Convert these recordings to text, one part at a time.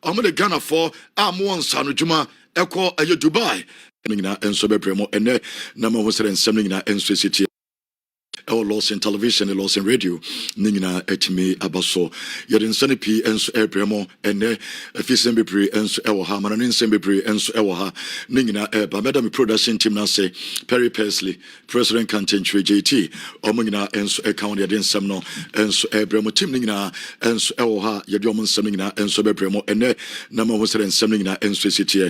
Omo de Ghana for amon sanu juma eko aye Dubai. Nina enso bebremo ene na ma ho sere nsem nina enso city. Lawson television and Lawson radio ningina etimi abaso yedin sane p enso ebremo ene efisem bebre enso ewo ha mana nsem bebre enso ewo ha ningina ba madam production team na say Perry Persley president Kantentry JT omungina enso account yedin nsem no enso ebremo team ningina enso ewo ha yedi omun nsem ningina enso bebremo ene na ma ho sere nsem ningina enso city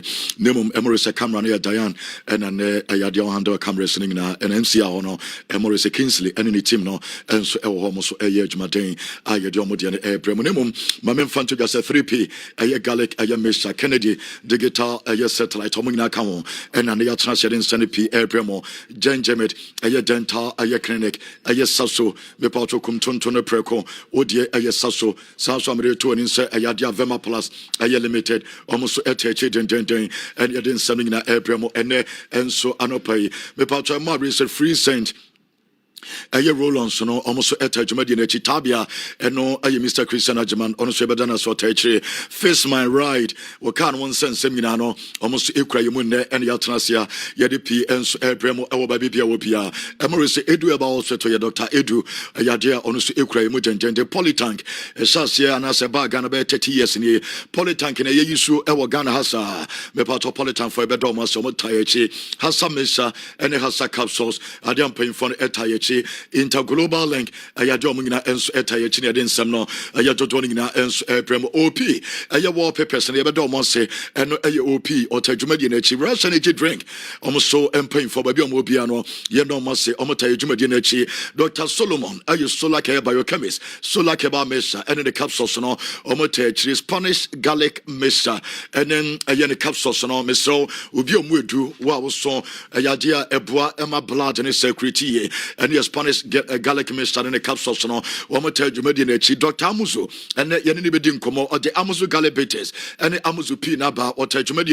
nemum emorisa camera na Diane and an ayadi handle camera ningina and MCA no emorisa Kingsley any team no and so almost a year Jumaden I had your modian air premonimum Mamma Fanto just a 3p a garlic a Mr. Kennedy the guitar a satellite homina camo and an air transfer in Sunny P air premo Jen Jemet a dental a clinic a sasso me pato cum tono preco o dear a sasso Samsung to an insert a yadia Vema Plus a limited almost a teach and yet something in air premo and so anopai me pato Maurice a free saint Aye Lawson no almost etta jumadi na chitabia eno aye Mr. Christian Ajaman ono so ebeda na so tachire face my right we can one sense semina no almost ekura yemu ne ene ya trasia ye de p enso ebremo ewo ba bibia wo bia emore se edu eba also to ye Dr. Edu ayade ono so ekura yemu genjende polytank esase ana se ba Ghana be 30 years ni polytank na ye yisu ewo Ghana hasa me pato polytank for ebeda mo so mo tayechi hasa mesha ene hasa capsules ade ampin for etayechi interglobal link ayadom ngina enso etayechi ne den sam no ayadodo ngina enso prem op aye wallpapers ne yebedom mo se eno aye op otadwumadi na chi Russian energy drink so empin for baby omo bia no ye no mo se omo tadwumadi na chi Dr. Solomon aye solar care biochemist solar care mesha ene the capsules no omo tayechi Spanish garlic mesha enen aye ne capsules no meso obi omo edu wa wo so ayade eboa ema blood ne security and Spanish garlic mixture in a capsules no one tell you made Dr. Amuzo and Yanni Bedin Como or the Amuzo Galibates and the Amuzo Pinaba or tell you made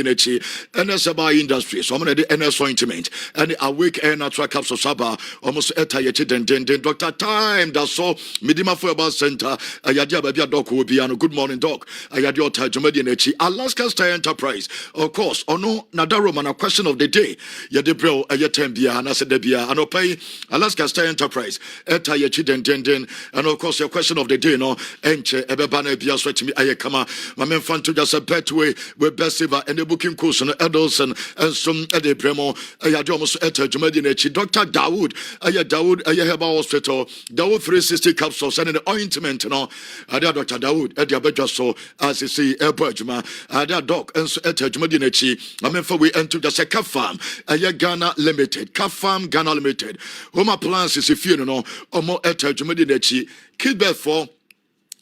and Saba industry so I'm going to the NS ointment and the awake air natural capsule Saba almost etayechi den Dr. Time that's so Midima Football Center Ayadia Babia Doc will be good morning doc Ayadio Tajumedi Alaska Star Enterprise of course or no Nadaro man a question of the day Yadebro Ayatembia and I said Debia and pay Alaska Star Enterprise etayechi den and of course your question of the day no enche ebebana bia so timi ayekama my men fan to just a betway we best saver and the booking course no Edilson and some ede premo ayade almost etajumadi na chi Dr. Dawood aye Herbal Hospital Dawood 360 capsules and the ointment no ade Dr. Dawood ede abedwa so as you see ebojuma ade doc and so etajumadi na chi my men for we enter just a Kafam aye Ghana Limited Kafam Ghana Limited home appliances if you know omo etajumadi na chi kidbet for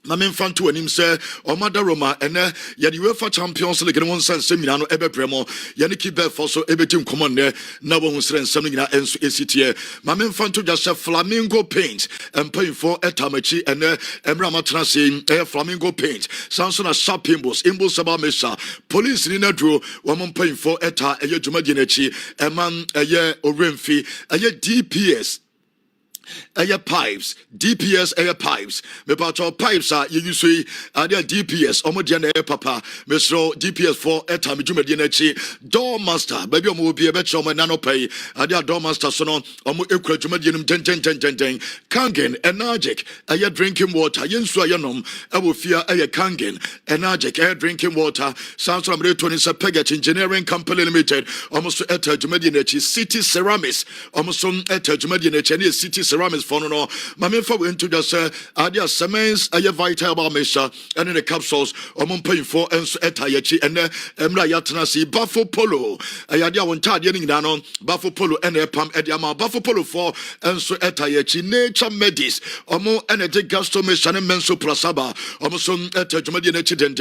Mamen Fantu and him say, or Mother Roma, and yet UEFA Champions League and one sense Seminano Ebe Premo, Yaniki Belfort, so Ebetim Commander, no one was something in ACTA. Mamen Fantu just a flamingo paint and paying for Etamachi and Emrama Transi, flamingo paint. Sounds on a sharp imbos about Mesa, police in a drew, one paying for Eta, a Jumadinechi, a man, a year or Renfi, a year DPS. Air pipes, DPS air pipes. Me pato pipes are you see there DPS. Omodiana air papa. Me so DPS for etami jumedianechi. Door master. Baby omo be a better omo nano pay. There door master sono omo ekura jumedianum ten. Kangen energic. Air drinking water. Yensu ayanom. I will fear air kangen energic air drinking water. Sounds from Return is a Pegat Engineering Company Limited. Almost eta jumedianechi City Ceramics. Almost on eta jumedianechi City Ceramics. For no, my men for into just adia semens a vital mesha and in the capsules or paying for and etayechi and emra yatanasi buffalo polo ayadia one tad yening down buffalo polo and a pam ediama buffalo polo for and so etayechi nature medis omo energy gastomation and menso plasaba almost some etajumadi nature den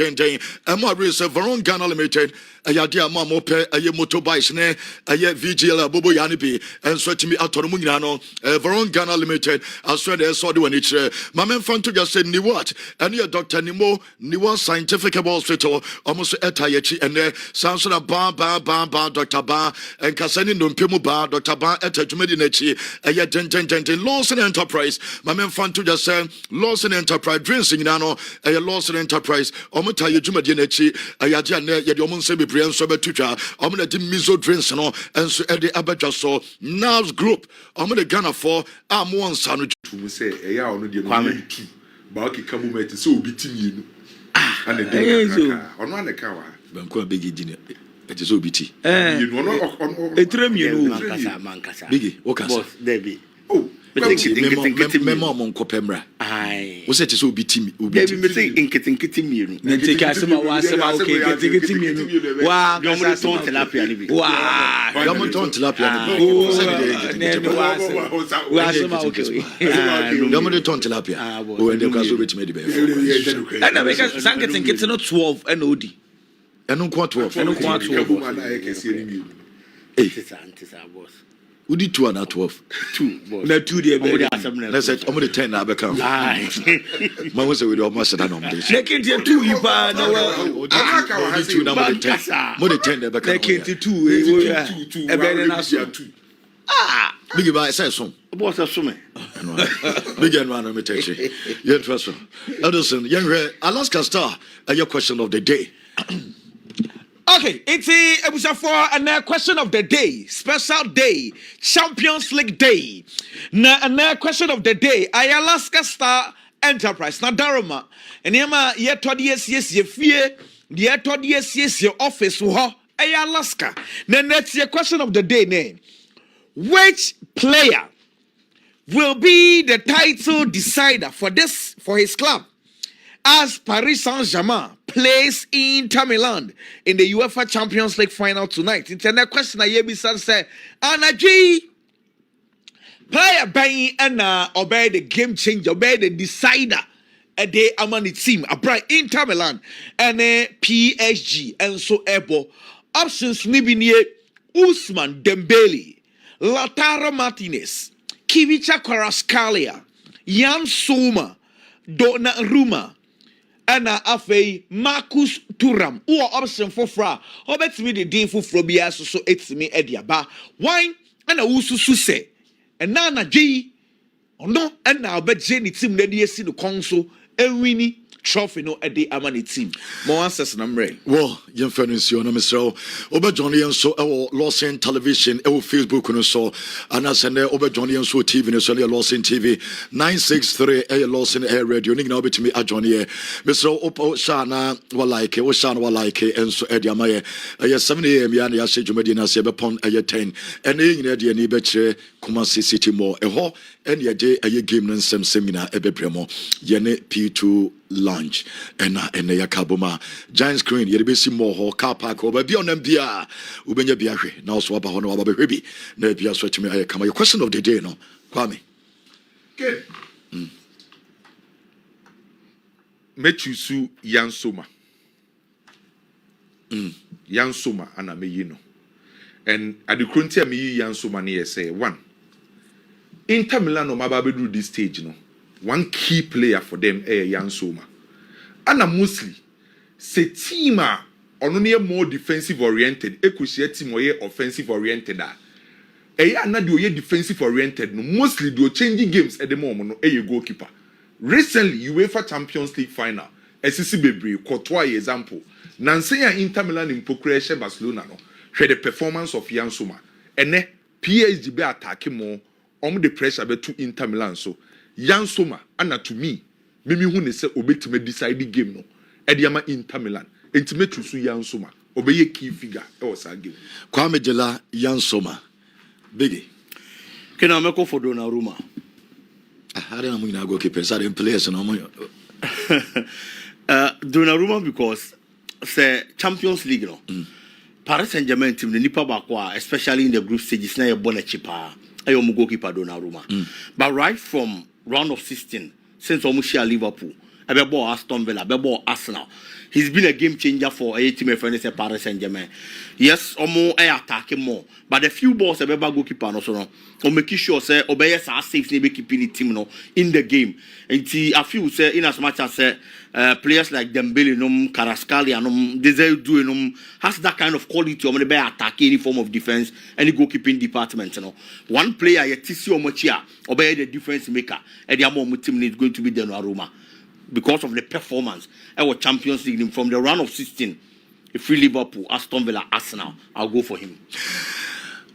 and more reserve Varon Ghana Limited ayadia mamo pe a motorbikes ne a VGL bobo yanibi and so to me autonomunano Varon Ghana Ghana Limited. I swear they saw the one each. My man Fanto just said, Ni what? And your Dr. Nimo, Niwa Scientific Hospital, almost etayechi, and there Sansona Ba, Dr. Ba, and Kasani Numpimu Ba, Dr. Ba, Etajumedinechi, and yet Lawson Enterprise. My man Fanto just said, Lawson Enterprise, Drinking Nano, a Lawson Enterprise, Omata Yajumedinechi, a Yajane, Yadomun Sebi Brian Sober Tuja, Omina Mizo Drinks, and so Eddie Abaja so Nav's group, Omina Ghana for one sandwich. We say, a on the Kwame too. Baki Kabumet is so beating you. And the day on one account. Kweku Biggy dinner. It is OBT. A trim you Biggy, what can Debbie? Oh, Memo Monco Pemra. Aye. Was it so BT? Debbie, me say in kitting you. Then take us about okay, getting you. Wow, Government don't tilapia. Wow, Government don't tilapia. Government don't tilapia. When the caso which made the and I make us getting not 12 and OD. And no quite 12. And no quite 12. Boss. Who did 2 and not 12? 2, boss. No 2 dear. Let's say I'm going to 10 now become. Aye. Man was with almost a number. Take it to 2 you pa no. More than 10 become. Take it to 2. Biggy by says so. Boss of swimming. Big and one, let me tell you. Yeah, trust me. Edilson, young Alaska Star, your question of the day. Okay, it's a episode for a question of the day, special day, Champions League day. Na a question of the day, Alaska Star Enterprise. Na Daruma, and yama yet 20 years, ye fear, yet 20 years, your office, Alaska. Then that's your question of the day name. Which player will be the title decider for his club as Paris Saint-Germain plays Inter Milan in the UEFA Champions League final tonight? It's a question I hear say, Anaji player buying and obey the game changer, obey the decider. A day among the team, a bright Inter Milan and a PSG and so Ebo options Nibini Usman Dembele, Lautaro Martinez, Kivicha Kvaratskhelia, Jan Sommer, Donnarumma, and Afei Marcus Thuram. Who are option for fra? Or bet me the day for Frobia so it's me Ediaba. Wine and a Usu Suse. And Nana G. Oh no, and now bet Jenny team the see the console and Winnie. Trophy no at the Amani team. More answers number. Well, young friends, you know, Mr. Ober Johnny and so our Lawson television, our Facebook and so, and I send Ober Johnny and so TV and so Lawson TV 963 a Lawson Air Radio. Ning now to me a Johnny. Mr. Opo Shana Walike, or Shana Walike, and so Eddie Amaya. 7 a.m. Yana Yashi Jumedina Sebapon a 10. And in Eddie and Ibetre, Kumasi City more. A ho, and ya day a game and some seminar Ebe Premo. Yene P2 lunch and ya kaboma giant screen ye be see more car park over be on them bia ubenya bia hwe now so aba hono aba behwebi na bia so tumi aye kama your question of the day no Kwame good mechusu Yansoma Yansoma ana meyi no and at the current me Yansoma na say one Inter Milan no maba be do this stage no one key player for them Jan Sommer. And mostly, say team are more defensive oriented. Ekushia team or offensive oriented. Na do defensive oriented. No, mostly do changing games at the moment. No, goalkeeper. Recently, UEFA Champions League final. SCC Bebre, Courtois example. Nanseya Inter Milan in Pocresce Barcelona. No, share the performance of Jan Sommer. And then PSG be attacking more. The pressure be to Inter Milan so. Jan Sommer, and to me, maybe who say obey to me decide the game no. Ediama Inter Milan, intimate to Jan Sommer, obey a key figure or game. Kwame Dela Jan Sommer, Biggy. Can I make for Donnarumma? I don't know go keep certain players no more. Donnarumma because say Champions League no. Paris Saint-Germain team the nipa bakwa, especially in the group stages, na your bonnet cheaper. Ayo goalkeeper Donnarumma. But right from round of 16, since almost share Liverpool, Ebebo Aston Villa, Ebebo Arsenal. He's been a game changer for a team friend is Paris Saint-Germain. Yes, Omo attack him more. But the few balls Ebeba goalkeeper no so no. O make sure say obey sa safe be keeping the team no in the game. And I feel say in as much as players like Dembele Kvaratskhelia they do has that kind of quality on the attack any form of defense any goalkeeping department you know. One player yet see much here obey the difference maker and the more team is going to be Donnarumma because of the performance our Champions League from the round of 16 if we Liverpool Aston Villa Arsenal I'll go for him.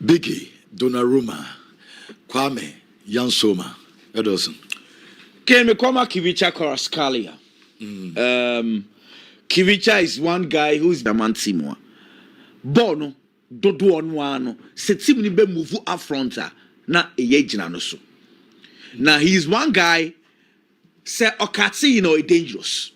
Biggy, Donnarumma, Kwame, Yansoma, Edilson. Can we call Kivicha Kvaratskhelia? Kivicha is one guy who's the man Simo. Bono, Dodo on one, Setim Nibe Muvu Affronta, na Ejina no so. Now he's one guy, say Okatsi, you know, dangerous.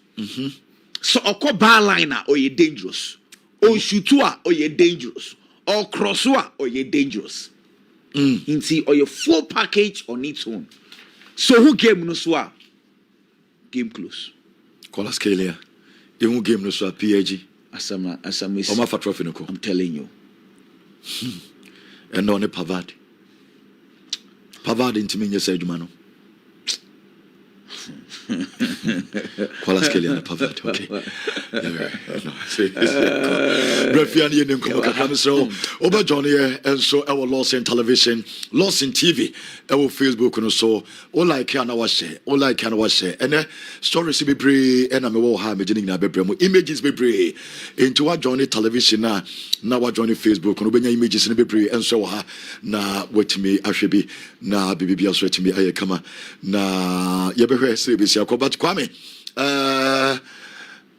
So Oko bar liner or ye dangerous. O Shutua or ye dangerous. Or Crossua or ye dangerous. Inti or your full package on its own. So who game no swa? Game close. Kvaratskhelia. You game no swa PAG. Asama is. Oma for trophy no ko. I'm telling you. And on a Pavard. Pavard into me say Jumano. Kvaratskhelia and Pavard. Okay. Refian Yenim Kamakaso. Over Johnny and so our Lawson television, Lawson TV, our Facebook and so all I can watch it, all I can watch it. And stories be brave and I'm a war beginning now images be brave into our Johnny television now our Johnny Facebook and obey images and be brave and so na wait me I should be na BBB also to me I come na yebe say but Kwame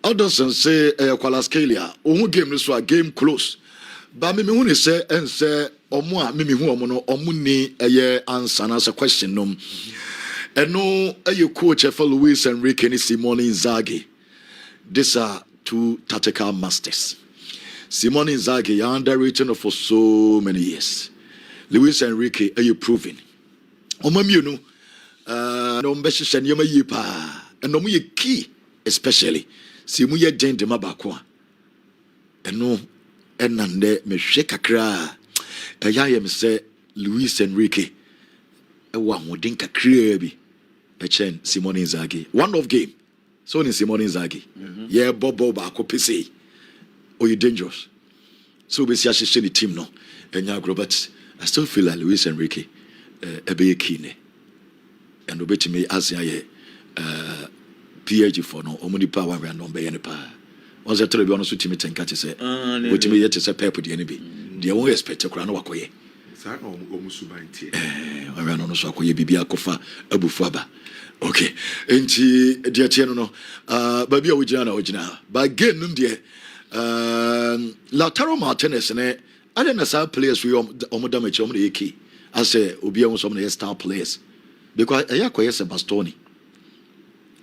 Edilson say Kvaratskhelia ohu game no so a game close but me hu ne say en say omo a me hu omo no omo ni answer na question no eno coach for Luis Enrique and Simone Inzaghi. These are two tactical masters. Simone Inzaghi underrated for so many years. Luis Enrique proven omo mi no no mbehye nyema yi pa eno mo ye key especially si mu ye den de mabako eno enande mehwe kakra ya me say Luis Enrique wa modin kakra bi echen Simone Inzaghi one of game so ni Simone Inzaghi yeah bobo ba ko pese o you dangerous so be si ahye the team no enya Robert I still feel like Luis Enrique be key ne and obeti me as ya PhD for no omuni pa wa no be ne pa once tell be on so timi tenka te say weti me yet say pep de ne bi de won expect kura no wakoye sa omusuban tie wa no so akoye bibia kofa abufu aba okay enti de tie no ba bia wogina na wogina ba game num de Lautaro Martinez ne ade na sa players we omodamachi omde yeki ase obi e so na star players because ayakoye se Bastoni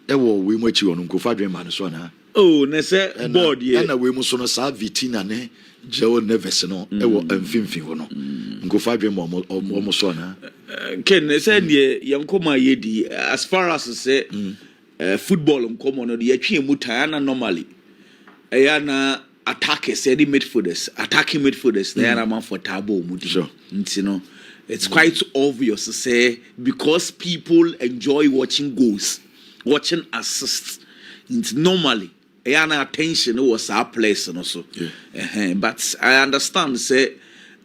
ewo we mu achi onu nkofa dwen man so na oh na say board ye na we mu so no sa Vitina ne Joe Neves no ewo amfimfi ho no nkofa dwen mo so na ken say ne yankoma yedi as far as say football nkomo no de yatwe mu tana normally na attackers any attacking midfielders they are man for tabo mudi sure you know it's quite obvious to say because people enjoy watching goals watching assists it's normally na attention was our place and also but I understand say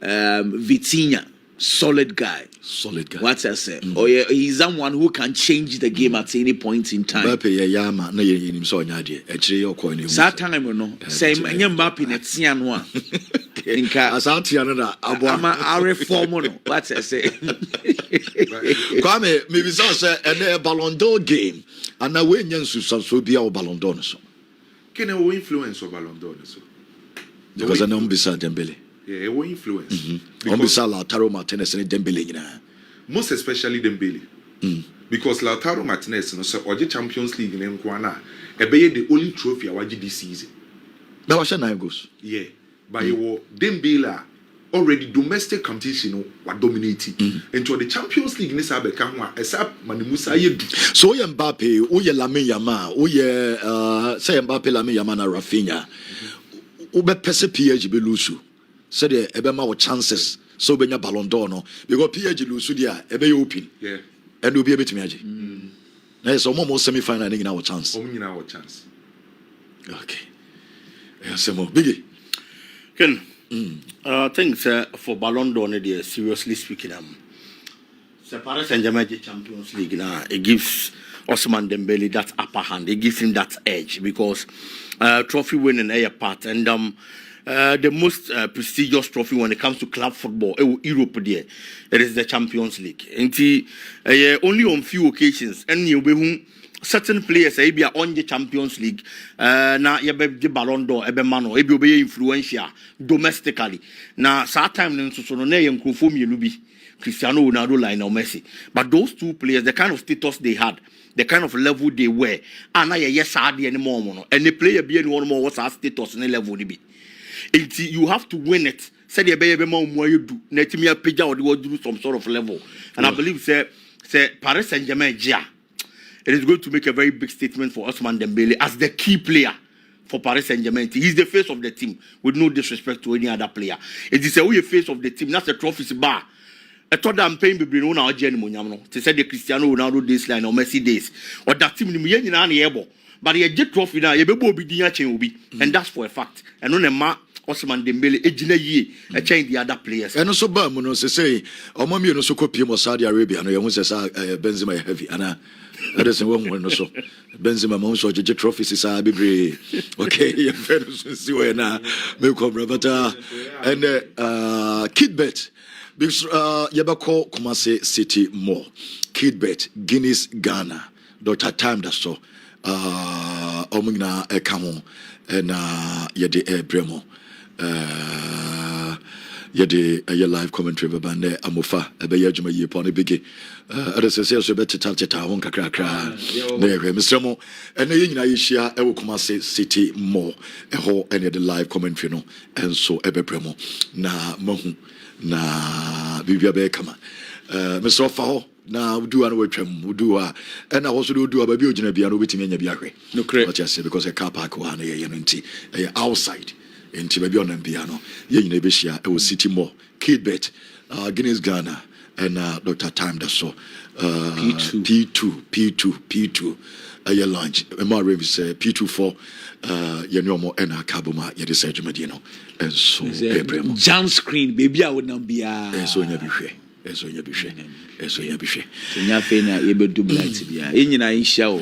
Vitinha solid guy what I say oh yeah he's someone who can change the game at any point in time Mbappe ya ma na yenim so nya de akire yoko ne that time no say enye Mbappe na tia no a nka asantia no da abo ama reform no what I say Kwame maybe say a Ballon d'Or game and na we nya nsusanso bia o Ballon d'Or no so can o influence o Ballon d'Or no so because na mbisa Dembele yeah o influence mbisa Lautaro Martinez and Dembele nyina most especially Dembele because Lautaro Martinez no say oje Champions League ne nko na ebeye the only trophy awaji this season na wa share 9 goals yeah but you Dembele already domestic competition wa dominating into the Champions League ni sa be ka ho a esa manimusa yedu. So oye Mbappe, oye Lamine Yamal, oye say Mbappe, Lamine Yamal na Rafinha. Ube pese PSG be lusu. Say the ebe ma wo chances so be nya Ballon d'Or no because PSG lusu dia ebe ye open. Yeah. And obi ebe timi age. Na so mo semi final ni na wo chance. Omo nyina wo chance. Okay. Yes, mo Biggy. Ken, I think for Ballon d'Or, seriously speaking, Paris Saint-Germain Champions League now it gives Ousmane Dembele that upper hand. It gives him that edge because trophy winning a part and the most prestigious trophy when it comes to club football, Europe there, it is the Champions League. And only on few occasions, and you be certain players be on the Champions League na the Ballon d'Or mano be influential domestically na saa time nso no na ye nkrofo mienu bi Cristiano Ronaldo, Lionel Messi, but those two players the kind of status they had, the kind of level they were, and yes anymore no, and the player be any one more what's our status in level be you have to win it. Said the baby more you do let me page or do some sort of level, and I believe say Paris Saint-Germain it is going to make a very big statement for Ousmane Dembele as the key player for Paris Saint-Germain. He's the face of the team, with no disrespect to any other player. It is a face of the team. That's the trophy's bar. I thought that I'm paying people no now journey to say the Cristiano Ronaldo days line or Messi days or that team in able. But he get trophy now. You be be and that's for a fact. And on a mark. Ousmane Dembele a change the other players. And also Bamuno say Omami no so copy mo Saudi Arabia no you say Benzema heavy and that is one no so Benzema mo so je trophies is bebre. Okay, you see where na me come but and kid bet because yebako Kumasi City more kid bet Guinness Ghana Dr. Time that so omina ekamo and yede bremo yede a live commentary bande amofa ebe adwuma yie pon Biggy RSS so beti tata won kakra na ehwe Mr. ene nyina yehia e wo Kumasi City more ho ene the live commentary no enso ebe bremo na mahu na bibia be kama Mr. Faho na udu an wetwam udu a and I also do ba bi ogina bia no betimi anya bi ahwe no correct what you say because a car park wa na ye no nti outside nti ba bi on bia no ye nyina be hia e wo City more kid bet Guinness Ghana and Dr. Time that so P2 a lunch e ma rev say P24 ye no more and kaboma ye de say dwumadi no and so ebrem jam screen baby I would not be so nya bi hwe eso nya bi hwe nya fe na ye be do blight bia e nyina nhia o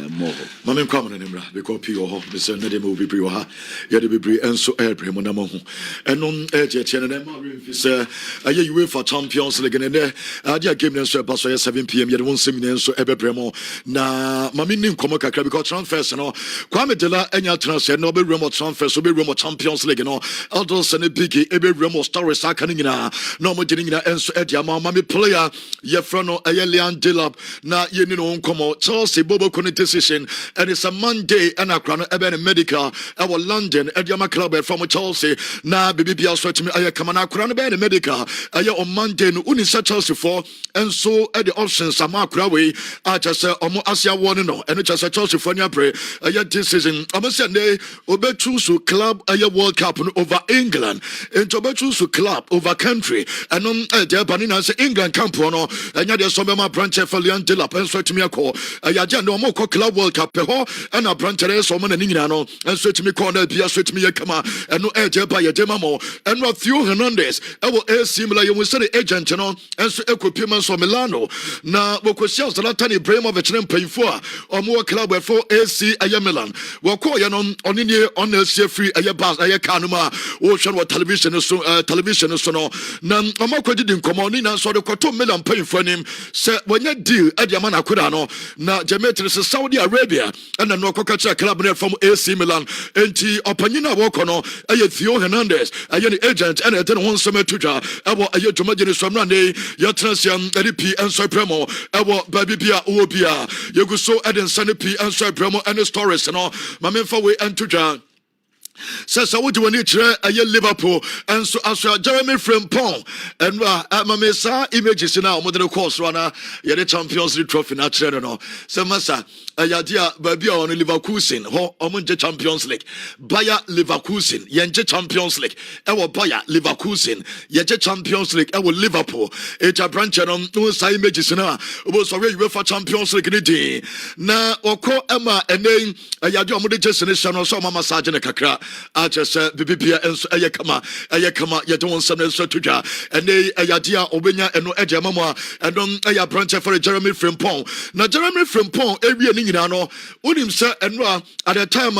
mo mama kwa mo nemra because pii ho be say na dem obi pri ha ye de bibri enso airplane mo na mo ho enon eje che na ma refi say aye UEFA Champions League ne adia game ne so paso 7 pm ye de won semi ne so ebebre mo na mama ni nkomo kakra because transfers no Kwame Dela enya transfer no be remo transfers so be remo Champions League no Edilson and Biggy ebe remo stories aka ni nyina no mo gini nyina enso edia mama player ye frano ayelian Dela na ye ni no nkomo Chelsea bobo koni decision and it's a Monday and accra no ebe medical our London ediama club from Chelsea na bibia so timi aye kama na accra no be medical aye on Monday no uni Chelsea for and so at the options am accra we a just omo asia one no and just Chelsea for nya pre aye this season am say ne obetu so club aye World Cup no over England into obetu so club over country and there banina say England camp no enya de so be ma branch Falian Dela pen so timi akọ ayaje no mo club World Cup ho and a branch re so mo na nyina no en so timi kọ na bia so timi yakama eno eje ba ye dema mo eno Theo Hernandez e wo AC Milan ye wo say agent no en so ekopi man so Milano na bokosia Zlatan Ibrahimovic ne mpanfo a omo club for AC aye Milan wo kọ ye no onini on AC free aye bas aye kanuma wo hwe no television so no na omo kwadi din komo ni na so de koto million mpanfo nim se wonya deal ade ama na koda no na Jemetri se Saudi Arabia and no kokacha club ne from AC Milan enti opanyina wo kono aye Theo Hernandez aye ni agent and ete no nsema tuja abo aye dwomagene somra ne ya transiam RP enso premo abo babibia wo bia yeguso eden sanepi enso premo and stories no mamemfa we entuja Says I would do any tray a Liverpool and so as Jeremy Frimpong and Mamesa images in our modern course runner, yet the Champions League trophy not no. So Massa, a yadia baby on Leverkusen, ho omunje Champions League, Bayer Leverkusen, Yenje Champions League, our Bayer Leverkusen, Yenje Champions League, our Liverpool, a branch on no side images in our was already UEFA Champions League in the na oko Emma and then a yadia modest nation or some massage in a kakra. I just said the BBA and Ayakama, you don't want some to and they Ayadia Obenya and no Edge Mama and on a branch for Jeremy Frimpong. Now Jeremy Frimpong, every Ningano, Unim sir and at the time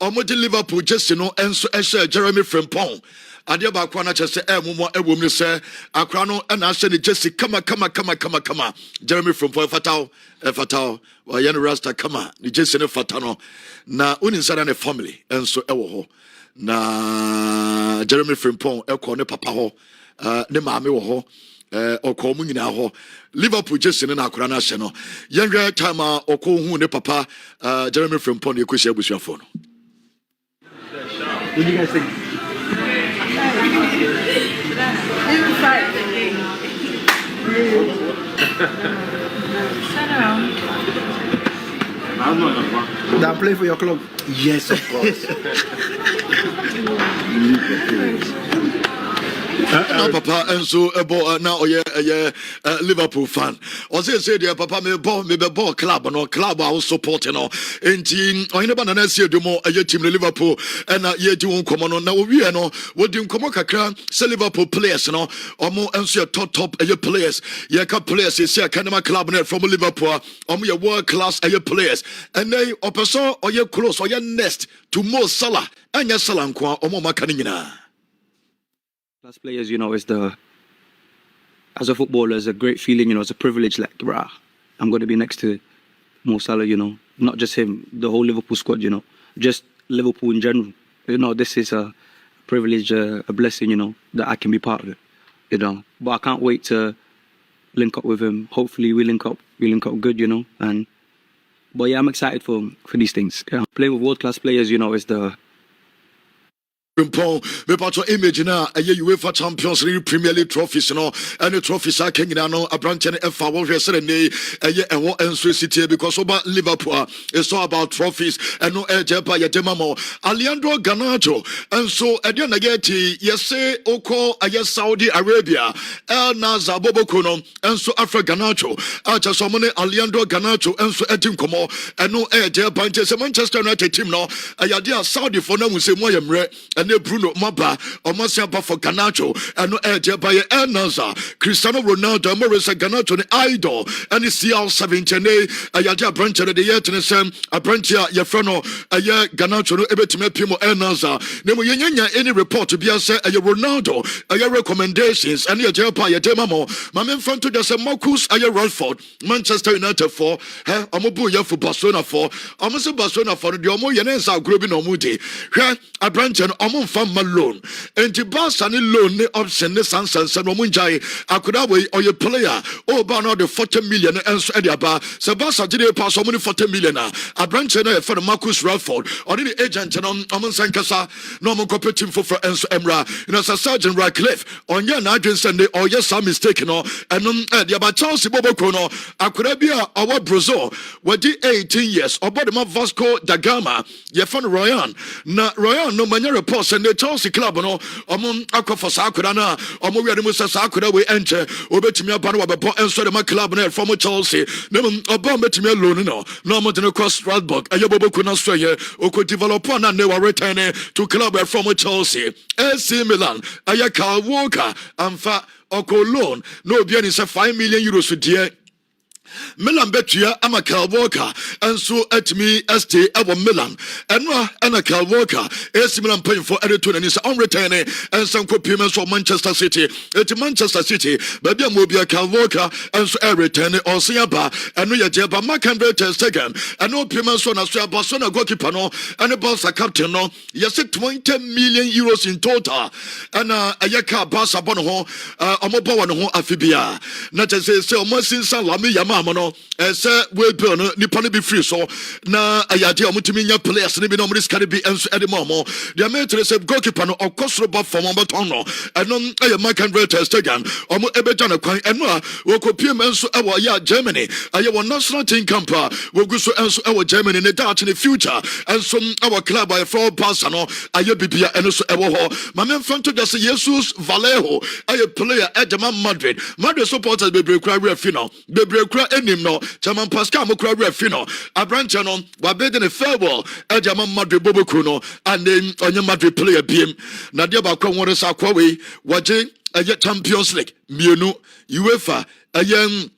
Omodi Liverpool just and so Jeremy Frimpong. Adia bakwana chese mumo ewom se akra no na ahye ne Jesse kama Jeremy Frimpong fatal wa yen rasta kama ne Jesse ne fata no na unin sada ne family enso ewo ho na Jeremy Frimpong ekọ ne papa ho ne maame wo ho okọ mu nyina ho Liverpool Jesse ne na akra na ahye no yen hwe time okọ hu ne papa Jeremy Frimpong ne ekohye abusuafo no. What do you guys think? That play for your club? Yes, of course. Now papa and so now Liverpool fan. Or say dear papa me ball club no club I was supporting no enti o hine banana see do mo team Liverpool and ye do come on now we no we dim come kakra say Liverpool players no omo enso top players ye ka players say Academy club net from Liverpool omo ye world class players and they opeso or ye close or ye next to Mo Salah anya Salah nko omo maka ni nyina. Plus players, as a footballer, it's a great feeling, it's a privilege, like, rah, I'm going to be next to Mo Salah, not just him, the whole Liverpool squad, just Liverpool in general. This is a privilege, a blessing, that I can be part of it, But I can't wait to link up with him. Hopefully we link up good, but yeah, I'm excited for these things. Yeah. Playing with world-class players, is the... Frimpong, me patch image na UEFA Champions League Premier League trophies and the trophies are king now a branch and FA what we said and City because about Liverpool it's all about trophies and no Ejepa Yedemamo Alejandro Garnacho and so again yes say Oko Saudi Arabia El Nazar Bobokono and so Afra Garnacho just so many Alejandro Garnacho and so Etim Komo and no Ejepa Manchester United team no Ayadia Saudi for no say Moyemre and Bruno Maba, Omasiapa for Garnacho, and no Edge by Nazar, Cristiano Ronaldo, Marisa Garnacho, the idol, and the CL17, Ayaja branch of the year to the same, a branch of Yafrano, a year Garnacho, Ebetime Pimo Nazar. Nemo Yenya any report to be a say a Ronaldo, a year recommendations, and your Japa, your Demamo, Mamma Fanto, there's a Marcus, a year Ralford, Manchester United for, Omobuya for Barcelona for, Omoso Barcelona for the Omo Yenesa Grubin Omudi, a branch and Fam Malone and Tibasa loan option the Sansan Munjai Akudawe or your player about the 40 million and Ediaba Sabasa did pass only 40 million a branch for Marcus Ralford or the agent and Amon Sankasa normal cooperative for Enso Emra Sergeant Radcliffe on your Nigerian Sunday or yes I'm mistaken and the about Chelsea Bobokono Akurabia our Brazil were the 18 years about the Vasco da Gama Yefan Royan na Royan no many reports and the Chelsea club no akọ for Sakura na we are the Sakura we enter obetimi abano abebo enso the club na from Chelsea na oba betimi alone no mo de cross Strasbourg ayebobo kuna so ye oko develop na ne wa return to club from Chelsea AC Milan ayaka Walker amfa oko loan no obi ani say 5 million euros dear Milan betua ama Kyle Walker and so at me stay about Milan and a Kyle Walker AC Milan paying for editor and is on returning and some payments for Manchester City at Manchester City baby mobile Kyle Walker and so returning or Siaba and no Jeba Macan second and no payments on a Barcelona goalkeeper no and the Barca captain no yes 20 million euros in total and Ayaka Barca bono amoba no afibia not to say almost in Salami Yama Pam no say we bill no nipa no be free so na ayade omutumi nya players ne bi no risk be enso ede momo the matter say goalkeeper no okosro ba from obaton no eno aye Mark Andre ter Stegen omo ebeja na kwan eno a wokopie menso e wo ya Germany aye wo national team camp wogu so enso e wo Germany ne that in the future enso our club by for pass no aye bibia eno so e wo ho ma memfa to just Jesus Vallejo aye player Edema Madrid supporters bebre kura refi no bebre kura enim no German Pascal mo kura refi no abranche no wa bede ne farewell Edema Madrid boboku no and onye Madrid player biem na dia ba kwa won sa kwa we waje aye Champions League mienu UEFA aye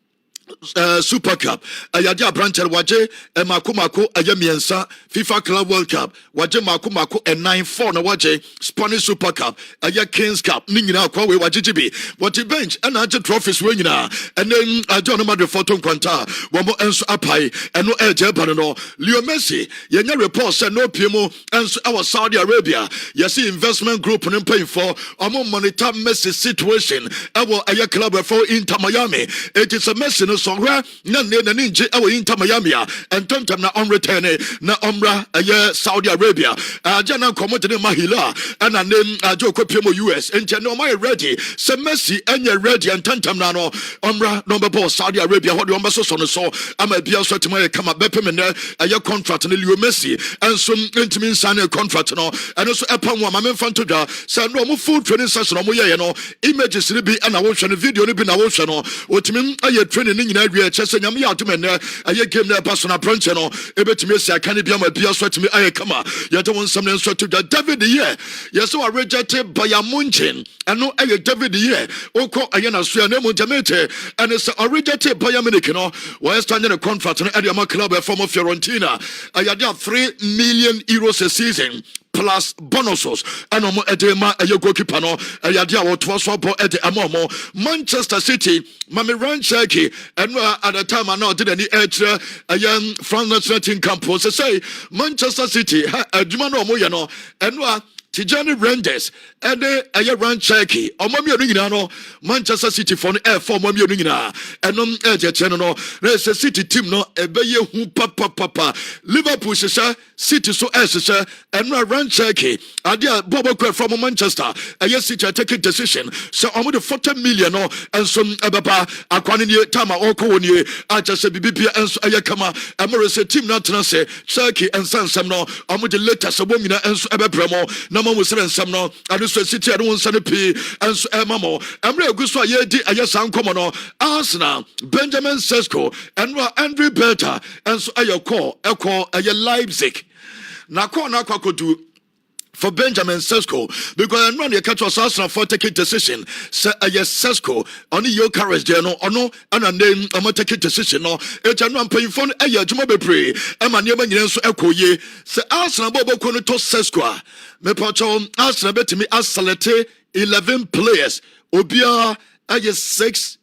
Super Cup ayade abranche waje makomako ayemiensa FIFA Club World Cup waje makomako 9-4 na waje Spanish Super Cup aye Kings Cup ni nyina kwa we waje gibi what bench and aje trophies we nyina and then aje no Madrid photo kwanta wo mo enso apai eno eje ban no Leo Messi yenya report say no piemo enso our Saudi Arabia yes investment group no pay for omo monitor Messi situation our aye club for Inter Miami it is a Messi no so na ninje awo Inter Miami and tontam na on return na omra aye Saudi Arabia ajana komode ne mahila ana nem ajo kopiem US enti no my ready se Messi enye ready and tontam na no omra number ball Saudi Arabia ho de ombeso so no so ama bia so timo kama bepem ne aye contract ne Leo Messi enso ntimi nsan ne contract no eno so epam wa ma memfa ntodwa se no mo full training session mo ye no images ne bi ana wo hwe no video ne bi na wo hwe no otimi aye training ne nyina wie chese nyame ya adum ne aye game na pass na branch no ebetimi esi aka ne bia ma bia so timi aye kama ye de won sam ne so to David here yes so rejected by a Munchen eno aye David here oko aye na so na mo jamete and it's rejected by a Munich no we stand in a contract no area club from Fiorentina aye there 3 million euros a season plus bonuses and edema a goalkeeper no ayadia what was up at the amomo Manchester City mami ran shaky and at the time I know did any extra a young France national team campus say Manchester City aduma no mo no and Tijani Rangers and a run checky or Mammy no Manchester City for air for Mammy and channel there's a city team no a bay who papa Liverpool City so as and run checky idea Bobo from Manchester a yes city taking decision so I'm with 40 million and some ababa aquani tama or koni I just say BB and ayakama and a team not to say Turkey and San no I'm with the latest woman and so ever we say some no and so city I don't send pay and so mamo amre guso ye di ayesa nkomo no Arsenal Benjamin Sesko and Andrew Belter and so ayoko aye Leipzig na kwakodu for Benjamin Sesko because I run the catch was Arsenal for taking decision say yes Sesko only your courage there no ono and a name I'm taking decision no e janu am paying phone e adwuma bebre e ma niam nyina so ekoye say Arsenal bobo ko no to Sesko me pacho Arsenal betimi aselete 11 players obia aye 6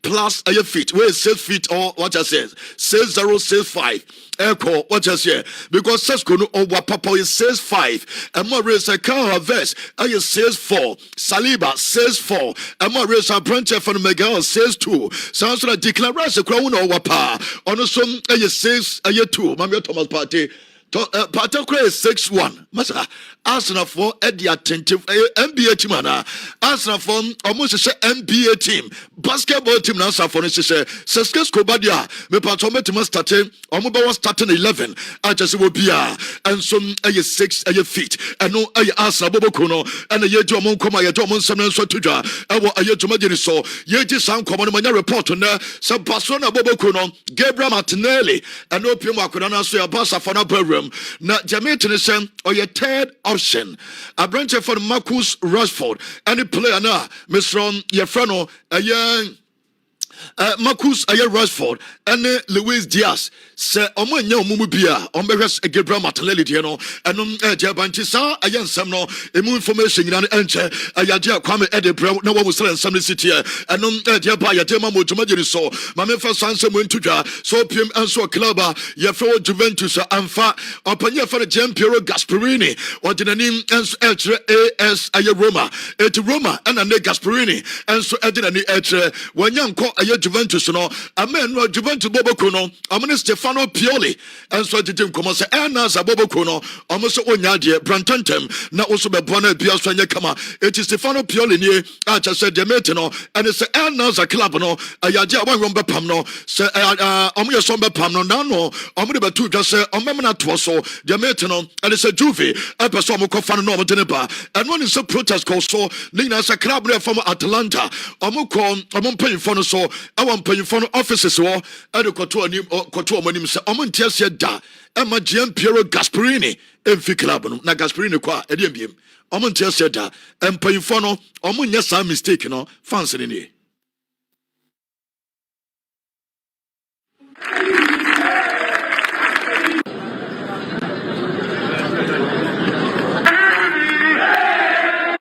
plus a feet where 6 feet or what I says 6065 echo what I say because Sesko no over papa is 65 and more race a car verse I is 64 Saliba 64 and more race a branch from Miguel 62 sounds like declaration crown over pa on some a 6 a 2 Mammy Thomas party Patakra is 6-1. Masa Arsenal for the attentive NBA team ana Arsenal for almost a NBA team basketball team now for say Sesko badia me patome team starting omoba was starting 11 I just will be and some a 6 a feet and no a Arsenal bobokuno and a ye jomon koma ye jomon samnen so tudwa e wo aye joma diri so ye ji san komo no manya report na se Barcelona bobokuno Gabriel Martinelli and no pimo akona na so ya Barca for na program na Jamaican say or your third option a branch for Marcus Rashford any player na Mr. Yefrano a young Marcus Rashford and Luis Diaz say omanya omumu bia ombehwes Gabriel Martinelli de no enom jabanti sa ayan sam no emu information nyina enche ayade kwame Edebrew na wo sele nsam city enom jaba yade ma mojuma jeri so ma me fa sanse mu ntudwa so piem enso club ye fa Juventus amfa opanya fa Gianpiero Gasperini ordinanim enso eltre AS Roma et Roma and ne Gasperini enso edinani eltre wanyanko Juventus no amen no Juventus Boboko no amene Stefano Pioli enso titim komo se Ernest Boboko no omoso onyade brantantem na oso bebo na bia so anye kama eti Stefano Pioli nie a cha se demete no ene se Ernest club no ayade a wan bepam no se omo ye so bepam no na no omo de betu dwa se omo na to so demete no ene se Juve e person omo kofa no omo de ne ba eno ni se protest call so na se club no from Atlanta omo mpanyimfo no so awa mpanyimfo no offices wo e de koto omanim se omo ntiase da e ma Gian Piero Gasperini emfi club no na Gasperini kwa e de mbiem omo ntiase da mpanyimfo no omo nya sa mistake no fans ni ni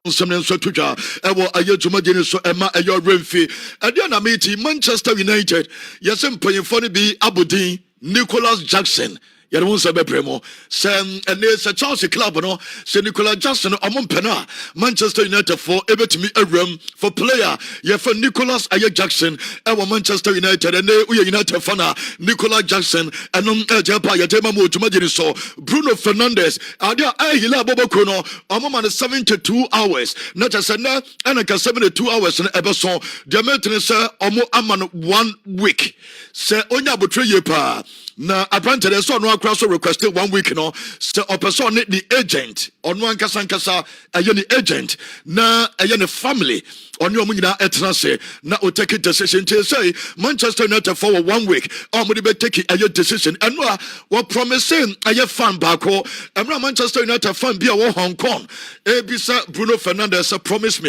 Something so tuja ewo ayejuma deni so ema ayo remfi ade na meti Manchester United yesem panyimfo no bi Aberdeen Nicholas Jackson yere won se bebremo sem ene se Chelsea club no se Nicholas Jackson omompena Manchester United for ebetimi awram for player ye for Nicholas Aye Jackson ewo Manchester United ene uye United fana Nicholas Jackson enom ejepa ye tema mo dwuma deni so Bruno Fernandes ade ahila boboko no omoma no 72 hours not just na enaka 72 hours no ebeso de metene se omo ama no 1 week se onya botre ye pa na apprentice so no akra so requested 1 week no so person the agent ono ankasa aye ni agent na aye ni family onyo mu nyina etena se na o take decision to say Manchester United for 1 week omo de be take aye decision eno a we promising aye fan back ho emra Manchester United fan bia wo Hong Kong ebisa Bruno Fernandes promise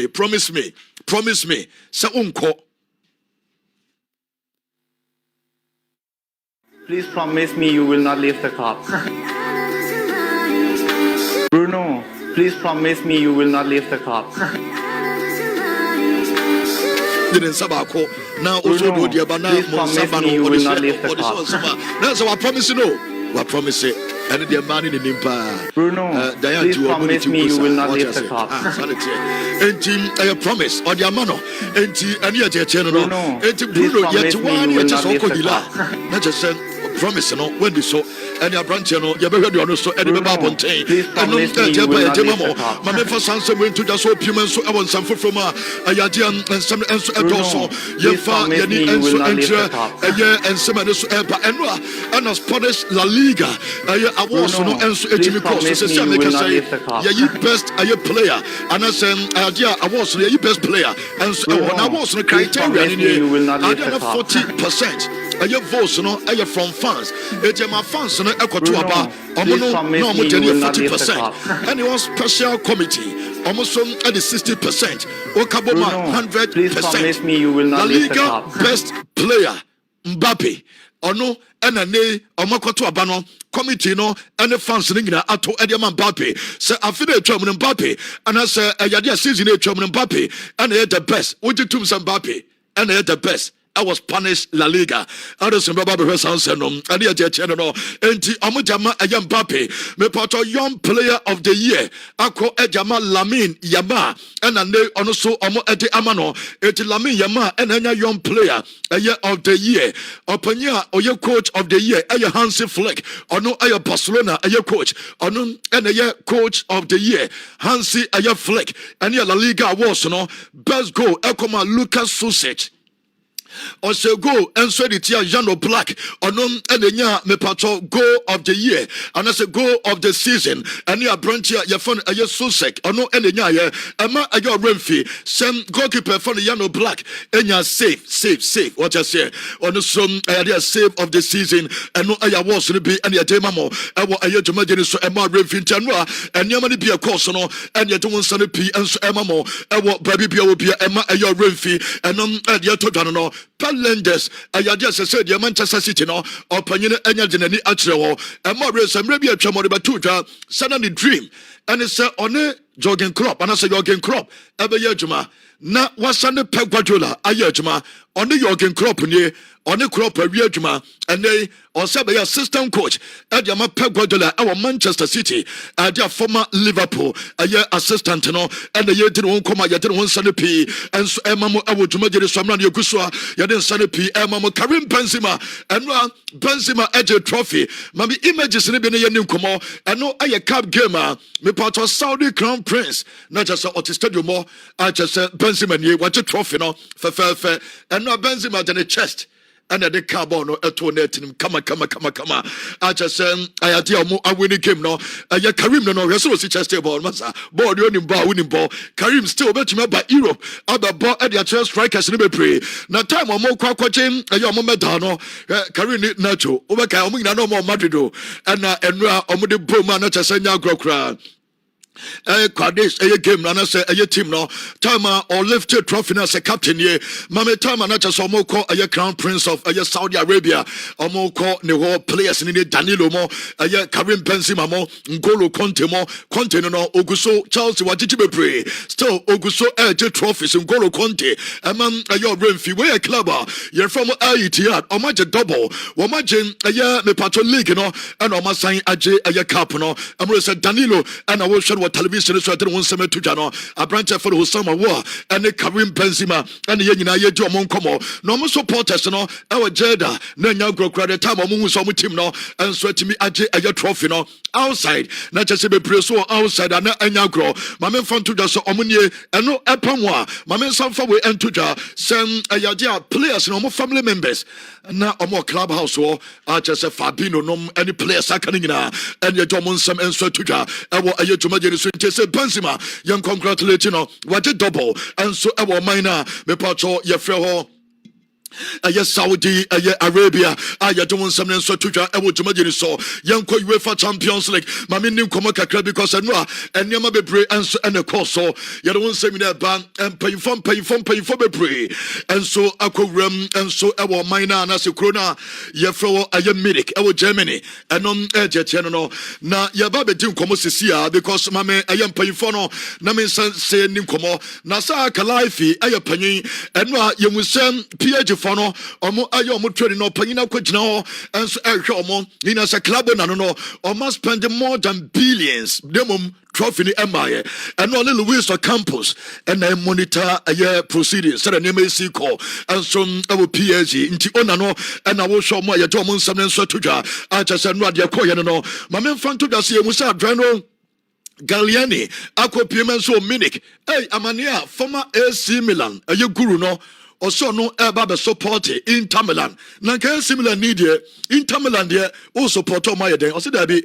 me say unko. Please promise me you will not leave the club. Bruno, please promise me you will not leave the club. Now Bruno, please promise me you will not leave the club. That's what I promise you. No, I promise it. And the man in the Nimpa. Bruno, please promise me you will not leave the club. And team, I promise on your mano. And any channel. Bruno, and please promise me you will not leave the club. Not just promise no when we so and your branch no you be ready on so and be babontain and no tell by jemamo ma me for sanse we to just opium so e won some from ayade and some and so edoso ye fa ye ni and so enter and some and so eba and no and Spanish La Liga awards no and so etimi course so say make say ye best player and as idea awards ye best player and so awards no criteria ni 40%. Aye votes no aye from fans. Ejema fans no ekoto aba. Omo no 40%. And one special committee almost at the 60%. Okaboma 100%. Please promise me you will not leave the club. La Liga best player Mbappe. Ono enane omakoto aba no committee no and the fans no nyina ato edema Mbappe. Say afide etwa mu Mbappe and say ayade season etwa mu Mbappe and the best. Wojitum Mbappe and the best. I was punished La Liga. I was Baba Sansenom. I did a channel. Enti Amujama Ayam Mbappe. Me pato young player of the year. Ako Ejama Lamin Yama. And a ne also Omo Ede Amano. Eti Lamin Yama and a young player. A year of the year. Openya Oye coach of the year. Aya Hansi Flick. Ono Aya Barcelona Aya coach. Ono and a year coach of the year. Hansi Aya Flick. And ya La Liga awards no. Best goal. Ekoma Lucas Susich. Also go and so the tia Jano Black onom enenya me pato goal of the year and as a goal of the season and ya branchia ya fon aye Susek ono enenya ye ama ayo Remfi sem goalkeeper fon Jano Black enya save what I say ono some aye save of the season and no aye was no be and ya dey mamo e wo aye dwumageni so ema Remfi ntanwa enyama ni bi e course no and ya to won sane pi enso ema mo e wo baby bia wo bia ema aye Remfi enom e ya to dwan no Palenders, Ayadia said, the Manchester City no, or Panina Enya Atrewo, and more race and maybe a chamber about 2 Sana the dream, and it's on jogging crop and I say jogging crop ebe ye adwuma na wasane Pep Guardiola aye adwuma on the jogging crop ni on the crop awie adwuma and they also be assistant coach at the Pep Guardiola our Manchester City at their former Liverpool aye assistant no and the year didn't come ya didn't want sane p and so emamo awo adwuma jere so amran yegusua ya den sane p emamo Karim Benzema and Benzema edge trophy mami images ni be ne yenim komo and no aye cup game me part of Saudi Crown Prince not just at the stadium more I just Benzema ni watch trophy no fe and no Benzema in the chest and the carbon no etonet kama I just I had a winning game no ya Karim no so si chest ball masa ball the winning ball Karim still bet me by Europe other ball at the chest strikers ni be pray na time o mo kwakwache ya mo medal no Karim ni nacho o be kai o mo na no mo Madrid and enra o mo de boma na chese nya grokra Kwades game na say team no time or lifted trophy na say captain ye mame time na just omo call Crown Prince of Saudi Arabia omo call ne ho players ni Danilo mo Karim Benzema mo Ngolo Conte no Oguso Chelsea wajiji be pray still Oguso trophies Ngolo Conte amam Renfi we club you're from Etihad omaje double omaje me patro league no and oma sign cup no amro say Danilo and I will show television so I didn't want some to jano a branch for the summer war and the Karim Benzema and the Yenina Yejo Moncomo no more supporters no our Jeda Nanya Grokra the time of Mumu team no and so to me a trophy no outside not just a preso outside and Anya grow my men fan to just omunye and no epamwa my men some for we and to send a players no more family members na omo clubhouse or I just a Fabino no any players happening na and your Domon some and so to ja so it say Benzema young congratulate you know what a double and so our minor me pacho ye frɛ Saudi, Arabia, don't some so to I would imagine so young UEFA Champions League. Mammy new Komaka because I know and Yama be pray and a course so you don't say me that ban and pay for be pray and so Aquarum and so our minor and as a crona Yefro medic our Germany and on edge channel na Yababe Jim Comosisia because Mammy I am paying for no Namin say Nimcomo Nasa Kalaifi I penny and you will send PH no omo ayo mo training no panyina kwagina ho enso ehwe omo ina sa club na no omo spend more than billions demom trophy ni emaye and no Luis Campos and I monitor proceedings said name AC call and so our PSG nti ona no and I will show more ya do mo nsam nso todwa a cha say no de call ye no ma men fan todwa se emu sa adreno Galliani akopiem so Munich amania former AC Milan guru no also no eba support Inter Milan na kan similar need Inter Milan there o support o my den o say that be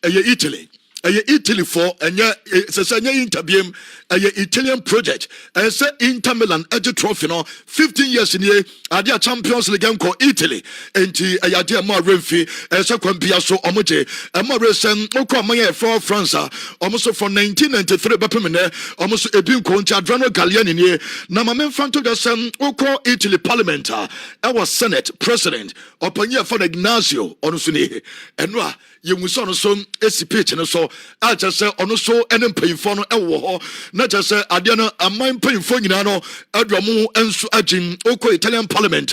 Italy Italy for and say interbiem Italian project and say Inter Milan edge trophy no 15 years in here adia Champions League ko Italy enti adia more Renfi say kwambia so omoje and more recent okwa man for France almost from 1993 bepemene almost ebin ko nti Adriano Galliani ni na ma men fanto the sem okwa Italy parliament our Senate president opanya for Ignazio onusu ni enwa yemuso no so esi pitch no so a just say ono so enen payfo no ewo ho na just say ade no amman payfo nyina no adwamu enso agin okọ Italian parliament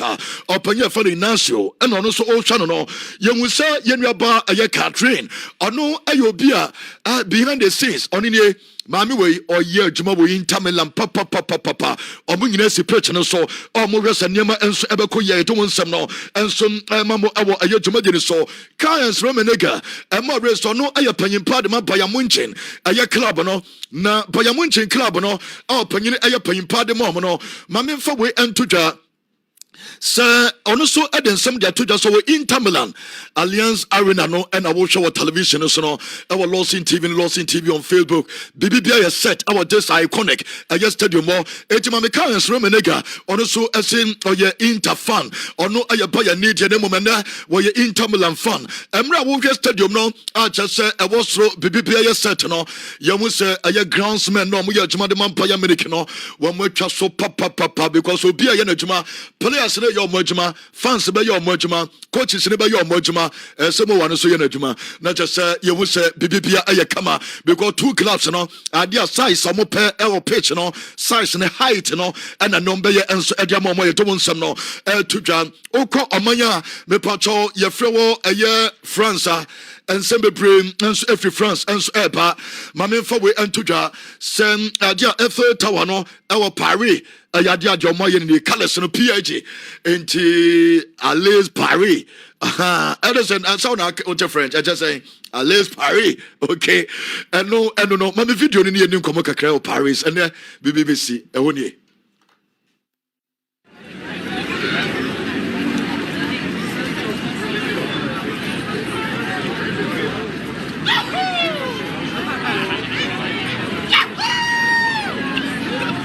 opanya for Ignazio and ono so o hwa no yemusa yenuaba aye Catherine ono ayobi a behind the scenes oni ne Mami we or ye juma we Inter Milan papa omu nyina si pitch no so omu resa niema enso ebeko ye to nsem no enso mamo awo aye juma de so Kayans Romenega ema reso no aye panyimpa de ma Bayern Munchen aye club no na Bayern Munchen club no panyin aye panyimpa de mo no mami mfa we entodwa Sir, also Eden some to just over Inter Milan Alliance Arena no and I will show our television so our Lawson TV on Facebook. BBBI has set our this iconic stadium more Etimamikans Romenega also as in or your Inter fan or no I buy a need your name where your Inter Milan fan. Emra will just stadium no I just say I was so BBBI has set no you will say a groundsman no we are Juma de Mampaya American when we just so papa because we be a Juma players players ne your mojuma, fans be your mojuma, coaches ne be your mojuma, some one so your juma. Not just you will say BBPA ayakama because two clubs idea size some pair pitch size and height and a number and so momo you don't some to John Oko Amanya me pacho ye frewo a France and sembe brain and so every France and so eba mamen for we and to ja sem idea Eiffel Tower our Paris ayadia jomo ye ni colors no PG into Alice Paris Edison and so now what's your French I just say Alice Paris okay and no my video ni ni komo kakra Paris and BBC e woni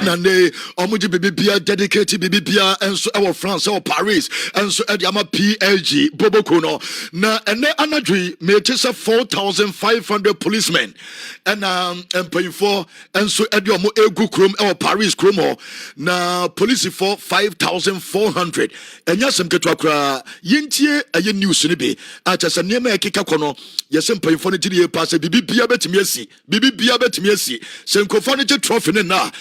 Nande omuji bibia dedicated bibia enso our France or Paris enso ediama PLG boboko no na ene anadwi me tese 4,500 policemen and employee enso ediomo egu krom our Paris krom na police for 5,400 enya sem ketwa kra yintie aye news ni bi atese niam ekeka kono yesem employee no gidi pass bibia betimi asi senkofo no trophy na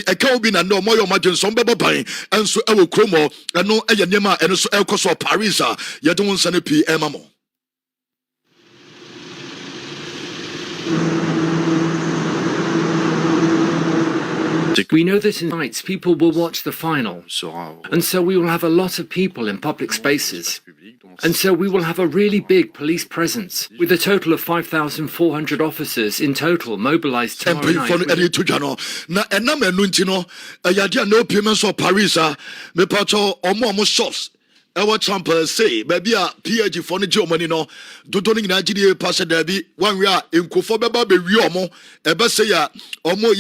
eka obi na no moyo majenso mbebo ban enso ewo kromo eno eye niema eno so ekoso Paris a yede won sane pi emamo We know that in nights people will watch the final, and so we will have a lot of people in public spaces. And so we will have a really big police presence, with a total of 5,400 officers in total mobilized tomorrow night. Na enam enunti no ayadia no payments of Paris me pacho omo shops ewa champion say baby a PG for no money no dodo ni na gidi pass da bi one we a enkofo beba be wi omo ebe say ya omo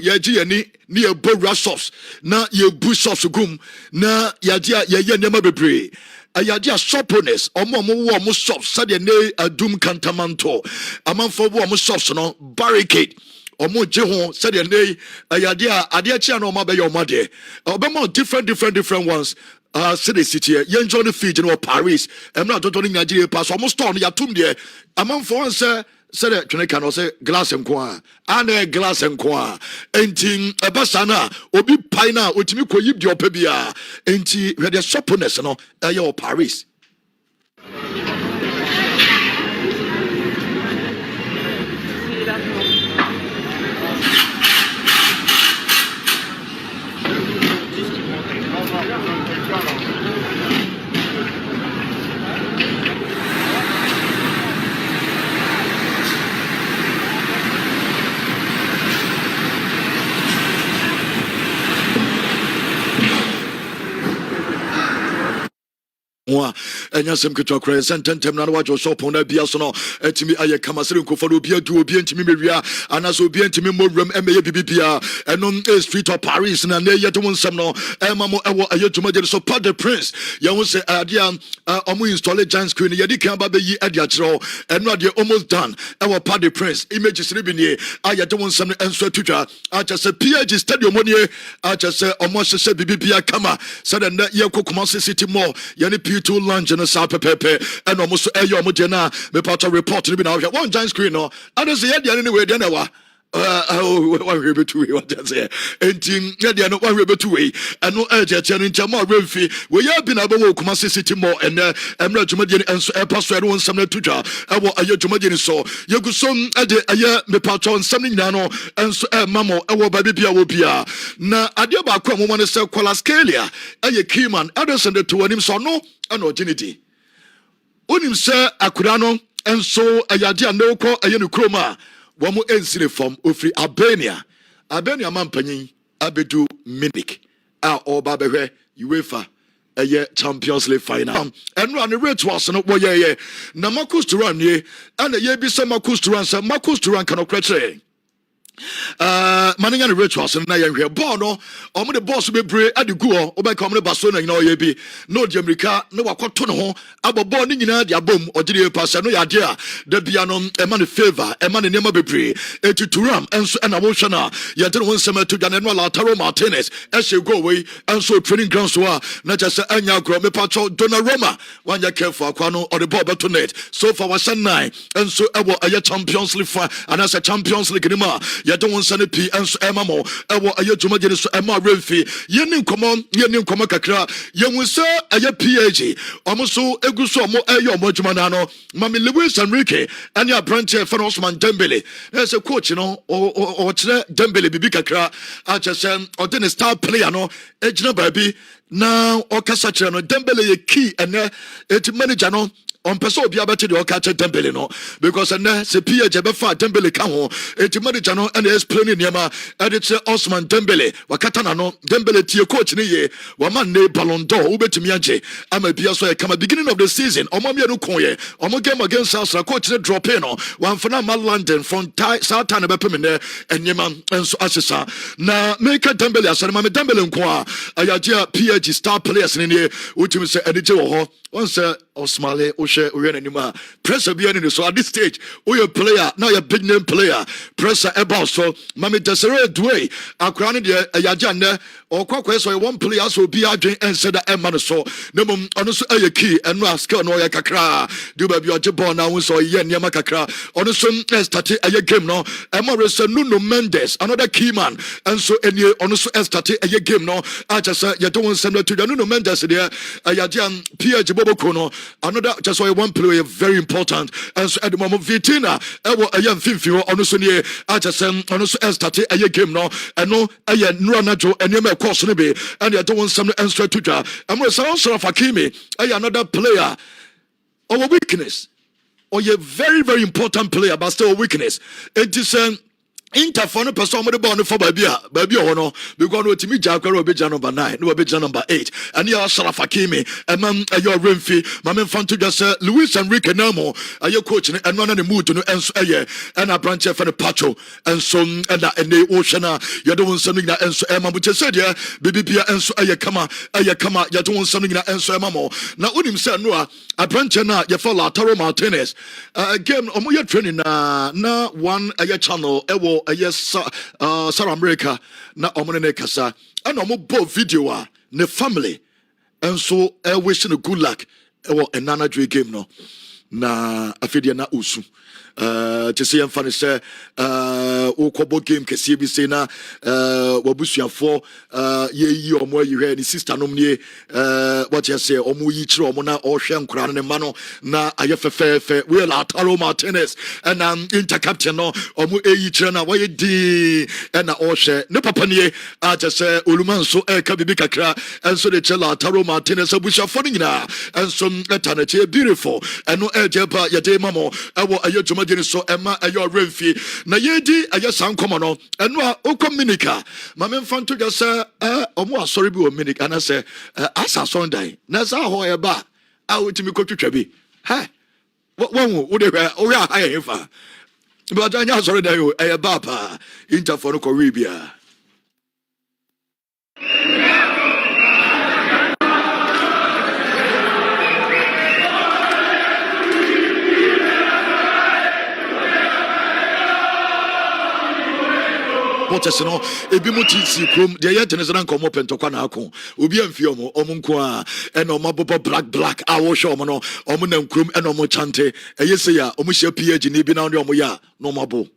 ye gi ani ni e bowra shops na ye bu shops gum na yadia ye nema bebre ayadia shoppers omo wo shops said ne adum kantamanto amanfo wo shops no barricade omo je ho said ne ayadia ade chia no ma be your mother obema different ones city yen join the feed in Paris I'm not doing Nigeria pass almost storm ya tum there among for say said twene kan say glass enko a glass enko enti ebasana obi pai na otimi koyib di opa bia enti we the shoppiness no your Paris enya sem ketwa kra sententem na wajo shop na bia so no etimi aye kamasere nkofo no bia du obi entimi mewia anaso obi entimi mowram emeye bibia enom street of Paris na ye to nsem no emamo ewo aye dwumade so pa the prince ye won say adia omo install giant screen ye di kan ba be yi adia kiro eno ade almost done ewo pa the prince images re bi ne aye to nsem no enso atwa acha say PG stadium oni acha say omo hye bibia kama said na ye kokoma city mall ye ne to lunch and a sap pepe and almost a yo mojena me part of report to be now one giant screen no I don't say anyway then one river to what I say and no one river to way and no urge and more refi we have been able to come city more and I'm not Jumadian and so a pastor one summer to jar I want a Jumadian so you could some a year me part on something nano and so a mammo our baby will be na adiaba come one is a Qualascalia a key man others and the two him so no an opportunity. Unim sir Akurano and so a yadia no ko a yenukroma, one more ensire from Ufri Albania Mampani Abedu Minik, or Babehe, UEFA, a year Champions League final. And run the red was not what ye, Namakus to run ye, and a year be some Marcus to run, some Marcus to run cannot crash. mananya ne rituals na yɛ hwɛ ball no ɔmo de ball so bebree ade gu hɔ wobɛka ɔmo de Barcelona nyina ɔyɛ bi na ɔde Amerika na wakɔto ne ho abɔ ball ne nyinaa de abom ɔgye de pass no yɛ ade a da bia no ɛma ne favor ɛma ne nneɛma bebree eti Turam ɛnso ɛna wohwɛ no a yɛde ne ho nsɛm ato dwa no Lautaro Martinez ɛhyɛ goal wei ɛnso training ground so a na kyɛ sɛ ɛnya agorɔ mepatwɔ Donnarumma wanyɛ careful akwa no ɔde ball bɛto net so far wahyɛ 9 ɛnso ɛwɔ ɛyɛ Champions League fa anaasɛ Champions League ne mu a yɛde wo nsa no pii ɛnso ɛma mo ɛwɔ ɛyɛ dwumadie no so ɛma Renfi yɛne nkɔmmɔ kakra yɛhu sɛ ɛyɛ PAG ɔmo so egu so ɔmo ɛyɛ ɔmo adwuma no ano Mami Luis Enrique ɛne aberanteɛ ɛfɛ no Osman Dembele ɛsɛ coach no ɔkyerɛ Dembele bibi kakra akyɛ sɛ ɔde ne star player no egyina baabi na ɔkasa kyerɛ no Dembele yɛ key ɛnɛ eti manager no on person obi abete de ɔka kyerɛ Dembele no because ɛnɛ sɛ PAG bɛfa Dembele ka ho eti manager no ɛna explain nneɛma ɛde kyerɛ Osman Dembele wakata na no Dembele tie coach ne ye wama ne Ballon d'Or wobɛtumi agye ama bia so ɛkama beginning of the season ɔmo mienu kɔnye ɔmo game against us coach ne drop in no wamfana ma London from South Town bɛpem ne nneɛma nso ahyesa na meka Dembele asɛre ma me Dembele nko a ayagye PAG star players ne ne wotumi sɛ ɛde gye wɔ hɔ once Osmale we anymore. Pressure be any so at this stage. We a player, now you're big name player. Pressure about so Mami Desiree Dway, Accra the Yajane, or Kwakwe, so one player so be arguing and said that Emma so. No mum honest a key and no skill no yakakra. Do baby your jabon now so yen yamakakra. Honest started a game no. Emma Nuno Mendes, another key man, and so any honest started a game no. I just said you don't send it to the Nuno Mendes there. Ayajan PAG Bobo Kono, another just one player very important and so at the moment Vitina ewo ayan finfio ono so ne achesem ono so start aye game no eno aye nranajo enema course ne be and they don't want some answer to ja amro so Fakimi aye another player our weakness or a very very important player but still weakness it is Interphone person mo de ball no for baby ho no because no timi Jaguar obeja number 9 no obeja number 8 and ya Sharaf Hakimi emam ayo Renfi mama mfanto just Luis Enrique Namo ayo coach ne eno na ne mood no enso eye and a branch for the Pacho and so and the oceana you don't want something that enso emam but said ya baby bia enso eye kama you don't want something that enso emam na unim say no a branch na you for Lautaro Martinez game omo ye training na one aye channel ewo yes South America na omone kasa and omo bo video a ne family and so wishing a good luck enana dwe game no na afedia na usu to say emfa ne say okobo game kese bi say na wabusuafo ye omo ayi ni sister nom nie what you say omo yi kire omo na ohwe nkura ne ma no na ayefefefe we Lautaro Martinez and inter captain no omo eyi kire na waye di na ohwe ne papa nie a just say oluman so ka bibi kakra and so the Lautaro Martinez abusuafo no nyina and so etanache beautiful and no ejepa ye de mamo ewo ayejuma so Emma ayo Renfi na yedi ayo san komo no eno a okominika mame mfanto just omo asori bi o minik ana say asa Sunday na sa ho e ba a wotimi kotwetwa bi ha won wo de o ya ha ye fa but anya asori da yo e ba pa interfo no ko ribia no ebi mo tisi krom de ye tenese na nkomo pentokwa na akon obi amfi omo nko a e na omo bobo black a wo hwe omo no omo na nkrom e na omo chante eye se ya omo hye PAG ni bi na omo ya no mabo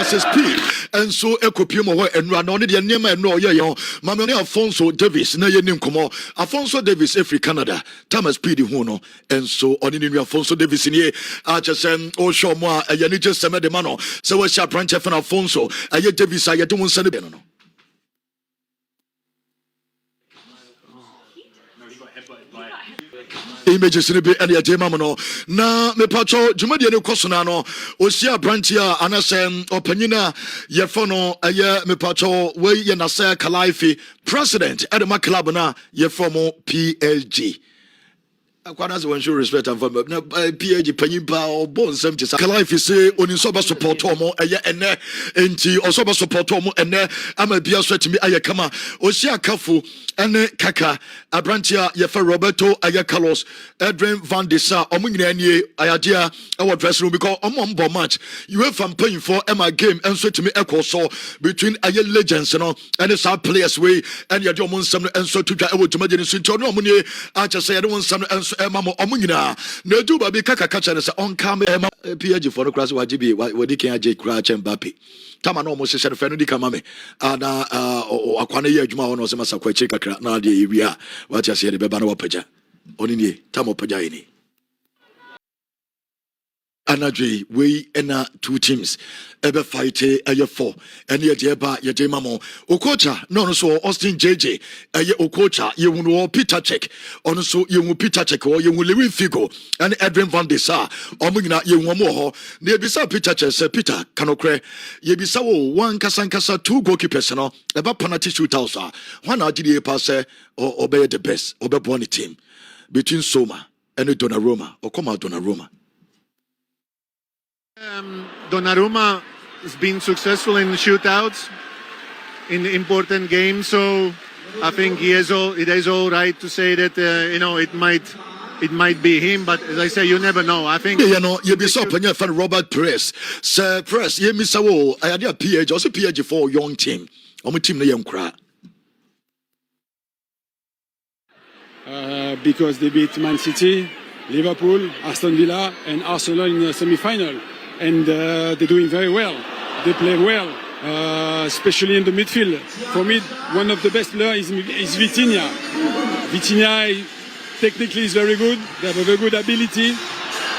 speed and so ekopiem ho enra na one de niam enra oye yo mama ne Alfonso Davis na ye nim komo Alfonso Davis every Canada Thomas speed ho no and so oni ni Alfonso Davis ni a chesem o show mo a ye ni jesem de ma no so we sha branch for Alfonso aye Davis aye de won sane be no images ni bi ene agye mam no na me pacho dwumadi ne kosona no osia branch a anasem opanyina ye fo no eye me pacho we ye na say Kalaifi president at the club na ye form PSG. Akwanas when show respect and for PAG Panyimpa or Bon Semtis. Kalaifi say oni soba support omo eye ene enti osoba support omo ene ama bia so timi aye kama osia kafu ene kaka abrantia ye for Roberto aye Carlos Edwin Van de Sar omo nyina nie ayadia e dress room because omo mbo match you have from paying for Emma game and so timi so between aye legends no and some players way and ye do omo nsam and so to twa e wo tumade ni so nti ono omo nie acha say ye do nsam Emma Omunina, no do baby kaka catcher on camera Emma PG for the class wajibi wadi can J Cratch and Bappy. Tama no mo se fenu di kama me ana akwane ye adwuma ho no se masa kwachi kakra na de ewia what you say the beba no wapaja oni nie tama paja ini anadwe we ena two teams ebe fight aye 4 ene ye eba ye de mamo okocha no so Austin JJ aye okocha ye wunu Peter Check ono so ye wunu Peter Check o ye wunu Lewin Figo and Edwin Van de Sar omo nyina ye wunu mo ho na ebisa Peter Check say Peter kanokre ye bisa wo one kasankasa two goalkeepers no eba penalty shootouts a one agide pass obey the best obebo ni team between Soma and Donnarumma or come out Donnarumma. Donnarumma has been successful in shootouts in important games, so I think it is all right to say that it might be him, but as I say, you never know. I think you be so panya fan Robert Press, Sir Press, ye Mr. Wo, I had a PH, also PH for young team. On team na young cry. Because they beat Man City, Liverpool, Aston Villa, and Arsenal in the semi-final. And they're doing very well. They play well, especially in the midfield. For me, one of the best players is Vitinha. Vitinha technically is very good. They have a very good ability.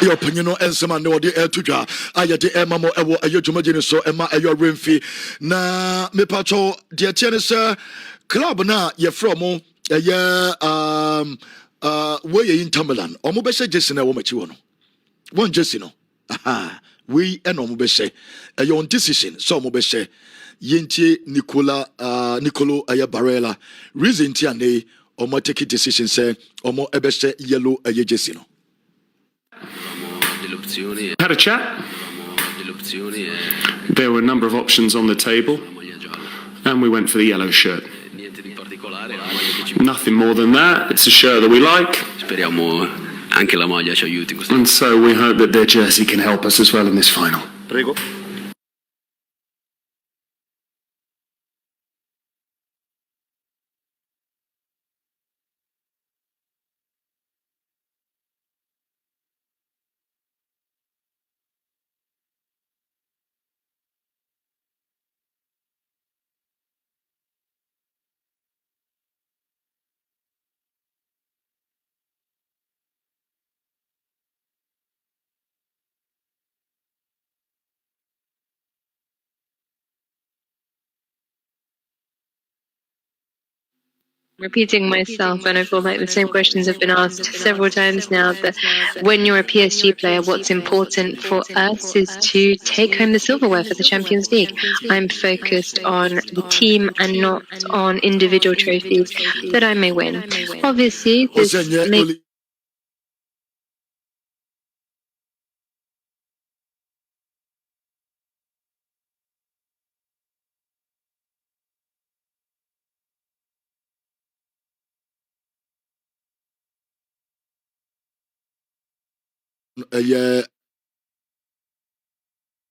Your opinion on Ensema no de etuja ayade Emma mo ewo ayo dwumagye so Emma ayo remfi na me pacho de tiene se club na ye from we in Tambalan omo be se Jesse na wo machi wo no won Jesse no aha we eno mo be se your decision so mo be se yentie Nicolo aya Barella reason ti ane omo take decision say omo ebe se yellow aye Jesse no. Had a chat. There were a number of options on the table, and we went for the yellow shirt. Nothing more than that. It's a shirt that we like. And so we hope that their jersey can help us as well in this final. Repeating myself, and I feel like the same questions have been asked several times now, but when you're a PSG player, what's important for us is to take home the silverware for the Champions League. I'm focused on the team and not on individual trophies that I may win. Obviously, this may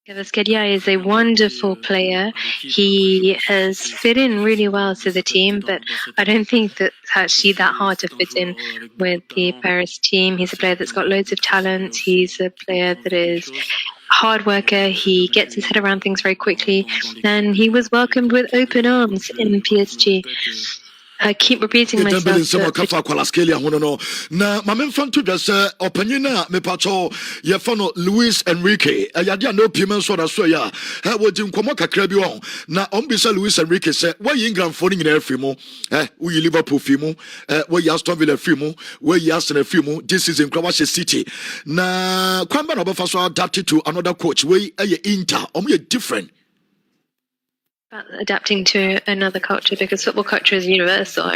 Kvaratskhelia is a wonderful player. He has fit in really well to the team, but I don't think that it's actually that hard to fit in with the Paris team. He's a player that's got loads of talent. He's a player that is a hard worker. He gets his head around things very quickly, and he was welcomed with open arms in PSG. I keep repeating myself. Na mame mfanto dwa sɛ ɔpanyin a mepacho yɛfa no Luis Enrique ayade no piem so da so ya ha wodi nkɔmɔ kakra bi wɔ na ɔmbisa Luis Enrique sɛ wɔyi England fo no nyina afi mu woyi Liverpool fi mu wɔyi Aston Villa fi mu wɔyi Arsenal fi mu this season kra wɔhyɛ City na kwamba na ɔbɛfa so adapt to another coach wey Inter ɔmo different. Adapting to another culture, because football culture is universal.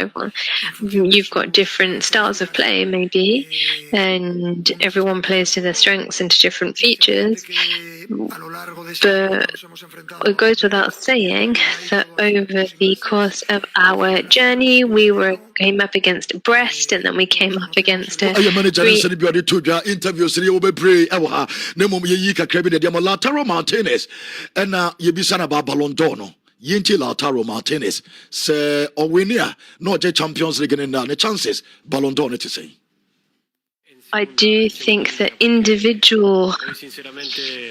You've got different styles of play, maybe, and everyone plays to their strengths and to different features. But it goes without saying that over the course of our journey, we came up against Brest, and then we came up against a Lautaro Martinez and Yebisana Ballon d'Or. Yinti Lautaro Martinez say Owinia no Champions League in the chances Ballon d'Or to say. I do think that individual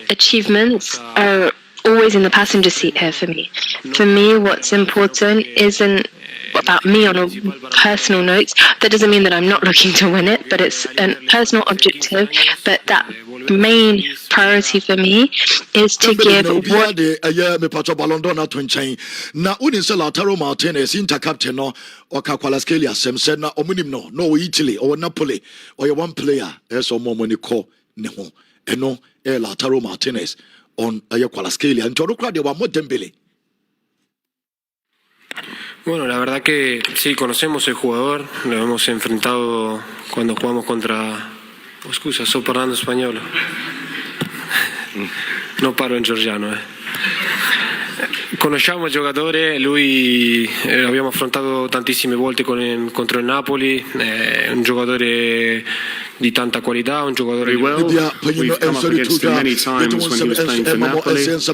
achievements are always in the passenger seat here for me. For me, what's important isn't about me on a personal note. That doesn't mean that I'm not looking to win it, but it's a personal objective. But that main priority for me is to give what Ballon d'Or na Lautaro Martinez Inter captain no or Kakwalaskeli Sem said na omunim no Italy or Napoli or one player as or more money call no eno Lautaro Martinez on Kakwalaskeli and Torokra de Wamo Dembele. Bueno, la verdad que sí, conocemos el jugador, lo hemos enfrentado cuando jugamos contra... Oh, scusa, sto parlando spagnolo. Non parlo in georgiano. Conosciamo il giocatore, lui l'abbiamo affrontato tantissime volte contro il Napoli, è un giocatore di tanta qualità, un giocatore well. We've come up against him many times when he was playing for Napoli. He's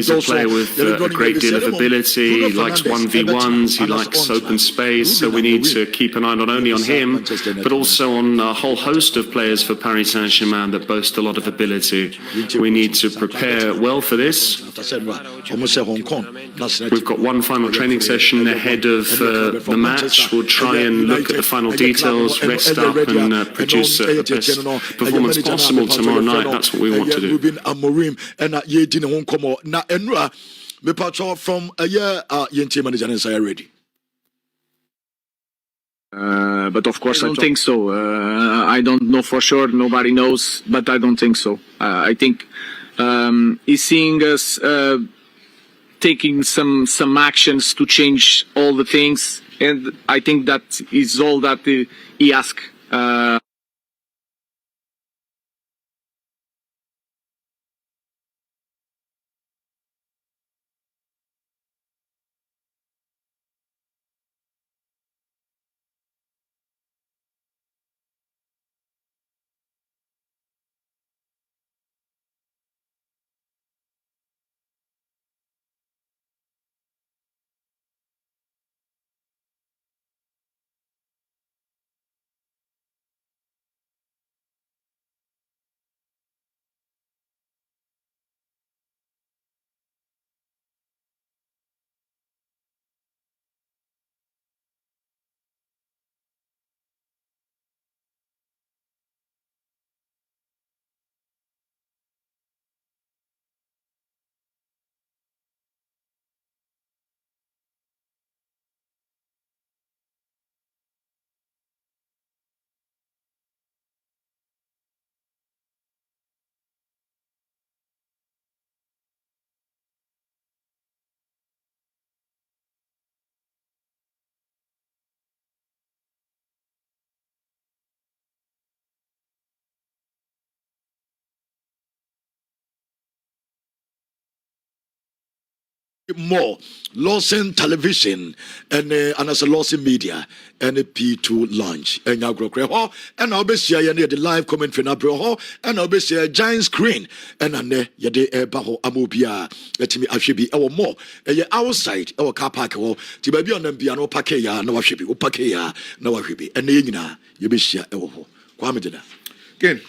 a player with a great deal of ability, he likes 1v1s, he likes open space, so we need to keep an eye not only on him, but also on a whole host of players for Paris Saint-Germain that boast a lot of ability. We need to prepare well for this. We've got one final training session ahead of the match. We'll try and look at the final details, rest up and produce the best performance possible tomorrow night. That's what we want to do. From a year, Yenti manager and say ready. But of course, I don't think so. I don't know for sure. Nobody knows, but I don't think so. I think he's seeing us taking some actions to change all the things, and I think that is all that he asks. More Lawson television and as a Lawson media and a P2 launch and now grow and I'll be seeing the live comment for Nabro and I'll be seeing a giant screen and yade baho amobia let me actually our more outside our car park or to baby on them piano pakeya no washibi o pakeya no washibi and yina you be share ewo kwame dina again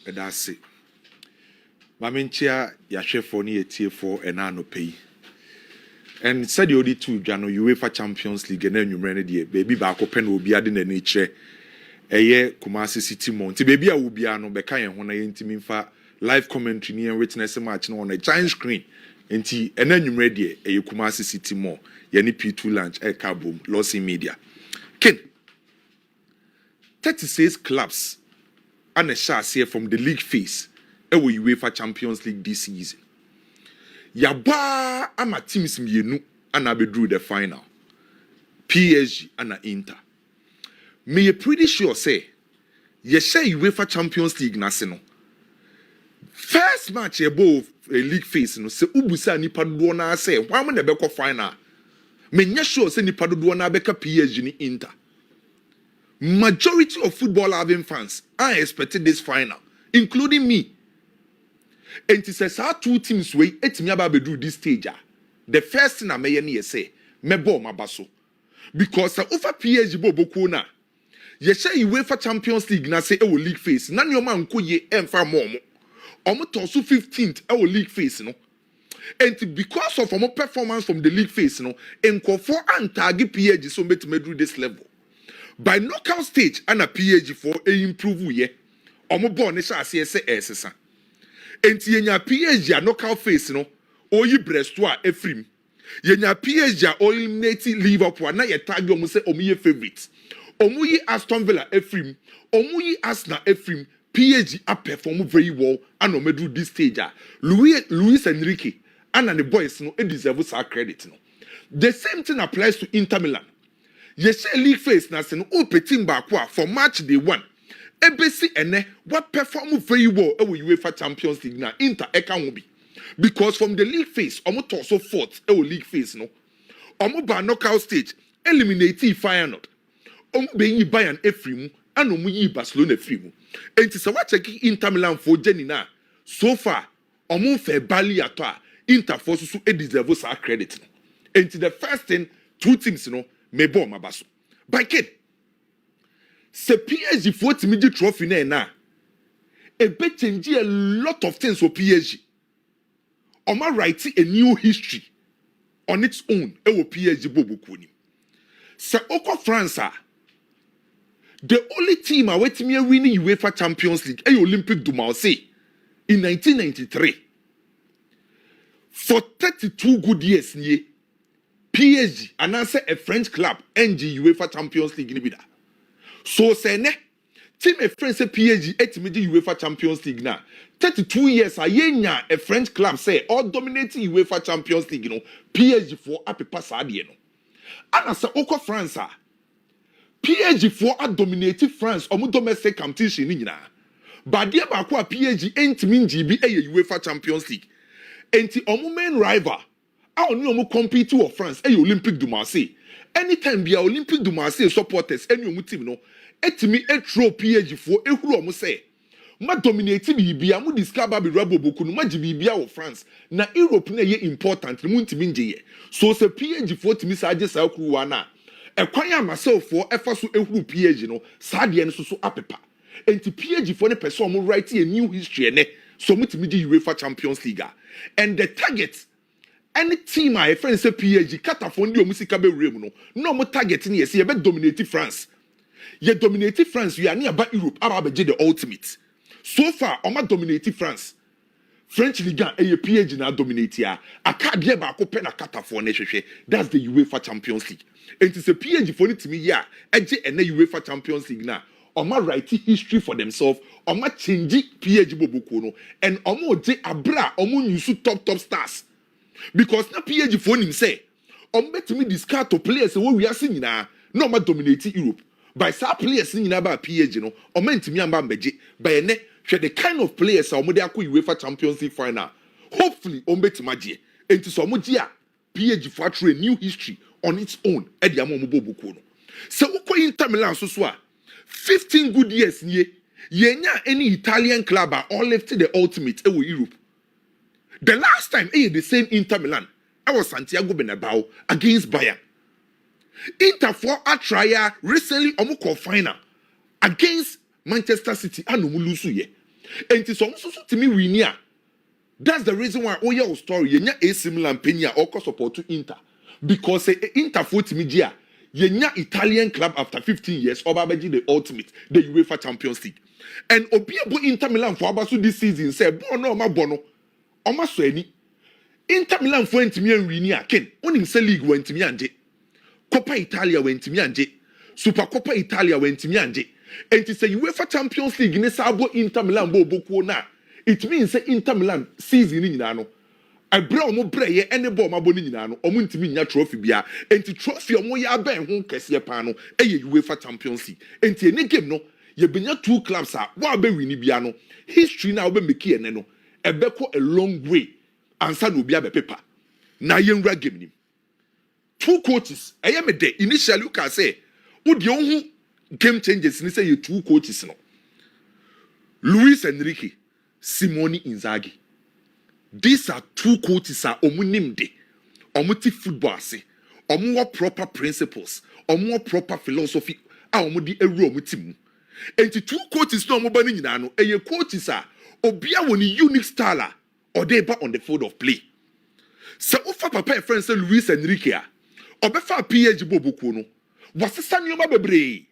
that's it maminchia ya chefo ni etie for enano pay And said the only two Jano UEFA Champions League and then you ran the baby back open will be adding a nature a year Kumasi City Monte baby I will be no Bekaya when I intimate for live commentary near witness a match on a giant screen and then you ready a Kumasi City more Yanni P2 lunch a KWAME Lawson media. Ken 36 clubs and a share here from the league phase UEFA Champions League this season. Yaba ama teams mienu and abedru the final. PSG and Inter. Me pretty sure say ye share UEFA Champions League nasino. First match above a league phase no se ubusa nipa dodo na say why am na beko final. Me nya sure say nipa dodo na beka PSG ni Inter. Majority of football loving fans are expecting this final, including me. And it says our two teams way etimi aba bedu this stage. The first thing I may say, me bo mabaso. Because over PSG bobo na. Ye share UEFA Champions League na say e wo league phase. Na nyoma nko ye emfa momo. Omo tosu 15th e wo league phase no. And because of our performance from the league phase no, enko for antagi PSG so betime do this level. By knockout stage and a PSG for a improve ye. Omo born is as say esesa. Enti yenya PSG a knockout phase no, oyi Brestois Efrim. Yenya PSG a eliminate Liverpool na ye tag omo say omo ye favorite. Omo yi Aston Villa Efrim, omo yi Arsenal Efrim. PSG a perform very well and omo do this stage. Luis Enrique and the boys no deserve our credit no. The same thing applies to Inter Milan. Yes, league phase na se no opeting back for match day 1. Ebesi ene what perform very well we UEFA Champions League na Inter eka will be. Because from the league phase, omo torso fourth league phase no. Omo ba knockout stage eliminate Feyenoord. Omo be yi Bayern Efrim and omo yi Barcelona Efrim. And se what check Inter Milan for Jenny na. So far, omo fe bali ato Inter for so deserve our credit. And the first thing two teams no me bo mabaso. By kid, se PSG for timidi trophy na e be change a lot of things for PSG. Oma write a new history on its own. E wo PSG bobo kuni. Se oko France the only team a wetimi winning UEFA Champions League e Olympique du Marseille in 1993. For 32 good years nye PSG and answer a French club NG UEFA Champions League libida. So say ne team a French PSG etimidi UEFA Champions League na 32 years a yenya a French club say all dominating UEFA Champions League no PSG for apepa saade no. Ana say oko France PSG for a dominating France omo domestic competition ni nyina. But dia ba ko PSG entimi ngibi UEFA Champions League. Enti omo main rival I don't compete to France and Olympique du Marseille. Anytime be Olympique du Marseille supporters any team no etimi etro PSG for ehuru omo say ma dominate bibia mu discover be rabo boku no ma bibia wo France na Europe na ye important mu ntimi nje so say PSG for timi sa age sa kruwa na ekwan ya myself for efa so ehuru PSG no sa de no so apepa enti PSG for ne person omo write a new history ne so mu timi di UEFA Champions League and the target any team I friend say PSG katafondi o musika be rem no mo target ni yesi ye be dominate France. Ye dominate France you are near about Europe aba be the ultimate. So far o ma dominate France. French Ligue 1 e PSG na dominate ya. Aka de ba ko pe na katafo na hwehwe. That's the UEFA Champions League. And it's a PSG for it me ya eje ene UEFA Champions League na. Oma write history for themselves. Oma change PSG boboku no and omo je abra omo nyusu top stars. Because na PSG for him say, betimi discard to players we are seeing na no ma dominate Europe. By sa players in about PSG no, mentimi amba mbeje. By ne, the kind of players are de akwa UEFA Champions League final. Hopefully, betimi je. Enti so mo dia PSG for a new history on its own. Edi amo mo bobuku no. So uko Inter Milan so 15 good years nye. Yenya any Italian club are all left the ultimate ewo Europe. The last time the same Inter Milan, I was Santiago Bernabeu against Bayern. Inter for a trial recently omuko final against Manchester City and omulusu ye. And it is also to me winia That's the reason why your story yenya AC Milan penya oko support to Inter because Inter for media yenya Italian club after 15 years obabeji the ultimate the UEFA Champions League and obiabo Inter Milan for abaso this season say bono ma bono oma so ani Inter Milan for ntimi anwini aken onim se league wantimi anje Coppa Italia wantimi anje Super Coppa Italia wantimi anje enti say UEFA Champions League ne sabo Inter Milan bo bokuo na. It means say Inter Milan season ni nyina no. Abre omo breye ene ball mabo ni nyina no. Omo ntimi nya trophy bia. Enti trophy omo ya ben ho kese pa no. Eye UEFA Champions League. Enti any game no. Ye benya two clubs a wa be win bia no. History na obe make ene no. Ebeko a long way. Ansa no bia be paper. Na ye nwra game ni. Two coaches. Eye me de initially you can say odi ohun game changes ni say ye two coaches no. Luis Enrique Simone Inzaghi. These are two coaches are omunimde. Omuti football ase. Omuwa proper principles. Omuwa proper philosophy. Omudi eru omutimu. Enti two coaches no omobani nyina no. Eye coaches are obia woni unique style or they on the field of play. So ofa papa friend say Luis Enrique a obefa PSG bobuku no. Wasesa nyoma bebre.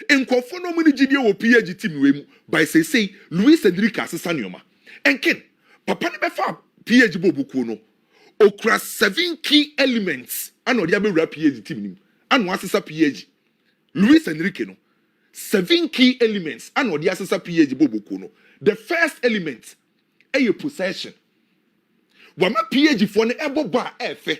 Enkofo no mu ni gidie wo PSG team we mu by say Luis Enrique asesa nyoma enken papa ne befa PSG bobuku no okra 7 key elements ana odi abewura PSG team nim ana asesa PSG Luis Enrique no 7 key elements ana odi asesa PSG bobuku no. The first element a possession wama PSG for ne ebobo a efe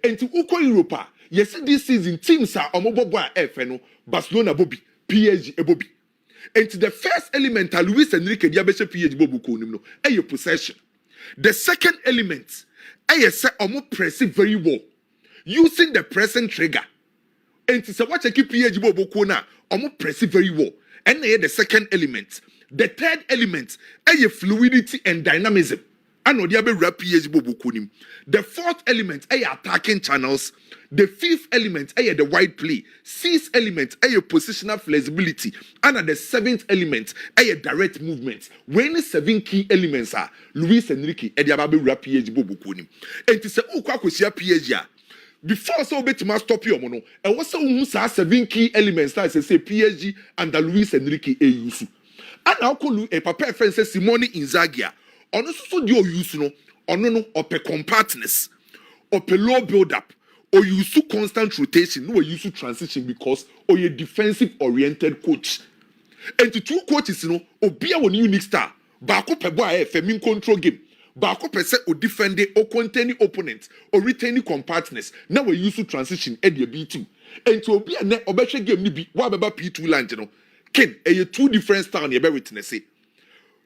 enti uko Europa yes this season teams are omobobo a efe no Barcelona bobi PSG ebobi. And the first element Luis Enrique diabese PSG bobuko nim no eye possession. The second element eye say omo press very well using the pressing trigger. And say what keep PSG bobuko na omo press very well. And the second element. The third element eye fluidity and dynamism. Ano diabe rap PSG bobuko nim. The fourth element eye attacking channels. The fifth element is the wide play. Sixth element is positional flexibility. And the seventh element is direct movement. When the 7 key elements are Luis Enrique, Ediababe rap PSG bobukonim. And to say, oh, kwakwesi PSG. Before so bit must stop you, mono. And what's the 7 key elements that say PSG and the Luis Enrique a use. And now call a papa friend says Simone Inzaghi. On also do use no, on no ope compactness, ope low build up. Or you use constant rotation, no, you use transition because or you're defensive oriented coach. And the two coaches, you know, or be a unique star. Bako peboa femin control game. Bako pese or defend or containing opponent or retaining compactness. Now we use transition at the B2. And to be a net or better game nibi what about P2 land, you know. Ken, a two different style, you're witness it.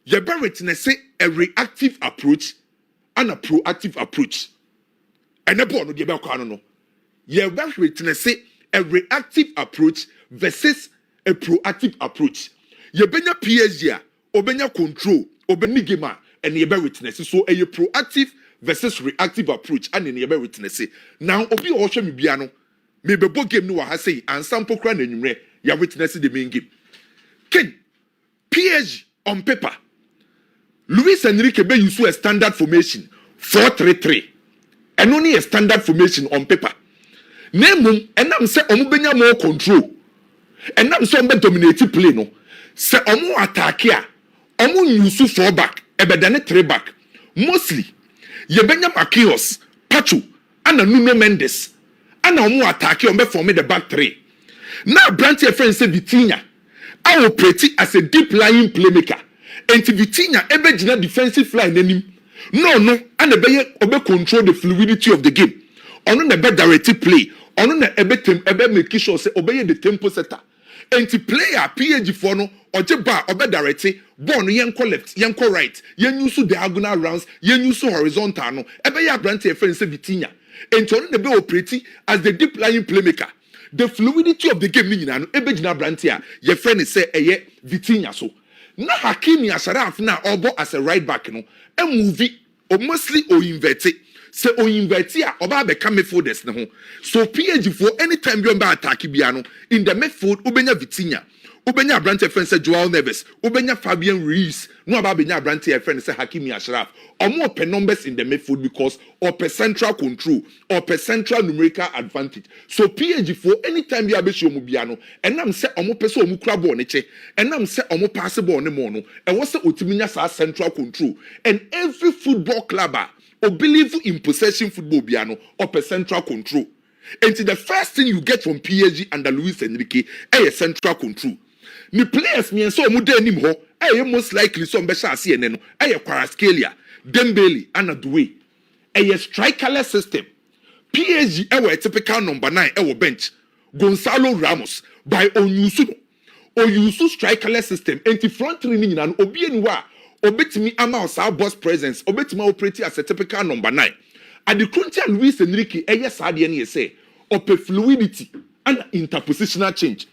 You're witness a reactive approach and a proactive approach. And a born with the no. You're witness a reactive approach versus a proactive approach. You benya PSG, obenya control, obenya game, and you bear witness. So a proactive versus reactive approach, and you bear witness. Now, obi osho mi biano, maybe bo game no ha say, and sample kran enyumre, you witness the main game. Ken, PSG on paper, Luis Enrique be use a standard formation 4-3-3, and only a standard formation on paper. Name and I'm say omubenya more control. And I'm so dominate play no. Say omu attack here. Omu use 4 back, ebedane 3 back. Mostly, yebenya Makios, Pachu, and Nuno Mendes. And omu attack here for me the back 3. Now Branty friend say Vitinha. I will pretty as a deep lying playmaker. And to Vitinha ebejina defensive line enim. No, and obe control the fluidity of the game. On the better directed play. On the ebe make sure say obey the tempo setter. And to player PSG for no or jeba obe directed born yenko left, yenko right, yen use diagonal rounds, yen use horizontal no. Ebe ya branch friend say Vitinha. And to the be operating as the deep lying playmaker. The fluidity of the game ni nyina no ebe jina branch here. Your friend is say eye Vitinha so. Na Hakimi Ashraf na obo as a right back no. E movie or mostly or invert it. Se o invite a oba be come midfielders ne ho so PSG for anytime you ba attack biano in the midfield ubenya Vitinha Ubenya Brante friend say Joao Neves, Ubenya Fabian Ruiz, no about Benya Brante friend say Hakimi Ashraf, or more per numbers in the midfield because or per central control or per central numerical advantage. So PSG for anytime you have Mubiano, and I'm say omo peso omu krabo neche, and I'm say omo passable on the mono, and what's the Utiminya central control, and every football clubber or believe in possession football biano or per central control. And the first thing you get from PSG under Luis Enrique is central control. Ni players me so mu dey nim ho most likely so mbesha ase ene no Kvaratskhelia, Dembele and Doué strikerless system. PSG a typical number 9 bench Gonzalo Ramos by Onyusu strikerless system enti front three ni nyina no obi eniwa obetimi ama osa boss presence obetimi operate as a typical number 9 at the Cruntia Luis Enrique saade ne say ope fluidity and interpositional change.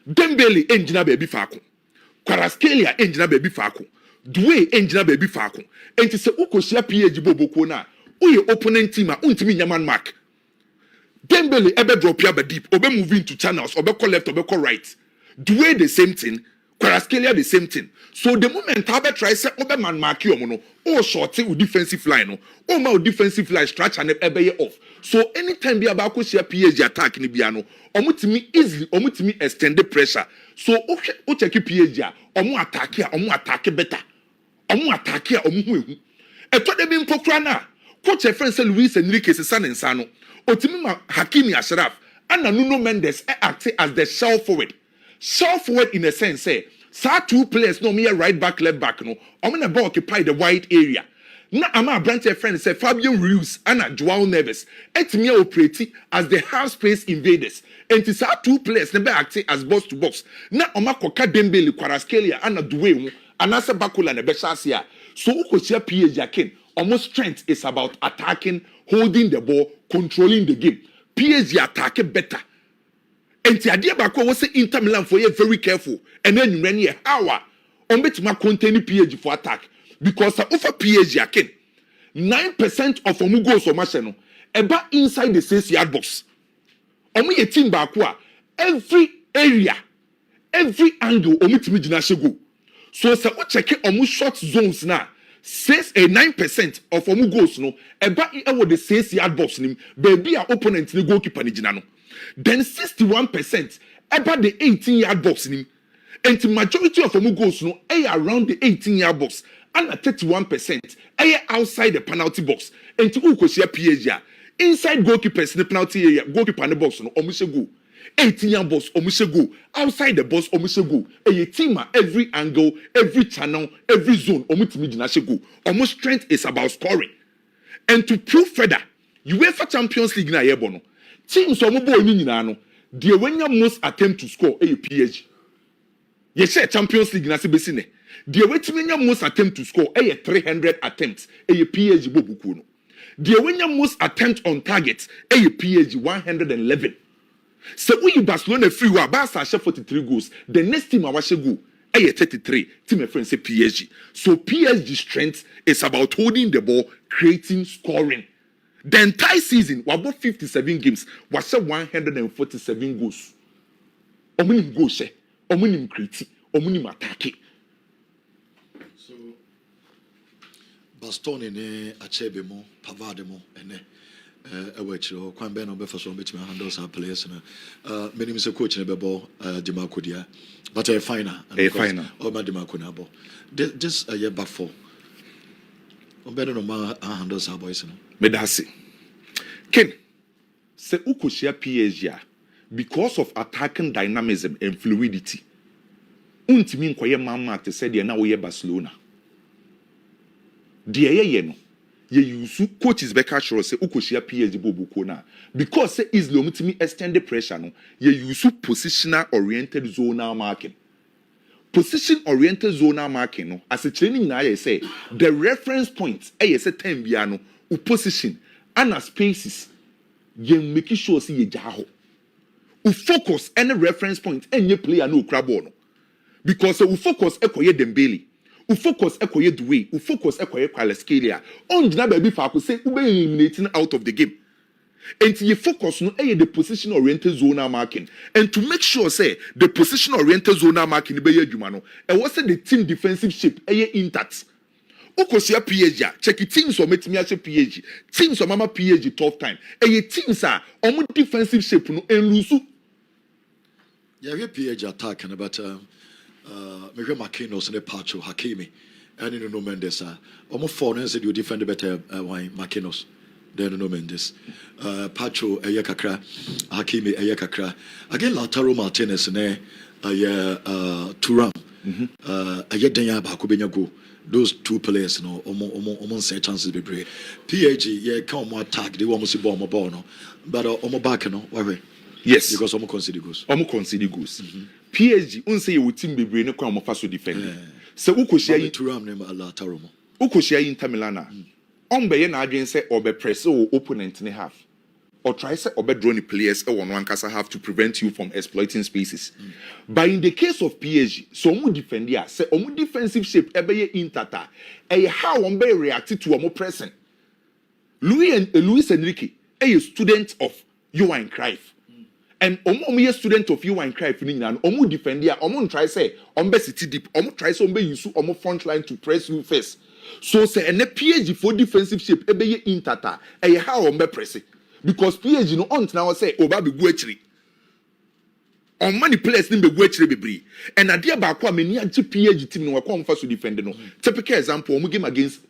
Dembele engina baby faako. Kvaratskhelia engina baby faako. Doué engina baby faako. Enti se ukosia PSG boboko na uye opponent team a untimi nyaman mark. Dembele ebe drop ya deep, obe move into channels, obe call left, obe call right. Doué the same thing, Kvaratskhelia the same thing. So the moment Abe try say obe man mark you mono, o shorty with defensive line no, o ma defensive line stretch and ebe ye off. So anytime be about ko share PSG attack ni biano, omutimi easily omutimi extend the pressure. So o check PSG a omo attack better. Omo attack a omo hu ehu. Eto de bi mpokra na, coach e friend say Luis Enrique se san nsano. Otimi ma Hakimi Ashraf and Nuno Mendes act as the shell forward. Shell forward in a sense say, sa two players no me right back left back no. Omo na ball occupy the wide area. Na ama branch friend say Fabian Ruiz and Joao Neves etimi operate as the half space invaders. And it's our two players never acting as box to box. Na oma koka Dembele, Kvaratskhelia and Doué and asa Bakola ne beshasia. So ukosia PSG again. Almost strength is about attacking, holding the ball, controlling the game. PSG attack better. And the idea bako was say Inter Milan for you very careful. And then you run here hour. On bet ma contain PSG for attack. Because over PSG again, 9% of omu goals or machino eba inside the 6-yard box. Omu ye team bakwa every area, every angle omu timi jina shego. So se o check omu short zones na 9% of omu goals no eba ewo the 6-yard box nim baby a opponent ni goalkeeper ni jina no. Then 61% eba the 18-yard box nim. And the majority of omu goals no around the 18-yard box. And 31% outside the penalty box. And to ukosia PSG inside goalkeepers in the penalty area, goalkeeper in the box no omusego. 18-yard box omusego. Outside the box omusego. A team every angle, every channel, every zone omutimi jina shego. Almost strength is about scoring. And to prove further, UEFA Champions League na yebono. Teams omubo ni nyina no. The most attempt to score PSG. Yes, Champions League na se besine. The wetiminya most attempt to score 300 attempts PSG bobuku no. The wenya most attempt on target PSG 111. So we Barcelona free wa Barca share 43 goals. The next team our go 33. Team friend say PSG. So PSG strength is about holding the ball, creating, scoring. The entire season we about 57 games was 147 goals. Omunim goal share, omunim create, omunim attack. Bastoni ne achebe mo pavade mo ene ewechiro kwan be no be faso betime handle some players na many me coach ne bebo Dimakodia but a final o ma Dimakona bo this a year before o be no ma handle some boys no medasi ken se ukoshia PSG because of attacking dynamism and fluidity untimi nkoye mama te said na wo ye Barcelona. Ye no ye use coaches beka sure say ukoshia PSG bobuko na because say is lomutimi extend the pressure no ye use positional oriented zonal marking. Position oriented zonal marking no as a training na ye say the reference point say time bia no position and spaces ye make sure say ye jaho u focus any reference point any player no crabo no because we focus ekoye Dembele u focus ekoye Doué, u focus ekoye Kvaratskhelia. On jina baby fa ko say ube eliminating out of the game. And you focus on the position oriented zonal marking. And to make sure say the position oriented zonal marking be jumano. And what's the team defensive shape intact. Okosia PhD, check it teams or metimia PhD. Teams or mama PhD tough time. And your teams are on defensive shape no and lose. Yeah, we PhD attacking about Miguel Makinos and the Pacho Hakimi. And in no Mendes almost foreigners said you defend better wine Makinos. Then no Mendes. Pacho Ayakakra, Hakimi Ayakakra. Again Lautaro Martinez and Turam. Ayedenya Bakubenya go. Those two players, no, almost say chances be brave. PhD, yeah, come more attack. They want to see bomb no, but almost back, no, why? Yes, because almost consider goals. Almost consider goals. PhD, unse you team be brave no come more fast to defend. So ukoshia Turam name Lautaro. Ukoshia Inter Milana. Ombe na adwen say obe press o opponent ne half. Or try say obe draw the players one kasa have to prevent you from exploiting spaces. But in the case of PSG, so omu defend ya say omu defensive shape ebeye intata. How ombe react to omu pressing. Luis Enrique a student of Johan Cruyff. And omu student of Johan Cruyff ni na omu defend ya omu try say ombe city deep omu try say ombe use omu front line to press you first. So say ene PSG for defensive shape ebeye intata. How ombe pressing. Because PSG no on now say oba be guachiri. On many players nim be guachiri bebre. And adia ba kwa meni agi PSG team no wa kwa mfa so defend no. Typical example omu game against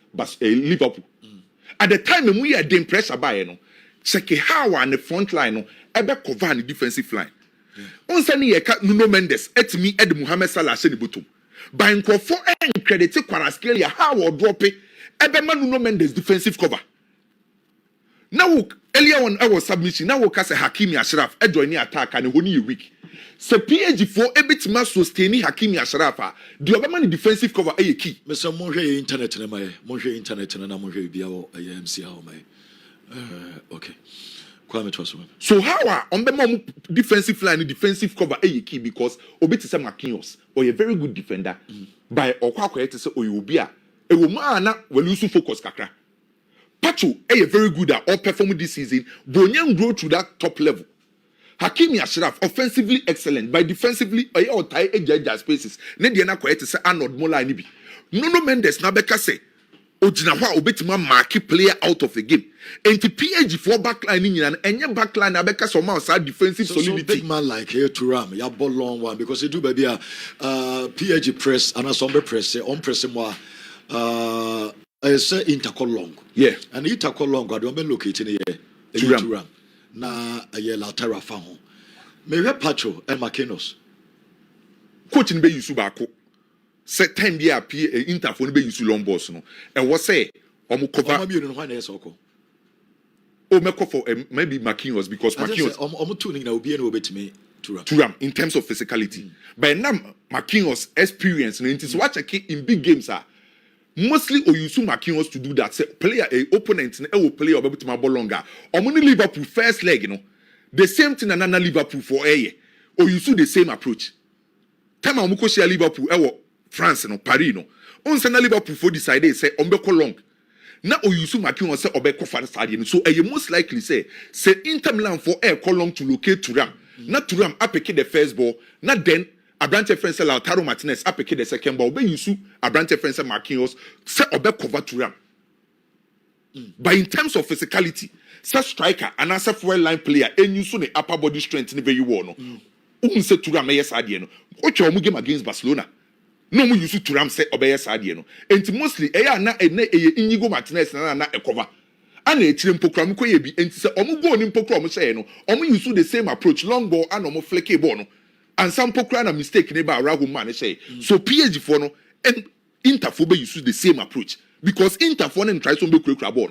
Liverpool. At the time we had the pressure by no. Check how on the front line no ebe cover the defensive line. On say ni yeka Nuno Mendes etimi Ed Mohamed Salah se ni bottom. By nkofo en credit Kvaratskhelia how or drop it ebe ma Nuno Mendes defensive cover. Now, earlier on our submission, now we say Hakimi Ashraf, a joining attack and only a week. So PSG for a bit more sustaining Hakimi Ashraf. The other defensive cover a key. Mr. Monge internet and my Monge internet and Monge Biao AMC how my okay. KWAME to us. So how are on the mom defensive line defensive cover a key because Obeti Makinos or a very good defender by Okwako to say Oyubia. A woman will lose focus kakra. Pacho a very good at all performing this season. Bonyan grow to that top level. Hakimi Ashraf offensively excellent, but defensively or tie a spaces. Nediana quiet to say Arnold Mola Nibi. Nuno Mendes Nabeka say Ojinawa obetima marquee player out of the game. And the PSG for backline and any backline Nabeka some outside defensive solidity. So big man like here to Ram, ya ball long one because they do baby PSG press and a somber press on press more I say intercol long. Yeah. And intercol long, I don't be located here. Turam. Na a year Lautaro found. Maybe Pacho and Makinos. Coaching be use bako. Set time be appear interphone be use long boss no. And what say? Omu cover. Oh, me for maybe Makinos because Makinos. Omu tuning na ubi no bet me Turam in terms of physicality. But now Makinos experience no. It is what I in big games are. Mostly Oyusu Makinos to do that. Say player a opponent will play or to my ball longer. Or money Liverpool first leg, you know. The same thing another Liverpool for a year. Oyusu the same approach. Time Amuko share Liverpool France no Paris no. On send Liverpool for decided say Ombeko long. Now Oyusu Makinos say Obeko for stadium. So you most likely say Inter Milan for long to locate Turam. Not Turam apeke the first ball. Not then Abrante friend say Lautaro Martinez apeke the second ball. Be Yusu Abrante friend say Marquinhos say obe cover Turam. But in terms of physicality, such striker and as a full line player, and you the upper body strength in the very well. No, say Turam yes adieno. Ocho mu game against Barcelona. No mu Yusu Turam say obe yes adieno. And mostly na Inigo Martinez na e cover. And a trim program ko ye bi and say omu go ni program say no. Omu Yusu the same approach, long ball and omu fleky ball no. And some poker na mistake neighbor Rahul man say. So PSG for no and Interphobe use the same approach because Interphone and try to make quick ball.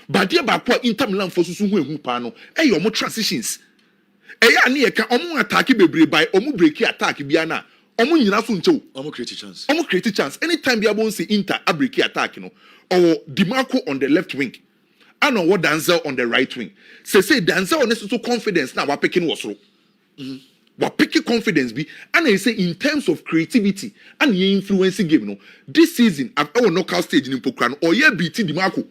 But there ba kwa Inter Milan for susu hu pa no e your transitions. E ya na e ka omo attack bebre by omo break attack bia na omo nyina so nchew omo create chance. Omo create chance anytime bia bon say Inter a break attack no or Dimarco on the left wing and on what Denzel on the right wing. Say Denzel on so confidence now wa picking was ro. But picky confidence be and I say in terms of creativity and your influencing game no this season at our knockout stage in Pokran or yeah BT Dimarco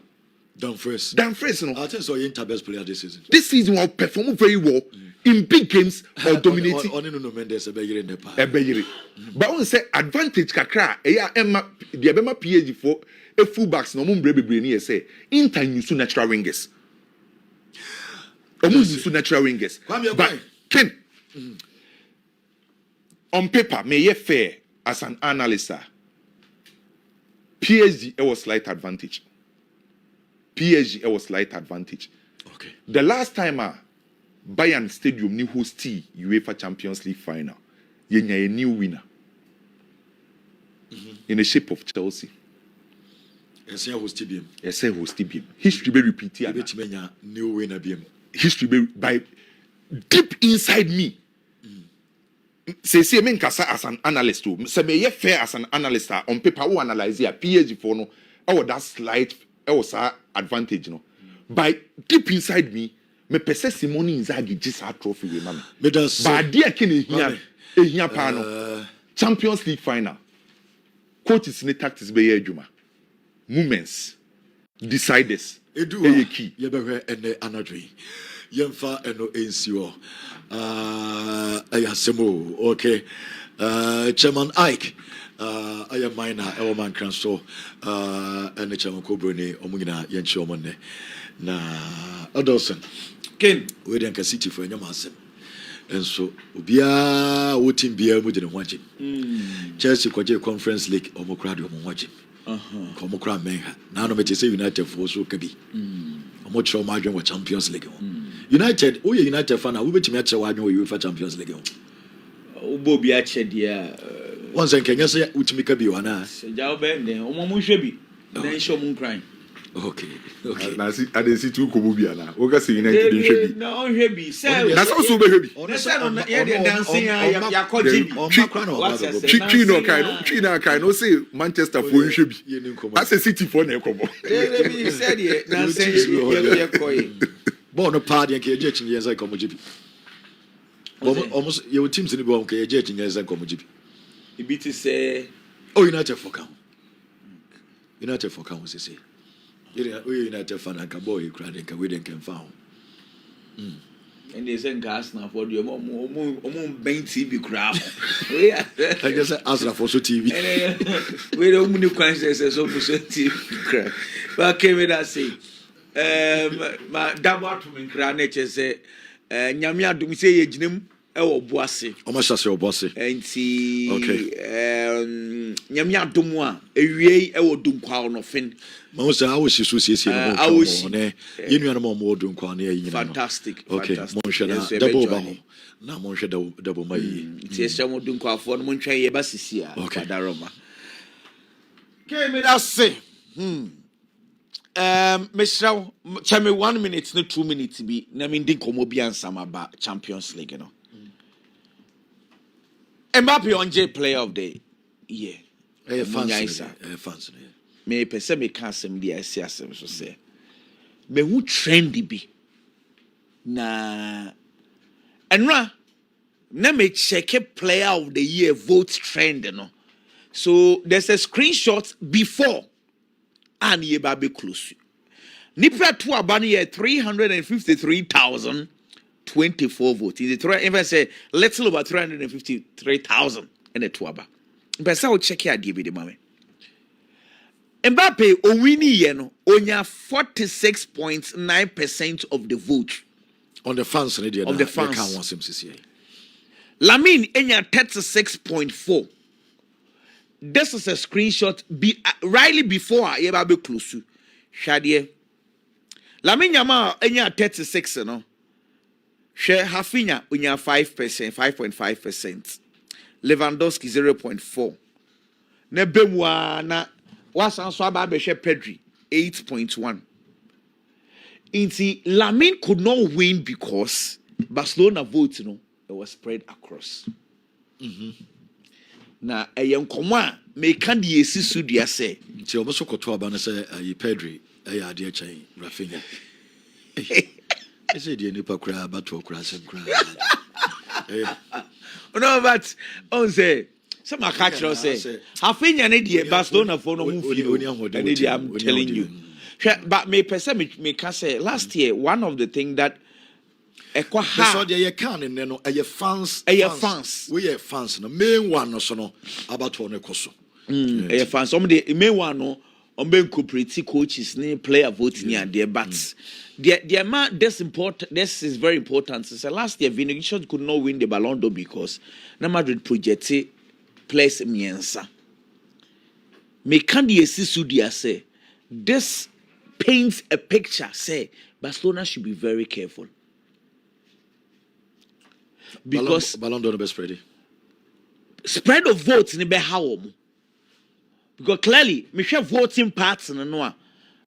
Dumfries. No. I think so. Inter best player this season. This season will perform very well in big games or dominating. Only no Mendes Ebeyire in the park. But I want to say advantage kakra. Emma the Ebema PSG for a fullbacks no mumbre bebreni say Inter use natural wingers. Use natural wingers. But Ken, on paper, may you fair as an analyst, PSG was slight advantage. PSG was slight advantage. Okay. The last time Bayern Stadium ni host UEFA Champions League final, yenya a new winner in the shape of Chelsea. Yes, I host BM. Yes, I host BM. History be repeated. New winner BM. History be by deep inside me. Say me nkasa as an analyst too. Say me fair as an analyst on paper who analyze here PSG for no. That slight was advantage no. By deep inside me possess Simone Inzaghi just a trophy with mama. But dear kin here pa Champions League final. Coaches in the tactics be adwuma. Moments deciders. Edu key. Yebehwe ene anadwe. Yemfa eno ensio. Ayasemo. Okay. Chairman Ike. I am minor, our man can so and the Chairman Cobrone, Omugina, Yanchi Omone. Na Adolson. Ken, we didn't city for any mass. And so, Ubia, Wotin Beer, we didn't watch him. Chelsea Quaja Conference League, Omocradi, watch him. Comocra Menha. Now, no matter say United for so can be. Omocho margin with Champions League. United, oh, United fan, we bet you match a wide way for Champions League. Bobby Achedia. Once I can say, Wontumi can be one. Jawben, Omo Shebi. Then show moon crying. Okay. I didn't see two Kobubiana. Oga say United in Shebi. No, Shebi. That's also Shebi. Dancing, Chino kind of say Manchester for Shebi. That's a city for Nekobo. Said it. Dancing, born a party and KJ in years I come with almost your teams in the bomb KJ in years I come with you beat to say, oh, United for count. United for count, was say. United fan and Kaboy, crying, and we didn't found. And they send gas now for the Bain TV crowd. I guess I asked for so TV. We don't move questions so for TV crowd. But came with us say, my double to me crown nature say, Nyamia do me say, Jim. Boise. Almost as your bossy. And see, okay. Nyamia Dumwa, a way I will do crown of fin. Most I was associated. I was you know more doing crown here. Fantastic. Okay, Monsha double bubble. Now Monsha double my. It's some doing crown for Moncha Bassia. Okay, Daroma. Okay, let's say. Mr. Chame 1 minute, no 2 minutes to be. I mean, Dinkomobian some about Champions League, you know. Mbappe on J Player of the Year. Fancy. Me pese me can some the asem so say. Me who trendy be. Na enra na me check Player of the Year vote trend, you know. So there's a screenshot before and ye baby close. Nipra to abani 353,024 votes. Even say little over 353,000 and a tuaba. But so check here, David Mame. Mbappe Owini yeno onya 46.9% of the vote on the fans. Of the fans. Lamine enya 36.4. This is a screenshot rightly before Yebabe close. Shadie. Lamine Yamal enya 36 no. Share Hafinya unya 5%, 5.5%. Lewandowski 0.4. Ne bemwa na wasan so aba share Pedri 8.1. Inti Lamine could not win because Barcelona vote it was spread across. Na nkomo a me kan de esi su dia say nti oboso koto aba na say Pedri ade chan Rafinha ese de nipa kura bato kura sem kura no but on say some catch say Rafinha ne de Barcelona for no move you and I'm telling you But me can say last year one of the things that so they can and then fans. We are fans. The main one no so no about one koso. Fans. Some the main one no on being cooperative coaches ni player voting and their bats. The amount this is very important. So last year Vinicius could not win the Ballon d'Or because na Madrid projected place miensa. Me can the Sudia say this paints a picture. Say Barcelona should be very careful because Ballon d'Or best spread of votes in the how because clearly me share voting parts in no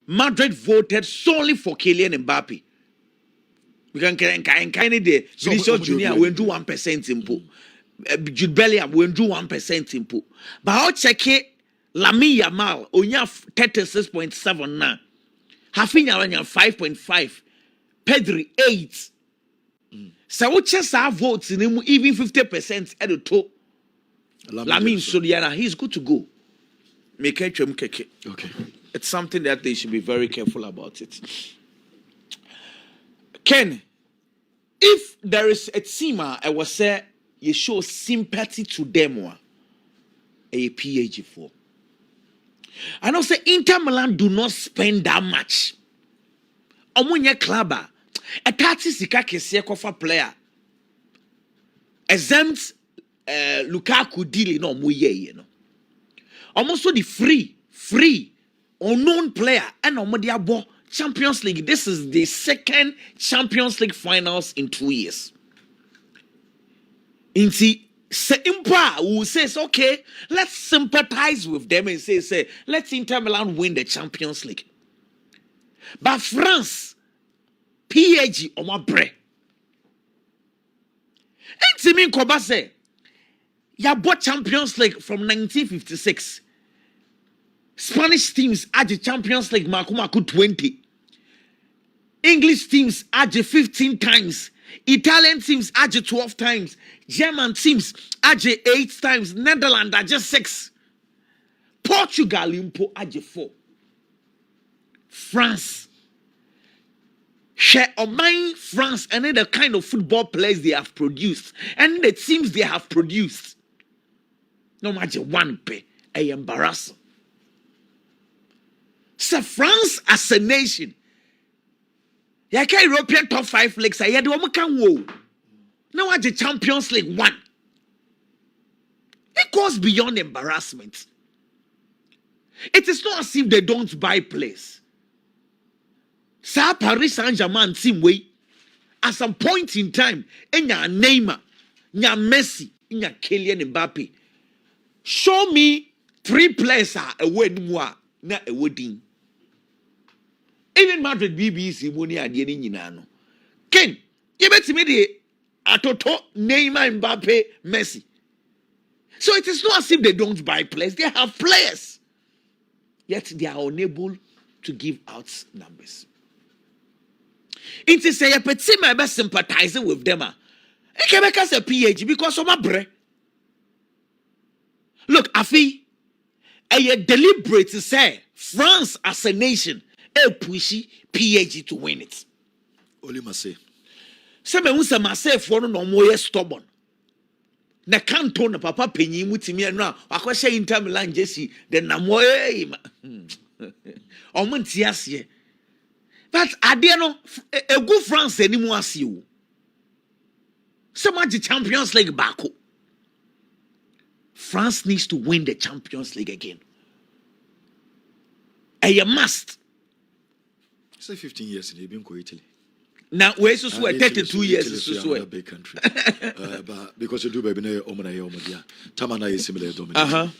Madrid voted solely for Kylian Mbappe. We can kind of the Vinicius Junior will do 1% input. Jude Bellingham will do 1% input. But I'll check it. Lamine Yamal onya 36.7 now. Rafinha onya 5.5. Pedri 8. So what just our votes in him even 50% at the top. Lamine Sodiana, he's good to go. Make it keke. Okay. It's something that they should be very careful about it. Ken, if there is a team I will say you show sympathy to them a PAG for. I know say Inter Milan do not spend that much. Omunye club a 30 sika kese kofa player. Exempt Lukaku deal no mo ye no. Almost the free unknown player and omodi abo Champions League. This is the second Champions League finals in 2 years. Inti Impa who says, okay, let's sympathize with them and say, let's Inter Milan win the Champions League. But France, PAG on my bread. And Timin Koba say, ya bought Champions League from 1956. Spanish teams are the Champions League Makumaku 20. English teams are 15 times. Italian teams are 12 times. German teams are 8 times. Netherlands are just 6. Portugal impo are 4. France. Share of mine France and then the kind of football players they have produced. And the teams they have produced. No matter one pay. I embarrass. So France as a nation. Yaka European top 5 leagues. I had one can whoa. Now at the Champions League 1. It goes beyond embarrassment. It is not as if they don't buy players. Sa Paris Saint-Germain team way. At some point in time, enya Neymar, nya Messi, nya Kylian Mbappe. Show me 3 players are away anymore. Na a wedding. Even Madrid BBC money at the end. Ken, you bet me the Atoto, Neymar, Mbappe, Messi. So it is not as if they don't buy players. They have players. Yet they are unable to give out numbers. It is a petit my best sympathizing with them. I can make us a PhD because of my bread. Look, Afi, I deliberate to say France as a nation a pushy PhD to win it. Only must say. Some who myself for no more stubborn. Na canton na papa penyi mutimi anu a akwahye Inter Milan Jesse the namoy omonti ase. But ade no a good France animu ase o. So much Champions League back. France needs to win the Champions League again. A must. Say 15 years in Italy. Now we're so 32 years is so a big country. But because you do baby na omodia. Tamana is similar dominant.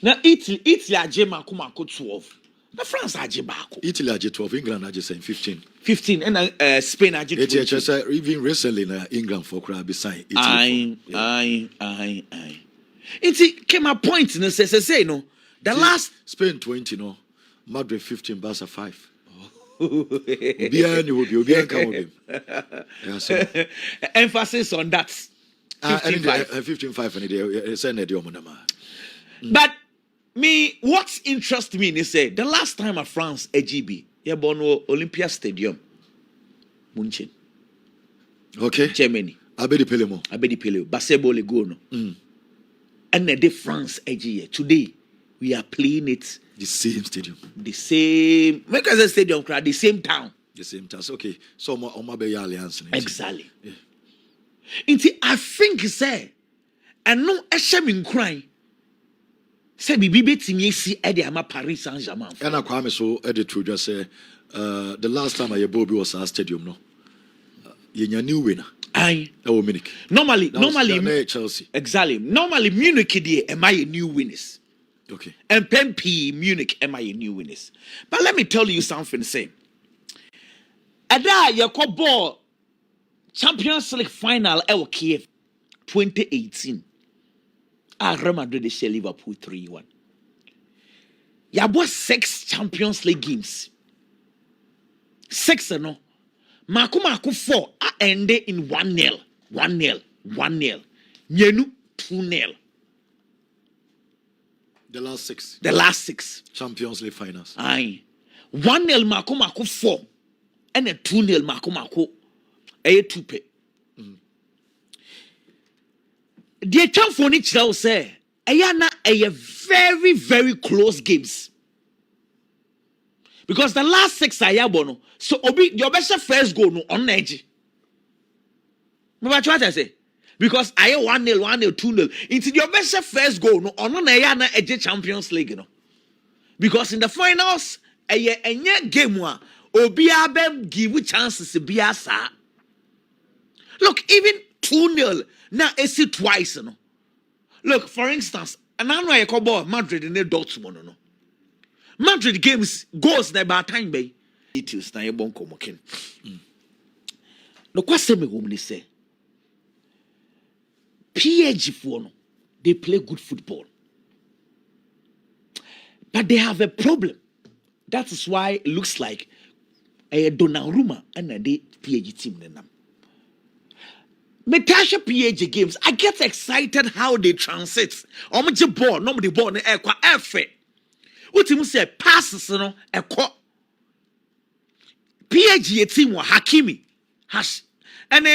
Now Italy ajema kumako 12. Na France ajeba ko. Italy aje 12, England aje 15. 15 and Spain aje 20. Even recently na England for crowd beside Italy. Aye. It came a point in say no. The last Spain 20 no. Madrid 15, Barca 5. Emphasis on that. 15-5. But me, what interests me is say the last time a France AGB Yeah, born Olympia Stadium, Munchen. Okay. Germany. Abedi Pelemo. Basebo le go no. And the France edge today we are playing it the same stadium. The same make us a stadium crowd, the same town. The same town. Okay. So Oma be alliance. Exactly. Yeah. Inti I think say and no eshem crying. Say bibi betimi si e de ama Paris Saint-Germain. And I kwame so edit just say the last time I Bobby was our stadium no. You're new winner. Aye. Oh, Munich. Normally, Chelsea. Exactly. Normally, Munich am I a new winners. Okay. And Pempi Munich am I a new winners. But let me tell you something. Say, Ada Yakobo Champions League final at Kiev 2018. Real Madrid they share Liverpool 3-1. Yabo 6 Champions League games. 6 no. Maku 4 ended in 1-0. 1-0. Nyenu 2-0. The last 6 Champions League finals. Aye. 1-0 Maku 4 and a 2-0 Maku. A 2-pay. The champion children say ayana a very very close games. Because the last 6 are yabono. So obi your best first goal no on edge. Remember what I say? Because I 1-0, 1-0, 2-0. Into your best first goal no on na edge Champions League no. Because in the finals a game one obi abem give you chances to be asa. Look, even 2-0 now it's it twice no. Look, for instance, and I know I call ball Madrid in the Dortmund no. Madrid games goals na about time bay. Details na yebon komoken. No kwase me woman say. PSG for no, they play good football. But they have a problem. That is why it looks like a Donnarumma and a PSG team nenam. Metasha PSG games, I get excited how they transit. Omo ball, no the ball na ekwa efe. Utimu say passes no ekwa. PSG team wa Hakimi has and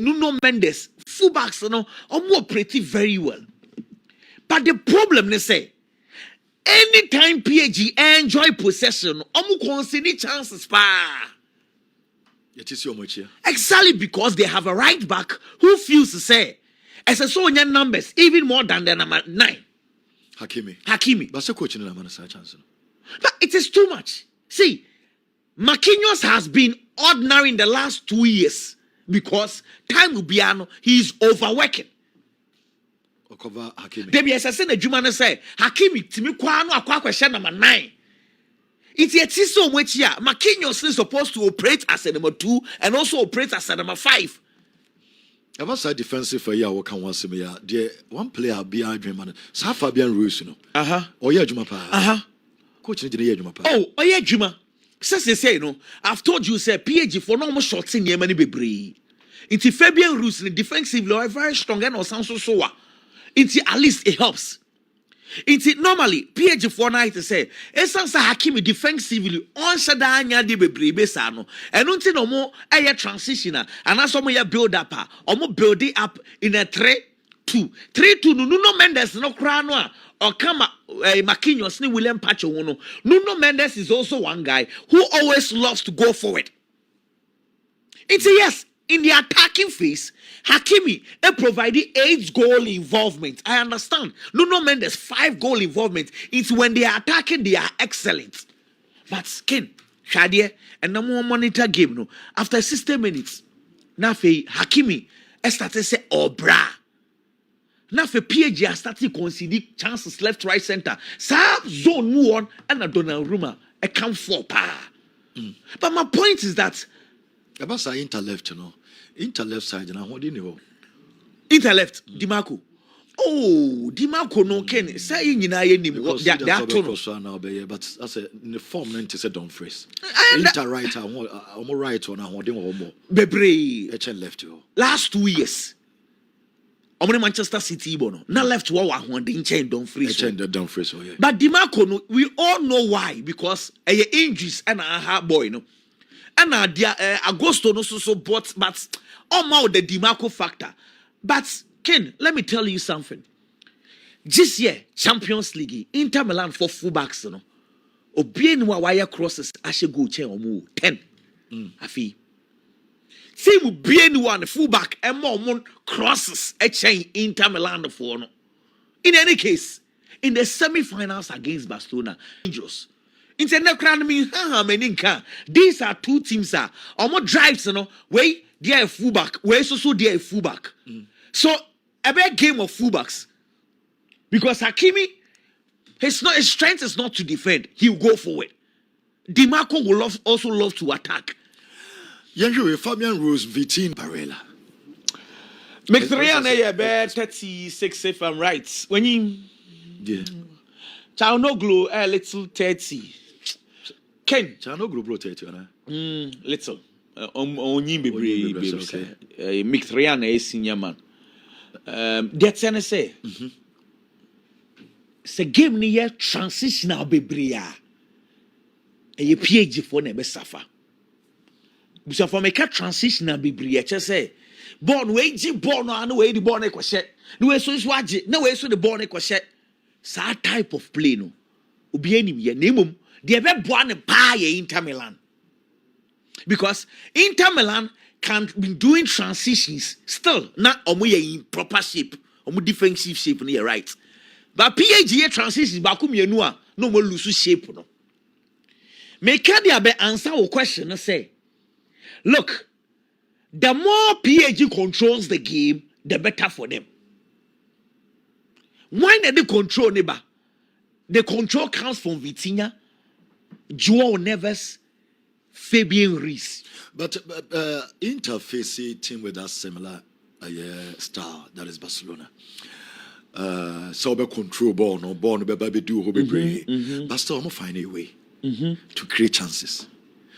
Nuno Mendes fullbacks no operate very well. But the problem they say anytime PSG enjoy possession, concede chances pa. Exactly because they have a right back who feels to say as a so many numbers even more than the number 9. Hakimi. But it is too much. See, Marquinhos has been ordinary in the last 2 years because time will be he is overworking. Debi esese na dwuma no say Hakimi timi kwa no akwa kwehye number 9. It's a so much here. Marquinhos is supposed to operate as a number 2 and also operate as a number 5. I was a defensive for ya what can one see me there one player be a dream man. Sa Fabian Ruiz no. Oh yeah Juma pa. Coach ni dey Juma pa. Oh yeah Juma. Say no. I've told you say PSG for no more shots in Yemen bebre. It's Fabian Ruiz defensively very strong and or sound so. It's at least it helps. It's normally PSG for night to say esansa Hakimi defensively on shadanya de bebre besano and until no more a transitioner and as some build up or build it up in a 3-2 Nuno Mendes no crano or come Marquinhos ni William Pacho no. Nuno Mendes is also one guy who always loves to go forward. It's a yes. In the attacking phase, Hakimi provided 8 goal involvement. I understand. Nuno Mendes 5 goal involvement. It's when they are attacking, they are excellent. But skin, Shadia, and no more monitor game. No, after 60 minutes, Nafe Hakimi started to say, "Oh, bra." Nafe PSG started conceding chances left, right, center. Sab zone move on and a Donnarumma a come for pa. But my point is that. About Inter left, Inter left side, and what do you know? Inter left, Dimarco. Oh, Dimarco no Ken. Say you know but that's the form 90 said don't freeze. Inter right, I'm right on a holding or more. Bebre HN left you. Last 2 years. Omni Manchester City bono. Na left wa one the chain don't freeze. Oh, yeah. But DiMarco, no, we all know why, because injuries and a hard boy, no. And Agosto no so but all the DiMarco factor. But Ken, let me tell you something. This year, Champions League, Inter Milan for fullbacks, no. Obien wa wire crosses ashe go chain omu 10. Afi. See we bien one fullback and more crosses a chain Inter Milan for no. In any case, in the semi-finals against Barcelona, dangerous. These are two teams are more drives, way they are fullback, way so they are fullback. So a big game of fullbacks. Because Hakimi, his strength is not to defend, he will go forward. DiMarco will also love to attack. Yanju, Fabian Ruiz, Vitin Barella. Mkhitaryan about 36 if I'm right. When you Çalhanoğlu a little 30. Ken Çalhanoğlu 30 little. Only be Mkhitaryan is senior man. That's an say. Se game near transitional bebria. A PhD for never suffer. So for make a transitional bebria, just say. Born wage, born on way the born a question. No way so swatch, no way so the born a question. Sa type of play no. Ubi any name they ever born a pie Inter Milan. Because Inter Milan can be doing transitions still not in proper shape, defensive shape near right. But PAGA transitions bakum yenua no more lose shape no. Make the be answer a question and say, look, the more PAG controls the game, the better for them. Why did they control neighbor? The control comes from Vitinha, Joao Neves, Fabian Ruiz. But interface team with that similar star, that is Barcelona. So be control ball, no ball, no be do, but still, I'm gonna find a way to create chances.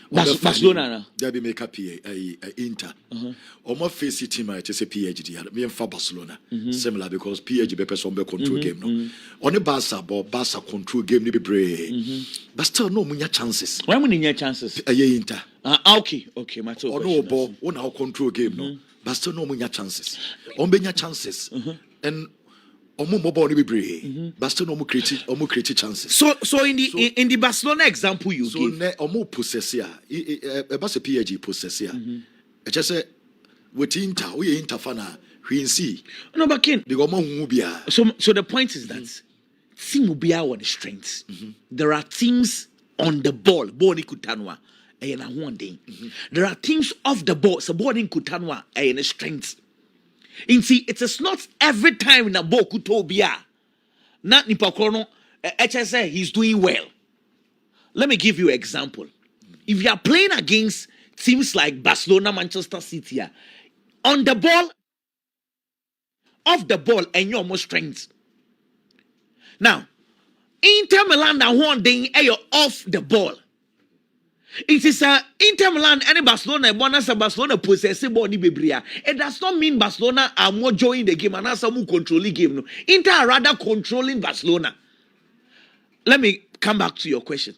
Barcelona there be make up Inter. Almost face team I just say PhD. Me and for Barcelona similar because PhD be person be control game no. Only Barca control game ni be brave. But still no munya chances. Why munya chances? Inter. Okay, my talk. No ball, on our control game no. But still no munya chances. On be chances. And mobile be brave. But still no create chances. So in the Barcelona example you give. So ne possess ya. About a PhD possess ya. I just say with Inter, we Inter fana. We see. No, but Ken. So the point is that team will be our strengths. There are teams on the ball. Boni kutanwa. There are teams off the ball. So boni kutanwa. Strengths. And see, it is not every time in a ball kutobia. Not Nipakrono. HSA, he's doing well. Let me give you an example. If you are playing against teams like Barcelona, Manchester City, on the ball, off the ball, and you're more strength. Now, Inter Milan are one day off the ball. It is Inter Milan and Barcelona. Barcelona possess the ball. It does not mean Barcelona are more joining the game and are some controlling the game. No. Inter are rather controlling Barcelona. Let me come back to your question.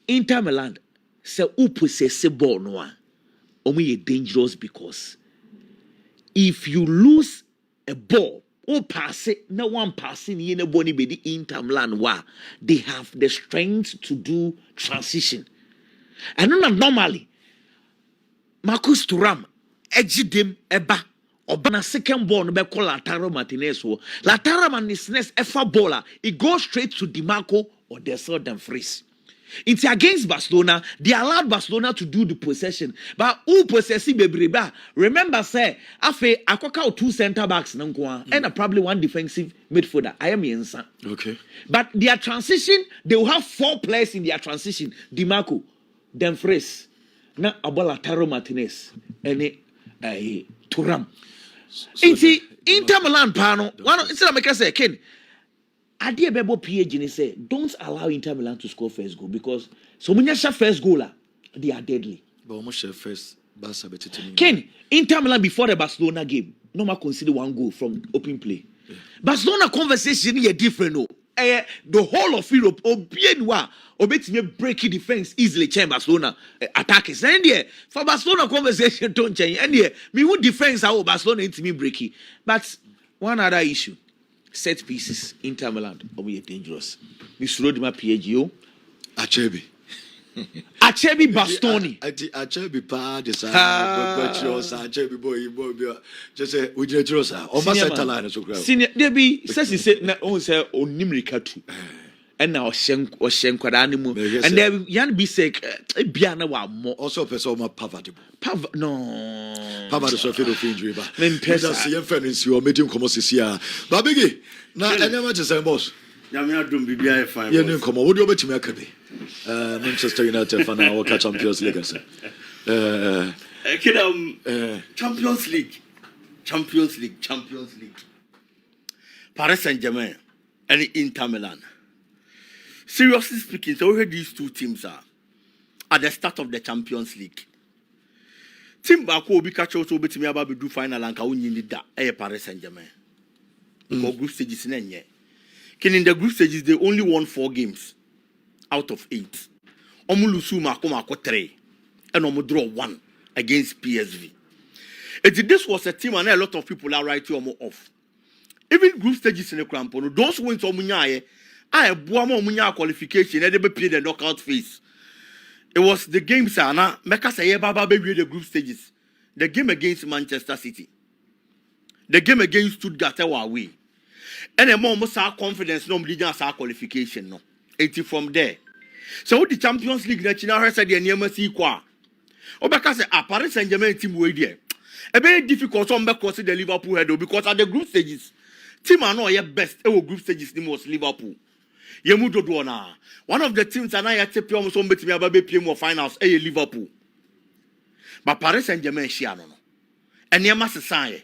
Inter Milan say who possess the ball no. Only dangerous because if you lose a ball, or pass it, no one passing in a body be the Inter Milan wa. They have the strength to do transition. And normally, Marcus Thuram, Ejidem Eba, Obana second ball no be call Lautaro Martinez. Lautaro Martinez efa baller, it goes straight to DiMarco or Dela And Biggy. It's against Barcelona. They allowed Barcelona to do the possession. But who possessing Bebreba? Remember, say, Afe, Akoka two center backs, and probably one defensive midfielder. I am Yensa. Okay. But their transition, they will have 4 players in their transition. DiMarco, Dumfries, na Lautaro Martinez, and Thuram. Inter Milan, Pano. Instead of making say, Ken. Adie Bebo PhD say, don't allow Inter Milan to score first goal because so many first goal, they are deadly. But almost first Barca better. Ken, Inter Milan before the Barcelona game, no ma consider one goal from open play. Barcelona conversation is different. No, the whole of Europe, obetime breaking defense easily. Change Barcelona attackers. And for Barcelona conversation don't change. And me would defense how Barcelona into me breaking. But one other issue, set pieces. Inter Milan, we are dangerous. We slowed my PGO. Achebi Bastoni. Achebi pa desa. Achebi boy. Just say we dangerous. O ma setala so crowd. Senior, there be says he said na on say onimrika tu. And now Oshen kwada animu. And there yan be say bia na wa mo. Also person ma poverty. No. Poverty so feel of injury ba. Men pesa. See your friend is your meeting come see here. Ba Biggy. Na enema just say boss. Ya me adom bibia e fine. You know come what do you bet me akabe? Manchester United fan now catch Champions League. Champions League. Paris Saint-Germain and Inter Milan. Seriously speaking, so where these two teams are at the start of the Champions League. Team Bako will be catch also betting me about do final and Kauni that Paris Saint-Germain. Because group stages in any. In the group stages, they only won 4 games out of 8. Omulusu Makoma 3 and Omo draw 1 against PSV. This was a team and a lot of people are writing off. Even group stages in the crampo, those wins Omunya, I Buamo Munya qualification, and they play the knockout phase. It was the game, Sana, Mekasa Baba baby the group stages. The game against Manchester City. The game against Stuttgart away. And a more confidence no leading us our qualification no. 80 from there. So the Champions League national has said the near see qua. Obeka say Paris Saint-Germain team way there. A very difficult one because the Liverpool head because at the group stages, team are not yet best group stages team was Liverpool. Yemudo Duana. One of the teams and I had to play almost me about PM finals Liverpool. But Paris Saint-Germain shiano no. And near mass say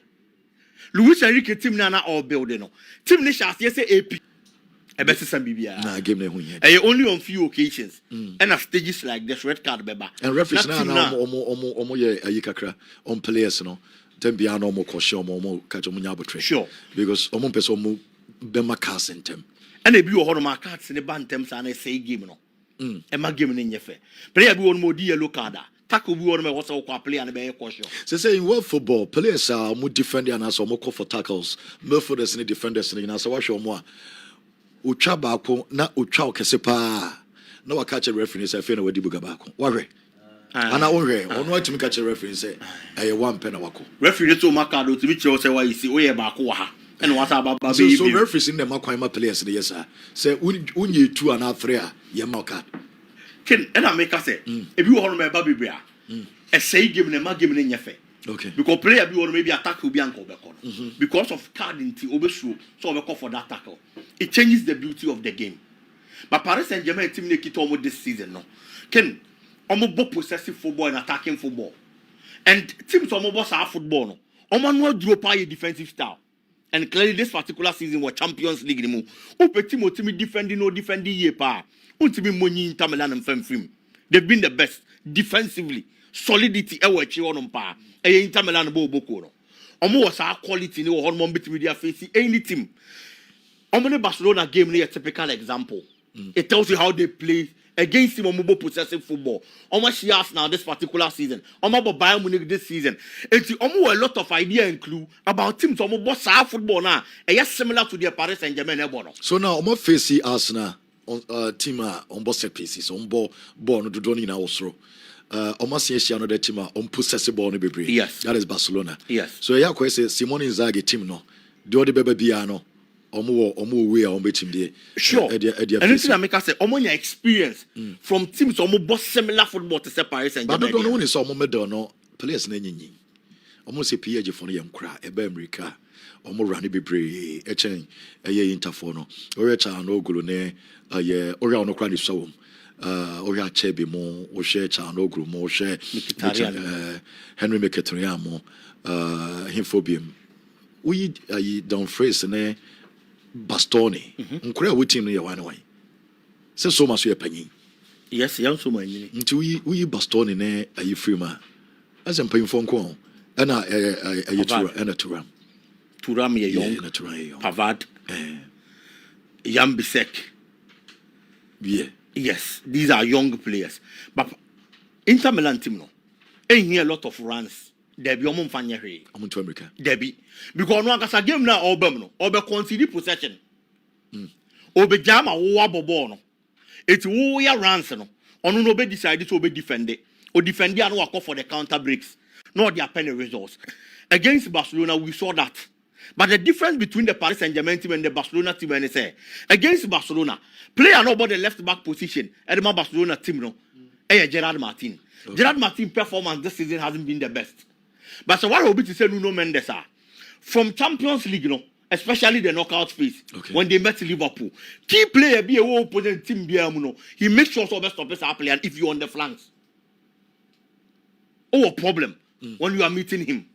Luis Enrique team nana all building no. Team Nisha say AP. A better some BBA. Nah, game never yet. Only on few occasions. And at stages like this red card beba. And referees now omo ye ayikakra on players no. Then be no more caution omo catch omo nyabo. Sure. Because omo person omo bema cast in them. And a few of my cards in the bantems and I say game no. And my game in your fair. Player be one more yellow card. Tackle be one was also play and be a caution. So say in world football, players are more defending and also more call for tackles. Midfielders and defenders and so what show more. Ucha bako na ucha okese pa na wa catch a referee say fe na wadi buga bako ware ana wore ono atimi catch a referee say eh one pen na wako referee to maka do to be say why you see we bako wa ha and what about baby so referees in the makwan ma players dey yes sir say unye 2 and 3 a ye ma card ken and I make say if you hold me baby bia e say game na ma game na nyefe. Okay. Because player be maybe attack will be anchor because of card into obesu so we call for that tackle. It changes the beauty of the game. But Paris Saint-Germain team make it almost this season no. Ken almost both possessive football and attacking football. And teams almost have football no. Almost no drop a defensive style. And clearly this particular season was Champions League no. Team defending no defending ye pa. Team money Inter Milan and film. They've been the best defensively. Solidity on pa. Inter Milan boko no. Omo was our quality no hormone between their face any team. Omo Barcelona game near a typical example. It tells you how they play against him omo possessive football. Omo Shias now this particular season. Omo Bayern Munich this season. It's omo a lot of idea and clue about teams omo boss our football now. Yes similar to the Paris Saint-Germain ebono. So now omo face Arsenal on team on boss set pieces on ball no do ni na osro. Almost another team on possessive ball. Yes, that is Barcelona. Yes. So yeah, say Simone Inzaghi team no. The other baby biano. Omo way on team there. Sure. And anything I make us say, omo your experience from teams omo boss similar football to say Paris Saint-Germain. But don't know so omo medal no players na nyi. Omo say PSG for no yam kra Eben America. Omo run bebre echen eye interfor no. Ore cha no gulu ne ye ore ono kra ni so. Oya Chebe mo, Oshe Chano Gru mo, Oshe Henry Mkhitaryan mo, Himfobium. We don't phrase ne Bastoni. Nkure we team no ya wan way. Say so much we penny. Yes, young so many. Nti we Bastoni ne ayi free ma. As em pay phone call. Na ayi tura na tura. Thuram ye young, Pavard, Jan Bissek. Yeah. Yes, these are young players. But Inter Milan team no, ain't here a lot of runs. There be omon fanya here. I'm to America. There be because no akasa game na obem no, obe concede possession. Obe jam a wo abobo no. Eti wo ya runs no. Ono no be decide to be defend it. O defend ya no wako for the counter breaks. No their penny results. Against Barcelona we saw that. But the difference between the Paris Saint-Germain team and the Barcelona team is against Barcelona, player no about the left back position, and the Barcelona team no, Gerard Martin. Okay. Gerard Martin performance this season hasn't been the best. But so what will be to say Nuno Mendes from Champions League, no, especially the knockout phase, when they met Liverpool, key player be a opponent team be no, he makes sure so best stoppers are playing if you on the flanks. Oh, a problem when you are meeting him.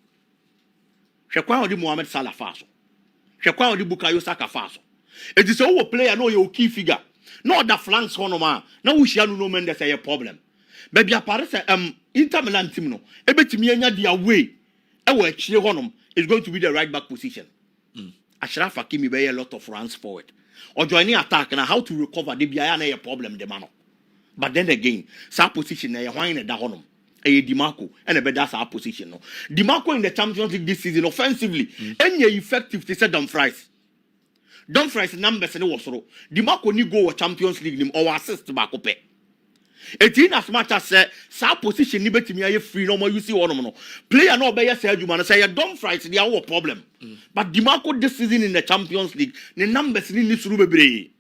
Shekwa odi Mohamed Salah faso. Shekwa odi Bukayo Saka faso. It is a player no your key figure. No the flanks hono ma. Na we share no Mendes say a problem. Baby Paris Inter Milan team no. Ebetimi anya dia way. E wo achire honom is going to be the right back position. Ashraf Hakimi be a lot of runs forward. Or joining attack na how to recover the biya na a problem the man. But then again, sa position na why na da honom. Dimarco and a better position. No, Dimarco in the Champions League this season offensively, any effective to say Dumfries. Dumfries numbers and also Dimarco ni go Champions League nim or assist back up. It in as much as sa position ni betimi aye free no more you see one no. Player no be say adwuma say Dumfries dey our problem. But Dimarco this season in the Champions League, the numbers ni suru bebre.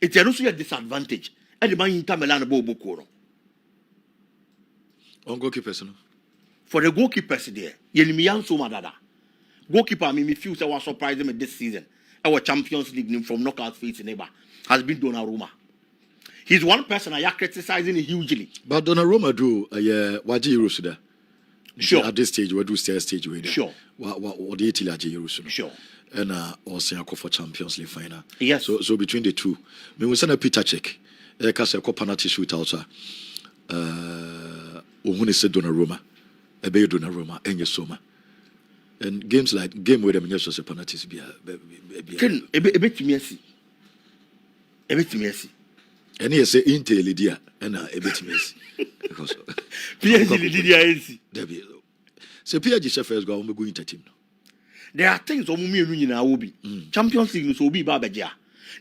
It's also a disadvantage. And the man Inter Milan bo boko. On goalkeepers, no? For the goalkeepers there, Yenimian so madada. Goalkeeper, me feel say was surprised me this season. Our Champions League from knockout phase neighbor has been Donnarumma. He's one person I are criticizing hugely. But Donnarumma do what Euros there. Sure. At this stage, we do stage with sure. What the Italy Euros. Sure. And also for Champions League final. Yes. So between the two, me we send a Peter check. Because a penalty shootout. Uhuni said Donnarumma, a bay Donnarumma, and your soma. And games like game where the ministers of penalties be a bit messy. A bit messy. And he say Intel Lydia and a bit messy. Because PSG Lydia is so PSG first go on going to team. There are things on me and you will be. Champions League will be Babaja.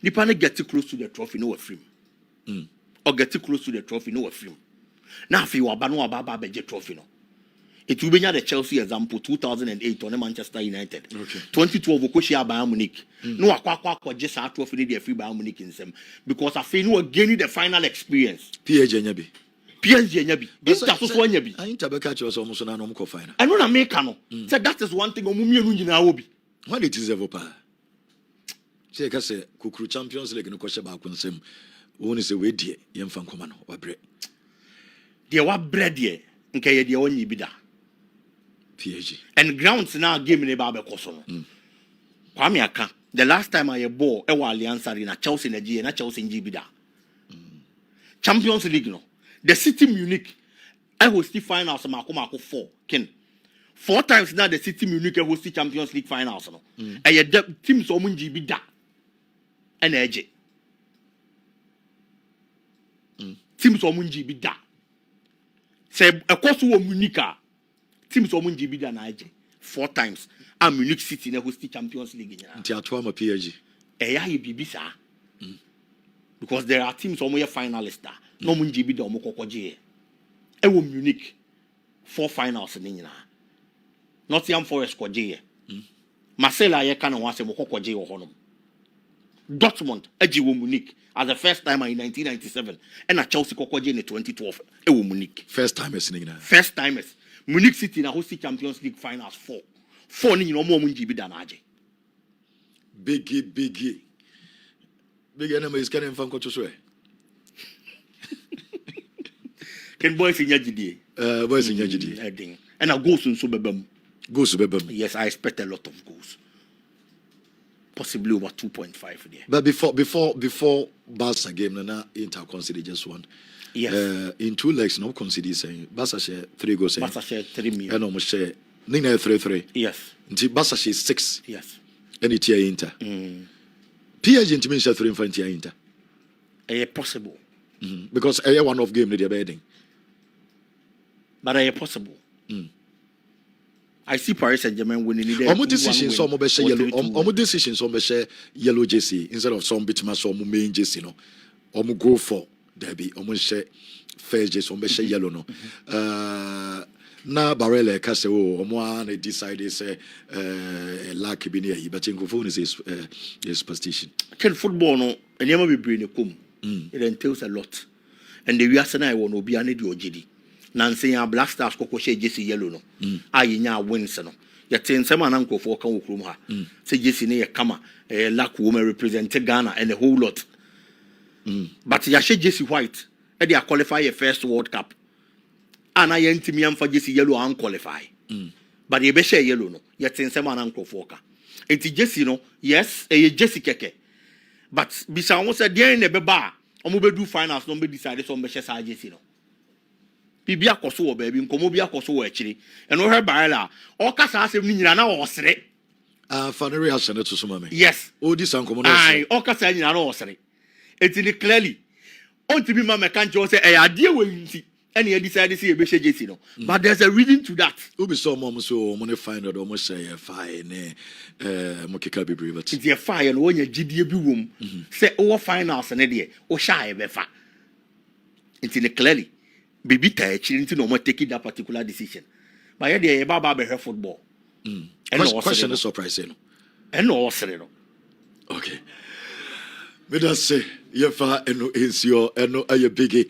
The panel get too close to the trophy, no film. Or get too close to the trophy, no film. Now, if you are Banu Ababa Beje Trophy, no. It will be the Chelsea example 2008 on Manchester United. 2012, Okoshia Bayern Munich. No, Aqua just had to finish the free Bayern Munich in them because I feel no gaining the final experience. PSG Nyabi. PSG Nyabi. This is so Nyabi. I Tabaka was almost an Omco final. I know Americano. So that is one thing Omumi will be. When it is ever pa. Say, Kukru Champions League no question about consem. One is a way dear, young fan command or bread. There were bread here, and Kaya the only bidder. PSG. And grounds now game in the Barber Cosono. Kwame, the last time I bought a Alliance Arena, Chelsea in a G and a Chelsea in Gibida. Champions League, no. The City Munich, I will see finals of Marco 4. Ken. 4 times now the City Munich will see Champions League finals. No. And your teams are Gibida and AJ. Teams are Gibida. Say a course of Munica. Teams of Munjibida and IJ 4 times. And Munich City in the Champions League. Tiatuama PSG. Bibisa. Because there are teams on your finalists. No Munjibida or Mokokoje. Ewo Munich 4 finals in Nina. Nottingham Forest Koje. Marcella Yekan and Wase Mokokoje or Honum. Dortmund, Ejiwo Munich. As the first time in 1997, and at Chelsea Kokoje in 2012, Ewo Munich. First timers in First timers. Munich City na host Champions League finals 4. 4 ni no more Munjibi than Aje. Biggy. Big enemy is getting from Kochoswe. Can boys in Yajidi? Boys in Yajidi. And I go soon so bebem. Goes to Bebem. Yes, I expect a lot of goals. Possibly over 2.5 there. But before Barca game, na Inter consider just one. Yes. In 2 legs, no consider saying Barca share 3 goals. Barca share 3 million. And almost share Nina 3-3. Yes. Nti Barca she 6. Yes. And it here Inter. PSG into means 3 in front here Inter. Possible. Because a one off game they are betting. But possible. I see Paris Saint-Germain winning. Omo decisions some be share yellow. Omo decisions some be share yellow jersey instead of some bit some main jersey no. Omo go for derby. Omo share first jersey some be share yellow no. Na Barella ka say oh omo an decide say lack bi near but in phone is superstition. Ken football no enema bebre ne kom. It entails a lot. And the Arsenal won obi an di ogidi. Nancy and Black Stars koko share jersey yellow no. Nya wins no. Yet in some an for kan okrum ha. Say jersey ne kama lack woman represent Ghana and a whole lot. But ya share jersey white. E dey qualify your first World Cup. And I ntimi am for jersey yellow and qualify. But you be share yellow no. Yet in some an for ka. Enti jersey no. Yes, jersey keke. But bisa almost said there in the beba. Omo be do finals no be decide so be share sa jersey no. Bibia koso wo baby nkomo bia koso wo akiri eno he baela o kasa asem ni nyina na wo sere for the reaction to some me yes o di san komo no ai o kasa nyina na wo sere etini clearly on to be ma me kan jo say e ade we nti ene e decide say e be share jersey no but there's a reason to that o be so mom so mo ne find out o mo say fine ne mo keka be brave but it's fine no wonya gidie bi wom say o finals ne de o sha e be fa etini clearly Baby Tachi no more taking that particular decision. But yeah, they baba be football. Question is surprising. And no also. Okay. Me that say yefa eno is your eno aye biggie.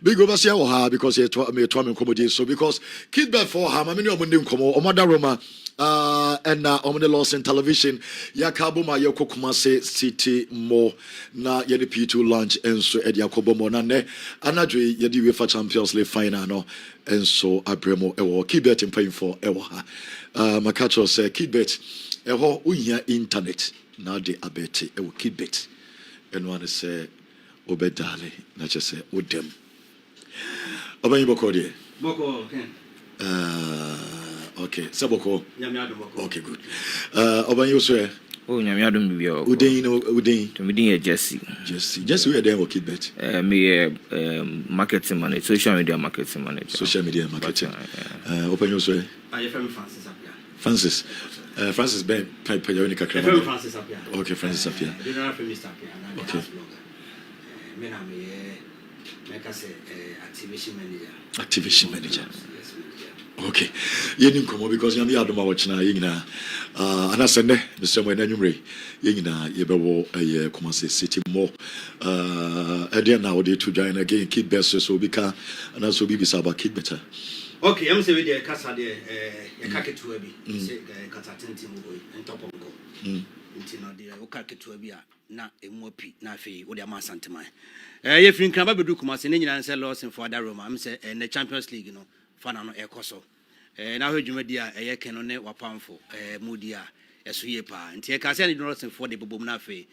Big over here ha because me comedy so because kid back for ha me no mo ndim komo omoda Roma and on the Lawson television yakabo ma yekokuma say city more na ye the P2 launch and so e yakobo mo na ne anadwe ye the UEFA Champions League final no and so abremo ewo kibet paying for ewo ha makacho say kibet eho uhia internet na de abeti ewo kibet and one say obedale na che say odem obanyi boko de Boko, okay, Saboko. Okay, good. Obanyo swear. Oh, Nyamiadum Bio. Udin. To me, Jesse. Jesse, we are there for Kidbet. Me, marketing manager, social media marketing manager. Social media marketing. Open your swear. I am Francis up here. Francis. Francis Ben, Payonica. Francis up here. Okay, Francis up here. You don't have to stop here. Okay. Activation manager. Okay. Yenim komo because yami adoma watchna yina anasende Mr. Mo enumre yina yebewo Kumasi City more ede na ode to join again kid best so bika and so bibi saba kid better. Okay, I'm say we dey kasa dey kaketu abi say kata tenti mo boy ntop go nti no dey o kaketu abi a na emu api na afi wo dey ma santeman ye fin kan ba bedu Kumasi ne nyina say Lawson for that Roma am say in the Champions League no fana no ekoso na ho dwumadi a eye no ne wapamfo mudi a eso ye pa nti e ka say ne Lawson for the bobom na afi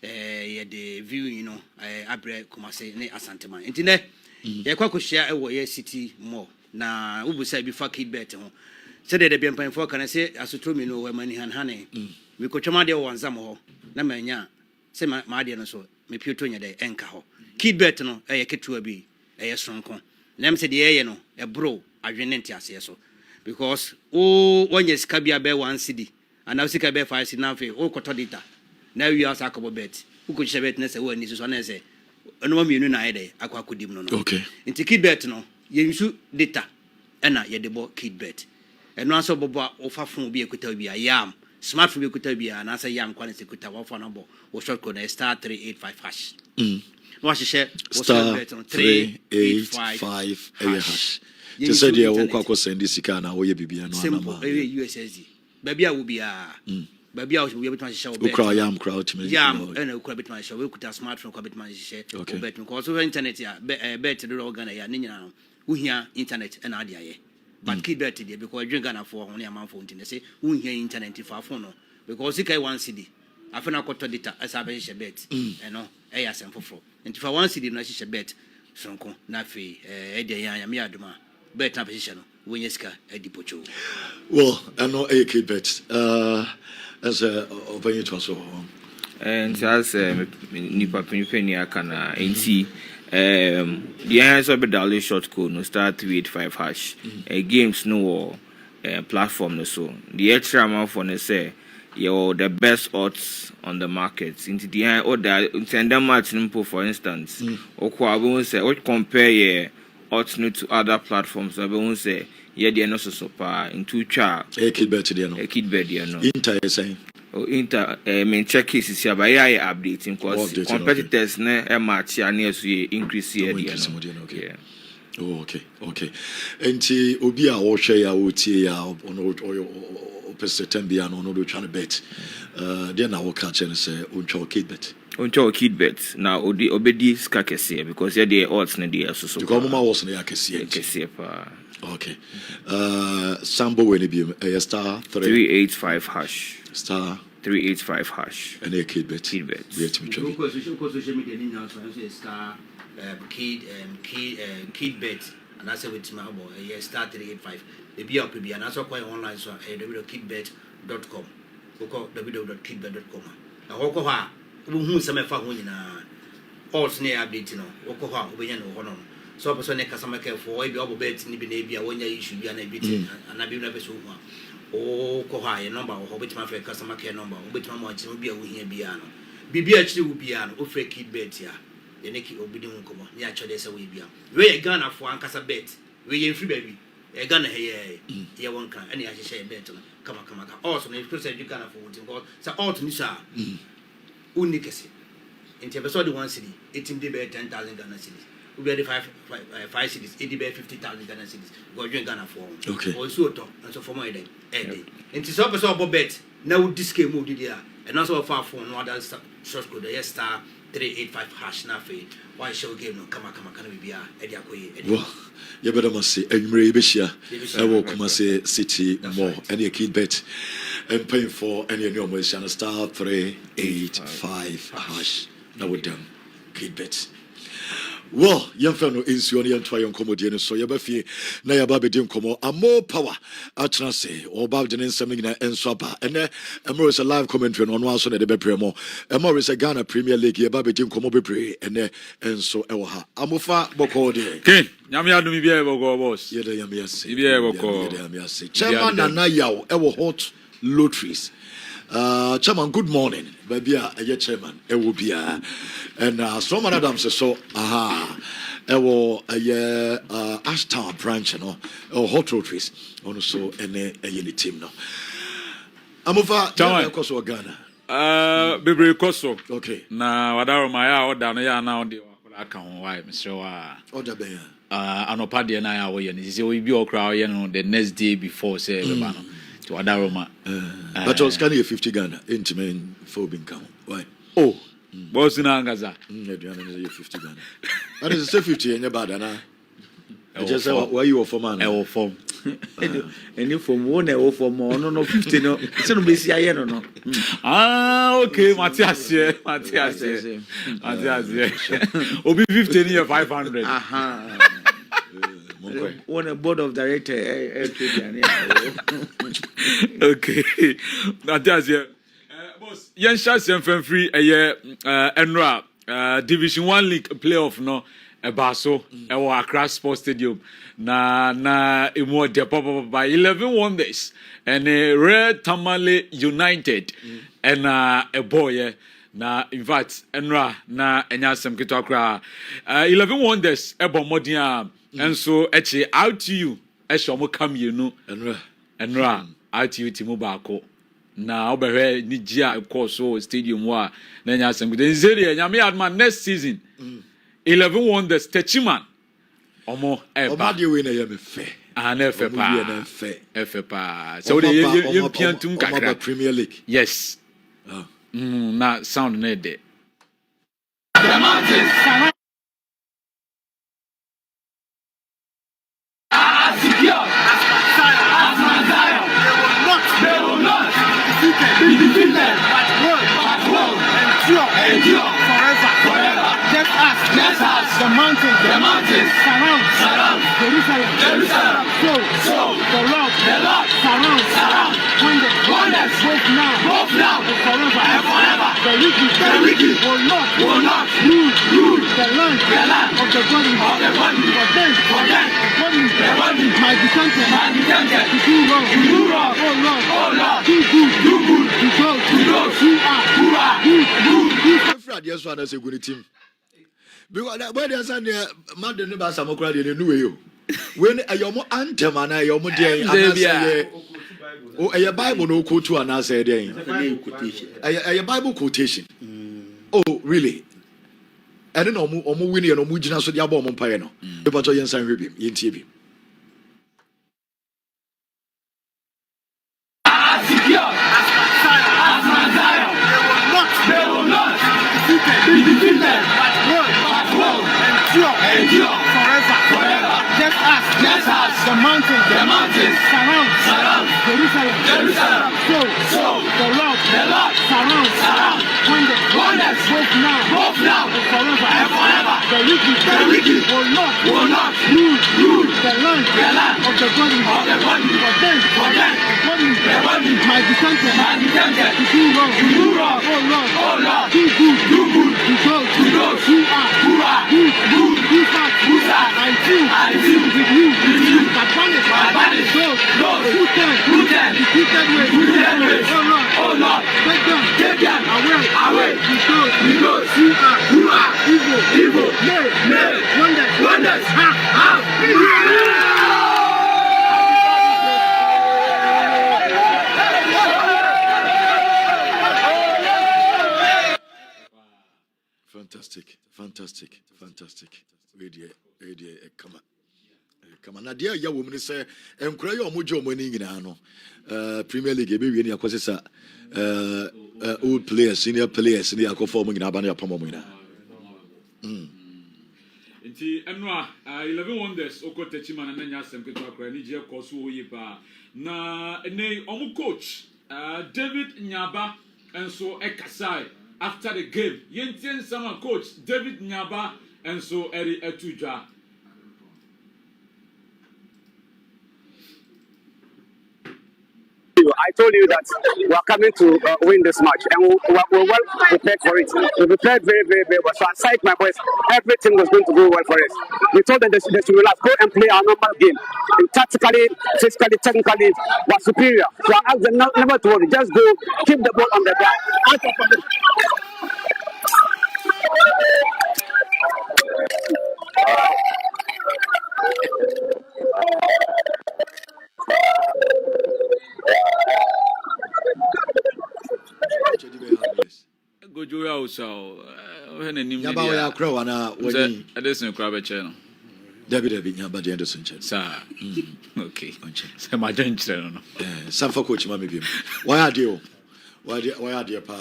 ye the viewing no abre Kumasi ne asanteman nti ne ye kwakohia e wo ye City more na ubusa bi fa kidbet ho se de be mpanfo kana se asotromi no we mani hanhane mi ko twama de wanzam ho na manya se ma de no so me pieto nya de enka ho kidbet no ye ketua bi ye sonko na me se de ye no e bro adwene ntiase so because wonye sika bia be 1 cedi ana sika be 5 cedi na fe o koto data na wi asa akobo bet uko chebet na se wo ani so na se eno ma mienu na ye de akwa kodim no okay nti kidbet no ye nsu data ena ye de bo kidbet eno aso bobo ofa phone bi ekuta bi yam smartphone bi ekuta bi na say yam kwa na sekuta wa phone number wo short code na *385# no wa hye *385 hash just say there wo kwa send sika na wo ye bibia no simple USSD babia wo bia babia wo betwa hye wo bet ukra yam crowd to me yam ena ukra betwa hye wo ekuta smartphone kwa betwa hye wo bet because over internet ya bet do organ ya ni nyina uhia internet ena ade aye but kidbet dey because drink Ghana for ho ne amanfo nti say uhia internet for phone no because you 1 cedi afena koto data asa be hye bet eno e ya semfofo nti for 1 cedi no hye bet sonko na fe e dey yan ya me adoma bet na be hye no Winyeska Edipocho. Well, I know a kid bet. As a open it was and as Nipa Penny Kana NC. The answer be the short code no start 385 hash. Games no platform no so. The extra amount for no say you're the best odds on the market. Into the or the intended match nimpo for instance. Or won't say or compare your odds no to other platforms. I won't say yeah they are not so far into char. A kid bet no. A kid bet no. Inter saying. Inter main check is here by updating because competitors ne match and yes we increase here. Okay. Oh, okay. Enti obi a wo hwe ya wo tie ya ono opese tambia no no do try to bet. Then na wo catch and say uncho kid bet. Uncho kid bet. Now obedi ska kese because here the odds ne dey so. Because mama was na kese pa. Okay. Sambo we ne bi star 385 hash. Star 385 hash. And a kid bet. Kid bet. We to social media now so star kid bet and I say with my star 385. The be up be and also quite online so www.kidbet.com. Go www.kidbet.com. Na woko ha hu se me fa ho nyina odds ne update no woko ha obenya no ho no so person ne customer care for e be obo bet ni bi na bia wonya issue bia na bit and na bi na be so ho oh ko ha your number or bit my customer care number bit my mo chi bia wo hia bia no bibia chiri wo bia no o free kid bet ya ye ne ki obidi nkomo ni a chode se wo bia we Ghana for ankasa bet we ye free baby e Ghana he ye won kan ene a hye bet no kama ka also na if say you Ghana for what because say all to ni sa unikese into episode 1 city 18 dey bet 10,000 Ghana cedis we be the 5 cities 80 bet 50,000 Ghana cedis go join Ghana for okay also to and so for my day into so person about bet now this game mode there and also far phone no other short code yes star 385 hash na fe why show game no kama kana bibia e dia koyi well you better must say enmre ebehia e wo kuma say city more any kid bet and paying for any new mo star 385 hash now we done kid bet. Well, young fellow is your young try on comedian, so your buffy, Naya Baby Como, a more power at Transe, or Babden something and Swapa, and Emma is a live commentary on one son at the Bepremo, Emma is a Ghana Premier League, your Baby Jim Como Bepre, and so Ewaha. Amofa Bokode. Okay, Yamia do me be able go, boss. Yet I am yes, be able go. Chairman and Nayao, Ewa Hot Lotteries. Chairman, good morning. Baby, a chairman, it will be and some Adams so Ashtown branch, or hot rotaries, also any team no. I'm over Koso Ghana. Baby Koso. Okay. Now, whatever my order now, the account why, Mr. Order Bayer. Anopadi and I are and he said, we be all crowd, the next day before, say, to Adaroma. But I was kind of 50 Ghana, intimate for being count. Why? Oh. Boss in Angaza. 50 Ghana. And it's a 50 in your bad, and I just said, where you were for man? I will form. And you from 1 hour for more, no 50, no. It's not be CIN or no. Ah, okay, Matthias, Matthias. Obi 15 year 500. On a board of director. Okay, Matthias, boss, Yan Shas and free a year, Enra, Division 1 League playoff, no, a Basso, a Accra Sports Stadium, na, a more pop by 11 wonders, and a Red Tamale United, and a boy, na, in fact, Enra, na, and Yasam Kitokra, 11 wonders, a Bomodia, and so, actually, out to you, as you come, you know, Enra, out to you, Timobako. Na obere ni gia course so stadium wa na nya asem den zeri nya me adman next season 11 wonders techiman omo eba omo de we na ye me fe na fe pa so de ye piantum kakra Premier League yes na sound na de Be defeated, but will endure forever. Just as The mountains surround Jerusalem. So the Lord surrounds wonders both now and forever. The wicked will not rule the land of the body. For then the body might be tempted to do wrong. Oh Lord, do good to those who are good. Yes, one is a good team. Because when there's a man, the neighbors are more crowded in you. When a yomo anthem and a yomo day, oh, a Bible no quote to an answer day. A Bible quotation. Oh, really? I don't know, Omo Winnie and Omujina so the album on Piano. The Baton San Ribim in TV. They will not be defeated, but will endure forever. Just as the mountains surround Jerusalem. So the Lord surrounds wonders both now and forever. The wicked will not rule the land of the body. For then the body might be tempted to do wrong. Oh Lord, do good to those who are good, who are with you. But punish those who can be treated with. Oh Lord, take them away with those who are evil. Nay, wonders. Fantastic. Radio, come on. Now, dear young woman say, and cry your mojo money in Ano. Premier League, maybe any acquisition, old players, senior players, in the alcohol forming in Abania Pomomina. Nti enwa 11 wonders okotechima na nya asem keto akra ni je koso oyipa na ene omu coach David Nyaba enso ekasai after the game yentien sama coach David Nyaba enso eri etudwa. I told you that we are coming to win this match, and we're well prepared for it. We prepared very, very, very well. So aside my boys, everything was going to go well for us. We told them they should relax, go and play our normal game. And tactically, physically, technically, we're superior. So I asked them never to worry, just go, keep the ball on the ground. Gojo ya usaw when enim ya ba ya kra wana wani adesun kra be che no David nya ba de Anderson che sa okay se ma jan chire no sanfa coach ma me biem why ade pa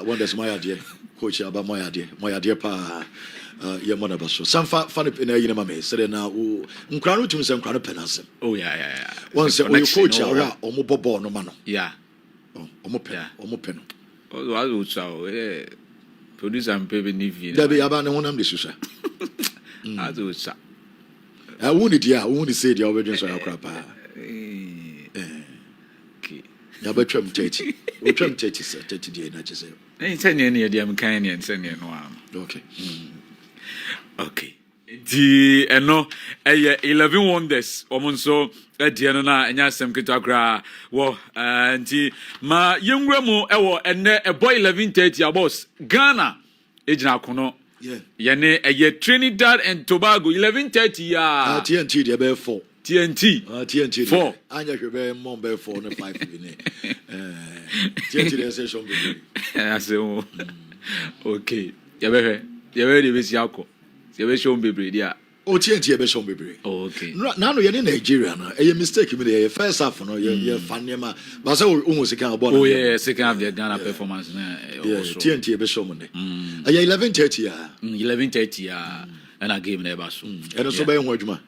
wonders my ade coach aba my ade pa ye mo na ba so sanfa fa ne na yina ma me se na wo nkra no tumi se nkra no penance oh yeah one say we coach ara omo bobo no ma no yeah omo pen I will say, produce and pay Nivi. There be about one of the Susha. I do, sir. I won't say the origins of our crap. Ya bet tram 30. We tram 30 sir 30 day na chese. Ain't send any of them kind and send you no. Okay. The eno 11 wonders omonso ediano na enya asem kitakra wo nti ma yenwura mu ewo enne boy 11:30 boss Ghana ejina kono yene Trinidad and Tobago 11:30 ya TNT dey be 4 TNT 4 anya hwebe mo be 4 no 5 bi ne TNT dey session bi asem okay yebe dey be siako you show bebre dia o TNT be show bebre okay na no ye in Nigeria na e mistake me dey first half no ye fanema but say o second ball oh yeah second half the Ghana performance na TNT be show mo ne 11:30 ya 11:30 ya and a game never so and so be ho adwuma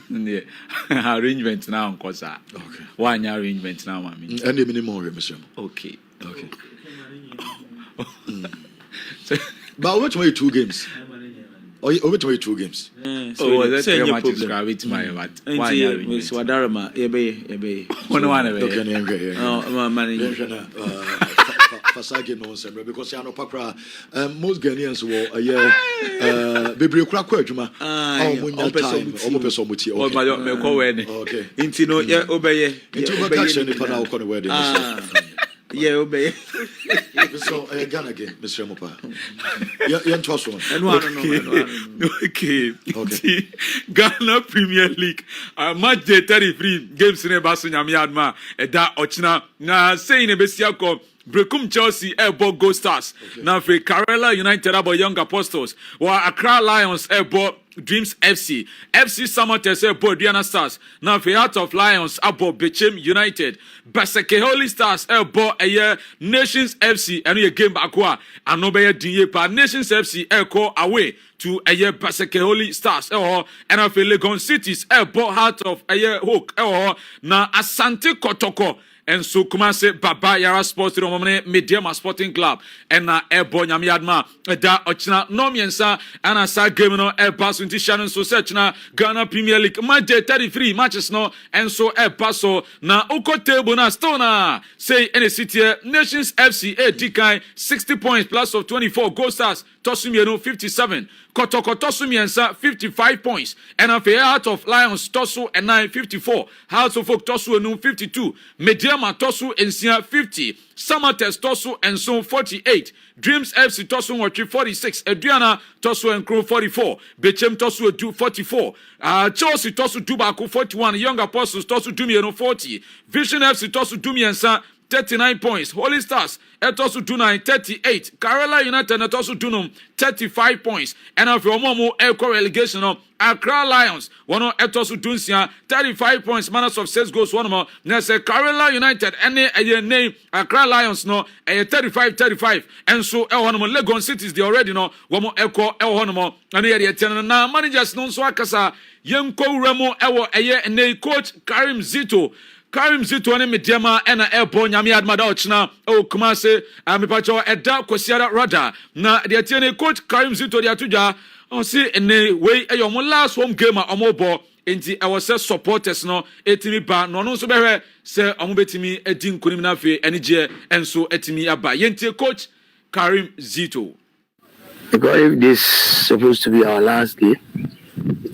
ne arrangement na on kosa okay one arrangement na ma me and the minimum remission okay But which way 2 games? Or which way 2 games? Oh, that's a problem. Describe it my what? Why Miss Wadarama, ebe. No, manager. Fasage no sense because you know Pakra most Ghanaians were bebre kura kwa adwuma munya time omo person muti okay oh me ko wedding okay inti no ye obeye inti obeka ni pa na ko no wedding yeah obeye so Ghana again Mr. Mopa you trust one okay Ghana Premier League match day 33 games in Basu Nyamiadma eda ochina na say ne besia ko Brekum Chelsea airborne Gold Stars. Now for Kerala United about Young Apostles. While Accra Lions airborne Dreams FC. FC Samates airborne Diana Stars. Now for Heart of Lions about Bechem United. Baseke Holy Stars airborne a year Nations FC. And a game bakwa. And no better Dinyepa Nations FC airco away to a year Baseke Holy Stars. And for Legon Cities airborne Heart of a year Hook. Na Asante Kotoko. And so Kumase Baba Yara Sports Medium Sporting Club and na Ebo Nyamiadma da Ochina Nomiensa and a side game no Pass into Shannon so search na Ghana Premier League match 33 matches no and so Paso na Uko table na Stona say any city Nations FC Dikai 60 points plus of 24 Gold Stars Tosumieno 57 Kotoko Tosumiensa 55 points and a fair Heart of Lions Tosu and 954 House of Folk Tosu and 52 Medium Tosu and 50 Samates Tosu and so 48 Dreams FC Tosu watch 46 Adriana Tosu and Crew 44 Bechem Tosu 44 Chelsea Tosu Dubaku 41 Young Apostles Tosu Dumieno 40 Vision FC Tosu Dumiensa 39 points. Holy Stars, Etosu Dunai, 38. Kerala United, Etosu Dunum, 35 points. And after Omomo, Elko relegation of Accra Lions, one of Etosu Dunsia, 35 points. Manners of 6 goals, one more. Next, Kerala United, any name, Accra Lions, no, 35. And so, Elhonomo, Legon Cities, they already know, one more Elko, Elhonomo, and here, now, managers, non so Akasa, Yanko Remo, Ewo, and coach Karim Zito. Karim Zito ane mediama ena airborne nyame admada ochina o Kumase mepacho eda kwasiara rada na de atiene coach Karim Zito de atuja on see ene we eyo last home game omobo enti I was supporters no etimi ba no no so behwe se omo betimi edi nkonim na fe enije enso etimi aba yentie coach Karim Zito. Because if this is supposed to be our last game,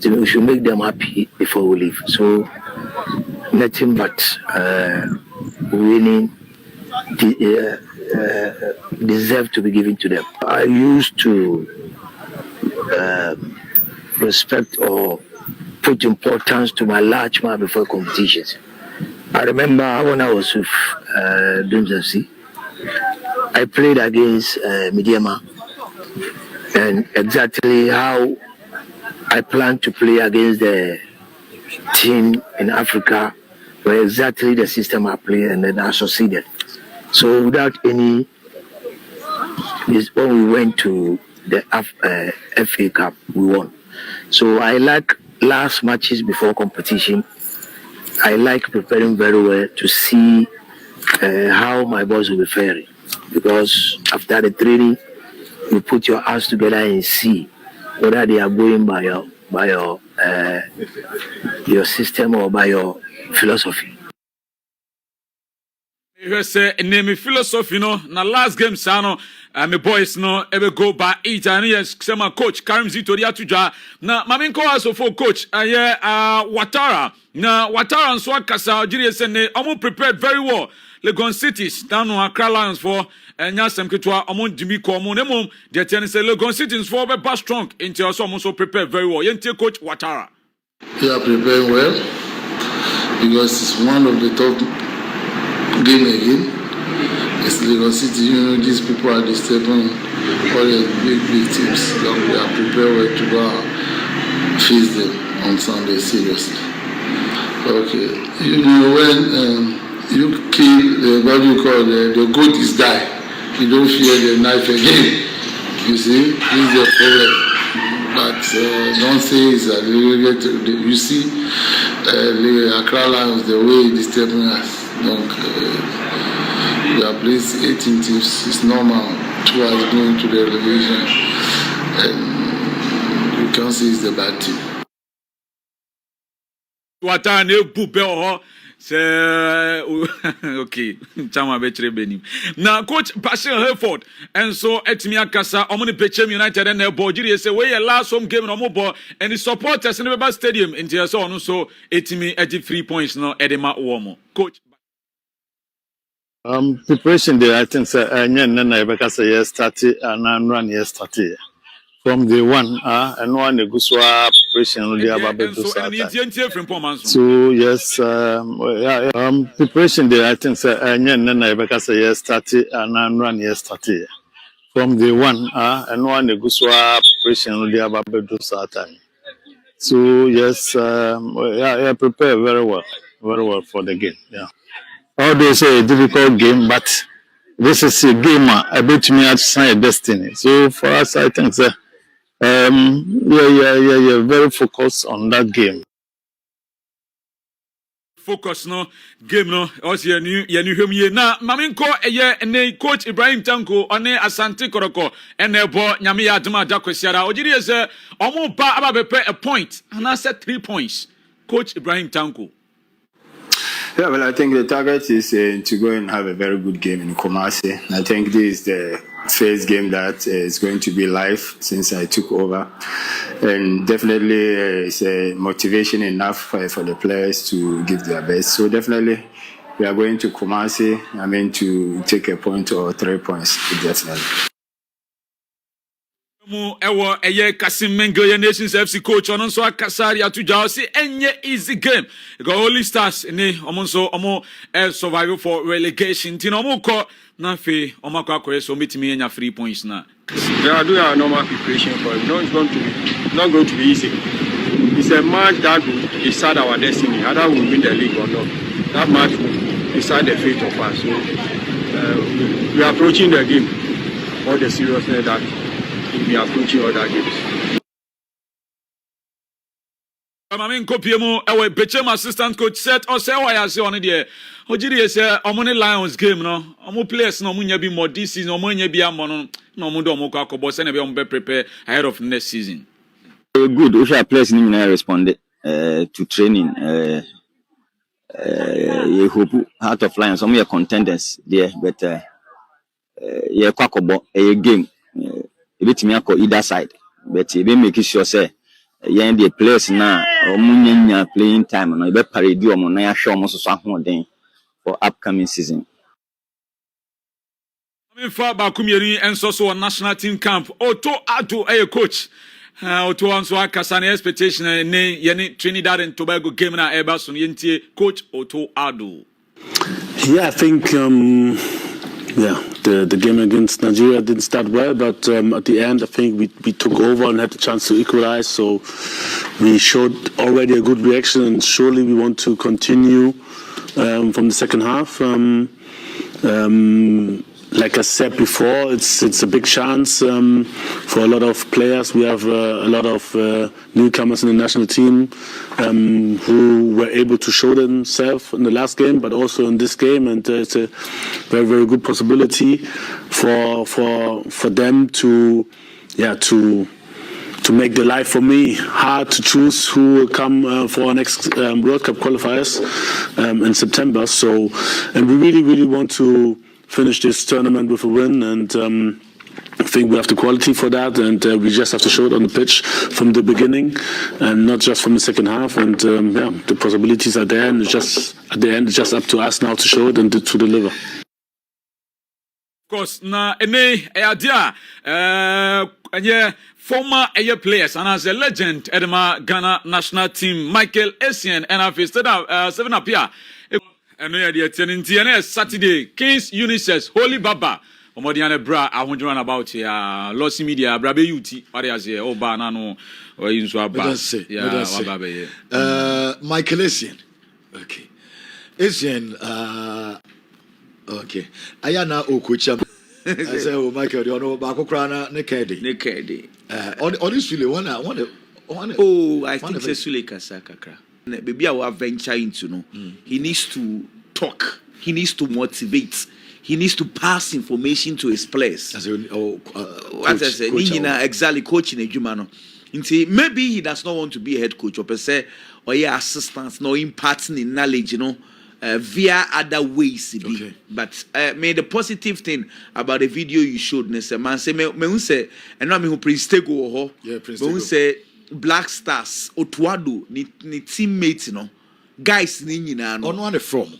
we should make them happy before we leave. So nothing but winning deserve to be given to them. I used to respect or put importance to my large man before competitions. I remember when I was with Dreams FC, I played against Mediama, and exactly how I planned to play against the team in Africa were exactly the system I played, and then I succeeded. So without any, when we went to the FA Cup, we won. So I like last matches before competition. I like preparing very well to see how my boys will be faring, because after the training, you put your hands together and see whether they are going by your system or by your philosophy. You say name philosophy no na last game sano my boys no ever go by 8 and yes sema coach Karim Zito dia tuja na maminko also for coach Watara na Watara nso akasa jiri se ne omo prepared very well Legon Cities down on Accra Lions for nyasem ketwa omo dimi ko omo nemom de ten say Legon Cities for be back strong into also omo so prepared very well yente coach Watara. We are preparing well because it's one of the top game again. It's Legon City, you know, these people are disturbing all the big teams. So we are prepared well to go and face them on Sunday, seriously. Okay, you know, when you kill what you call the goat is die, you don't fear the knife again. You see, this is the problem. But don't say it's a you see, the Accra Lions, the way it is disturbing us. Donc, we are placed 18 teams, it's normal. towards going to the relegation, and you can see it's the bad team. What are you pooping? Okay, Chama Betray Benim. Now, Coach Bashir Hereford, and so Etimia Kasa, Omni Pechem United and Bojiri say, where last home game on mobile and the supporters in the stadium in Tiason, so Etimi 83 points now, Edema Uomo. Coach. Preparation day, I think, because yes, started and run yes, started. From day one, and one the Guswa preparation the about so yes, preparation day I think because yes started and run yes started. From day one, and one the Guswa preparation the about time. So yes, prepare very well for the game. Yeah, although say a difficult game, but this is a game a bit me outside destiny. So for us, I think that. Very focused on that game. Focus no game no. Also, you knew him ye na. Maminko ne Coach Ibrahim Tanko one Asante Koroko ene bo nyame ya aduma da kwesiara. Ojiri say omo ba ababepe a point and I said 3 points. Coach Ibrahim Tanko. Yeah, well, I think the target is to go and have a very good game in Kumasi. I think this is the first game that is going to be live since I took over. And definitely it's a motivation enough for the players to give their best. So definitely we are going to Kumasi, to take a point or 3 points, definitely. Ewo Kasim Mengo Nations FC coach on so Kasari Atuja say enye easy game. Go Holy Stars ni omo survival for relegation. Tino omo ko na fe omo akwa so metimi enya 3 points na. They are doing our normal preparation for it. No, it's not going to be easy. It's a match that will decide our destiny, either we win the league or not. That match will decide the fate of us. So we are approaching the game all the seriousness that we are approaching other games. Mamin Kopiemo, our Bechem assistant coach said, or say, why I say on the Ojiri say, Omoni Lions game, no, Omo players no munya be more this season, Omonya be a mono, no mundo Moka Kobos, and be on prepare ahead of next season. Good, if I players in responded to training, you hope Heart of Lions, some of your contenders there, but yeah, Kwakobo, a game. Bit me either side, but you make sure say the players now or playing time and I bet parade on na show most for upcoming season. I mean, far back and so on national team camp. Oto Ado a coach. Oto Anso Kasane expectation ne Trinidad and Tobago game na Eberson Yentie coach Oto Ado. Yeah, I think the game against Nigeria didn't start well, but at the end, I think we took over and had the chance to equalize. So we showed already a good reaction, and surely we want to continue from the second half. Like I said before, it's a big chance for a lot of players. We have a lot of newcomers in the national team who were able to show themselves in the last game, but also in this game, and it's a very, very good possibility for them to make the life for me hard to choose who will come for our next World Cup qualifiers in September. So, and we really, really want to finish this tournament with a win, and I think we have the quality for that, and we just have to show it on the pitch from the beginning and not just from the second half. And the possibilities are there, and it's just at the end it's just up to us now to show it and to deliver. Of course, na idea former players and as a legend Edema Ghana national team Michael Essien and I've instead of 7 up here. And we are the TNT Saturday Kings Unices Holy Baba Omodiana Bra I want to run about here Lawson Media Brabe Uti Arias here Oba Nano or in Swaba Michael Essien. Okay. Essien okay. Ayana Okucha I say oh Michael you know Bako Krana Nekedi. Honestly one oh I think it's Sule Kasakakra. Baby, I will venture into no. He needs to talk. He needs to motivate. he needs to pass information to his players. As What I said, exactly coaching a Jumano. Maybe he does not want to be a head coach or per se, or assistants, no imparting in knowledge, via other ways. Okay. But the positive thing about the video you showed, man, say me say, and I mean who Prince Tego, Prince say Black Stars, Otuado, ni teammates, guys, ni on one from.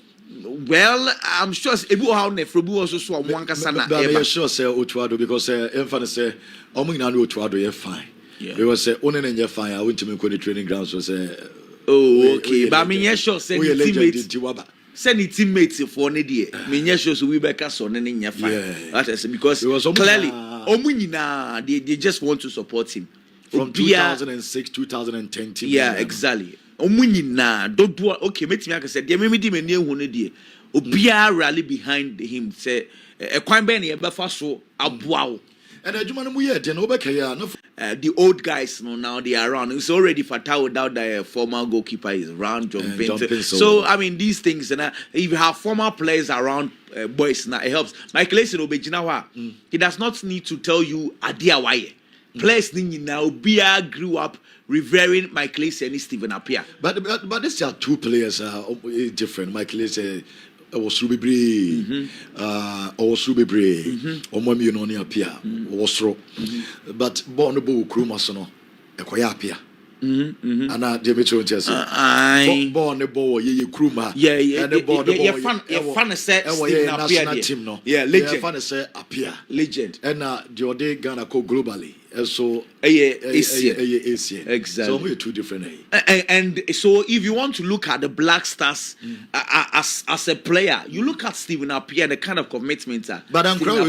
Well, I'm sure Ebu how Nefrobu also saw one Kasana. I'm sure say Otuado because Enfant say Omunano Otuado, you're fine. Because say Onen and you're fine. I went to make the training grounds. So say, oh, okay. But I mean, yes, sure. Say teammates. Send the teammates for an idea. I mean, yes, sure. So we back us on and you're fine. That is because clearly, Omunina, they just want to support him from 2006, 2010. Yeah, exactly. Omunina don't do okay. Make me say, they maybe me near one idea. Obia rally behind him. Say, a quite many a buffer so wow. And the old guys now they are around. It's already fatal without the former goalkeeper is around jumping. So I mean these things, and if you have former players around, boys now it helps. Michael Essien he does not need to tell you Adia Waye. Players now Bia grew up revering Michael Essien and Stephen Appiah. But these are two players different. Michael Essien was Ruby or Ruby or Mommy Noni Apia was ro. But Bonobo Krumasono, a Koyapia. And I Demetro just born the boy, ye Kruma. Yeah, fun set national team no. Yeah, legend. Fun say Apia. Legend. And the day Ghana go globally. So exactly. So we're two different. And so if you want to look at the Black Stars as a player, you look at Stephen Appiah and the kind of commitment. But I'm proud of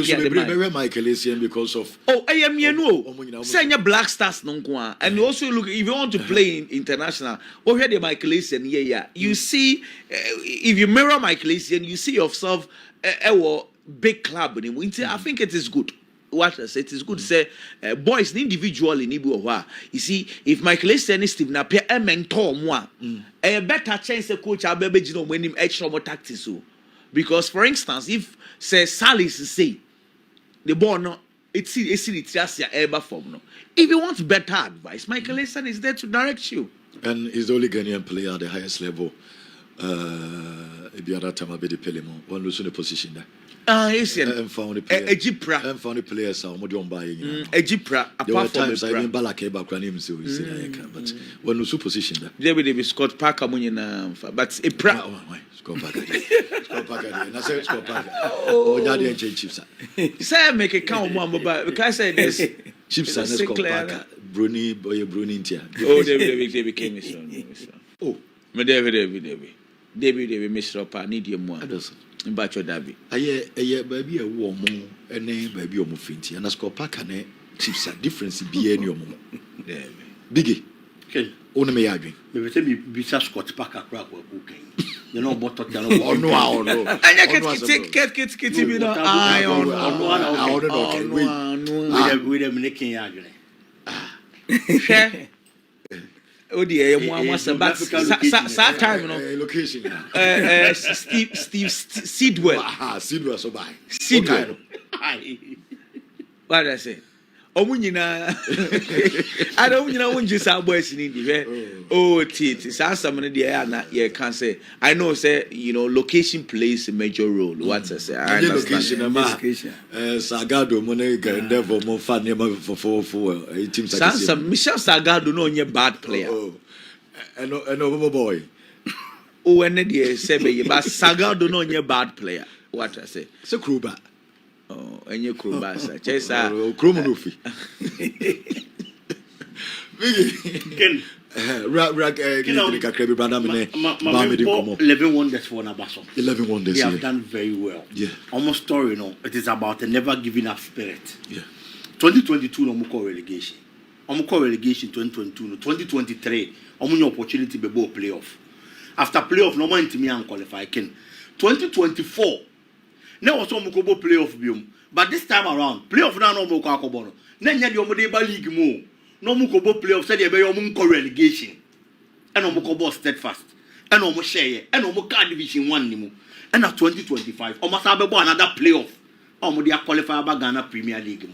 Michael Essien because of I am saying Black Stars no. And also look if you want to play in international, over the Michael Essien, you see if you mirror Michael Essien, you see yourself a big club in him. I think it is good. What I say, it is good to say, boys, individually, you see, if Michael Essien and Stephen Appiah a mentor more, a better chance a coach I'll be when him extra more tactics. Because, for instance, if say Salis say the ball no, it's just ever form no. If you want better advice, Michael Essien is there to direct you. And he's the only Ghanaian player at the highest level. If you are that time, I'll be the Pelemo. One losing the position there. And found the players. Ejipra. And found the players. I'm not buying. Ejipra. There were times I mean Balake Bakranim, so we say but one losing position there. There will be Scott Parker, but Epra. Scott Parker. And I say Scott Parker. Oh, Daddy and Chips. Say make a count more because I said this. Chips and Scott Parker. Bruni, Intia. Oh, they became his son. Oh, David, Mr. Opa, need you more. But your David. Baby, a woman, a name, baby, or Mufinti, and a Scott Parker, Chips are different. Be any Biggy. Okay. Only me arguing. Maybe tell me, Bisa Scott Parker, crack or cooking. You know, but no. And I get me no. I don't with them making arguing. Oh dear, but sad time, location. Steve Sidwell. Sidwell, so by Sidwell. What did I say? Omunina. I don't want you some boys in India. Oh, it's somebody there. Yeah, can say. I know, say location plays a major role. What I say, I location. Sagado, Monega, and Devil, Monfan, for teams. Michel Sagado, no, you're bad player. And over boy. Oh, and then you say, but Sagado, no, you're bad player. What I say, so Kruba. Oh, and your crew bass. Chesa Kromonufi. Rag 11 wonders for Nabaso. 11 wonders. They have done very well. Yeah. Almost story, it is about a never giving up spirit. Yeah. 2022 Omuko relegation. Omuko relegation 2022. 2023 Omunyo opportunity to be playoff. After playoff, no man to me and qualify. 2024. Now also Mukobo playoff biom. But this time around, playoff now no Moko Akobono. Nanya the Omodeba League mo. No Mukobo playoff said they be Omunko relegation. And Omukobo steadfast. And Omo share. And Omuka division 1 nimu. and at 2025 almost have another playoff they are qualified by Ghana Premier League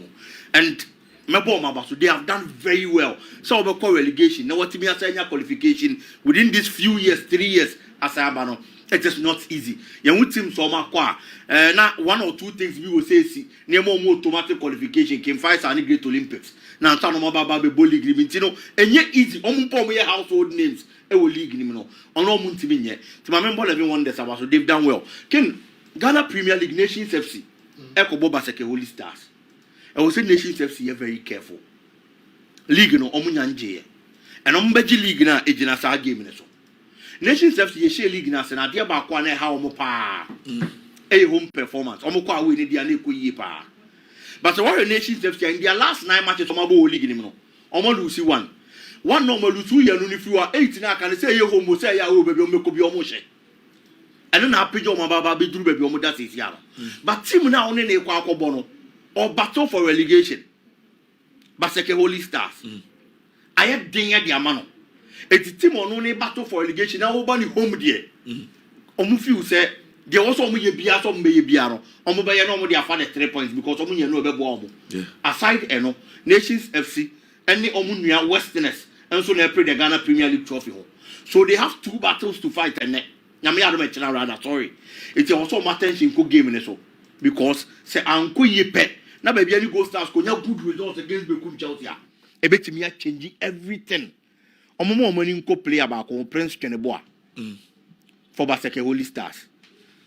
and so they have done very well. So we call relegation. Now what me say qualification within these few years, 3 years as I know, it is not easy. Young team so now 1 or 2 things we will say see near more automatic qualification came fight and Great Olympics. Now turn on about the league you know and yet easy household names league you know on no moon to my member everyone that's about so they've done well. Can Ghana Premier League Nations FC Eko Boba Seke Holy Stars. I will say Nations FC are very careful. League no omunyanje. And ombeji league na ejina sa game so. Nations FC ye share league na se na dia ba kwa na ha omo pa. Home performance. Omo kwa we ni dia na ekoyi pa. But the Warrior Nations FC in their last 9 matches omo bo league ni no. Omo lose 1. One no lose 2 year no ni fi wa 8 na kan say ye home say ya o baby omo ko bi omo hye. And then happy job baba be duru baby omo that is ya. But team na one na ekwa akobo no or battle for relegation. Baseke Holy Stars. I have dinga the amano. It's team on only battle for relegation. Now over home there. Omufi say there was some ye bia some be bia no. Omo be no mo dey afa 3 points because omo ye no be bo omo. Aside eno Nations FC any omo nua Westerners and so na play the Ghana Premier League trophy ho. So they have 2 battles to fight and nyame ado me chena rather sorry. It's also my attention ko game ne so because say anko ye pe na baby any go stars konya good results against Bekum Chelsea e betimi a change everything omomo omani nko player ba ko Prince Keneboa for Baseke Holy Stars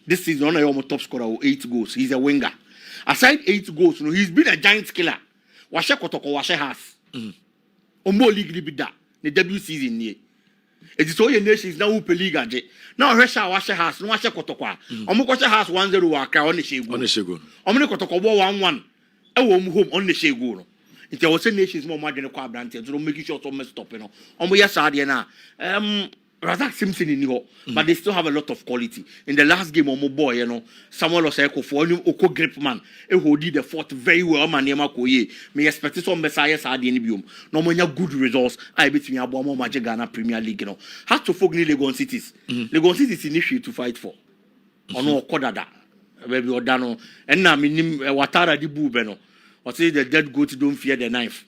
this season on a top scorer with 8 goals he's a winger aside 8 goals no he's been a giant killer washe kotoko washe has omo league ni bida the debut season ni it is all your nations now who league age now Russia washe has no washe kotoko omo washe has 1-0 wa Accra on the shego omo ne kotoko 1-1 home on the shego no nti o say nations more madwene kwa brante so make sure to mess stop no omo yes ade na Razak Simpson in ho but they still have a lot of quality in the last game omo boy you know Samuel Oseko for any oko grip man e hold the fort very well man e makoye me expect some messiah ade ni biom no mo nya good results I betimi abo mo ma Ghana Premier League no has to fog ni Legon Cities initiate to fight for ono okodada baby odano and na minim watara di bube no or say the dead goat don't fear the knife.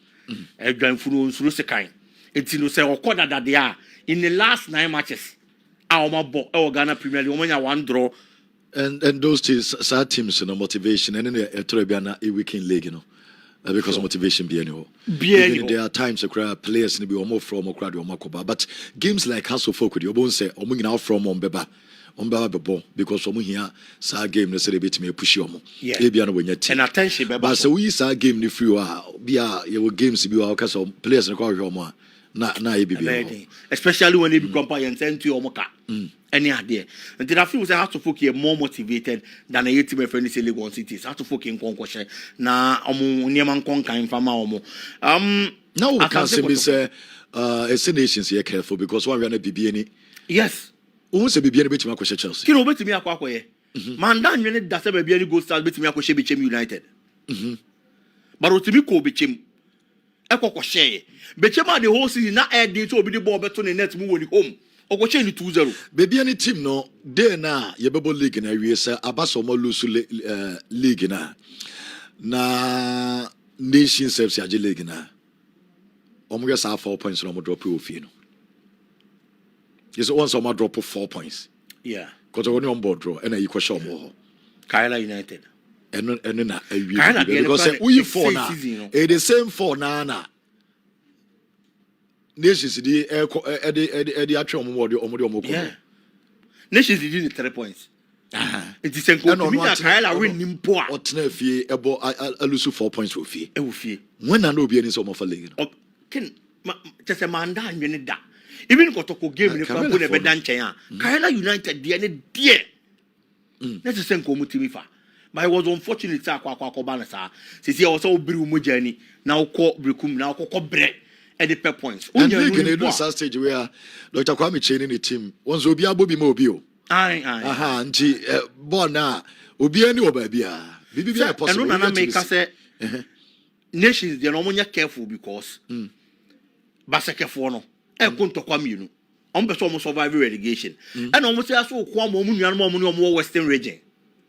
Edwan furu nsuru sekan. Enti no say okoda that they are in the last 9 matches. Our Ghana Premier League omanya 1 draw. And those teams no motivation and then a weekend league you know. Because of motivation be anyhow. There are times players be more from but games like House of Folk you won't say now from on beba. Because from here, sa game no say bit me push you. And attention, but so we sa game ni free your games be our cause players no call na especially when they become and send to your any idea. And then I feel have to focus more motivated than a team friend say Legon Cities. Have to focus in conquest na neman conquer in fama now we can say nations here careful because one we na BB any yes. Who say BB betimi akoshe Chelsea? Kino betimi akwakoye. Man dan nwene da say BB any go stars betimi akoshe Bechem United. But otimi ko Bechem. Ekokoshe. Bechem the whole season na air day to obi the ball beto ne net mu woni home. Okoshe ni 2-0. BB any team no dey na yebebo league na wie say abaso mo lose league na Nations FC age league na. Omo get 4 points no mo drop ofi no. Yes, once I drop 4 points. Yeah. Because I only on board draw and I equal show more. Kyla United. And na because we 4 now. It the same 4 na. Nations the actual omo. Yeah. Nations did 3 points. It is a Kyla win nimpo a. Otna fie ebo alusu 4 points wo fie. E wo fie. When na no be any some of league. Ken just a man da nwene da. Even Kotoko game in the camp with a bedanche. Kyla United, dear. Let's send Komutimi fa. But I was unfortunate. Banasa. Since he also Brumu journey now call Brukum now call bread at the pep points. And you can do some stage where Dr. Kwame training the team. Once will be a Bobby Mobile. Aye. Aha, and Bona will be any baby. And Nana make us say nations, they're no more careful because Basake Fono. E konto kwa mienu person survive relegation. And almost also come on Western region.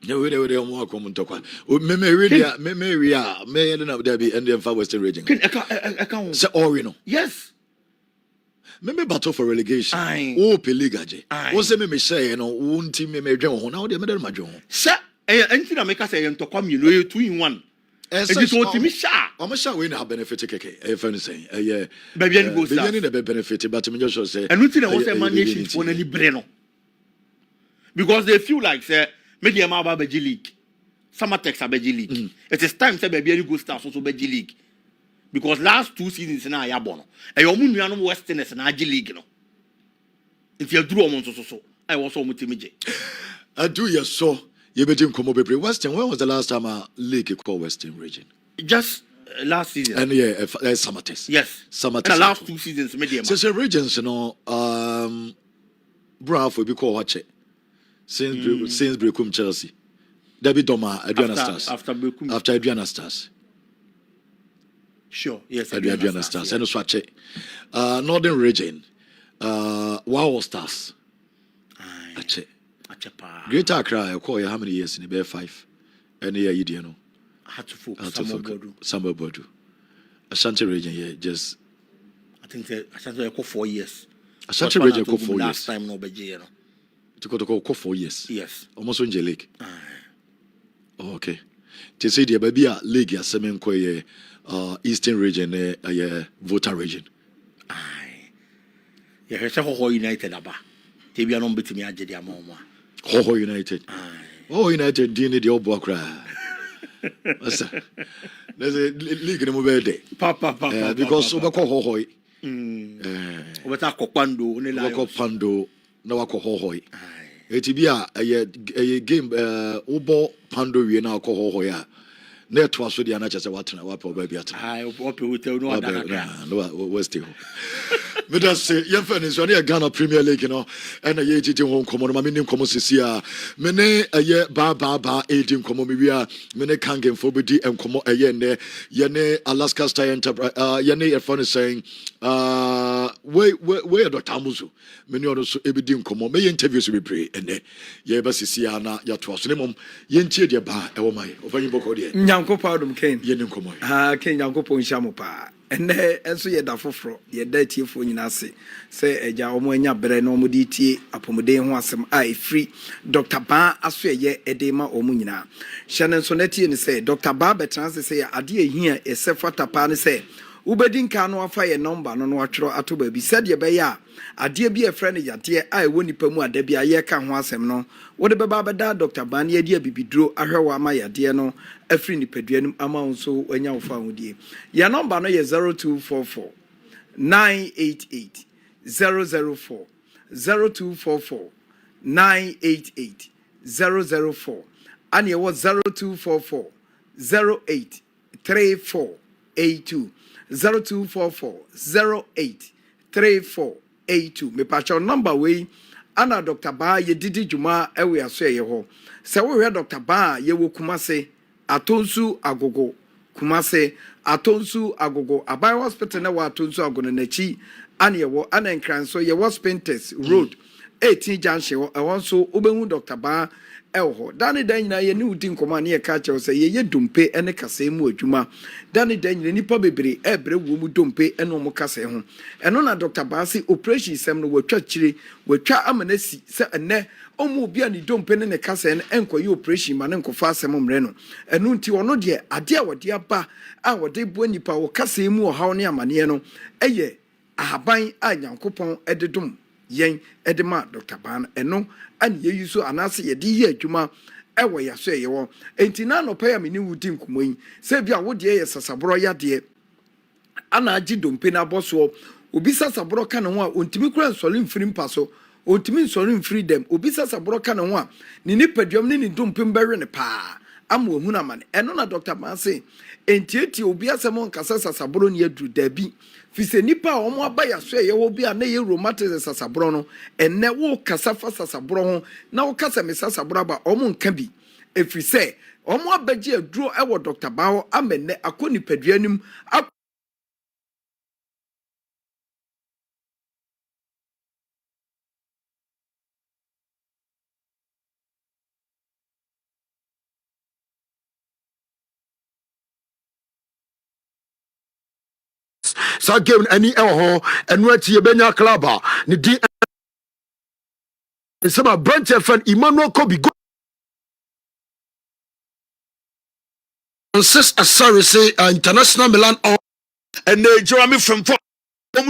Yeah, we more common to quite. Me ending up there be ending for Western region. Say Orino. Yes. Me battle for relegation. Oh, Peligaje. What's the me say? One team me join. Now they made my join. Sir, anything I make us say to come, you know, 2-in-1. And it's what me sha. I'm sure we now benefit. If anything, yeah. Baby, any go start. Beginning the benefit, but me just say. And nothing I was a management for any breno. Because they feel like say, maybe I'm about Beji League. Some text a Beji League. It is time say baby any go start so Beji League. Because last 2 seasons na ya bono. E yo mu nuanom Westerners na Beji League no. If you draw on so. I was so mutimije. I do you so. You between Komo Bebre Western. When was the last time a league called Western region? Just last season. And yeah, summer test. Yes. Summer test. The last 2 seasons, medium. So regions, you know, Brown for be called watch it. Since Brekum Chelsea. David Doma, Adriana Stars. After Brekum. After Adriana Stars. Sure, yes. Adriana Stars. And swatch it. Northern region. Wow Stars. Ache. Greater Accra, I call you how many years in the Bear 5? And here you know. Samba Bodu. Ashanti region, yeah, just. I think Ashanti call 4 years. Ashanti region call 4 years. Last time no Beji, to call 4 years. Yes. Almost on Lake. Oh, okay. To say the baby league ya semen ko Eastern region voter region. Aye. Yeah, he say Ho United aba. Te bia no betimi agye dia ma omo. Ho United. Oh United di ne de obo akra. Asa. There's a league no be there. Papa. Because we call Ho. We ta kokpando ne la. Kokpando na wa ko Ho. Eti bia a game obo pando wie na ko Ho ya. Na to aso dia na chese watena wa pa ba bia tena. Ai ope hotel no adaka. No West Hill. Me da say yem fani so na Ghana Premier League no and ye titi ho komo no ma me nim komo sisi a me ne ba edim komo me wi a me ne kangen fo bedi enkomo ne ye ne Alaska Star Enterprise ye ne ye fani saying we Dr. Amuzu me ne ono so ebedi komo me ye interviews we pray ene ye ba sisi a na ya to aso ne mom ye ntie de ba e wo mai ofanyi boko de nyankopa odum ken ye ne komo ken nyankopa onhia pa ene enso ye da foforo ye da tiefo nyina se eja omo anya bere na omo di tie apomuden ho asem a free Dr. Ba aso ye edema omo nyina hye ne so na tie ne se Dr. Ba betrans se ya ade ehia esefata pa ne se ubedi nka no afa ye number no atwero ato ba bi said ye be ya ade bi e friend yade a ewo nipa mu ada bia ye ka ho asem no wo de beba beda Dr. Ba ne ade bibiduro ahwewa ama yade no afri nipaduanum ama nso anya wo fa hodie ya number no ye 0244 988 004 0244 988 004 and ye was 0244 08 3482 0244 08 3482 me pacho number we ana Dr. Ba ye didi juma ewe aso ye ho se wo hwe Dr. Ba ye wo Kumase atonsu agogo Kumase atonsu agogo abai hospital na wa atonsu agogo na chi ana ye wo ana nkranso ye wo Spintex road 18 junction e won so obehu Dr. Ba eho dani danyina ye ni udi nkoma na ye ka che se ye dompe ene kasa mu adwuma dani danyina nipa bebre ebre wo mu dompe ene mo kasa ho eno na Dr. Ba si operation sem no watwa kire watwa amanasi se ene omu bia ni dompe ne kasa ene enkoye operation ma ne nkofa asem mre no eno nti ono de ade a wode aba a wode bo nipa wo kasa mu ohaw ne amane no eye ahaban a Nyankopɔn ededum yen edema Dr. Ba eno ani ye yuso anase ye di ye adwuma ewo ya so ye wo enti na no pa ya meni wudi nkumoyi se bia wo de ye sasabro ya de ana agi dompe na boso obi sasabro ka ne ho a ontimi kura nsole mfiri mpaso ontimi nsole mfiri dem obi sasabro ka ne ho a ni nipaduam ni dompe mbere ne pa ama ohun amane eno na Dr. Ba se enti obi asemo nkasa sasabro ne adu dabi fise nipa omo abaya so ye wo bia na ye romantic sasabro no enne wo kasa fa sasabro ho na wo kasa me sasabro ba omo nka bi efise omo abaji aduro ewo Dr. Ba ho amenne akoni paduanim sa game ani e ho eno ati ye benya club ne di sama branch fan Emmanuel Kobi go Francis Asari say international Milan and Jeremy from coach on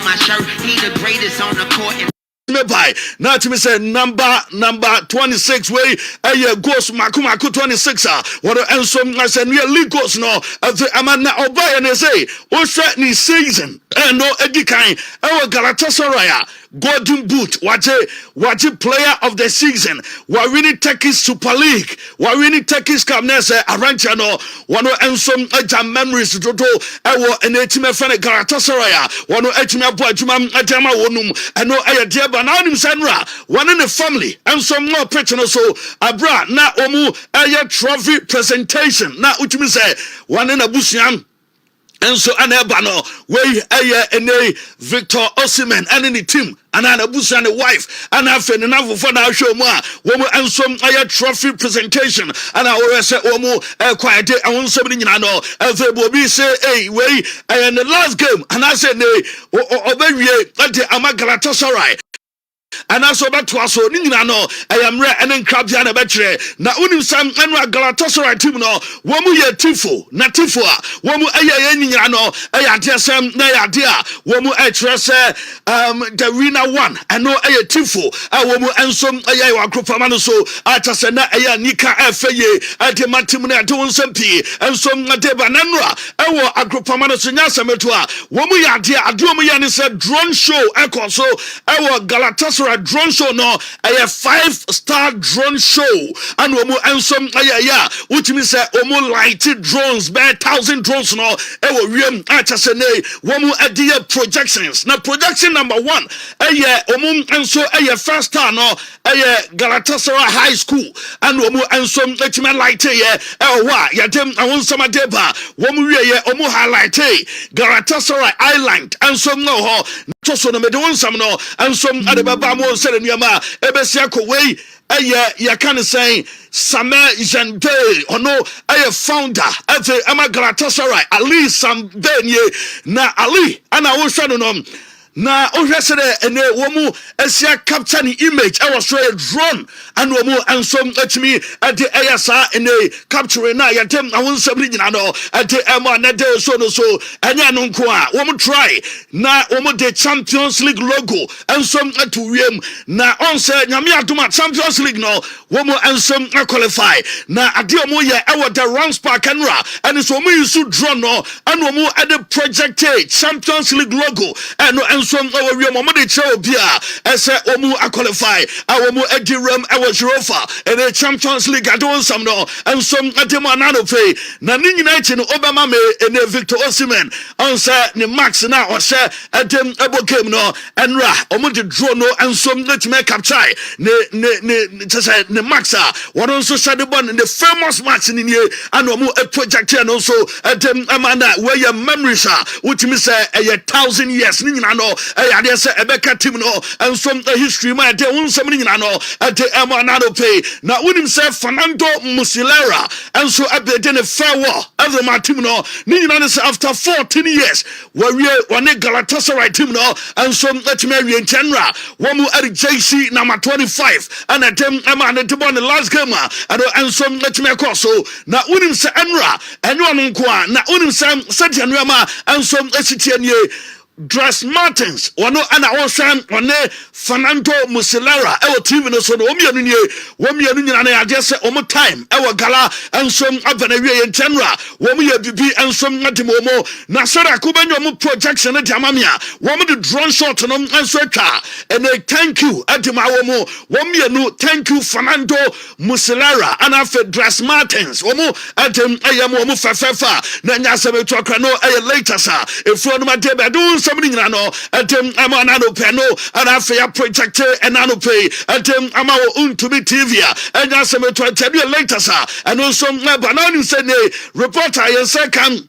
my shirt, he the greatest on the court. Me by now to me say number 26 way goes Makumako 26 what and some I said we league goes no of the amana obay and say o ni season and no edikan our Galatasaray golden boot watch player of the season we winning Turkish Super League we winning Turkish Cup nese arrange no one and some memories toto our and team fan Galatasaray one team abo adwuma adama wonum and no now him Sandra one in the family and some more picture so abra na omu trophy presentation na utimi say one in abusiam and so anebano we ene Victor Osimhen and in the team and an abusa and a wife and after enough for now show more woman and some trophy presentation and I always say quiet I want somebody know everybody say hey we and the last game and I said nay obey the Galatasaray and also back to us, no, I am rare and then crabs and a betre. Now, unim sam and Galatasaray team no, womu ye tifo, natifo, womu no, dear Sam, naya dear, womu the Rena one, and no tifo, womu and some Grupamano so, Atasana Nika Faye, at the Matimuna doing some pee, and some Debananra, a Grupamano Sinyasa Metua, womu ya dear, Adumayan said drone show, echo so, our Galatasaray. Drone show no a 5-star drone show and some which means lighted drones by 1,000 drones no projections now projection number 1 and so first star no Galatasaray High School and some light I want some deba highlight Galatasaray Island and some no so no me do some no and some other baba mo said nyama ebesia ko we ya can say Same Jante or no founder at the Galatasaray Ali Sambenye na Ali and I was no na ohwesere ene womu asia capture ni image I was drone and womu and some me at the ASA ene capture na yatem na won sabri nyina no at the na de so no so anya no nko a womu try na womu the Champions League logo and some to wiem na on say nyame adoma Champions League no womu and some qualify na ade omu ye e the round spark and so womu use drone no and womu at the projected Champions League logo and some we mama de show bia ese omu qualify awomu ediram Europa and the Champions League adon some no and some adema nano pay na ni nyina chi no obama me and Victor Osimhen on say ne max na o say adem ebo game no enra omu de draw no and some let me capture ne say ne max one also said the one in the famous match in here and omu a project and also adem amana where your memories are which me say 1,000 years ni nyina no I say Ebeka team no and some history my day won some nyina no at the Emanado pay now when him say Fernando Muslera and so abede ne fair war every my team no ni nyina say after 14 years where we one Galatasaray team no and some let me in general one mu at JC number 25 and at them Emma the one the last game and some let me cross so now when him say Enra and one nko na when him say January and some STN Dress Martins, one and our son, one Fernando Muslera, our team in the son, Omian, and I just say, time, our gala, and some Abenaway in general, Womia BB, and some Natimomo, Nasara Kubanyo projection at Yamamia, woman the drone shot on and Sweka, and I thank you at Mawomo, Womia, thank you, Fernando Muslera, and after Dress Martins, Womo, at him, I am Womo Fafa, Nanyasa Tokano, I later, sir, if one of my debut. Somebody no atem amanano peno and afia projector and pay atem amao Wontumi TV and asem to tell you later sir and also banana said reporter yes can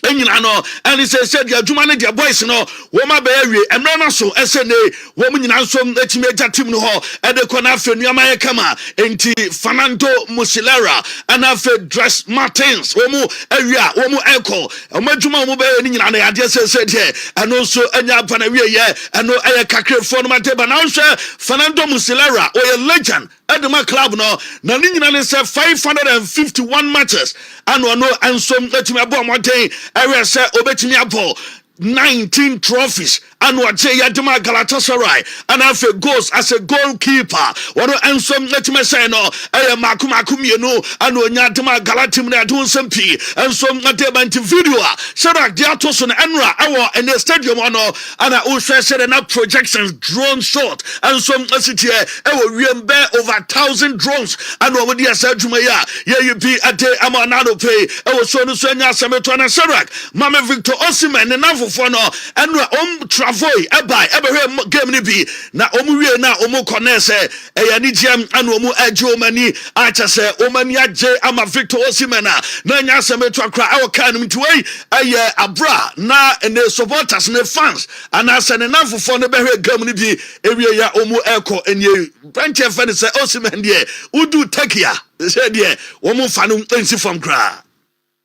enyina no and said the adwuma ne the boys no wo ma ba awie emre na so ese ne wo mu nyina nso etime agya team no ho e de kɔ na afa nuama ye kama enti Fernando Muslera and afa Dress Martins wo mu awie a wo mu eko wo adwuma wo ba ni nyina na yade said here and also anya apa na wie ye eno eye kakrefo no mateba na hwe Fernando Muslera o ye legend Edema club no na ni nyina ne say 551 matches and no enso etime abo moten ewe say obetimi abo 19 trophies and what say Yadima Galatasaray and after goes as a goalkeeper. What and some let me say no, I am Makumakumino and when Yadima Galatim doing some P and some Nadebanti video. Sharak Diatoson Enra our in the stadium and I also said enough projections drone shot and some city will remember over 1,000 drones and over the Sajumaya. Yeah, you be a day Amanado pay. I was so no Sametona Sharak, Mama Victor Osimhen enough for no and travel. Ebai ebe game ni bi na omuwie na omu konese yani gem anu omu eje omani acha se omani aje ama Victor Osimhen na nya semetu akra awo kan mtuwei aye abra na ne supporters ne fans ana se ne nafofo ne behwe game ni bi ewie ya omu eko enie branch fan se Osimhen de udu takia se de omu fanu ensi from kra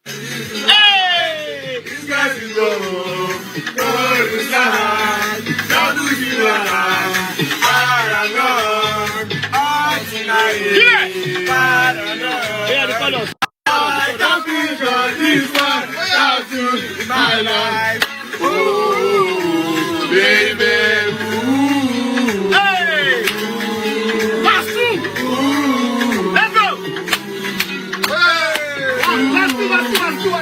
hey this guy is my life. Ooh, baby. Ooh. Hey! Pass through! Ooh. Let's go! Hey! Pass through.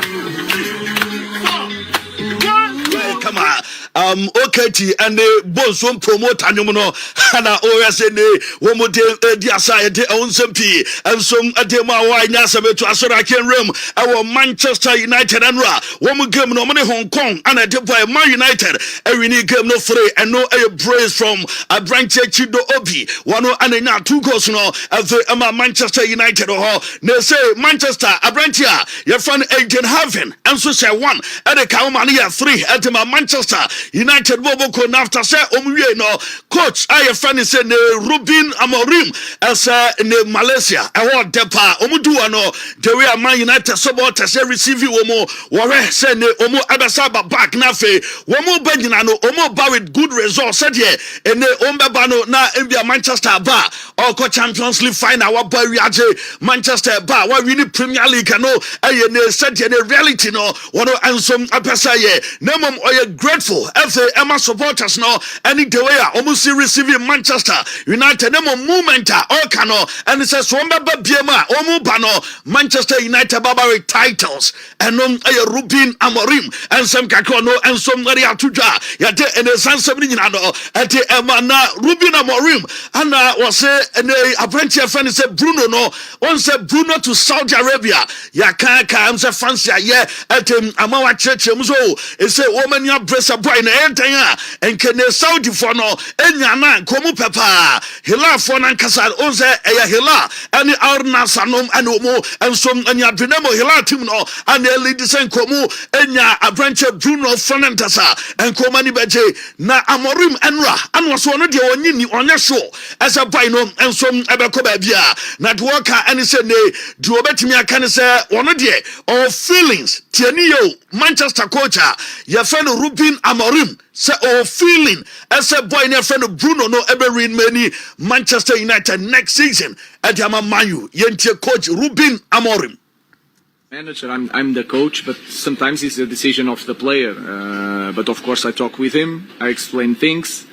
Come on. OKT and the Bonson promote Anumono, Hana OSN, Womote, Diasa, the own Sempi, and some Adema Nasabe to Asarakan Rim, our Manchester United and Ra, Woman game no money Hong Kong, and a deploy Man United, every new game no free, and no a brace from a branch Chido Obi, one and a 2 goals no, as the Manchester United or they say Manchester, a branch here, your friend Agent Haven, and so say 1, at the KWAME 3, at the Manchester United Bobo Kon after say omuwie no coach aye friend say ne Ruben Amorim as ne Malaysia e ho depa omudu no the way Man United supporters say receive omo wore say ne omo abasa back na fe omo bagina no omo ba with good results said here ene ombeba no na mbia Manchester ba or Champions League final wa boy wiaje Manchester ba wa win Premier League no aye ne said here ne reality no wono ansom apesa ye nemom oye grateful FA Emma supporters no any the way almost receiving Manchester United nemo movement all cano and it says Wamba Biema Omu Bano Manchester United Barbary titles and Ruben Amorim and some Kakono and some Maria Tuja Yate and the San Seminado at the Emana Ruben Amorim and was and a branch of friend said Bruno no one said Bruno to Saudi Arabia Yakaka I'm fancy yeah at Amawa Church Muzo it said woman ya brace a boy and can Saudi for no Enyana Komu Papa Hila for Nankasa Oze Eya Hila and the Arna Sanom and Omo and some Anya Binemo Hila Timno and the ladies and Komu Enya a branch of Bruno Fernandasa and Komani Beje na Amorim Enra and was one of the only on your show as a bino and some Abakobabia not worker and say ne do Obetimia can say one of the or feelings Tianio Manchester coach your friend Ruben Amorim say oh feeling as a boy near friend of Bruno no ever read many Manchester United next season at Yama Manu Yentia coach Ruben Amorim. Manager, I'm the coach, but sometimes it's a decision of the player. But of course I talk with him, I explain things,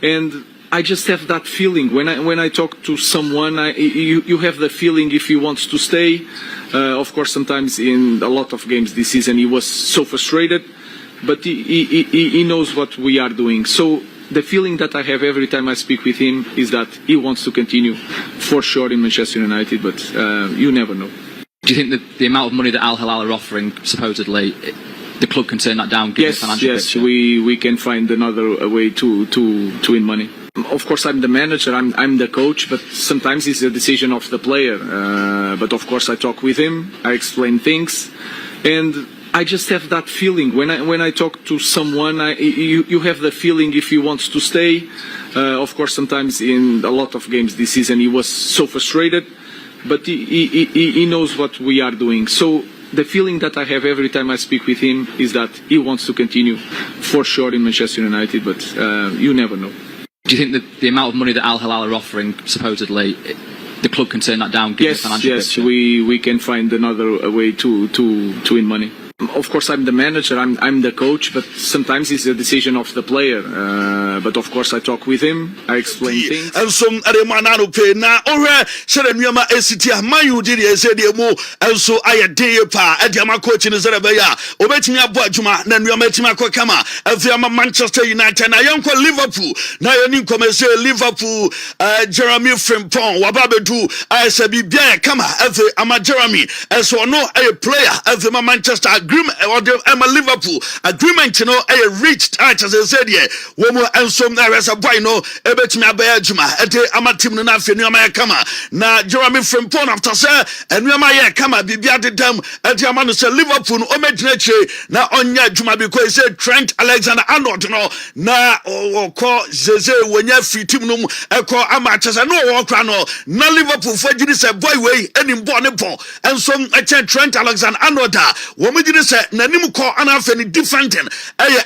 and I just have that feeling when I talk to someone. You have the feeling if he wants to stay. Of course, sometimes in a lot of games this season he was so frustrated. But he knows what we are doing. So the feeling that I have every time I speak with him is that he wants to continue for sure in Manchester United, but you never know. Do you think that the amount of money that Al Hilal are offering, supposedly, the club can turn that down? Given the financial picture? we can find another way to win money. Of course, I'm the manager, I'm the coach, but sometimes it's a decision of the player. But of course, I talk with him, I explain things, and I just have that feeling when I talk to someone. You have the feeling if he wants to stay. Of course, sometimes in a lot of games this season he was so frustrated, but he knows what we are doing. So the feeling that I have every time I speak with him is that he wants to continue for sure in Manchester United, but you never know. Do you think that the amount of money that Al Hilal are offering, supposedly, the club can turn that down? Given the financial picture? we can find another way to win money. Of course, I'm the manager, I'm the coach, but sometimes it's a decision of the player. But of course, I talk with him, I explain things. And some Ademanano pay now, or Sereniama Esitia, Mayu did a Zedio, and so I a day pa, Adiama coach in Zerabaya, Obetimia Bajuma, Nanuametima Kokama, Aviama Manchester United, and I am called Liverpool. Now you come and say Liverpool, Jeremy Frimpong, Wababedu, I said, be bien, come, Ama Jeremy, and so no, a player, Avima Manchester. Agreement or the Liverpool agreement, you know, reached as I said, yeah, woman and some there as a boy, no, Ebetimi Abayajuma, Amatim Nafi, Niamaya Kama, na Jeremy Frimpong after sir, and Niamaya Kama, Bibia de Dam, and Yamanu said Liverpool, Omedneche, na Onya Juma, because he said Trent Alexander Arnold, you know, na or call Zeze when you free Timnum, call Amachas, and no walk na Liverpool for Judas a boy way, and in Bonnepo, and some Trent Alexander Arnold, woman did say, Nanim call Anafeni different and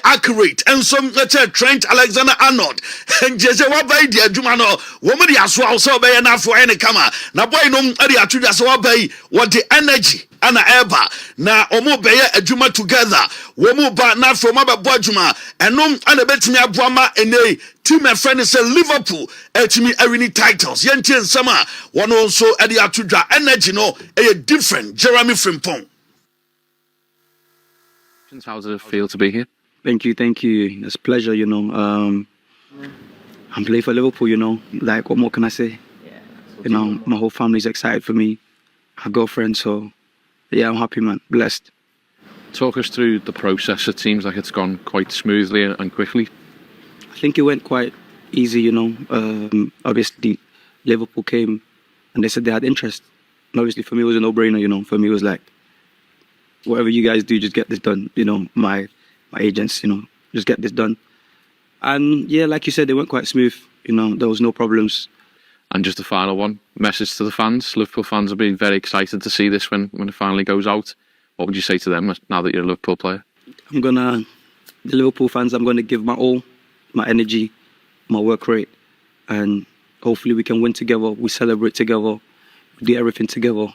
accurate, and some Trent Alexander Arnold, and Jezewa by the Jumano, woman as well, so by enough for any kama, na boy no area to just obey what the energy. Ana eba na omo beye adwuma together womo ba na from ababojuma enom ana betimi aboama ene team e friend say Liverpool etimi awini titles yentie nsama wono nso ade atodwa energy no e different. Jeremy Frimpong, how does it feel to be here? Thank you. It's a pleasure, you know. I'm playing for Liverpool, you know. Like, what more can I say? You know, my whole family's excited for me. My girlfriend, so yeah, I'm happy, man. Blessed. Talk us through the process. It seems like it's gone quite smoothly and quickly. I think it went quite easy, you know. Obviously, Liverpool came and they said they had interest. And obviously, for me, it was a no-brainer, you know. For me, it was like, whatever you guys do, just get this done. You know, my agents, you know, just get this done. And yeah, like you said, they went quite smooth. You know, there was no problems. And just a final one, message to the fans. Liverpool fans will be very excited to see this when it finally goes out. What would you say to them now that you're a Liverpool player? The Liverpool fans, I'm going to give my all, my energy, my work rate. And hopefully we can win together. We celebrate together. We do everything together.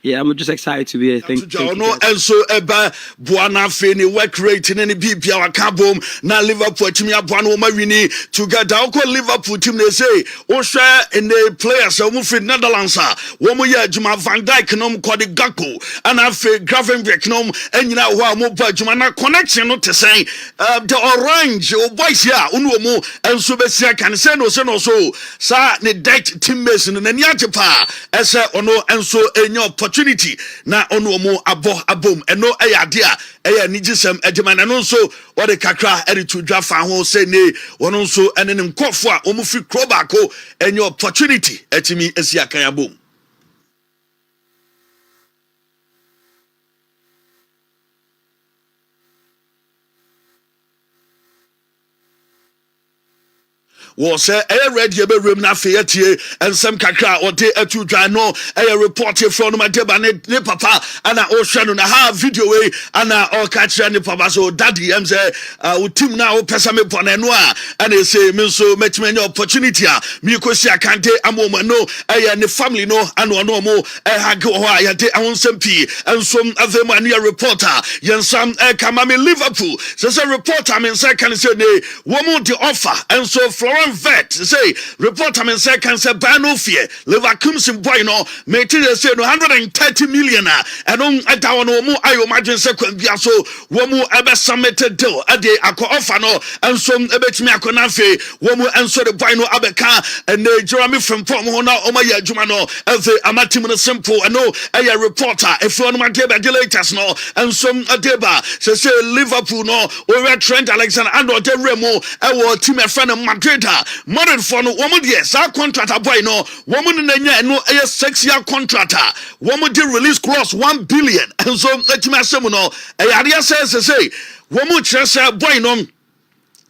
Yeah, I'm just excited to be here. Thank you. And so Eba Buana Feni work rate in any BP our cabom na Liverpool team ya Buana Mawini together. Oko Liverpool team they say Osha and the players who move in Netherlands. Womo ya Juma Van Dijk nom Kwadi Gakpo and afe Gravenberch nom and you know wa mo ba Juma na connection no to say the orange or boys here unu mo and so be say can say no so sa ne Dijk teammates no na niajepa ese ono and so enyo opportunity na ono mo abom eno eyadea eya nigisem ejema na no so what the kakra to draft fa ho say ne wono so ene nkofo a omo fi kroba ko enyo opportunity etimi esi akan abom. Was say ready be room na feyetie ensem kakra ode atu dwan no report from my deba ne papa ana o hwe no na ha video we ana o ka kire ne papa so daddy em say o team na o pesa me pon no a ana say me so metime opportunity a me kosi akante amomo no ne family no ana no mo ha go ho a yade awonsem pi ensom avem ania reporter yensam kama me Liverpool say reporter me say kan say ne wo mo the offer enso Florence vet say report am say can say ban no fear Liverpool sim boy no material say no 130 million and on adawo no mu ayo imagine say kwan bia so wo mu ebe submitted deal ade akọ offer no enso ebetimi akọ na fe wo mu enso the boy no abeka and Jeremy Frimpong ho na o ma ya adwuma no efe amatim no simple and no a reporter if you want to be latest no enso adeba say Liverpool no o Trent Alexander and o de Remo e wo team e friend Madrid Madrid for no woman yes our contract a boy no woman no a 6-year contract woman did release clause 1 billion and so etima no area says say woman chese boy no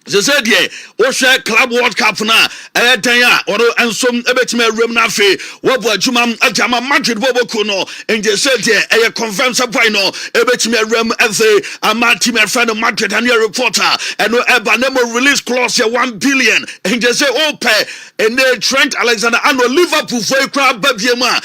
ze said ye o share club world cup na dan ya oro ensom ebetima rem na fe wo bo adwuma ajama Madrid bo no and they said ye e confirm say boy no ebetima rem say ama team friend Madrid and your reporter and no eba no release clause 1 billion and they say oh pay and they Trent Alexander-Arnold Liverpool for a crowd babiema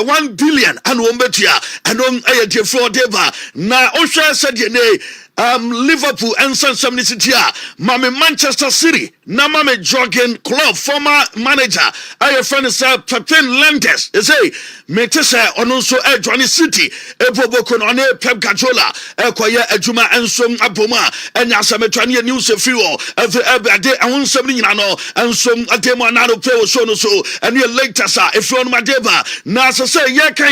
1 billion and wo betua and e dey for deba na o share said ye ne Liverpool and San Samnicity, Mame Manchester City, Namame Jogging Club, former manager, I friend is Pepin Lendes, they say, Metesa on also Johnny City, Ebobokon on Pep Gajola, Equia Ejuma and some Aboma, and Yasametrania News of Fuel, every day, and 170 and some Adema Nano Play so and your later, sir, if you're on my deba, Nasa say, Yaka,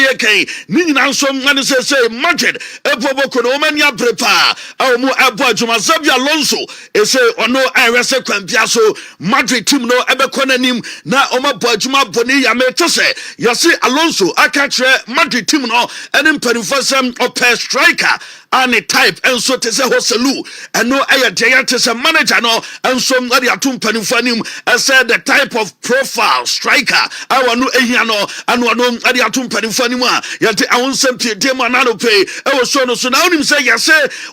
Nina, some man say, Madrid, Ebobokon, Omania Prepa. Mu abo Juma Zabia Alonso say ono irese kwambia so Madrid team no ebekonanim na oma bo Juma boni ya metose yase Alonso akatre Madrid team no enim perifasem ope striker any type and so te se hoselu and no aya giant te se manager no and so ngadi atum panifanim say the type of profile striker awa no ehia no anu no ngadi atum panifanim a yate awonsem pie dem anano pay e so no so na onim say yase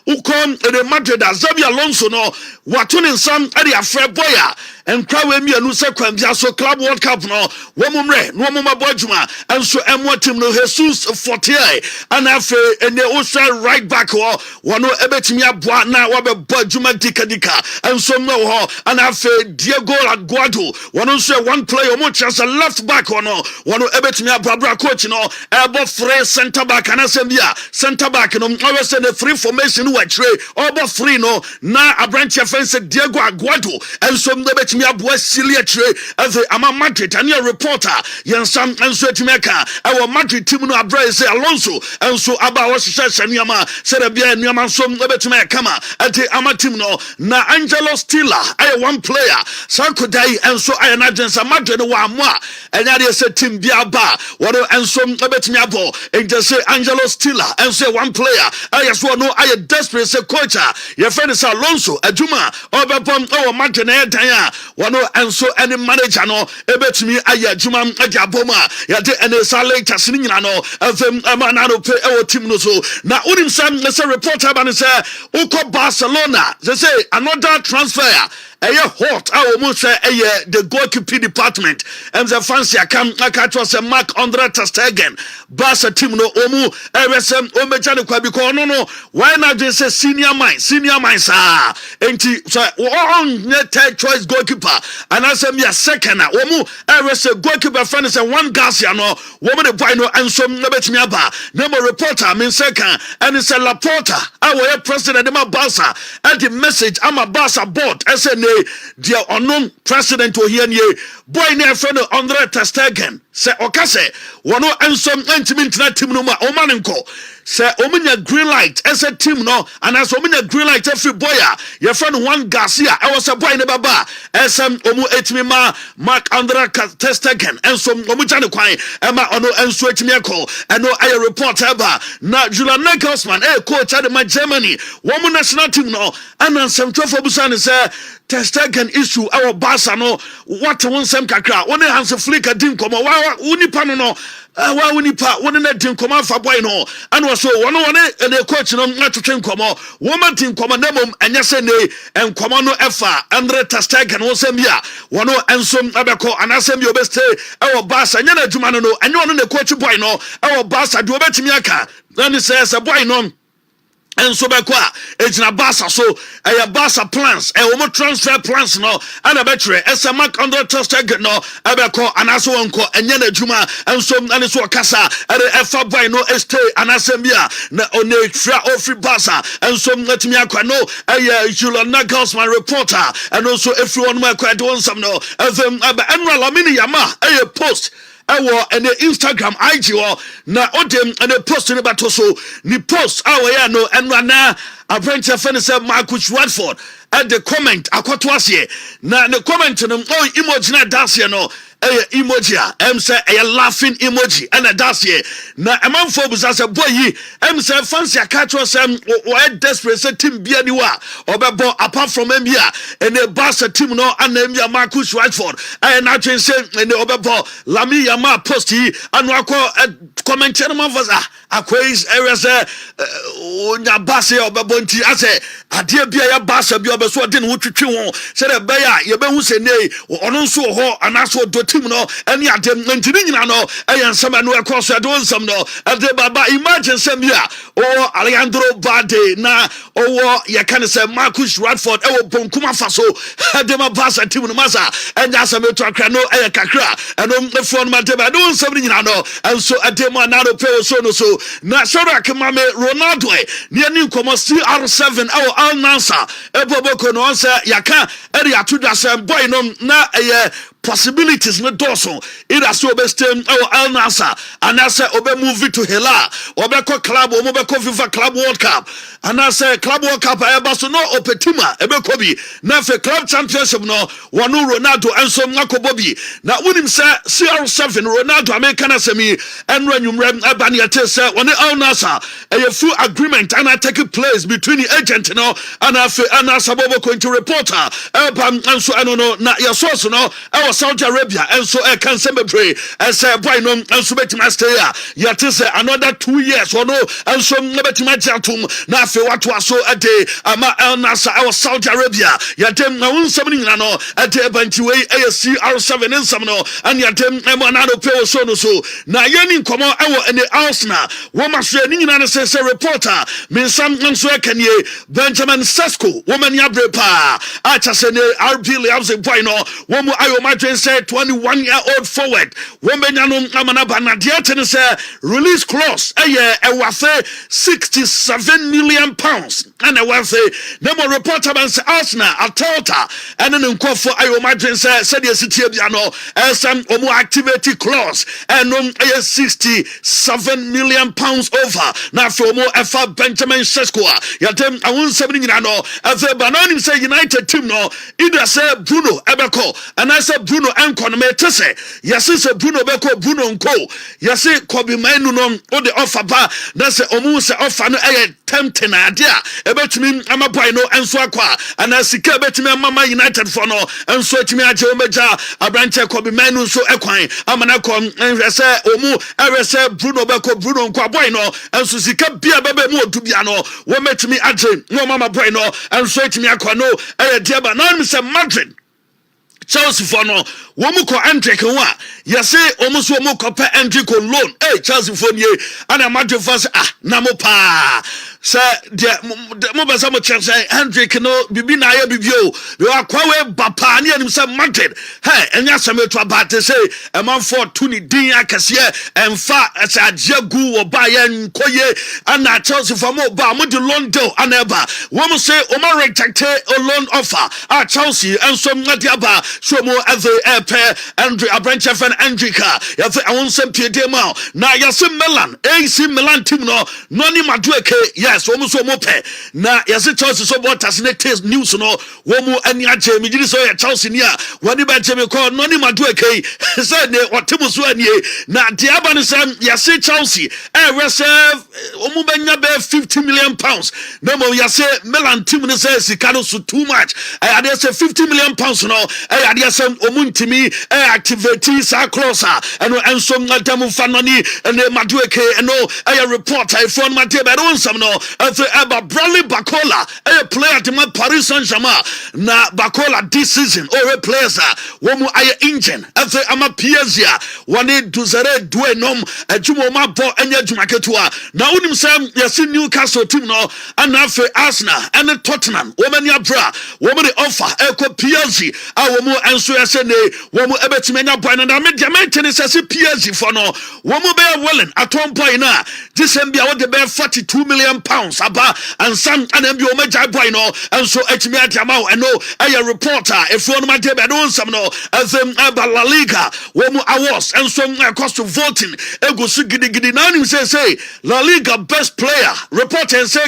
ukon the Madrid Xabi Alonso no watunin sam ade afre boya and KWAME anu se kwambia so club world cup no womumre no womuma bojuma and so emo team no Jesus 40 and afa and they also right back ho wono ebetimi aboa na wabe bojuma dikadika and so no ho and afa Diego Aguado wono so one player mo chance left back no wono ebetimi ababra coach no ebo free center back and asembia center back no always the free formation we tray obo free no na abranche fence Diego Aguado and so ebetimi aboa silia tray as ama Madrid and your reporter yensam and so etimeka our Madrid team no abra say Alonso and so aba wo hyehyɛ nneɛma sɛ bia nneɛma nso ebetumi kama ati ama team no na Angelo Stiller ay one player sankodai and so ay na agents Madrid no wa amoa ɛnya de sɛ team bia ba wɔdo and so ebetumi abo and just say Angelo Stiller and say one player ay so no ay desperate say coach your friend is Alonso adwuma obepom our Madrid na dan a wɔno and so any manager no ebetumi ay adwuma agaboma yade and say later sin nyina no afem ama na no pe e team no so na unim sam say reporter ban say uko Barcelona they say another transfer hot almost the goalkeeping department and the fancy aka say Mark Andre ter Stegen Barca team no omu RSM omejane kwa because no why not just say senior minds enti so on third choice goalkeeper and as me a second omu RSM goalkeeper friend say one Garcia no woman the boy no and so betimi aba number reporter mean second and it's a Laporta our president dem Barca and the message I'm a Barca board SNA dear unknown president o here nie boy na friend Andre ter Stegen say okase wono ensom antimi ntina team no ma o manenko say omunya green light as a team no and as omunya green light every boy your friend Juan Garcia I was a boy ne baba SM omu etimi ma Mark Andre ter Stegen ensom omu jane kwan ema ono enso etimi call eno aye reporter ba na Julian Nagelsmann coach at my Germany womu national team no and some 12 busan say ter Stegen issue our Barca no what won sem kakra one Hans Flick din komo wa unipa no wa unipa one na din komo fa boy no and so one the coach no atwetwe komo woman tin komo na mom anya se ne enkomo no efa Andre ter Stegen won sem ya one ensom abeko anasem bi obeste our Barca nya na adwuma no anya one the coach boy no our Barca do obetimi aka na say boy no and so bekwa ejina Barca so Barca plans omo transfer plans no and abetre Mark Andre ter Stegen no abeko anaso wonko enye na adwuma and so and so kasa efa boy no stay anasembia na onefra ofri Barca and so natimi akwa no Julian Nagelsmann reporter and also everyone ma kwa do some no enra lamini yama post ɛwɔ ɛne Instagram IG hɔ na odem ɛne post ne bato so ni post awɔ no ɛno ana abrɛnkyɛ fɛ ne sɛ Marcus Radford at the comment akoto aseɛ na ne comment no emoji na daseɛ no emoji a say a laughing emoji and a dasie na emanfo busa say boy yi say fancy akatro say o desperate say team bia ni wa obebo apart from mbia and the Barca team no and mbia Marcus Rashford na twen say and obebo Lami Yama post yi anu akọ comment no man was akwais area say onya Barca obebo nti ase ade bia ya Barca bia obeso de no twetwe won say the bear ye be hu say nei ono nso ho anaso do team no any adem ntini nyina no ensama no across do nsam no ade baba imagine say me o Alejandro Bade na o ye kan say Marcus Radford e wo bonkuma faso ade ma Barca team no masa enya say me to akra no kakra eno efo no mate ba do nsam nyina no enso ade ma na do pe so no so na Shadrack Mame Ronaldo ne ani nkomo CR7 e Al Nassr e boboko no say yaka e ya to da say boy no na possibilities no doso either so be stay Al Nassr and I say obe move to Hela obe ko club o be ko FIFA Club World Cup and I say Club World Cup e ba so no opetima e be ko bi na fe club championship no wonu Ronaldo enso ngako bobi na wonim say CR7 Ronaldo American asemi enra nwumrem eba ne yete say woni Al Nassr a full agreement and I take place between the agent no and I fe Al Nassr bobo ko into reporter eba enso eno no na your source no Saudi Arabia and so I can send me pray and say boy no and so betima stay ya to say another 2 years or no and so betima jatum na fe what was so a day ama Al Nassr our Saudi Arabia ya dem na un something na no a day banti we CR7 in some no and ya dem e mo na do pay so no so na yeni nkomo ewo ene Arsenal wo ma so ni nyina say reporter min sam nso ekanie Benjamin Sesko woman ya brepa a cha say ne RB Leipzig boy no wo mu ayo ma say 21-year-old forward womenyanum amana banadiate say release clause worth 67 million pounds and worth nemo reporter man say Arsenal Atalta and then nkofo ayo madwen say the city bia no some omo activity clause and 67 million pounds over na for omo efa Benjamin Sesko ya dem awon 7 nyina no efe banani say United team no either say Bruno Ebeko and I say Bruno enkono me tese yesi se Bruno beko Bruno nko yesi Kobe Mainu no o de offer ba na se omu se offer no tempting idea ebetumi ama boy no enso akwa ana sika ebetumi ama United for no enso etumi aje omeja abranche Kobe Mainu so ekwan amana kom enhwese omu ewese Bruno beko Bruno nko boy no enso sika bia bebe mu odubia no wo metumi aje no mama boy no enso etumi akwa no dia ba na me se Madrid Chelsea for no womu ko Hendrick wa yesi omu so omu ko pe Hendrick on loan Chelsea for nie ana Madrid fans na mo pa say de mo be mo Chelsea Hendrick no bibi na ya bibio we akwa we bapa ne anim say Madrid enya same to abate say e man for to ni din akase emfa say ajagu wo ba ya nkoye ana Chelsea for mo ba mo de loan deal ana ba womu say omu reject a loan offer Chelsea and so ngadi aba so mo as a Andre Abranchefen Andrika yafe awon sem piede ma na yase Milan AC Milan team no noni madueke yes wo mo so mo pe na yase Chelsea so botas ne taste news no wo mo ani aje mi giri so ya Chelsea ni a woni ba je me call noni madueke say ne otemu so ani na dia ba ne sem yase Chelsea reserve wo mo benya be 50 million pounds no mo yase Milan team ne say sika no so too much I dey say 50 million pounds no ade some omuntimi activity sa closer and enso ngadamu fanoni and madueke no reporter phone mate be don some no eba Bradley Bacola player to Paris Saint-Germain na Bacola this season or players wo mu engine ama PSG one duzere duenom adwuma ma bo enya dwumaketua na unim sam yesi Newcastle team no and afi Arsenal and Tottenham wo mani abra wo me offer PSG wo mu enso yese ne wo mu ebetime nya boy na me dia maintain sese PSG for no wo mu be willing at one point na this mbia wo de be 42 million pounds pounds aba and some and be omeja boy no and so etimi atiama and no a reporter if you no debe no some no as La Liga wo mu awards and so cost of voting ego su gidi na nim say La Liga best player reporter and say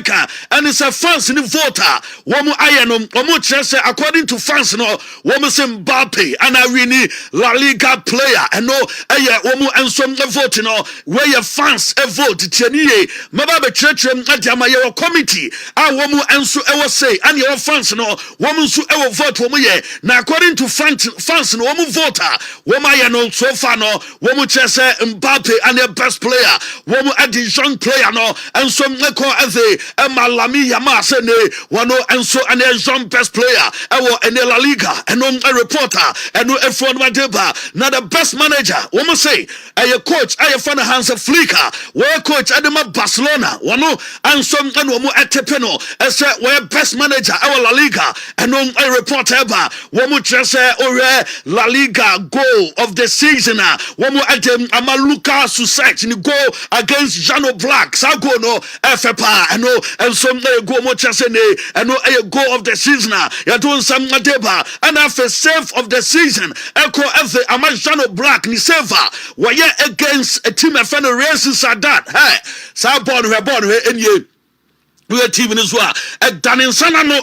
and it's a fans in voter wo mu ayenom wo mu say according to fans no wo mu say Mbappe and I really La Liga player and no wo mu and so voting no where your fans vote tianie maba be churchem adiama your committee wo mu and so say and your fans no wo mu so vote wo mu ye na according to fans no wo mu voter wo ma ye no so far no wo mu say Mbappe and the best player wo mu adi young player no and so meko eze Malami Yama say ne wono and so and the young best player in the La Liga and on a reporter and no F1 Madeba now the best manager wo mu say a coach a fan Hans Flicker where coach Adema Barcelona wono and so and wo mu etepeno say where best manager our La Liga and on a reporter ba wo mu say La Liga goal of the season wo mu adem Amaluka Sussex in goal against Jano Black Sago no FPA and no and some go mo say ne and no a goal of the season ya don some Madeba and after save of the season echo FA Amajano Black ni saver were against a team of races Sadat hey sa born in you we are team as well at Daninsana no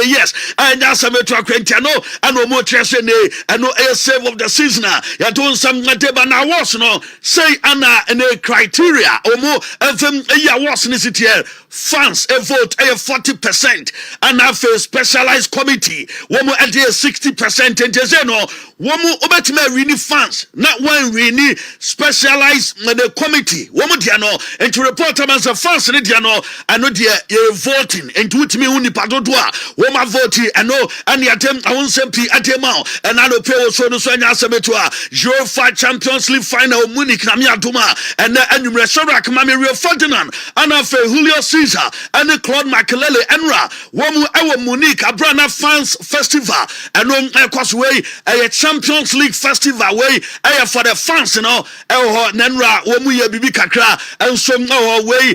yes and that's a metro Quentiano and no more chesene and no air save of the season ya don some Madeba na was no say Anna and a criteria or more of them was in city fans a vote a 40% and have a specialized committee one more at 60% and jezeno one more obetime really fans not one really specialized the committee one more diano and to report them as a fans in diano and no dia voting and to me uni padodoa one more voting and no and the attempt I won't say atema and I don't pay so no so anya sebetua UEFA Champions League final Munich na mi aduma and the Sharak Mami Rio Ferdinand and have Julio Caesar and the Claude Makelele Enra womu ewo Munich Abrana Fans Festival and on way a Champions League Festival way for the fans you know Nenra womu ye bibi kakra and so way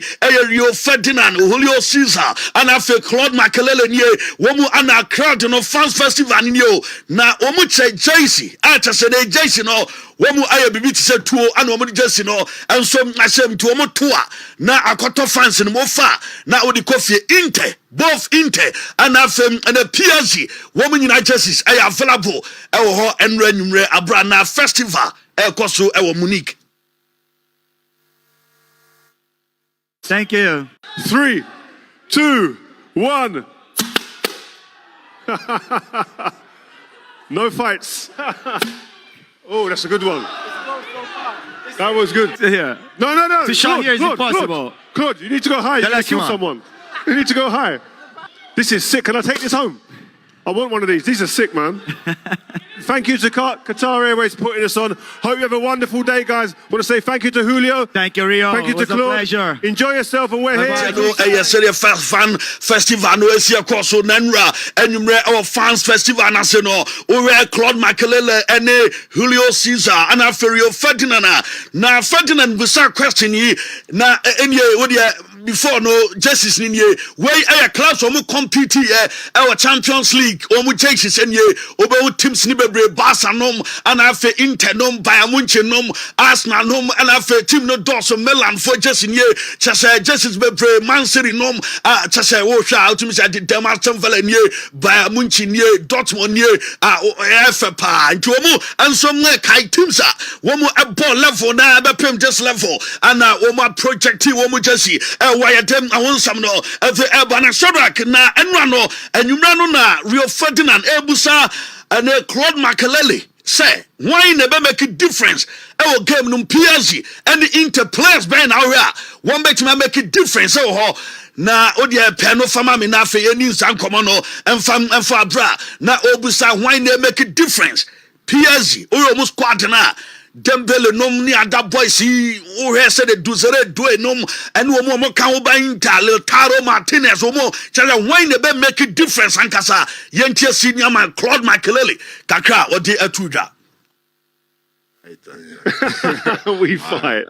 Rio Ferdinand Julio Caesar and have Claude Makelele nye womu ana crowd no fans festival niyo na womu che JC acha se de JC no womu aye bibi ti se tuo ana womu JC no and so asem to womu toa na akoto fans no mo fa na odi kofie inte both inte and afem and a PSG woman United jerseys are available ho enra nwumre abrana festival ekoso Munich. Thank you. 3, 2, 1. No fights. Oh, that's a good one. That was good. Yeah. No. To shot here is impossible. Claude, you need to go high. You need to kill someone. You need to go high. This is sick. Can I take this home? I want one of these. These are sick, man. Thank you to Qatar Airways for putting us on. Hope you have a wonderful day, guys. Want to say thank you to Julio. Thank you, Rio. Thank you to Claude. A pleasure. Enjoy yourself, and we're here. Yes, the fan festival no esi akoso Nenra enumre our fans festival na se no we Claude Makelele and Julio Caesar and Rio Ferdinand na Ferdinand bisa question yi na enye wo de before no justice ni we a class o mu compete our Champions League o mu jerseys enye obe teams ni bebre Barca nom and afa Inter nom Bayern Munich nom Arsenal nom and afa team no Dorso Milan for jersey ni chese jerseys bebre Man City nom chese wo hwa ultimate say the Aston Villa ni Bayern Munich ni Dortmund ni afa pa nti o mu anso me kai teams wo mu a ball level na be pem just level and wo mu project wo mu jersey why them I want some no the Eben Shadrack na enwa no enwumra no na Rio Ferdinand ebusa and Claude Makelele say why never make a difference our game no PSG and the Inter players ben now one bet to make a difference na odia pe no fama me na fe eni nsan komo no emfa bra na obusa why never make a difference PSG almost squad na Dembele nom ni other boys he who said the duzere do nom and wo mo kan wo ban Taro Martinez wo mo chala why ne be make a difference ankasa yentie senior man Claude Makelele kakra odi atuda we fight.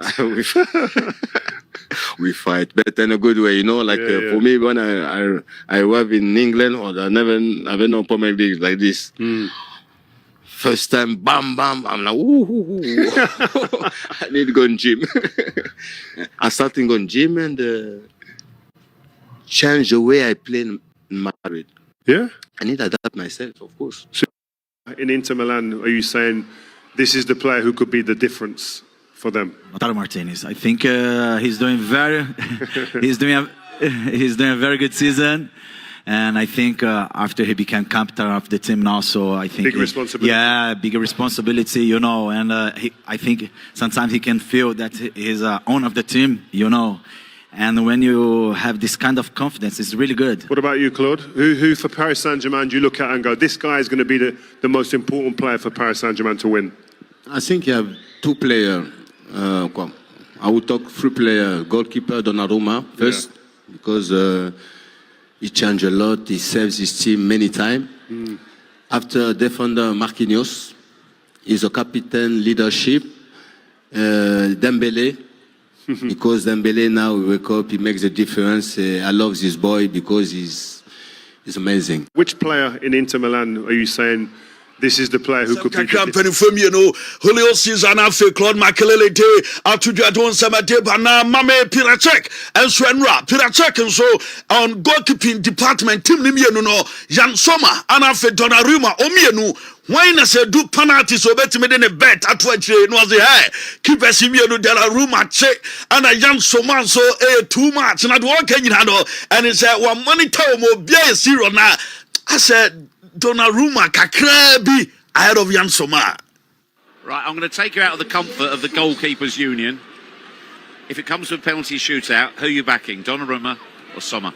we fight, but in a good way, Like for me, when I was in England, or I never no Premier League like this. First time, bam, bam, I'm like, ooh. I need to go in gym. I started going gym and change the way I play in Madrid. Yeah? I need to adapt myself, of course. So in Inter Milan, are you saying this is the player who could be the difference for them? Lautaro Martinez. I think he's doing he's doing a very good season. And I think after he became captain of the team now, so I think... Big responsibility. Yeah, bigger responsibility, And I think sometimes he can feel that he's owner of the team, And when you have this kind of confidence, it's really good. What about you, Claude? Who for Paris Saint-Germain do you look at and go, this guy is going to be the most important player for Paris Saint-Germain to win? I think you have two players. I would talk three players. Goalkeeper Donnarumma first, because he changed a lot. He saves his team many times. After defender Marquinhos, he's a captain, leadership. Dembele, because Dembele now we wake up, he makes a difference. I love this boy because he's amazing. Which player in Inter Milan are you saying this is the player who could be the difference? Julio Cesar na fe Claude Makelele de atuja don samade bana mame Piracek and Swenra Piracek and so on goalkeeping department team ni mienu no Jan Soma ana fe Donnarumma omienu why na say do penalty so betime de ne bet atu akire no say hey keeper si mienu Donnarumma che ana Jan Soma so too much na do okay nyina no and say one monitor mo bia zero na I said Donnarumma kakrabi ahead of Jan Soma. Right, I'm going to take you out of the comfort of the goalkeepers' union. If it comes to a penalty shootout, who are you backing, Donnarumma or Sommer?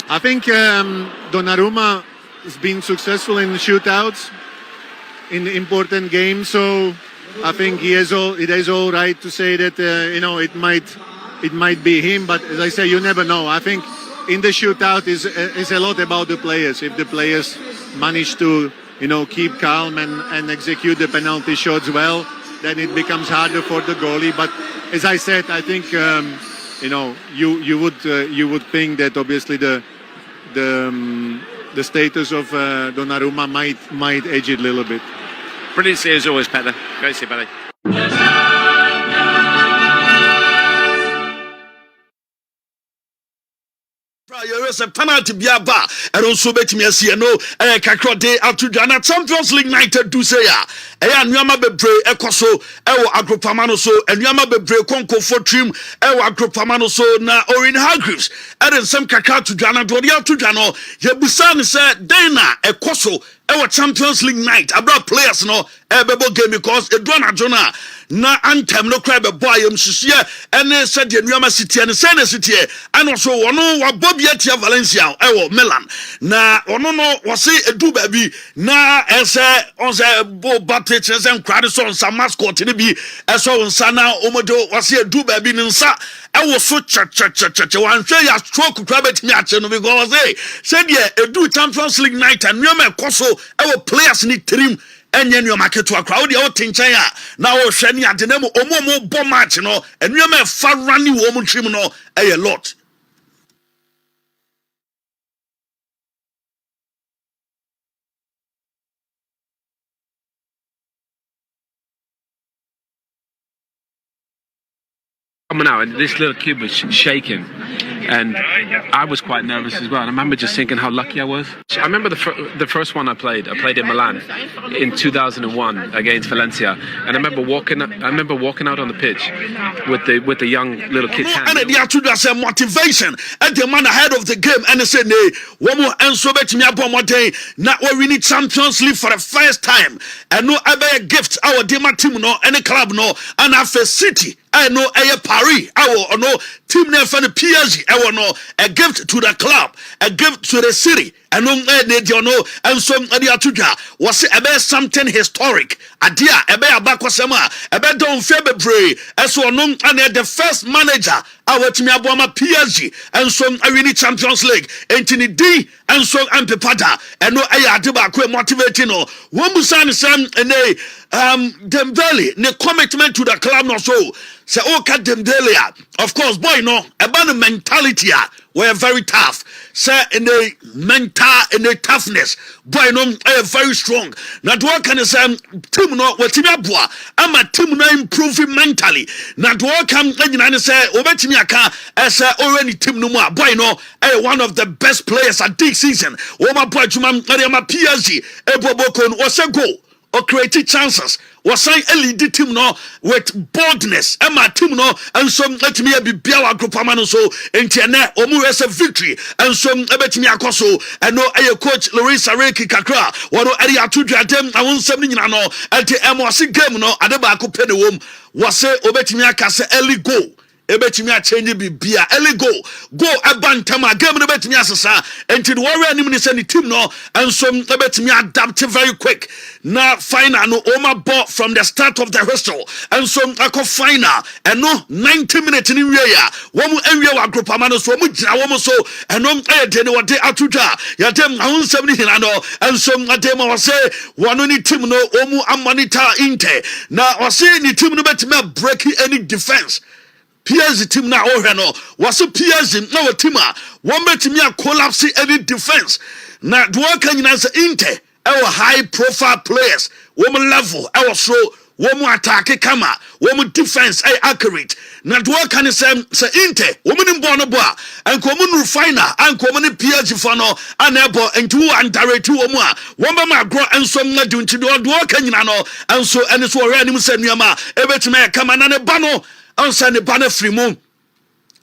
I think Donnarumma has been successful in shootouts in important games, so I think it is all right to say that it might be him. But as I say, you never know. I think in the shootout is a lot about the players. If the players manage to keep calm and execute the penalty shots well, then it becomes harder for the goalie. But as I said, I think you would think that obviously the status of Donnarumma might edge it a little bit. Brilliant to see you as always, Peter. Great to see you, buddy. Yes, a penalty biaba, and also bet me as you know, a Kakrode Atujana Champions League night do say ya. And Yama Bebre, Ecoso, Ewa Agropamano so, and Yama Bebre Conco for trim, Ewa Agropamano so, na or in Hargreaves, and then some Kakatu Jana, Doria Tujano, Yabusan said, Dana, Ecoso, Ewa Champions League night, about players no, Ebebo game because a Dona Jona. Na anthem no cry be boy msusie ene said the Nuama City and Sene City and also ono wa Bobia tia Valencia ewo Milan na ono no wase edu baabi na ese onse bo batch ese crowd so onsa mascot ni bi eso onsa na omodo wase edu baabi ni nsa ewo so cha wan hwe ya stroke cry bet me ache no because said the edu Champions League night and Nuama ekoso ewo players ni trim enye nyo market wa crowd ya otinchen ya na wo hwe ni ade na mu omo bo match no enyo ma fa rani wo mu trim no a lot. Coming out and this little kid was shaking and I was quite nervous as well. And I remember just thinking how lucky I was. I remember the first one I played in Milan in 2001 against Valencia, and I remember walking out on the pitch with the young little kids. And they are to do motivation and the man ahead of the game and they say nee one more and so bet me abom one day now we need Champions League for the first time and no other gift our Dema team no any club no and after City I know a Paris our no team name for the PSG I no a gift to the club a gift to the city ɛno ne deɛ no nso ɛde ato dwa wɔse ɛbɛyɛ something historic adeɛ a ɛbɛyɛ abakɔsɛm a ɛbɛda mfeɛ bebree ɛso ɔno ɛne the first manager a watumi aboa ma PSG nso awini Champions League enti ne din nso ampepa da ɛno ɛyɛ ade baako motivate no wɔn busa ne sɛ ɛne Dembele ne commitment to the club no so sɛ ɔka Dembele a of course boy no ɛba no mentality a we're very tough. Say in a mental, in a toughness. Boy, no, very strong. Now, what can I say? Team no, what team abua? I'm a team no improving mentally. Now, what can I say? Obetimiaka, as already team no more. Boy, no, one of the best players at this season. Oh my boy, Jumam, my PSG, Ebobokon, was a goal. Or created chances was saying a lead team no with boldness and my team no and some let me be biawa group amano so internet or more as a victory and some bet me akoso and no a coach Luis Areki kakra one area to them I won't send no and the MOC game no adeba ko penny wom was say obetimi akase early goal ebetimi a change bibia early goal abantama game no betimi asesa enti the warrior anim ni say the team no and some ebetimi adapt very quick na final no oma ball from the start of the whistle and some akọ final and no 90 minutes in we ya wo mu enwie wa group amano so mu gina wo mu so and no de ne wode atudwa ya dem ahun 70 hina no and some adem wa say one ni team no omu amonita inte na o say ni team no betimi break any defense PSG team na ohwe no was PSG na wa team a won betimi a collapse any defense na do kan nyina say inte our high profile players woman level our so woman attack kama woman defense accurate na do kan say inte woman born bo and common refiner and common PSG for no anebo into and direct woman a won ma grow and so na do nti do kan nyina no and so and so ore anim say nuama ebetime kama na ne ba no ansa ne ba na free mu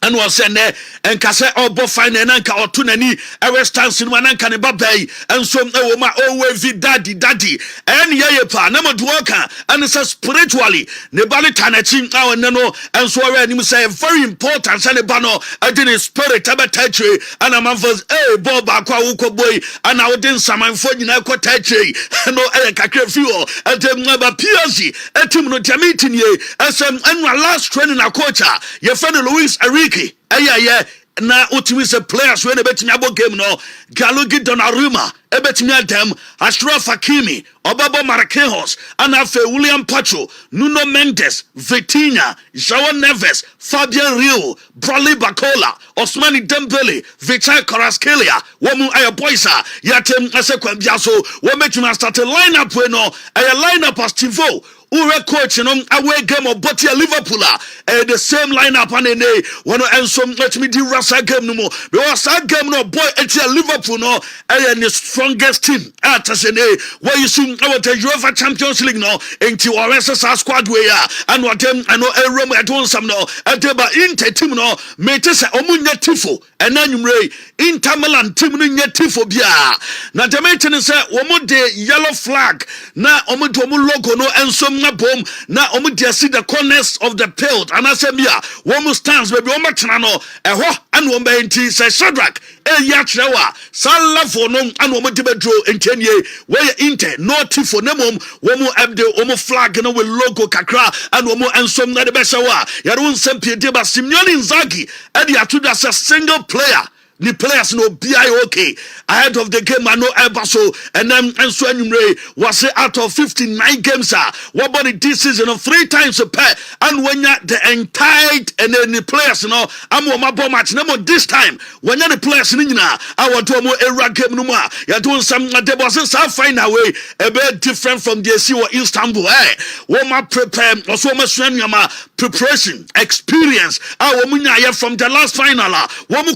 and was send there and kase obo fine and anka otunani ewe stance no anka ne babai and so e ma always daddy and ye pa na moduoka and say spiritually ne ba ne tanachi awon no and so we anim say very important say ne ba no adini spirit abetachre and amanfos bo ba kwa wo boy and awodin samanfo nyina kwotachre no kakra fi o atem ba PSG etim no tiamiti nie asem anwa last training na coach ye friend Luis Ariki na utimi se players when betimi abo game no Galogi Donnarumma ebetimi adem Ashraf Hakimi Obabo Marquinhos anafe William Pacho Nuno Mendes Vitinha João Neves Fabian Rio Bradley Bacola Ousmane Dembele Vichai Kvaratskhelia womu aya boysa yatem asekwa biaso wo betimi start lineup we no aya lineup as Tivo Ure coach no away game of Botia Liverpool the same lineup and one and some let me do Rasa game no more because that game no boy at Liverpool no and the strongest team at Sene where you see our UEFA Champions League no into our SSR squad way and what them I know a room at one some no at the Inter team no mate say omunya tifo and then you Inter Milan team no nya tifo bia na the mate say omo de yellow flag na omo do omo logo no and some na bom na omo dia see the corners of the field and asemia womo stands baby omo tena no eho and omo enti say Shadrack ya trewa salafo no and omo de bedro entenie where inte no tifo na mom womo abde omo flag no with logo kakra and omo ensom na de besawa ya don sempie de ba Simeone Inzaghi e de atoda say single player the players no BI okay ahead of the game and no ever so and then and so anyway was out of 59 games what about this season of 3 times a pair and when you the entire and then the players you know I'm on my ball match no more this time when you the players in I want to more era game no more you're doing some there was a find a way a bit different from the AC or Istanbul what my prepare also my preparation experience from the last final what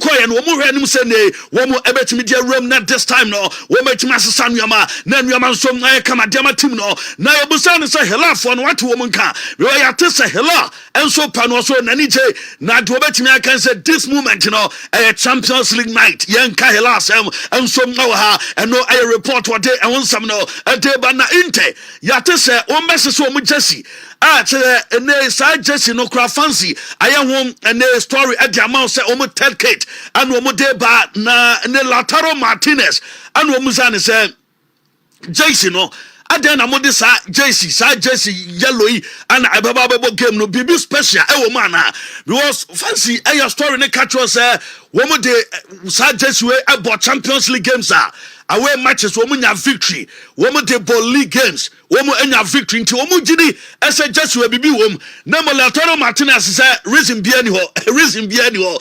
and anim say ne wo mo ebetimi dia room na this time no wo metimi asesa nuama na nuama nso na kama dia matim no na yebusa ne say hela fo no wate wo mo nka we ya te say hela enso pa no so na ni je na do betimi aka say this moment no a Champions League night yenka hela sam enso no ha eno a report what dey and some no a day ba na inte ya te say o message so mo jesi ene sa jersey no kra fancy aye hom ene story e di amount say omo third kit and omo dey ba na ne Lautaro Martinez and omo say say jersey no adan na mode sa jersey yellow and ababa game no bibi special e wo man na because fancy e story ne catch us womo de sa jersey we about Champions League games away matches womo nya victory womo de ball league games womo enya victory nti womo gidi ese jersey we bibi wom na mo Lautaro Martinez say reason bia ni ho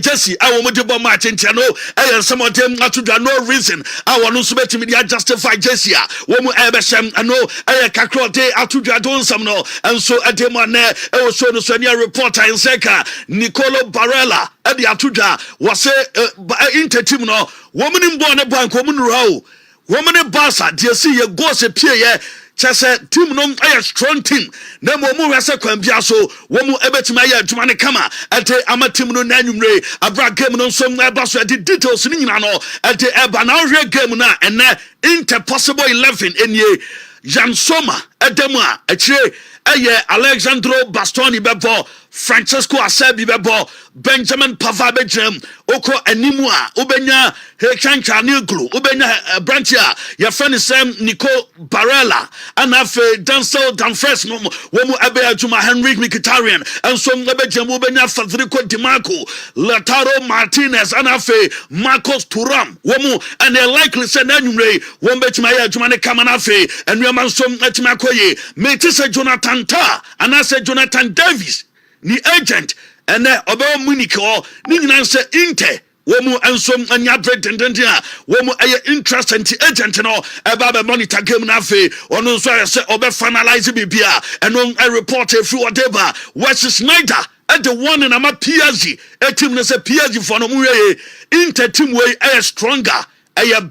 jersey womo de ball match nti no some of them atudwa no reason wono so betimi dia justify jersey womo ebeshem no kakro de atudwa don some no and so ademo na so no so near reporter in Seka Nicolo Barella ade atudwa was Inter team no woman in born bank woman row woman in Barca dey see ye go se pie ye chese team no strong team na mo wese kwan bia so wo mu ebetima ye adwuma ne kama ate ama team no na anwumre abra game no so eba so the details ni nyina no ate eba na hwe game na ene Inter possible 11 enye Jan Soma edemu a akire Alexandro Bastoni bebo Francesco Acerbi bebo Benjamin Pavard bejam oko animu a ubenya Hechancha Niglu ubenya Brantia ya friend Sam Nico Barella anafe Denzel Dumfries no womu ebe adwuma Henrik Mkhitaryan enso ebejam ubenya Federico Di Marco Lautaro Martinez anafe Marcos Thuram womu and they likely say na nwumre won betima ya adwuma ne kama nafe enwema nso etima koye metise Jonathan Tah anase Jonathan Davis ni agent and obe Munich or ni nyina se Inter womu ensom anya pretendenti a womu interest anti agent no eba be monitor game na fe ono so se obe finalize bibia and on a report through whatever Wesley Sneijder at the one in ama PSG a team na say PSG for no mu Inter team way stronger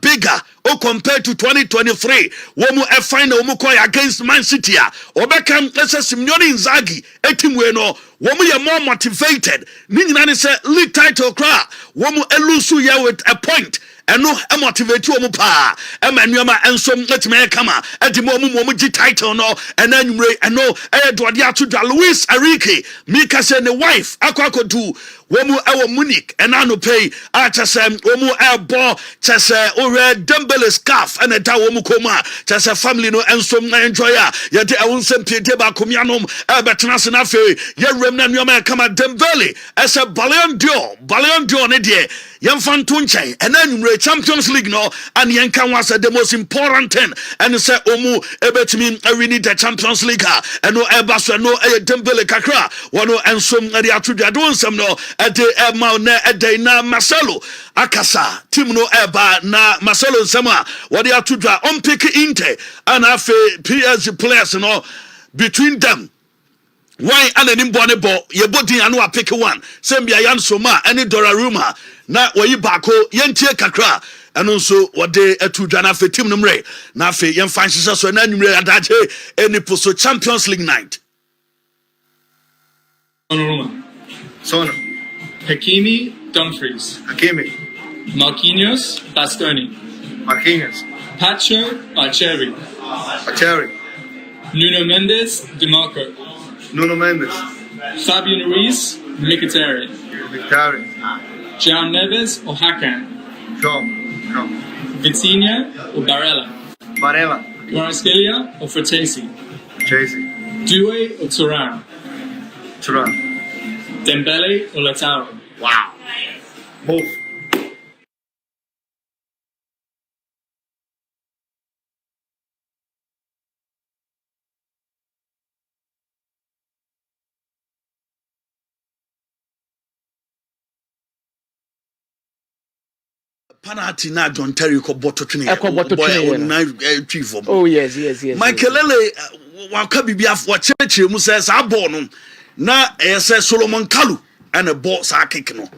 bigger compared to 2023 womu final womu koy against Man City obekam Simeone Inzaghi team we no womu ye more motivated ni nyina ne say league title kra womu elusu ye with a point eno motivate womu pa manuama ensom etime kama edimo womu gi title no enanwure eno dode atodwa Luis Enrique Mika say ne wife akwakodu womu ewo Munich enano pay achasem womu ebo chese ore Dembele scarf and da womu koma chese family no ensom enjoy ye de awunsem piede ba komianom betena se na fe ye rem na nuama kama Dembele ese Ballon d'Or ne de yemfa nto nchen enanwure Champions League no and yenka was the most important thing and say omu ebetimi win the Champions League and no eba so no Dembele kakra wono ensom de atodwa don sem no ade ma na ade na Marcelo akasa team no eba na Marcelo nsema wode atodwa on pick Inter and afa PSG players no between them why ananim bone bo ye bodi anu pick one sembia yan soma any Donnarumma na wayi bako yentie kakra eno nso wode atudwa na afa team no mre na afa yemfa nhyehyɛ so na anwumre adaje eni poso Champions League night Donnarumma Sono Hakimi Dumfries Hakimi Marquinhos Bastoni Marquinhos Pacho Archeri Nuno Mendes DiMarco Nuno Mendes Fabian Ruiz Mkhitaryan João Neves or Hakan Vitinha or Barella Kvaratskhelia or Fratesi Doué or Thuram Dembele or Lautaro. Wow. Both. Penalty na John Terry ko bototwene oh yes Michael waka bibia fo chekire mu say sa ball no na say Solomon Kalu and a ball sa kick no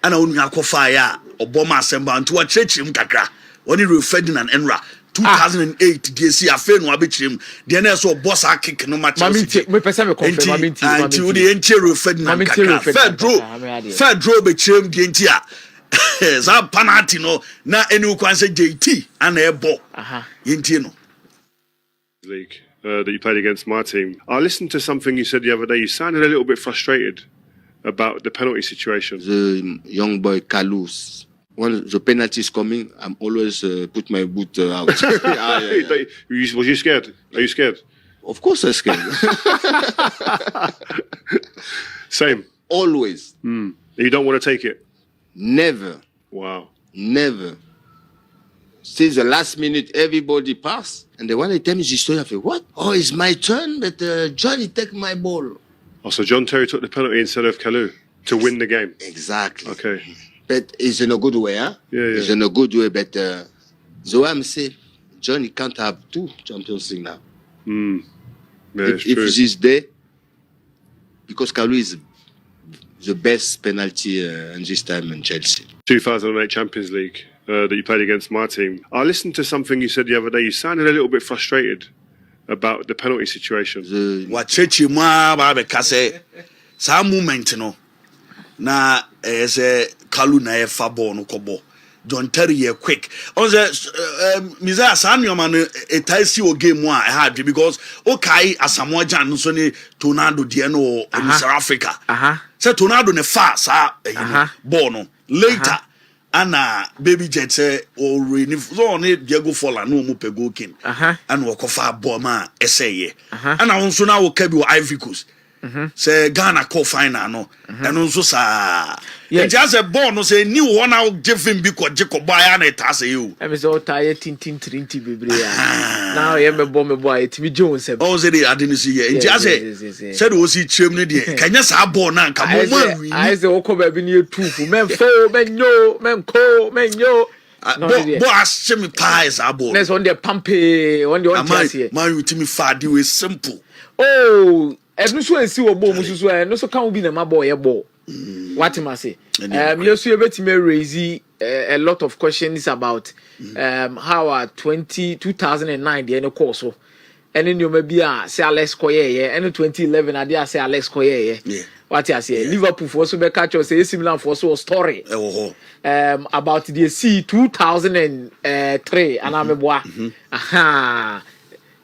ana onu akofa ya oboma asemba nto wa chekire mu kakra oni Ferdinand Enra 2008 DC afa no abechirem de na so boss sa kick no match me pesa me confirm anti we the entire Ferdinand Fedro bechirem de entia za penalty no na eni ukwan say JT ana ebo yentie no league that you played against my team. I listened to something you said the other day. You sounded a little bit frustrated about the penalty situation. The young boy Kalus. When the penalty is coming, I'm always put my boot out. Was you scared? Are you scared? Of course I'm scared. Same. Always. You don't want to take it? Never. Wow. Never. Since the last minute, everybody pass. And then when they tell me the story, I feel, what? Oh, it's my turn, but Johnny take my ball. Oh, so John Terry took the penalty instead of Kalu to win the game? Exactly. Okay. But it's in a good way, huh? Yeah. It's in a good way, but the way I'm saying, Johnny can't have 2 Champions League now. Yeah, if he's there, because Kalu is the best penalty in this time in Chelsea. 2008 Champions League that you played against my team. I listened to something you said the other day. You sounded a little bit frustrated about the penalty situation. Wachechi ma ba be kase sa moment no na say Kalu na e fa ball no kobo John Terry quick on the Mizaya Sanyoma no etaisi o game one I had because okay Asamoah Gyan so ni Tornado die no in South Africa say Tornado ne fa sa ball no later ana baby jet say o reni so ne Diego Forlan no mo pe goal king ana wo kofa ball ma eseye ana won so na wo ka bi wo Ivory Coast say Ghana call final no and also sa just a ball no say ni one now give him because Jacob buy na ta say you e me say o tie tintin trinti bebre now ye me boy it be Jones e o say they adini see here just say do see trem ne de kanya sa ball na nka mo wi I say o ko ba bi ni etufu men fo men yo men ko men yo bo ask me pies a ball let's on the pampe on the on chance here man with me fadi we simple no so ensi wo bo mu so no so kan bi na ma boy e bo what am I say yes you betime raise a lot of questions about how our 2009 the course so and then you maybe say Alex Koye and 2011 I say Alex Koye what I say Liverpool for so be catch us say similar for so story about the C 2003 and I'm aha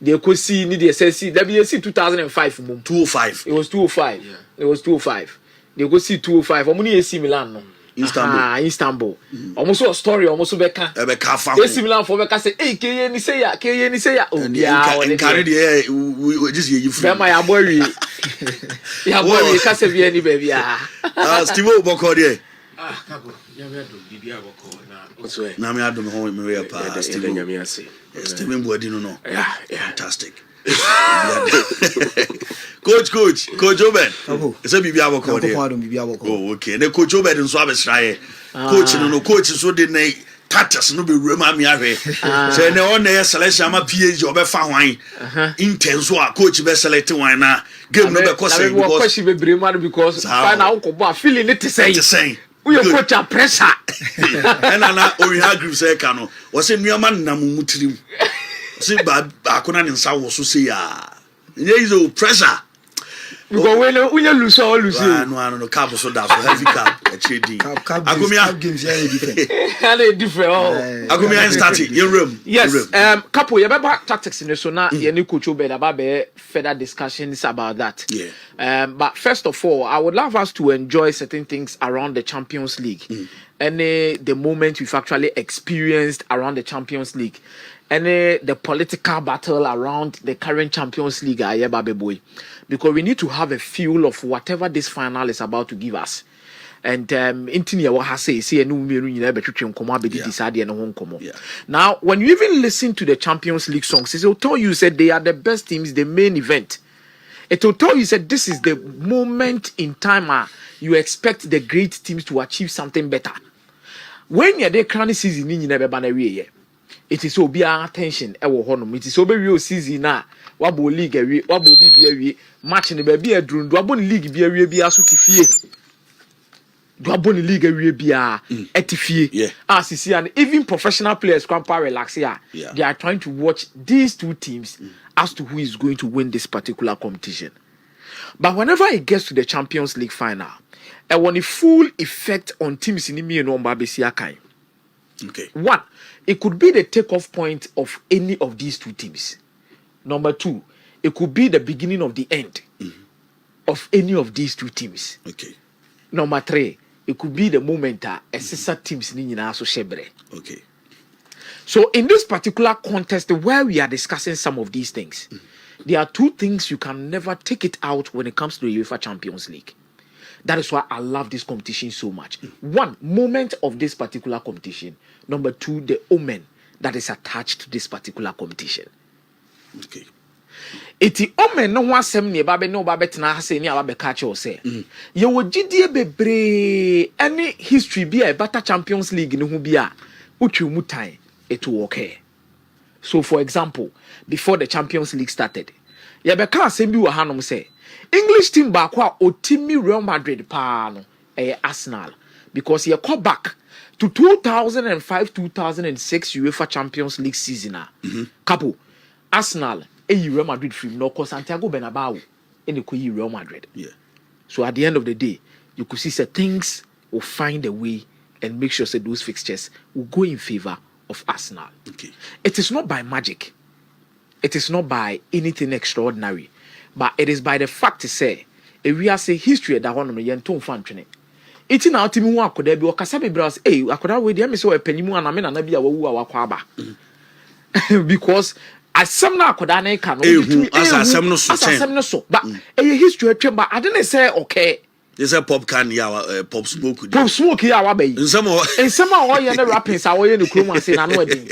they could see need the SSC WSC 2005 205 it was 205 it was 205 they go see 205 omuni AC Milan no Istanbul almost a story almost be ka AC Milan for be ka say hey KY ni say ya oh yeah and carry the we just you free my abori ya boy ka say be any baby Steve Boko there Kago nyame do bibia boko na whatsoever na me adom ho me we pa Steve nyame ase Steven Boadino no fantastic coach Eben is a bibia boko there oh okay na coach Eben nso abesraye coach no coach so de na tatas no be rema me ahwe say na on na selection ma PhD obefa hwan intense a coach be select wan na game no be cause because final ko bo feeling it say we are put a pressure and na we agree say ka no wo say nuama nam mutirim say ba akona ne nsa wo so say ya there is pressure because when you lose all lose no cap so that heavy cap trading agumia games are different and different agumia start in room yes couple you better tactics in so now you need coach Obed about further discussions about that but first of all I would love us to enjoy certain things around the Champions League and the moment we've actually experienced around the Champions League and the political battle around the current Champions League because we need to have a feel of whatever this final is about to give us. And intinia wa say enu meru nyina betwetwe nkomo abedi disade no ho nkomo. Now when you even listen to the Champions League songs, it will tell you said they are the best teams, the main event. It will tell you said this is the moment in time you expect the great teams to achieve something better. When you're the current season nyina beba na wie it is obi attention e wo honom it is obi wie season na wabo league awie wabo bibia wie match ne ba bia durundu abo league bia wie bia so tifie duabo ne league awie bia etifie sisi and even professional players can relax here they are trying to watch these two teams as to who is going to win this particular competition. But whenever it gets to the Champions League final I want a full effect on teams in me no mbabesi akai. Okay. One, it could be the takeoff point of any of these two teams. Number two, it could be the beginning of the end of any of these two teams. Okay. Number 3, it could be the moment SSR teams ni nyina so shebre. Okay. So in this particular contest where we are discussing some of these things, there are 2 things you can never take it out when it comes to the UEFA Champions League. That is why I love this competition so much. 1, moment of this particular competition. Number 2, the omen that is attached to this particular competition. Okay. Iti omen no wasem ne ba be no ba betena ha se ni aba be ka che o se. Ye wo gidie bebre any history bi a bata Champions League ne ho bi a utwi mu tan it will okay. So for example, before the Champions League started, ye be ka asem bi wo hanom say English team ba kwa otimi Real Madrid pa no Arsenal, because ye come back to 2005-2006 UEFA Champions League season couple Arsenal Real Madrid film no cause Santiago Bernabeu in the Real Madrid. Yeah. So at the end of the day, you could see that things will find a way and make sure that those fixtures will go in favor of Arsenal. Okay. It is not by magic. It is not by anything extraordinary, but it is by the fact to say, if we are say history that one no yen ton fan twene. Iti na otimi hu akoda bi okasa be bras akoda we dey me say we panimu aname na bia wawu awakwa aba. Because asem na akoda na ka no asem no so but history atwa ba ade ne say okay this a pop can ya pop smoke ya wa bayi nsem a o ye na rappings a o ye ne krom ase na no adin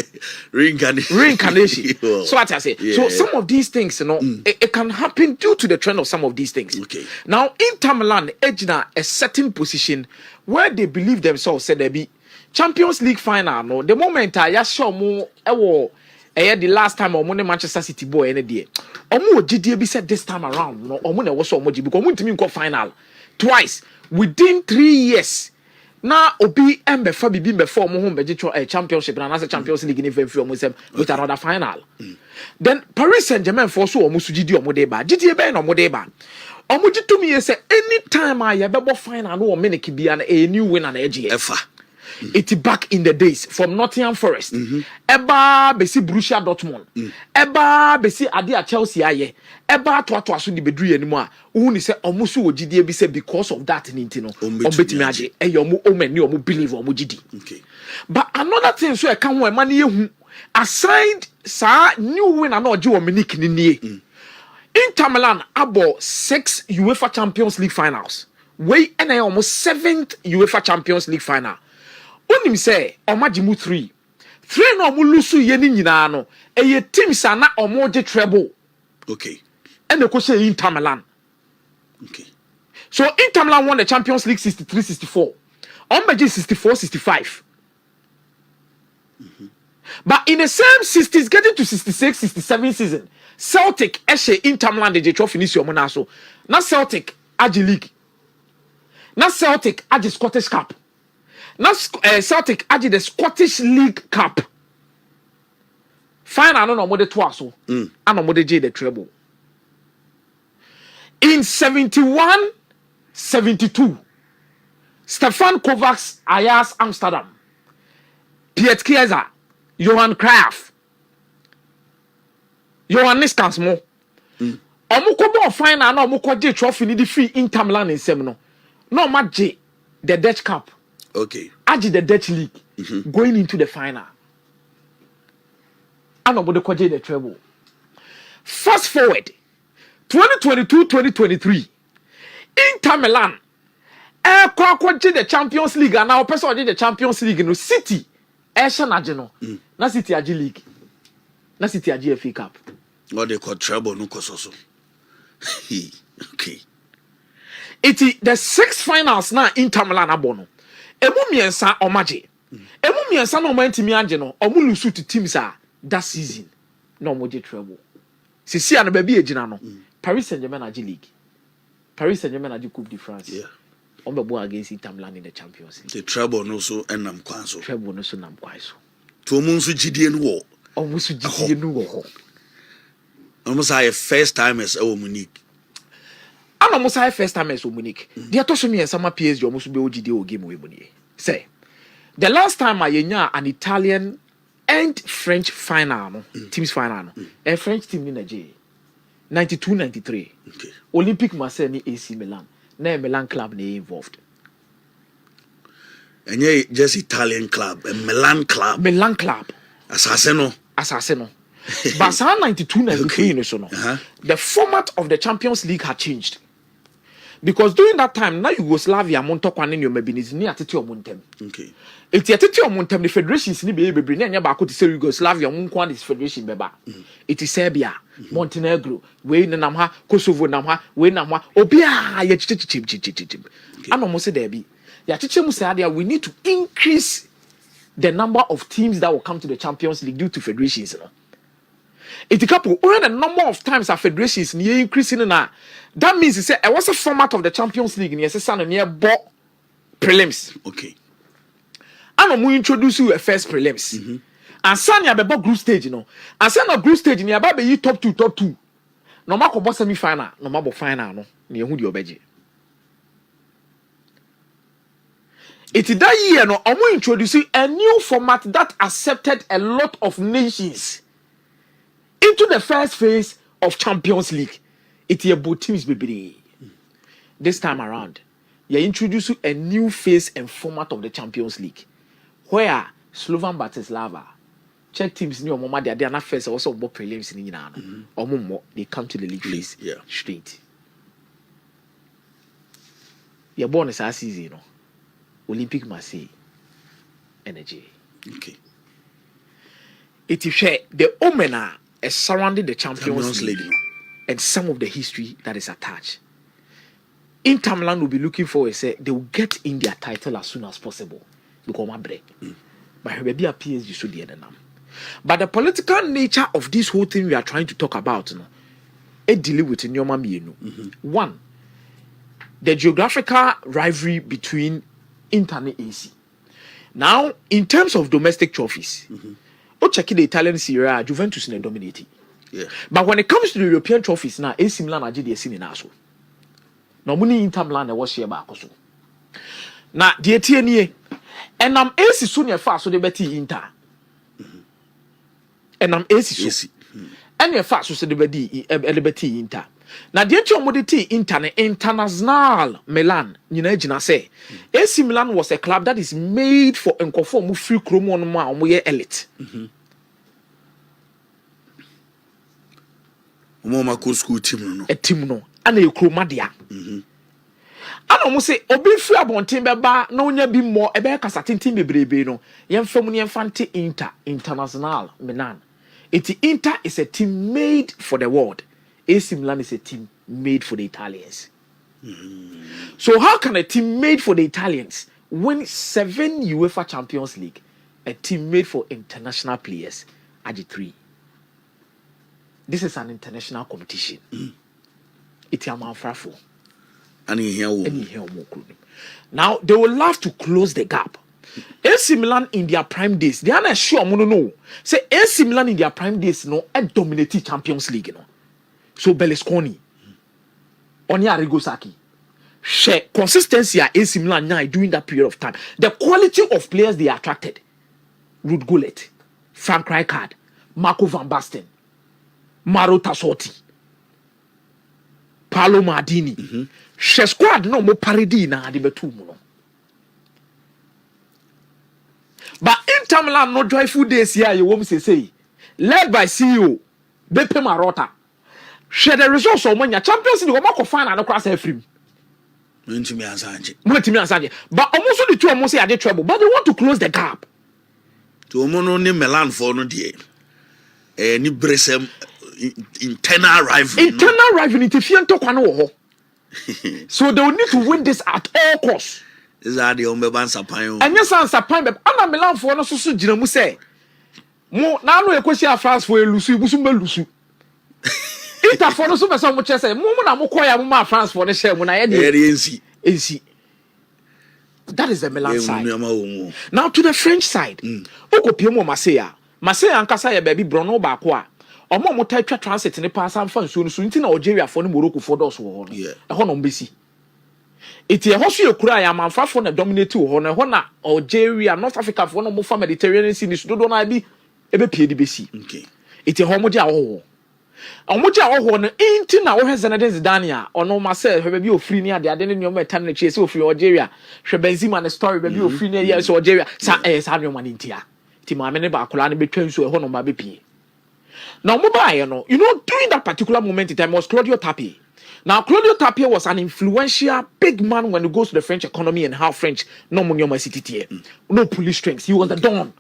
reincarnation. So what I say, so some of these things, you know, it can happen due to the trend of some of these things. Okay. Now Inter Milan edging a certain position where they believe themselves said they be Champions League final. No, the moment I show more the last time omo Manchester City boy any day. Omo GDA be said this time around. No, omo na was omo because omo team go final twice within 3 years. Na obi embefa bibi mbefo omo ho beje championship na na Champions League ni femfi omo sem with another final. Then Paris Saint-Germain for so omo sugidi omo dey ba. GDA be na omo dey ba. Omo gitumi say anytime I bebo final no omo ne kibia na a new winner na eje. Efa. It's back in the days from Nottingham Forest. Eba besi Borussia Dortmund. Eba besi Adia Chelsea aye. Eba to aso di bedru animo a wo ni say omusu ogidie bi say because of that ninti no. Ombetimi age omo omani omo believe omo gidi. Okay. But another thing so e kan ho e ma na yehu aside sa new winner na oje Dominic ni nie. Inter Milan abo 6 UEFA Champions League finals. We na almost 7th UEFA Champions League final. Unim say omajimu 3 no omo lusu ye ni nyina no eye teams na omo je treble. Okay. And they say Inter Milan. Okay. So Inter Milan won the Champions League 63-64. Ombeji 64-65. But in the same 60s getting to 66-67 season, Celtic eshe Inter Milan de trophy finish omo na so. Na Celtic agi league. Na Celtic agi Scottish Cup. Now Celtic added the Scottish League Cup. Final no more the twaso. And no more the the treble. In 71-72, Stefan Kovacs, Ajax Amsterdam, Piet Kiezer, Johan Cruyff, Johan Niskansmo. Omukobo final no omukọ je trophy ni the free Inter Milan in sem no. No match the Dutch Cup. Okay. Aji the Dutch League going into the final. And nobody kwaje the treble. Fast forward 2022-2023. Inter Milan kwaje the Champions League and now person the Champions League no City Naje no. Na City aji league. Na City aji FA Cup. What they call treble no kososo. Okay. It the 6 finals na Inter Milan abono. Emu miensa omaje. Emu miensa no mantimi age no. Omu lusu to teams that season. No moje treble. Sisi an baby ejina no. Paris Saint-Germain age league. Paris Saint-Germain age Coupe de France. Yeah. Ombe against Inter Milan in the Champions League. The treble no so enam kwanso. Treble no so nam kwanso. To omunsu gidie no wo. Omunsu gidie no wo. Almost our first time as Munich. And almost our first time as Munich. They told me and some PSG almost be OGD or game with money. Say, the last time I knew an Italian and French final, teams final, a French team in a J. 92-93. Okay. Olympic Marseille ni AC Milan. Na Milan club na involved. And yeah, just Italian club, a Milan club. Milan club. Assassino. But 92-93 so no. The format of the Champions League had changed. Because during that time, now Yugoslavia monto kwane ni omabinizi ni atete omontem. Okay. Eti atete omontem the federations ni be bebre na nya ba ko te say Yugoslavia monko this federation beba. It is Serbia, Montenegro, we nam ha, Kosovo nam ha, we nam ha. Obia ya chichichim. Ano mo se there be. Ya chichim say there we need to increase the number of teams that will come to the Champions League due to federations, you know. It's a couple when the number of times our federations near increasing na that means it say was a format of the Champions League near near ball prelims. Okay. And we introduce you a first prelims. And Sanya bebo group stage, you know. And Sanya group stage near baby you top two. No matter what semi final, no matter final no near who your beji. It is that year no we introduce a new format that accepted a lot of nations into the first phase of Champions League. It's your both teams baby. This time around, you introduce a new phase and format of the Champions League, where Slovan Bratislava, Czech teams near Mama they are not first also about prelims in Iran. Or more they come to the league phase straight. Your bonus as season, you know. Olympic Marseille energy. Okay. It is the omena surrounding the Champions League and some of the history that is attached. Inter Milan will be looking for they will get in their title as soon as possible because my break. But maybe a PSG should be them. But the political nature of this whole thing we are trying to talk about, it deal with one, the geographical rivalry between Inter and AC. Now, in terms of domestic trophies, checking the Italian Serie A, Juventus is dominating. Yeah. But when it comes to the European trophies, now AC Milan are the scene in Aso. Now, money Inter Milan was here back also. Now, the TNA, and I'm AC soon fast, so they bet Inter. And I'm AC so. And you're fast, so they bet Inter. Now, the commodity international Milan, say AC Milan was a club that is made for enconform free chromo on my elite. School team a team no, and a chromadia. I almost say, Obi free about team beba, no nya be more a bear casatin team be no, young family and fancy international Milan. Inter is a team made for the world. AC Milan is a team made for the Italians. So how can a team made for the Italians win 7 UEFA Champions League? A team made for international players at the 3. This is an international competition. It's a manfrafo. Now they will love to close the gap. AC Milan in their prime days, they are not sure. No. Say AC Milan in their prime days, dominated Champions League, So Berlusconi, Onya Rigosaki, share consistency at AC Milan now during that period of time. The quality of players they attracted: Ruud Gullit, Frank Rijkaard, Marco van Basten, Mauro Tassotti, Paolo Maldini. She squad no more parody na the betu no. But Inter Milan no joyful days here. You won't say led by CEO Beppe Marotta. Share the results of when your Champions League go final and across every. Wontumi Asante. But almost the two almost say are they trouble, but they want to close the gap. To omono ni Milan for no die. Ni bresem internal rivalry. Internal rivalry interfere to kwano ho. So they will need to win this at all costs. This are the Ombeban Sapan. And yes, Sapan, but I'm Milan for no so Jinamu say. Mo now no question France for Lusu, Lusu. Inter for no so much say, Mumma Mokoya France for the share when I had the AC. That is the Milan side. Now to the French side. Oko Pimo Marseille. Marseille and Kasaya baby Bruno Bakwa. Omo mo type transit ne pass am fan so nti na Algeria for ne Morocco for those wo no. E ho no mbesi. Iti e ho so ekura ya manfa for na dominate wo no. E ho na Algeria, North Africa for no mo fa Mediterranean Sea ni so do na bi e be pie di besi. Okay. Iti ho mo dia wo. Omuja oho no inti na wo hwe Zinedine Zidane a ono ma say hwe bi ofiri ni ade ne nyoma eta na chie say ofiri Algeria hwe Benzema ne story bi ofiri ni yes Algeria sa sa nyoma ni ntia ti ma me ne ba akola ne betwa nso e ho no ma be pie. Now mobile no you know during that particular moment in time was Claudio Tapie. Now Claudio Tapie was an influential big man when it goes to the French economy and how French no nyoma city no police strings. He was the don.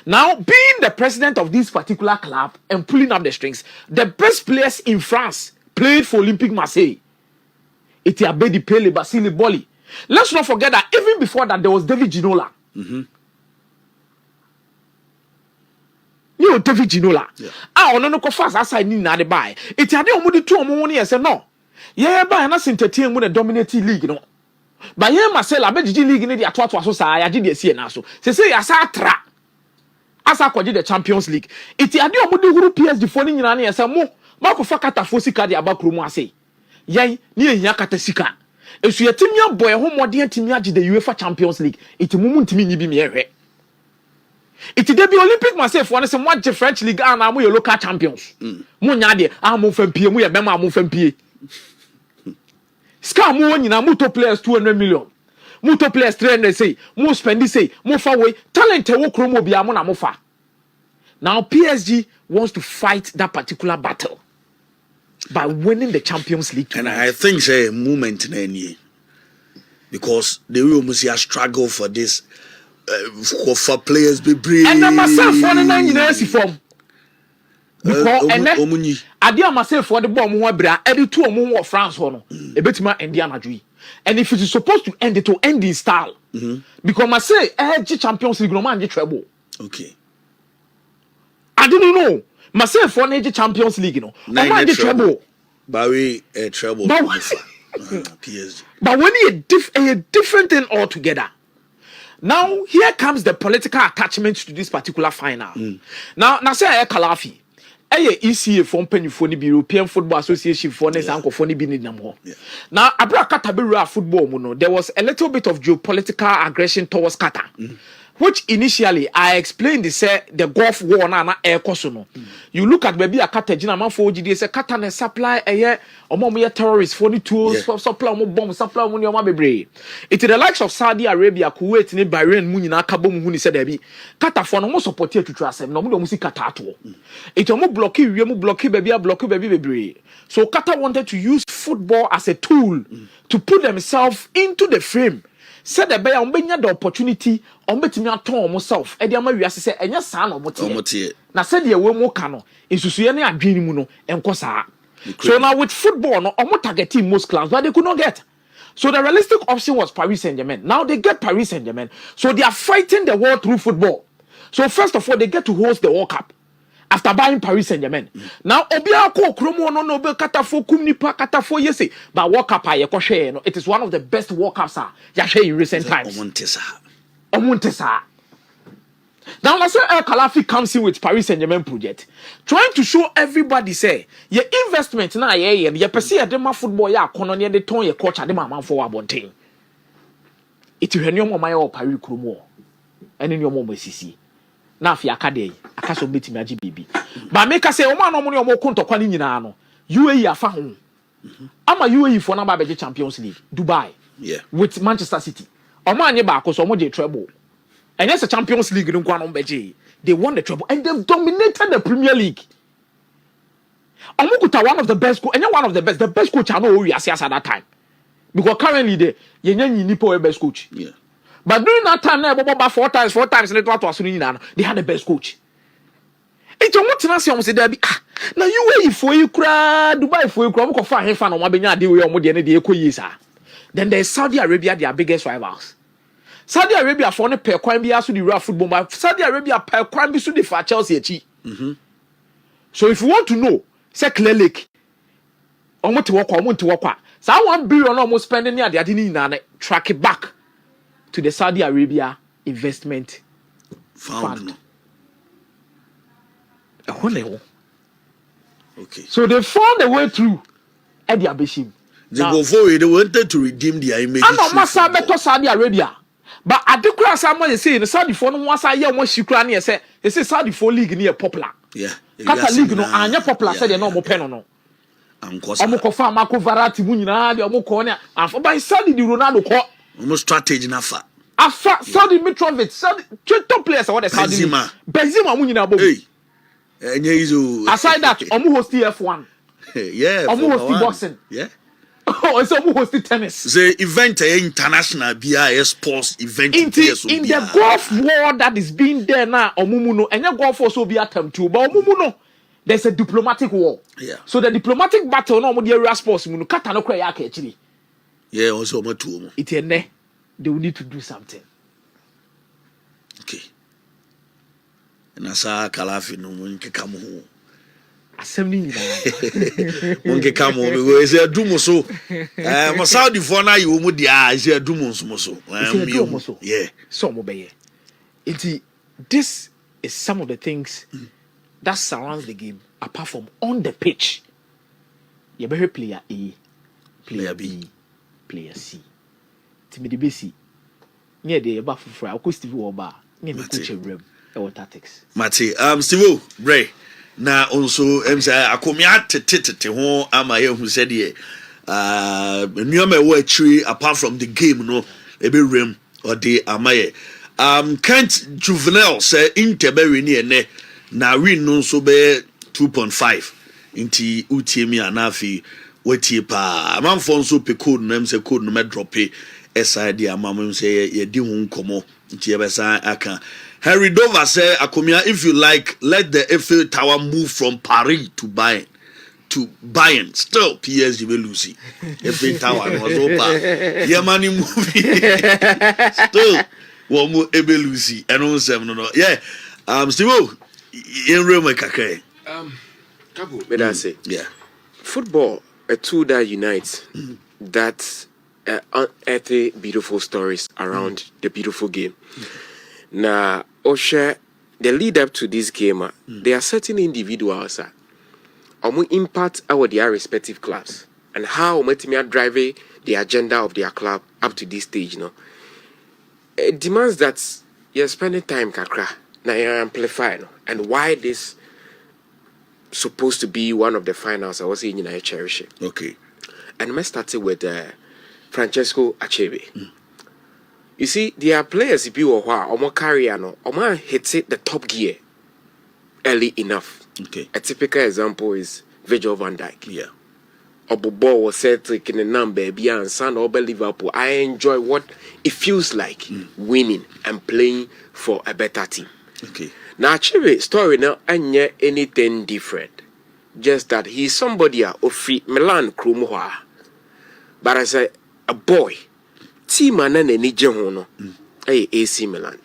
Now, being the president of this particular club and pulling up the strings, the best players in France played for Olympique Marseille. It's Abedi Pele, Basile Boli. Let's not forget that even before that, there was David Ginola. You know, David Ginola. Ah, no, no, fast as I need to buy. It's a deal with the 2 money. I said, no. Yeah, but I'm not entertaining with a dominating league, you know. But here, Marcel, I bet you league in the Atwa so I did see now. So, say, I saw trap. As I called the Champions League, it's a deal with the PSG for the United and some more. Marco Fakata Fosika, the Abakrumo say. Yay, near Yakata Sika. If you are Timia boy, home more dear Timia, the UEFA Champions League, it's a moment to me be mere. It's the Olympic myself, one is some watch the French League and I'm your local champions. Munyadi, I'm moving P, we are Bema moving P. Scam one in a motor players 200 million. Muto players 300 say, more spendi say, more far away, talent wo kromo bi amona mofa. Now PSG wants to fight that particular battle by winning the Champions League. And I think it's a moment in any because they will almost struggle for this for players be brave. And myself for the 9 years form. Because and adia myself for the bomb mo bra e two omo France hono e betima Indiana Jui. And if it is supposed to end, it will end in style. Because I say, Champions League, no man get trouble. Okay. I didn't know. Myself for an Champions League, you know. No man get trouble. But we trouble. PSG. But when a different thing altogether. Now here comes the political attachment to this particular final. Now say Kalafi. ECA from Pennyphone, European Football Association for Nes Uncle Phony Binamo. Now, Abra Katabira football, mono, there was a little bit of geopolitical aggression towards Qatar, which initially I explained the Gulf War na air kosono. You look at maybe a Qatar man for OGD, say Qatar and supply a year or more terrorists for the tools, supply more bombs, supply money on my baby. It is the likes of Saudi Arabia, Kuwait, Bahrain, Munina, Kabum, Huni said, Qatar for no more support to trust them, no more music Qatar. It almost blocky, baby. So Qatar wanted to use football as a tool to put themselves into the frame. Said the bear on the opportunity on betting your tone myself. Ediama, we say, and your son or motie. Now said the way more cano is to see any agreement and cosa. So now with football, no, or targeting most clubs, but they could not get. So the realistic option was Paris Saint-Germain. Now they get Paris Saint-Germain. So they are fighting the world through football. So first of all, they get to host the World Cup after buying Paris Saint-Germain. Now Obia ko kromo no be katafo kumnipa katafo yese. But World Cup it is one of the best World Cups in recent times. Omontesa. Now let's say El Khalafi comes in with Paris Saint-Germain project, trying to show everybody say your investment na and your perceive the football ya kono ne de ton your coach ade man for abonten. It you hwenyo mama ya Paris kromo. Ene nyo mo sisi. Na afia akade akaso betimi agi bibi. Ba make say o man no mo ne o mo kontokwa ni nyina no. UAE afa ho. Ama UAE for na ba be Champions League, Dubai. Yeah. With Manchester City. O man nye ba akoso mo je treble. And yes, the Champions League they won the treble and they've dominated the Premier League. Omukuta one of the best coach, and one of the best coach I know who at that time. Because currently the Nipo best coach. Yeah. But during that time, four times, they had the best coach. It's almost not say there be now you wait for you cry Dubai for you cry for fan on Mabenya de we almost the then there's Saudi Arabia, their biggest rivals. Saudi Arabia for ne per kwan bi aso di real football but Saudi Arabia per kwan bi so di for Chelsea achi. So if you want to know, say Clear Lake omo te work so 1 billion almost spending near the adini na track it back to the Saudi Arabia investment fund. Okay. So they found a way through Eddie Abeshim. They go forward, they wanted to redeem their image. I'm not Massa Saudi Arabia. But at the someone is saying the Saudi for no one say yeah one shikra near say Saudi for league near popular. Yeah. Qatar League no anya popular said no mo pen no. Omo fa Marco Verratti mu nyina de omo ko ne afo by Saudi di Ronaldo ko. Omo strategy na fa. Afa Saudi Mitrovic, Saudi top players what the Saudi. Benzema mu nyina bo. Aside that, omo host F1. Yeah. Omo host boxing. Yeah. Oh, so omo host tennis. The event international BIS sports event in the golf war that is being there now, omo no, and your golf also be attempt to, but omo no. There's a diplomatic war. Yeah. So the diplomatic battle no mo the area sports mu no kata no kra ya ka actually. Yeah, also omo two. It ene they will need to do something. Okay. And asa kalafi no mo nkeka mo ho. Assembly ni mo nkeka mo we say adumo so. Mo Saudi for na you mo dia say adumo so. Yeah. So mo be here. This is some of the things that surrounds the game apart from on the pitch. You better player A, player B, player C. Timidi besi. Near the back for I could Steve Oba. Near the coach room. Our tactics. Mate, Steve Bray. Na also akomia tete ho amaye hu said ye. Nneoma we tree apart from the game no ebe rem or the amaye. Kent Juvenile say Interberry ni ene. Na win no so be 2.5 inti utiemi anafi wetie pa amanfo nso pe code no say code no me drop side amam say ye di hu nkomo nti ye besa aka Harry Dover say akomia if you like let the Eiffel Tower move from Paris to Bayern still PSG will lose Eiffel Tower was opa ye mani movie still one more ebelusi and on 7 no yeah Steve in room kakay. May I say? Yeah. Football, a tool that unites, that unearthly beautiful stories around the beautiful game. Now, Osha, the lead up to this game, there are certain individuals who impact their respective clubs and how Metimia drive the agenda of their club up to this stage. No, it demands that you're spending time kakra. Now you amplify and why this supposed to be one of the finals I was in I cherish it. Okay. And I started with Francesco Achebe. You see, there are players if you are omo career no omo hits it the top gear early enough. Okay. A typical example is Virgil van Dijk. Yeah. Obobo was set in the number beyond San Ober Liverpool. I enjoy what it feels like winning and playing for a better team. Okay. Now, Achebe story now ain't anything different. Just that he's somebody of Milan Krumwa. But as a boy, team and any Jehono, AC Milan.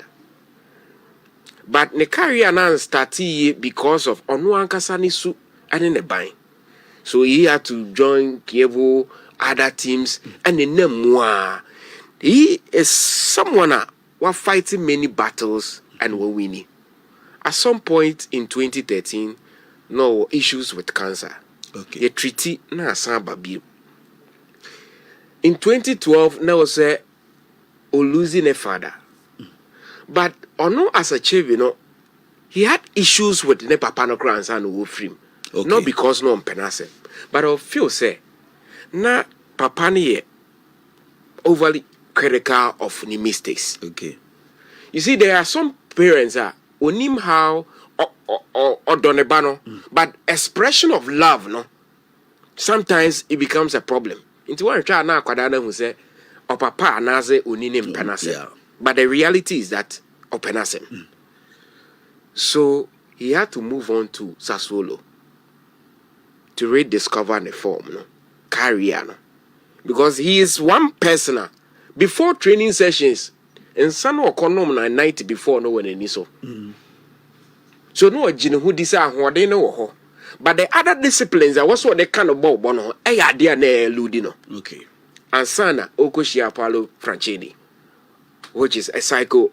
But ne career now started because of Onuankasani Su and in the buying. So he had to join Kievo, other teams, and in them he is someone who was fighting many battles and were winning. At some point in 2013, no issues with cancer. Okay. The treaty na babi. In 2012, now was losing a father. But ono as a chief, he had issues with the papa no grandson who free. Okay. Not because no penase, but I feel say na papa ni overly critical of the mistakes. Okay. You see, there are some parents onim how or donebano, but expression of love, no, sometimes it becomes a problem. Into one child now kwadana who say or papa anaze uninim penase. But the reality is that openasem. So he had to move on to Sassuolo to rediscover the form, no, career, no, because he is one person before training sessions. And some or condom na night before no one any so. So no jino who decide what they know. But the other disciplines are also the kind of ball bono. Idea ne ludino. Okay. And sana Okoshia Paulo Franchini, which is a psycho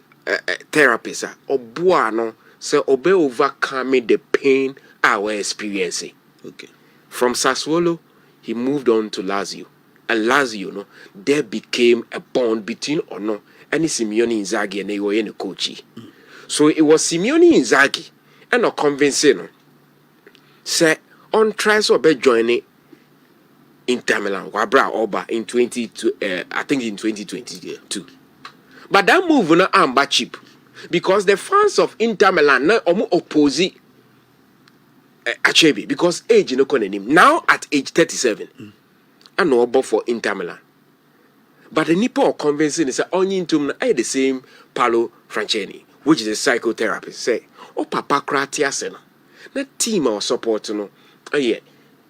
therapist. Obuano say obe overcoming the pain our experiencing. Okay. From Sassuolo, he moved on to Lazio. And Lazio, there became a bond between and Simeone Inzaghi and they were in the coach. So it was Simeone Inzaghi and not convincing say on tries or be joining Inter Milan, Wabra Oba in 2022. But that move na amba cheap because the fans of Inter Milan na omo oppose Achebe because age no kon him. Now at age 37, I know about for Inter Milan. But the Nipo are convincing is only into the same Paolo Francini, which is a psychotherapist. Say, oh Papa Kratiasena, na team or support no, yeah,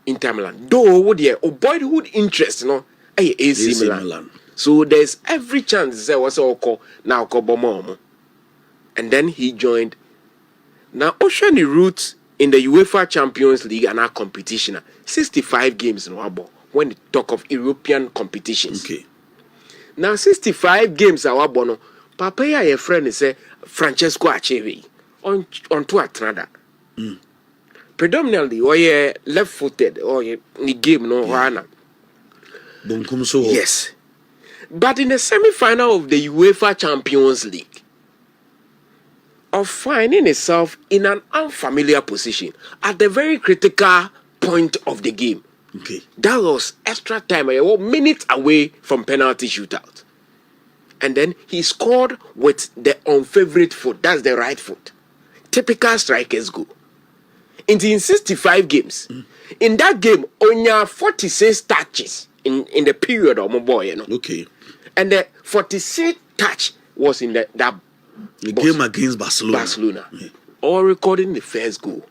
Inter Milan. Though would yeah, oh boyhood interest no, AC Milan. So there's every chance there was all call now Kobomomo. And then he joined. Now Ocean the roots in the UEFA Champions League and our competition. 65 games in Wabo when they talk of European competitions. Okay. Now 65 games our bono. Papa ya friend is Francesco Achebe on to Atrada. Predominantly or ye left-footed or ye game no wana. Yes. But in the semi-final of the UEFA Champions League, of finding itself in an unfamiliar position at the very critical point of the game. Okay. That was extra time, minutes away from penalty shootout. And then he scored with the unfavorite foot. That's the right foot. Typical strikers go. In 65 games. In that game, only 46 touches in the period of my boy, you know. Okay. And the 46th touch was in the game against Barcelona. Yeah. All recording the first goal.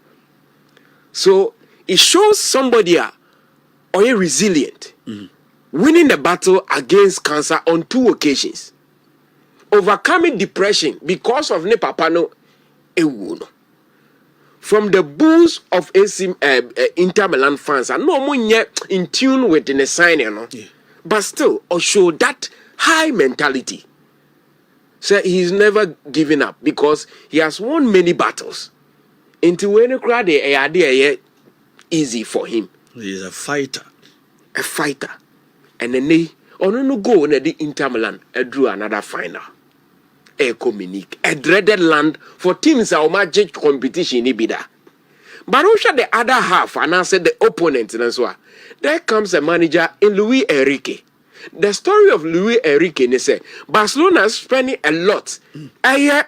So it shows somebody are resilient, winning the battle against cancer on 2 occasions, overcoming depression because of ne papano ewuno. From the boos of AC Inter Milan fans, and no more yet in tune with the sign, you know. Yeah. But still, show that high mentality. So he's never given up because he has won many battles. Into any crowd, they easy for him. He's a fighter. A fighter. And then they no go in the Inter Milan drew another final. Communique. A dreaded land for teams our magic competition ibida. But also the other half, and I said the opponent and so on. There comes a manager in Luis Enrique. The story of Luis Enrique, they say Barcelona is spending a lot. I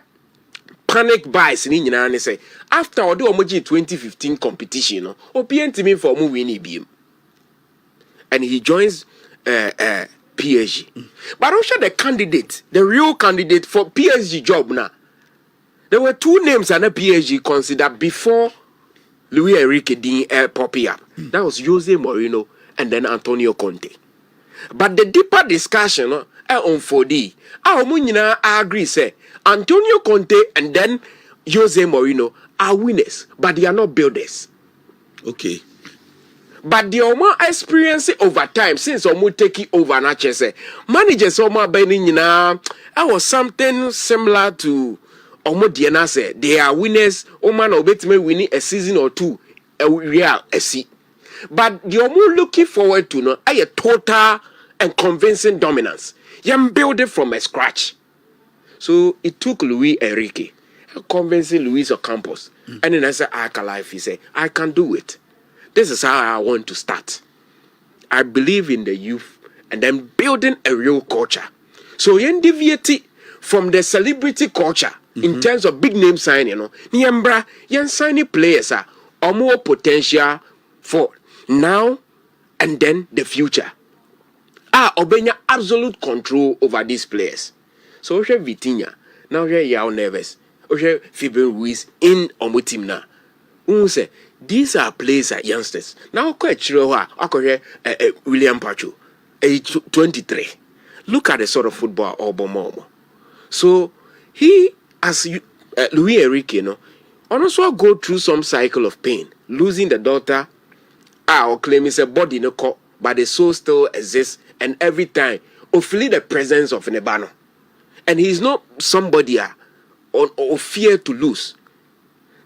panic buys in India, say after all the 2015 competition, opinion to me for winning beam. And he joins PSG. But also the candidate, the real candidate for PSG job now. There were 2 names and a PSG considered before Luis Enrique didn't pop up. That was Jose Mourinho and then Antonio Conte. But the deeper discussion on 4D, I agree say Antonio Conte and then Jose Mourinho are winners, but they are not builders. Okay. But the Oma experience over time since Omo take it over na say managers Oma Benin I was something similar to Omo Diana say they are winners. Oma na obetime winning a season or 2 a real see. But the Omo looking forward to no a total and convincing dominance. You build it from a scratch. So it took Luis Enrique convincing Luis Ocampos. And then I said, Life, he said, I can do it. This is how I want to start. I believe in the youth and then building a real culture. So you deviate from the celebrity culture in terms of big name signing, you know. Niambra, you signing players are more potential for now and then the future. Obenya absolute control over these players. So we have Vitinha, now we are nervous. We have Fabian Ruiz in our team now. Say these are players are youngsters. Now quite sure William Pacho, age 23. Look at the sort of football Obomomo. So he, as Luis Enrique, you know, also go through some cycle of pain, losing the daughter. Or claim it's a body no cut, but the soul still exists, and every time, feel the presence of Nebano. And he's not somebody or fear to lose.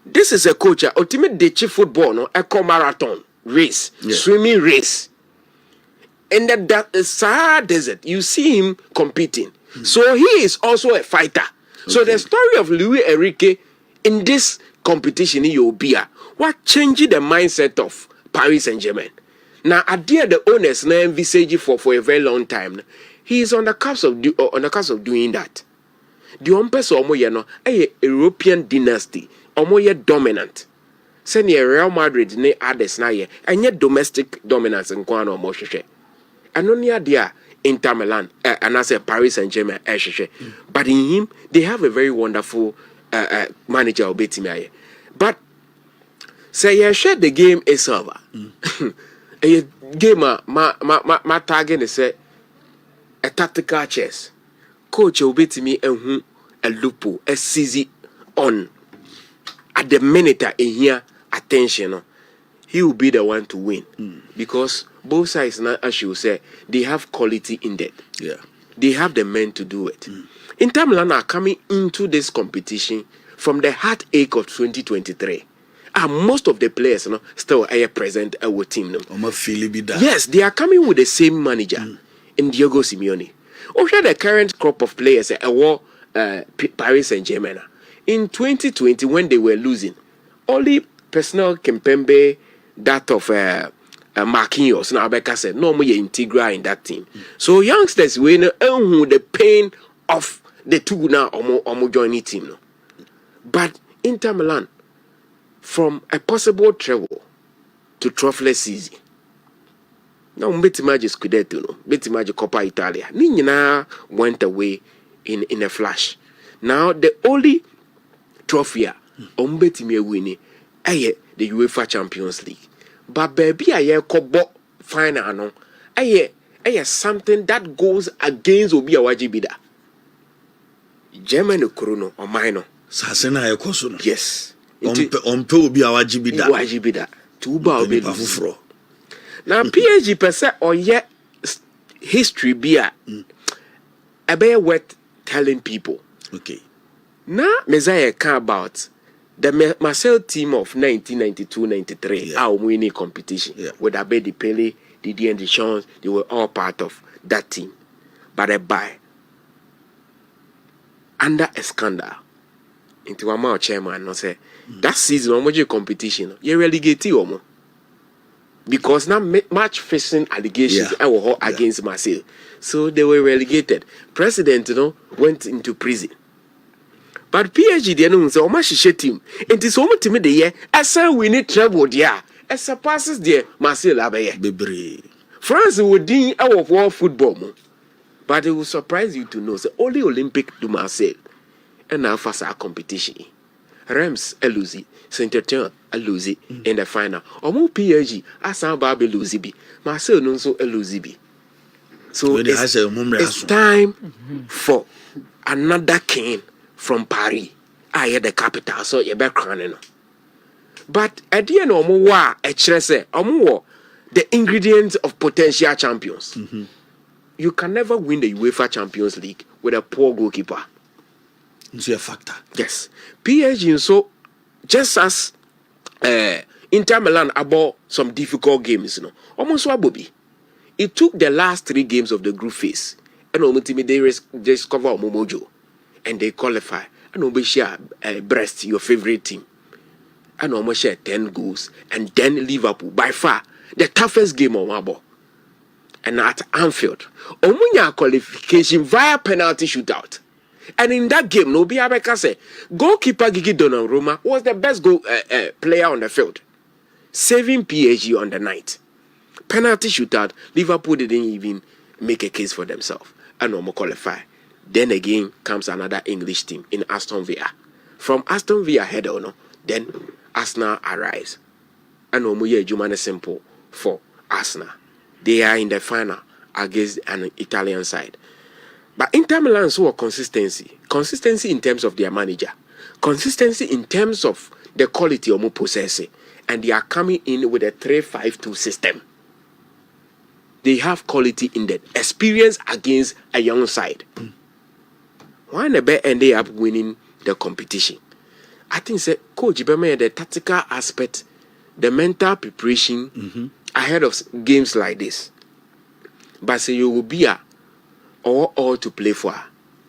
This is a coach, ultimate Dechi football, no, eco marathon race, swimming race. In the Sahara Desert, you see him competing. So he is also a fighter. Okay. So the story of Luis Enrique in this competition in your beer. What changing the mindset of Paris Saint-Germain? Now, I dare the owners now envisage for a very long time. He is on the cusp of doing that. The Ompes Omoye a European dynasty, Omoye dominant. Send Real Madrid ne others na ye, and yet domestic dominance in Kwano Moshe. And only idea Inter Milan and I say Paris Saint-Germain. But in him, they have a very wonderful manager Obetimi. But say you share the game is over. A gamer my target is a tactical chess. Coach Obetimi and a lupo a CZ on at the minute in here attention. He will be the one to win because both sides now, as you say, they have quality in that. Yeah, they have the men to do it. Inter Milan are coming into this competition from the heartache of 2023. And most of the players still are present at our team. Yes, they are coming with the same manager in Diego Simeone. Also, the current crop of players at Paris Saint-Germain. In 2020, when they were losing, only personal Kempembe, that of Marquinhos, now Becca said, no more integral in that team. So youngsters will know the pain of the two now or joining team. But Inter Milan, from a possible travel to trophyless season. Now, Bettimaji Scudetto, Bettimaji Coppa Italia, Nina went away in a flash. Now, the only trophy Bettimia winning, the UEFA Champions League. But baby, I kobo final, something that goes against Obi Awajibida. German Kuruno or minor. Sasena Ekosuno. Yes. Ompe Obi Awajibida. Tuba Obi Fufro. Now, PSG per se or yet history be a bear worth telling people. Okay. Now, Messiah care about the Marcel team of 1992-93, our winning competition with Abedi Pele, Didier Deschamps, they were all part of that team. But by under a scandal, into a more chairman, no say that season, omoje competition, you relegate you because now match facing allegations against Marseille, so they were relegated. President, went into prison. But PSG, they know so much team. It is only to me the year. As we need trouble there. As surpasses the Marseille Abaye. France would do our world football, but it will surprise you to know the only Olympic do Marseille and now for our competition. Reims Eluzi, Saint-Etienne Eluzi in the final. Or more PSG, Asan Babi Luzibi, Marseille no so Eluzibi. So it's time for another king from Paris. I had the capital, so you're back running. But at the end of the ingredients of potential champions. You can never win the UEFA Champions League with a poor goalkeeper. It's a factor. Yes. PSG, so just as Inter Milan about some difficult games, almost what Bobby. It took the last 3 games of the group phase, and ultimately they discover Momojo, and they qualify. And almost share Brest, your favorite team, and almost share 10 goals, and then Liverpool by far the toughest game on Mabo. And at Anfield, Omunya qualification via penalty shootout. And in that game, Nobi Abeka said, goalkeeper Gigi Donnarumma was the best player on the field, saving PSG on the night. Penalty shootout, Liverpool didn't even make a case for themselves and no more qualify. Then again comes another English team in Aston Villa. From Aston Villa head on, then Arsenal arrives. And Omuye Jumane simple for Arsenal. They are in the final against an Italian side. But Inter Milan saw consistency. Consistency in terms of their manager. Consistency in terms of the quality of possessing. And they are coming in with a 3-5-2 system. They have quality in that. Experience against a young side. Why they end up winning the competition? I think Coach Ibeme, the tactical aspect, the mental preparation ahead of games like this. But say you will be all to play for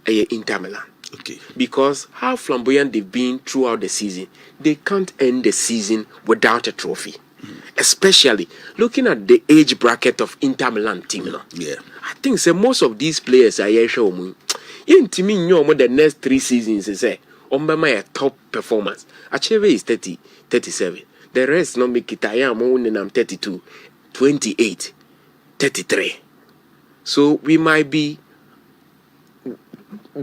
Inter Milan. Okay. Because how flamboyant they've been throughout the season, they can't end the season without a trophy. Especially looking at the age bracket of Inter Milan team. Yeah. I think most of these players are here showing. The next 3 seasons say my top performance. Achebe is 30, 37. The rest not make it. I am only 32, 28, 33. So we might be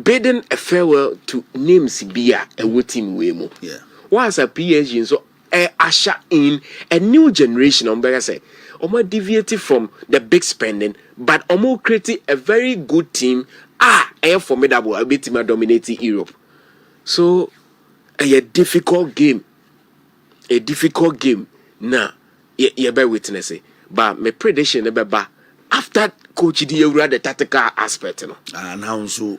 bidding a farewell to names Bia and what team we mo. Yeah. Once a PSG so usher in a new generation. I say, deviated from the big spending, but creating a very good team. A formidable, a bit team dominating Europe. So a difficult game. A difficult game. Nah, you bear witness it. But my prediction after coach the tactical aspect, you know. Now so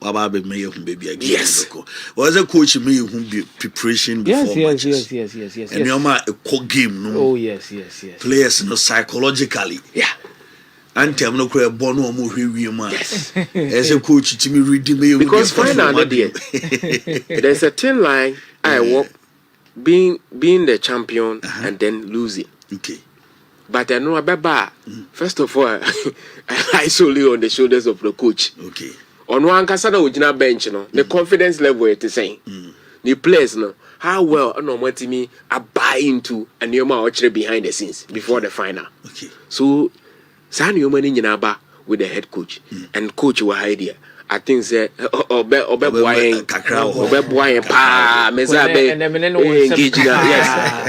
baby again. Yes. Was a coach me who be preparation before matches. Yes. And you're a core game, no. Oh yes. Players, no, psychologically. Yeah. And I'm not quite born or more yes. As a coach to me reading me because final there's a thin line I walk being the champion and then losing. Okay. But I know about first of all I solely on the shoulders of the coach. Okay. On one Casada original bench, you know, the confidence level it is saying. The players know how well no what me I buy into and you're actually behind the scenes before the final. Okay. So San you money in with the head coach and coach were idea. I think say obe boy pa yes.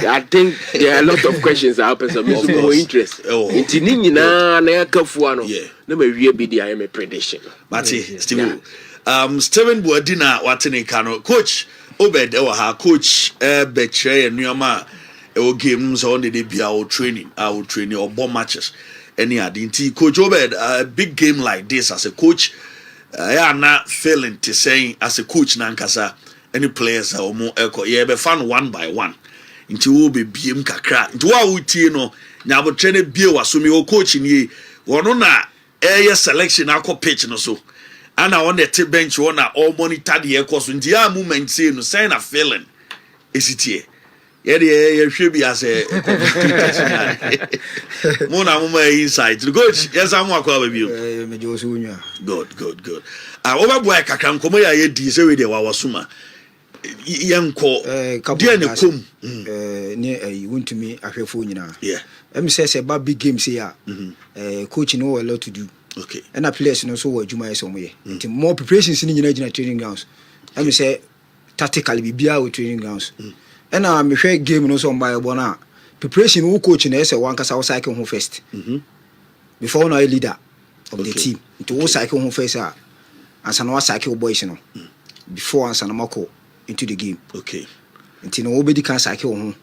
I think there are a lot of questions are open so more interest. Inti ni nyina na kafu ano. Na me wie bi dia my prediction. Mati Steven. Steven Boadina watene kano coach Obed ha coach betray nneoma e game so on the bia o training or bomb matches any adinti coach Obed a big game like this as a coach I am not failing to say as a coach nankasa any players or more echo yeah be fan one by one into will be BM kakra into wa utie no nya bo train bie wasumi o coach ni wono na air selection akọ pitch no so and on the bench one all monitor the echo so into ya movement say no say na failing esitie yeah the should be as a mona mama inside the coach yes I'm akwa baby good over boy kakra nkomo ya ye di say we dey wawasuma yanko dia ne kom ne Wontumi ahwefo nyina yeah em say big game say coach know a lot to do okay and a players no so what you might some way more preparations in nyina training grounds em say tactically bibia with training grounds and me hwe game no so mba bona preparation who coach na say one kasa cycle home first before no leader of the team to cycle home first and no cycle boys no before and mako into the game okay until nobody can cycle home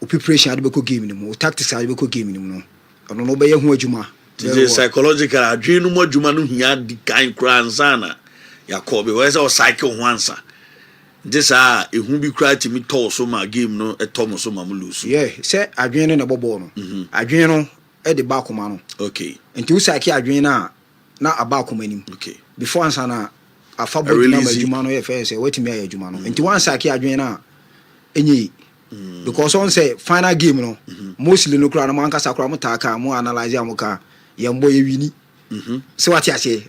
preparation ade beko game no tactics ade beko game no ono no be ye ho adwuma the psychological adwenu mo adwuma no hia di kan kra ansana yakobe we say cycle ho ansa this ehu bi kra timi to so ma game no etom so ma lose yeah say adwenu na bobo no adwenu e de ba koma no okay until cycle adwenu na aba koma nim okay before ansana afabo na adwuma no ye fe say wetimi aye adwuma no until one cycle adwenu na enyi because on say final game no mostly no kra no man kasa kra mo taka mo analyze amuka yambo ye wini so what you say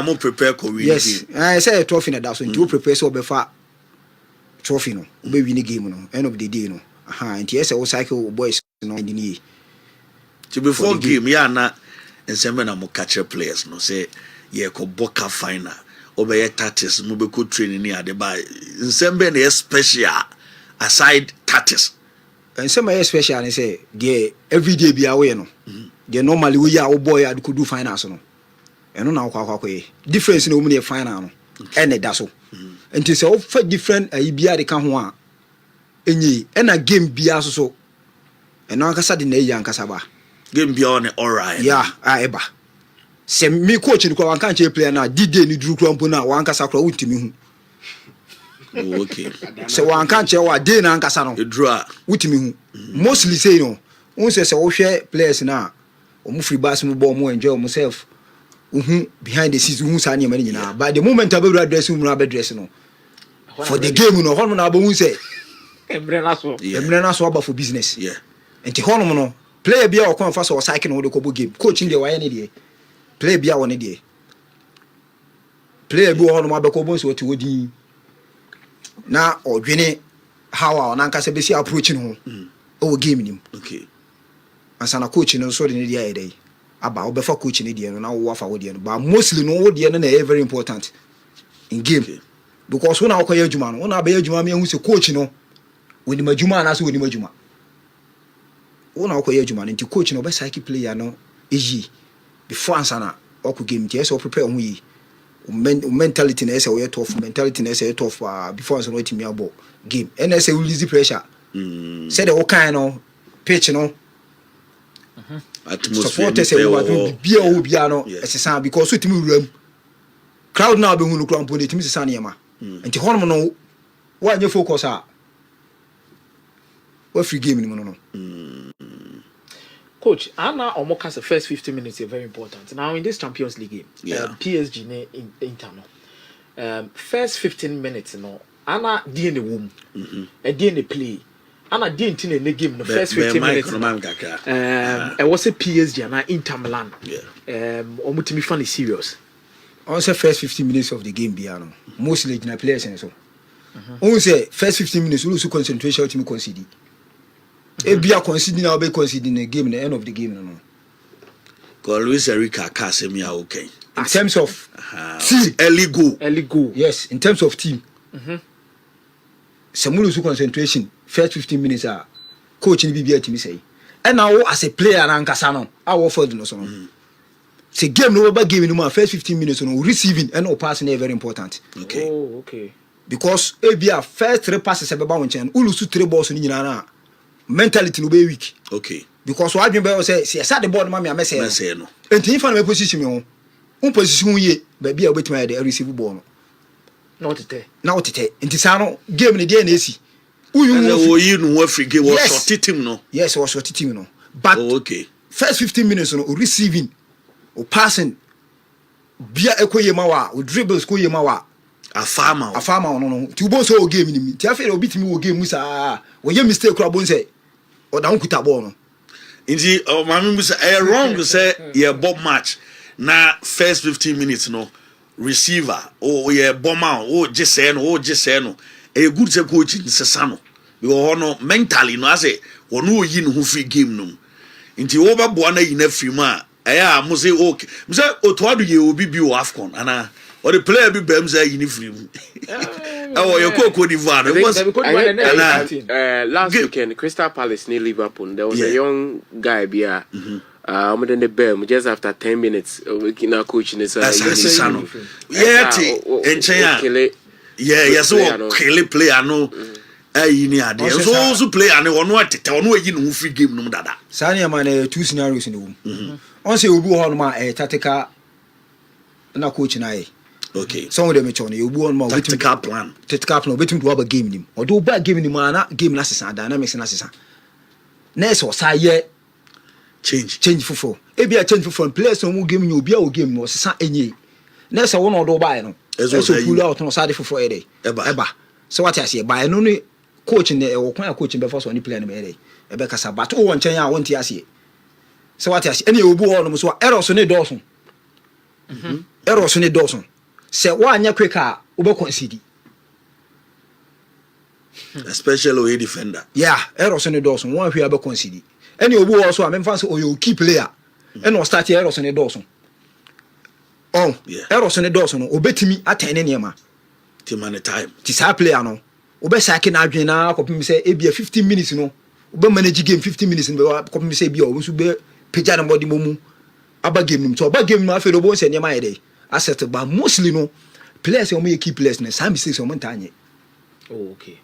mo prepare ko win yes I say trophy na that so you prepare so be fa trophy no be win game no end of the day no and yes I cycle boys no in the to before game ya na enseme na mo catch players no say ye ko boka final obey tactics mo be ko training ni ade ba enseme na special aside tactics and some special and say the everyday be away no they normally we are boy I could do finance no and no kwa difference no me final no and that so and to say for different bia de kan ho a enyi and a game bia so and no kasa de na yi ankasa ba game bia on alright yeah eba se me coach ni kwa wan kan che player na dide ni duru krampo na wan kasa kra Wontumi hu okay so wan kan che wa dey na ankasa no draw Wontumi hu mostly say no won say wo hwe players na omu free bass mu ball mu enjoy themselves behind the scenes who sa na mani nyina but the moment aberu address mu na address no for the game no hono na abu say emre na so aba for business yeah enti hono no player bia o kon fa so cycle no de ko game coach ndi wa ye ne de player bia won ne de player bi hono ma be ko bon so ti wodi na odwene how on anka se be si approach no o game nim okay ansana coach no so de ne dia ye dey aba obefa coach ne die no na wo afa wo die no but mostly no wo die no na very important in game because when I call you juma no when I be juma me hu se coach no we ni majuma na so we ni majuma when I call you juma nti coach no be psyche player no eji before ansana o ko game tie so prepare hu yi mentality na say we tough mentality na say tough before ansana we team abo game and say we release pressure say the kind no pitch no atmosphere say we bia o bia no esesa because so team wuram crowd now be hu no krampo ne team sesa ne ma nti hono no wa anye focus what free game ni no coach ana omoka the first 50 minutes are very important now in this Champions League game PSG ne Inter no first 15 minutes no ana die ne wom die ne play ana die ntine ne game no first 15 minutes was a PSG and Inter Milan omutimi fan is serious on say first 15 minutes of the game biano mostly na players and so on say first 15 minutes lose concentration team concede e bia concede na be concede in the game the end of the game no because Luis Enrique Casemiro okay in terms of team early goal yes in terms of team some lose concentration first 15 minutes coach ni bibia team say and now as a player na nkasa no our forward no so no say game no over game no first 15 minutes no receiving and no passing is very important okay okay because ebia first 3 passes e be ba won chen ulusu 3 balls ni nyina na mentality no be weak okay because what adwen be say say the ball no ma me say no enti fa na position me ho position ye ba bia obetima ya the receive ball no na otete enti sa no game ni dey na esi you know what free game was short team no yes was short team no but okay first 15 minutes no receiving o passing bia ekoye mawa o dribbles koye mawa afama no ti bo so o game ni ti afere obi timi wo game musa wo ye mistake kura bon say o da nkuta ball no inji o mami musa wrong say ye bob match na first 15 minutes no receiver o ye bomber o jese no e good say coach nsesa no because no mentally no ase wono oyi no ho free game no inti wo ba bo na yi na free ma mo say okay mo say otoado ye obi bi o Afcon ana or the player be bem say yi ni free mu your Kweku Edilson last weekend Crystal Palace near Liverpool there was a young guy bia I'm in the bem just after 10 minutes we coaching is yes so kill player no ni ade so player no ono atete ono ayi no free game no dada sani ama na two scenarios in the room on say obi ho no ma tactical na coach na okay some of them obi on ma tactical plan wetin do about game nim or do ba game nim na game na sesa dynamics na sesa na so sa ye change fofo e bia change fofo players no game ni obi a o game no sesa enye na so won do ba no so pull out no side fofo eba so what I say by no ni coach ne o kwan coach be force on the player no be ebe kasa but o won chen ya won ti ase so what I say any obu ho no so error so ne Dawson error so ne Dawson say wa anya quick a o be concede especially a defender error so ne Dawson one hwe be concede any obu ho so a me fan say o you key player and o start error so ne Dawson error so ne Dawson no obetimi atene ne ma time ti sa player no obe sake na adwen na kopim say e bia 15 minutes no obe manage game 15 minutes no kopim say bia obo so be peja na body momu aba game nim so aba game no afero bo say ne ma yede asset ba mostly no players o me key players na some mistakes o montanye okay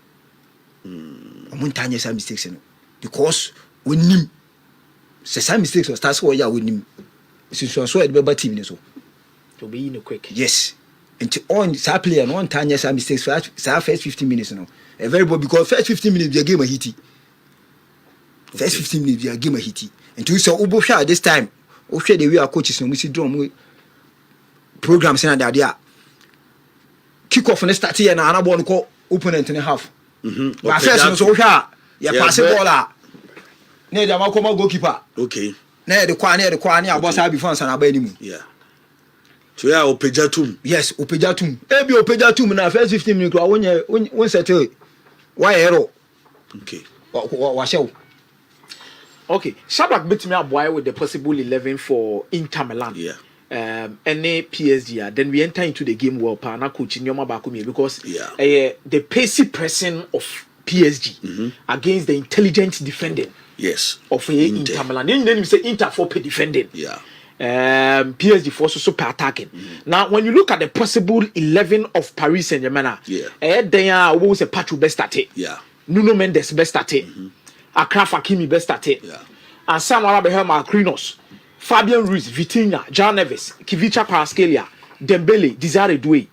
o montanye some mistakes no because we nim say some mistakes o start so ya we nim so e be ba team ni so to be in quick yes into on sa player no tanya some mistakes for first 15 minutes no a very good because first 15 minutes the game a hiti first 15 minutes the game a hiti and to so obo hwa this time o hwa the way our coaches no we see drum programs in the kick off and start here na anabɔ no opponent in half. But first so yeah pass the ball out. Near the Malcolm goalkeeper. Okay. Near the corner I was before and I yeah. So yeah, Opejatum. Yes, Opejatum. Ebi Opejatum na first 15 minutes when settle. Why hero? Okay. What show? Okay, Shadrack beat me up with the possible 11 for Inter Milan. Yeah. Any PSG. Then we enter into the game well, na coach Nyoma Bakumi because the pacey pressing of PSG against the intelligent defending. Yes. Of Inter Milan. Then you say Inter for defending. Yeah. PSG for super attacking. Now, when you look at the possible 11 of Paris Saint-Germain, then who was a Patrick best at it? Yeah. Nuno Mendes best at it. Accra Hakimi best at it. Yeah. And Sam Arabehelma Krinos, Fabian Ruiz, Vitinha, John Neves, Kivicha Kvaratskhelia, Dembele, Desire Doué.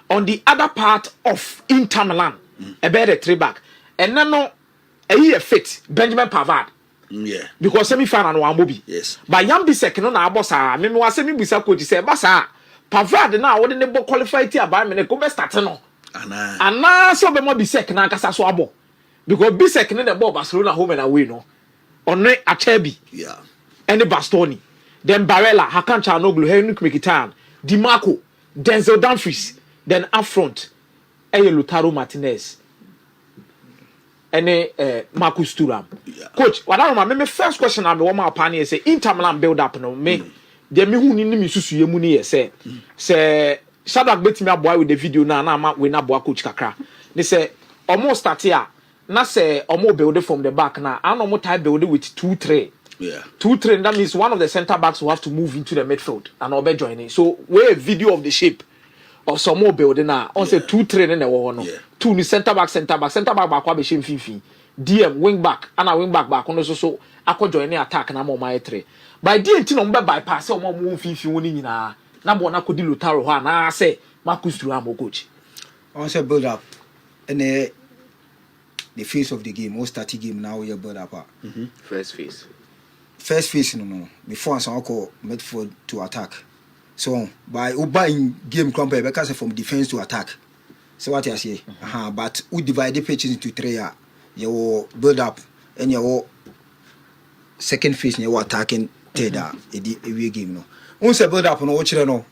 On the other part of Inter Milan, a better three back. And then a year fit Benjamin Pavard. Yeah. Because semi-final no amobi. Yes. But yam bi second na abosa. Me wa semi bisa coach say basa. Pavard na wo de ne bo qualify ti aba me ne go be start no. Ana so be mo bi second na kasa so abo. Because bi second na ball Barcelona home and away no. Onne Achebi. Yeah. Any Bastoni. Then Barella, Hakan Çalhanoğlu, Henrik Mkhitaryan, Di Marco, Denzel Dumfries. Then up front, Lautaro Martinez. Any Marcus Thuram. Yeah. Coach, what I remember, my first question I'm the one my opinion say Inter Milan build up no me. They me who ni mi susu ye mu ni say Shadrack bet me aboy with the video na ma we na boy coach kakra. They say almost start here. Na say almost build from the back now. I know type build with 2-3. Yeah. 2-3 that means one of the center backs will have to move into the midfield and Obe joining. So we a video of the shape of some more building now. On say 2-3 in the one no. Two ni center back back wa be shame fifi. DM wing back and a wing back on so akọ joining attack na mo my 3. By DNT no be bypass o mo move fifi woni nyina. Na bo na ko di Lautaro ho na say Marcus Thuram coach. On say build up and the phase of the game, most starting game now we build up. First phase no before some call midfield to attack. So by in game compare because from defense to attack. So what I say, but we divide the pitches into 3. You build up and your second phase you attacking third a game no. Once I build up no watch no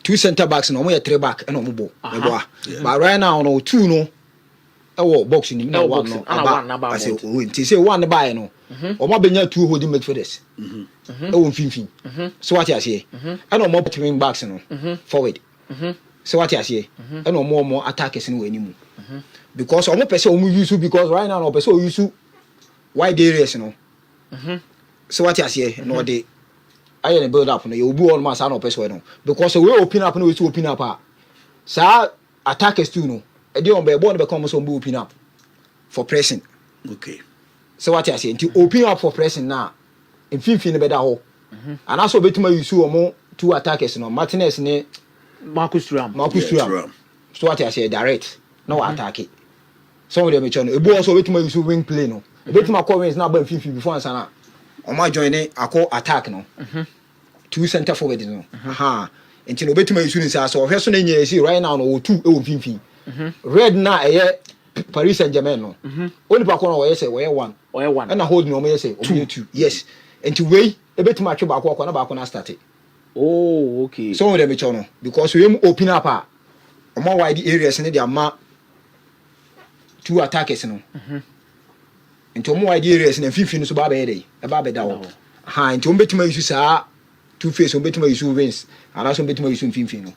2 center backs no we 3 back and no ball. But right now no 2 no. Boxing in one no. I say we say one buy no. Or more benya 2 holding midfielders. Fin. So what I say, I know more between backs no forward. So what I say, I know more attackers in anymore. Because almost person we use because right now no person use wide areas no. So what I say, no they I build up no you be all man no person no because we open up no we to open up. So attackers too no. E dey on be born become so open up for pressing. Okay. So what I say, until open up for pressing now. In 15 better ho. And also betuma use omo 2 attackers no Martinez ne Marcus Thuram. So what I say direct no attack it. Some of them e bo also betuma use wing play no. Betuma call wings now ba 15 before answer na. Omo join akọ attack no. 2 center forward no. Until betuma use ni say so hwe so na nya see right now no 2 e wo 15. Red na Paris Saint-Germain no. Only pa kono we say we 1. And I hold no me say 2. Yes. Until we e betima atwe ba ko na ba ko na start. Oh, okay. So we dem no because we open up omo wide areas ne dey ma 2 attackers no. Until omo wide areas ne 15 so ba be dey. E ba be da wo. Until we betima use sa 2 face we betima use wins. And also betima use 15 no.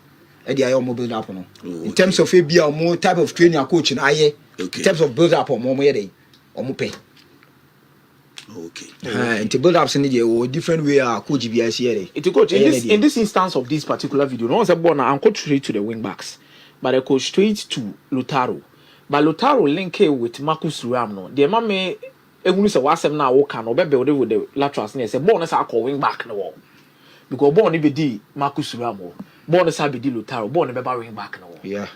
E dey ayo mo build up no. In terms of FBA more type of training and coaching aye. In terms of build up more dey. Omo pay. Okay. And to build up a different way coach BIC. It coach in this instance of this particular video, no one's a born and coach straight to the wing backs. But I coach straight to Lautaro. But Lautaro link with Marcus Thuram no. The mame ehunu se wasem na wo kan obebe with the laterals na say born say call wing back no. Because born be di Marcus Thuram. Born say be di Lautaro, born be wing back no. Yeah.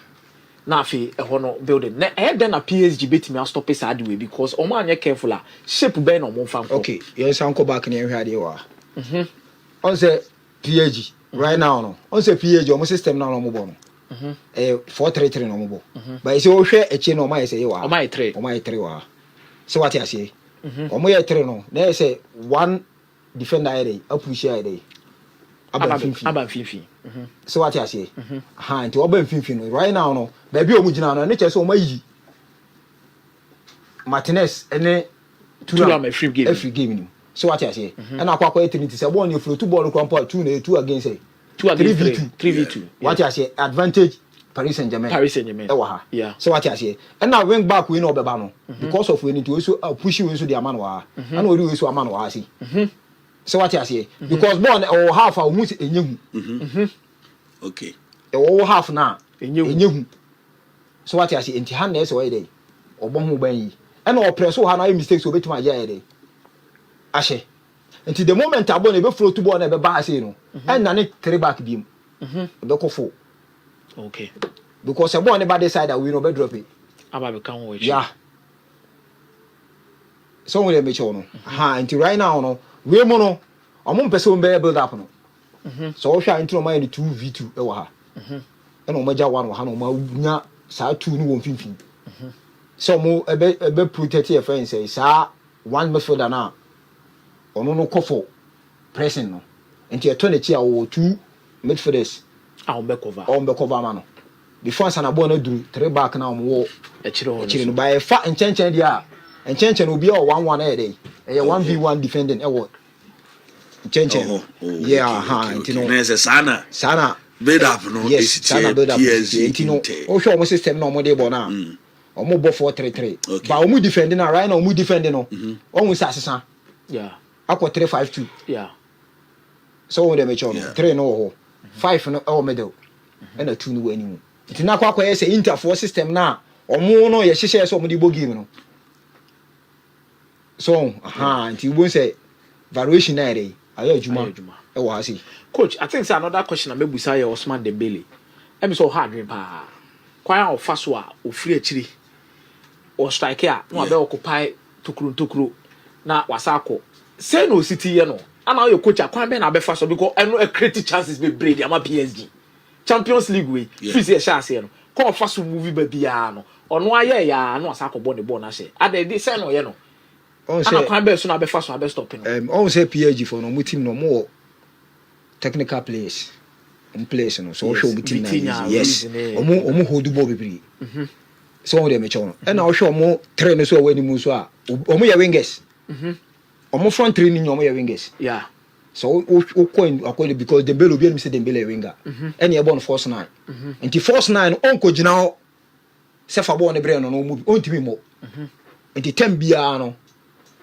Na afi no building na then a PSG betimi stop it sad way because o man careful shape be no mo fan. Okay, yes uncle back na hwe ade wa. On say PAG right now no on say PAG on system now no mo bo no 433 no mo bo but you say o hwe eche no my say wa o my 3 wa so what you say o mo ye 3 no na say one defender ere apush ere aba finfi so what you say ha nti oba finfi no right now no ba bi o mu gina no ne che say o mayi Martinez ene Turam every game ni so what you say and akwa eternity say ball you flow two ball crumple 2 against say 3v2 what you say advantage Paris Saint-Germain yeah so what you say and now wing back we no beba no because of we need to so push we so the man wa and we so man wa see so what you say because ball or half a mu enyehu okay or half na enyehu so what you say enti hand na so wey dey obon hu ban yi and or press so ha na mistakes so betima ya dey ashe until the moment abon e be flow to ball na be ba say no and na ne 3 back bi be ko fo okay because e ball ne ba dey side we no be drop it aba be kan wo yeah so we dey make sure no ha until right now no we mo no omo person be build up no so we hwa until my 2v2 e wa ha and o maja 1 wa ha no ma nya sa 2 no won finfin so mo ebe protect your friend say sa one midfielder na ono no kofo pressing no enti e to na chi a wo 2 midfielders on be cover man no before sana ball na duru 3 back na mo wo e chire no by fa enchenchen dia enchenchen obi a 1-1 e dey e 1v1 defending e wo enchenchen yeah ha enti no na sana build up no yes sana build up enti no o show mo system no mo dey ball na omo bo 433 ba omo defending na right now omo defending no omo sasesa yeah akwa 352 yeah so we dey make sure 3 no ho 5 no our middle and a 2 no wani mu itina akwa yes inter for system na omo no ye hihye so omo dey bo game no so nti we say variation na dey ayo adwuma e wo ha see coach I think say another question na mebusa ye Osman Dembele em so hard dream pa kwan ofa so a ofiri akiri o strike a no abe occupy tokuro na wasako say no city ye no ana your coach akwan be na abefa so because eno a create chances be breed am PSG Champions League we free say chance ye no ko ofa so movie ba bia no ono aye ya no wasako ball the ball na she ade say no ye no on say akwan be so na abefa so abe stop no on say PSG for no team no more technical players in place no so show team na yes omo hold ball be so we dey make sure and now show omo train so we ni mu so a omo ya wingers omo front three ni omo ya wingers yeah so o coin akoli because Dembele obi say Dembele winger and e born force 9 and the force 9 on ko gina o se fa ball ne bre no no mu on timi mo and the time bia no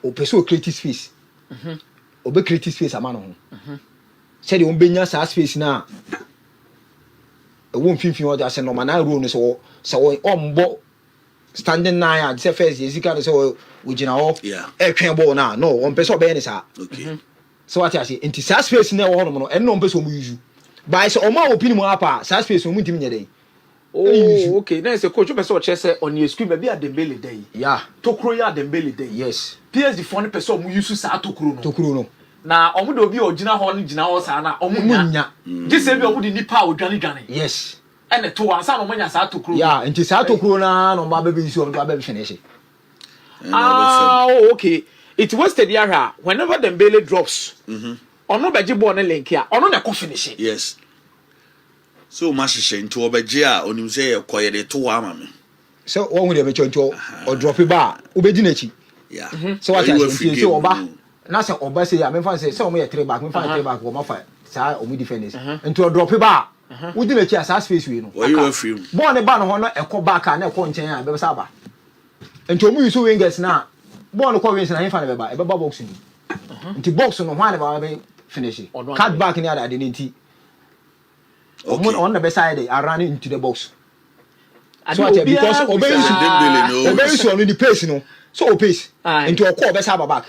o person create space o be create space amano ho said on benya sa space na e won finfin o da se no man na rule no so on bo standing 9 at the first Jessica so we gina o e twen ball na no on person be ni sa okay so what I say into space na wo no and no person mu use by so o ma opinion mu apa space mu ntimi nyede oh okay then say coach person che say on your screen be a Dembele dey yeah tokuro ya Dembele dey yes PSG phone person mu use sa tokuro no na omo de obi ogina ho no gina ho sa na omo nya this say be omo de nipa odwane yes and to ansa no manya sa tokuro yeah into sa tokuro na no ba be use on ba be finish okay it wasted yara whenever Dembele drops ono beji ball na link ya ono na ko finish yes so mashishe into obeji a onim say e koyede to wa ama me so won we dey choncho o drop ba obeji na chi yeah so what I say so oba na say oba say ya me fan say o me 3 back me fan 3 back o ma fa sa o me defenders into o drop ba we di na chi asa space we no ball ne ba no ho no e ko back na e ko nchen a be sa ba into mu use wingers na ball no ko wings na him fa na be ba e be ba box ni into box no ho na ba be finish cut back ni ada de nti on the side I ran into the box so because obey so on the pace no so pace into a call best have back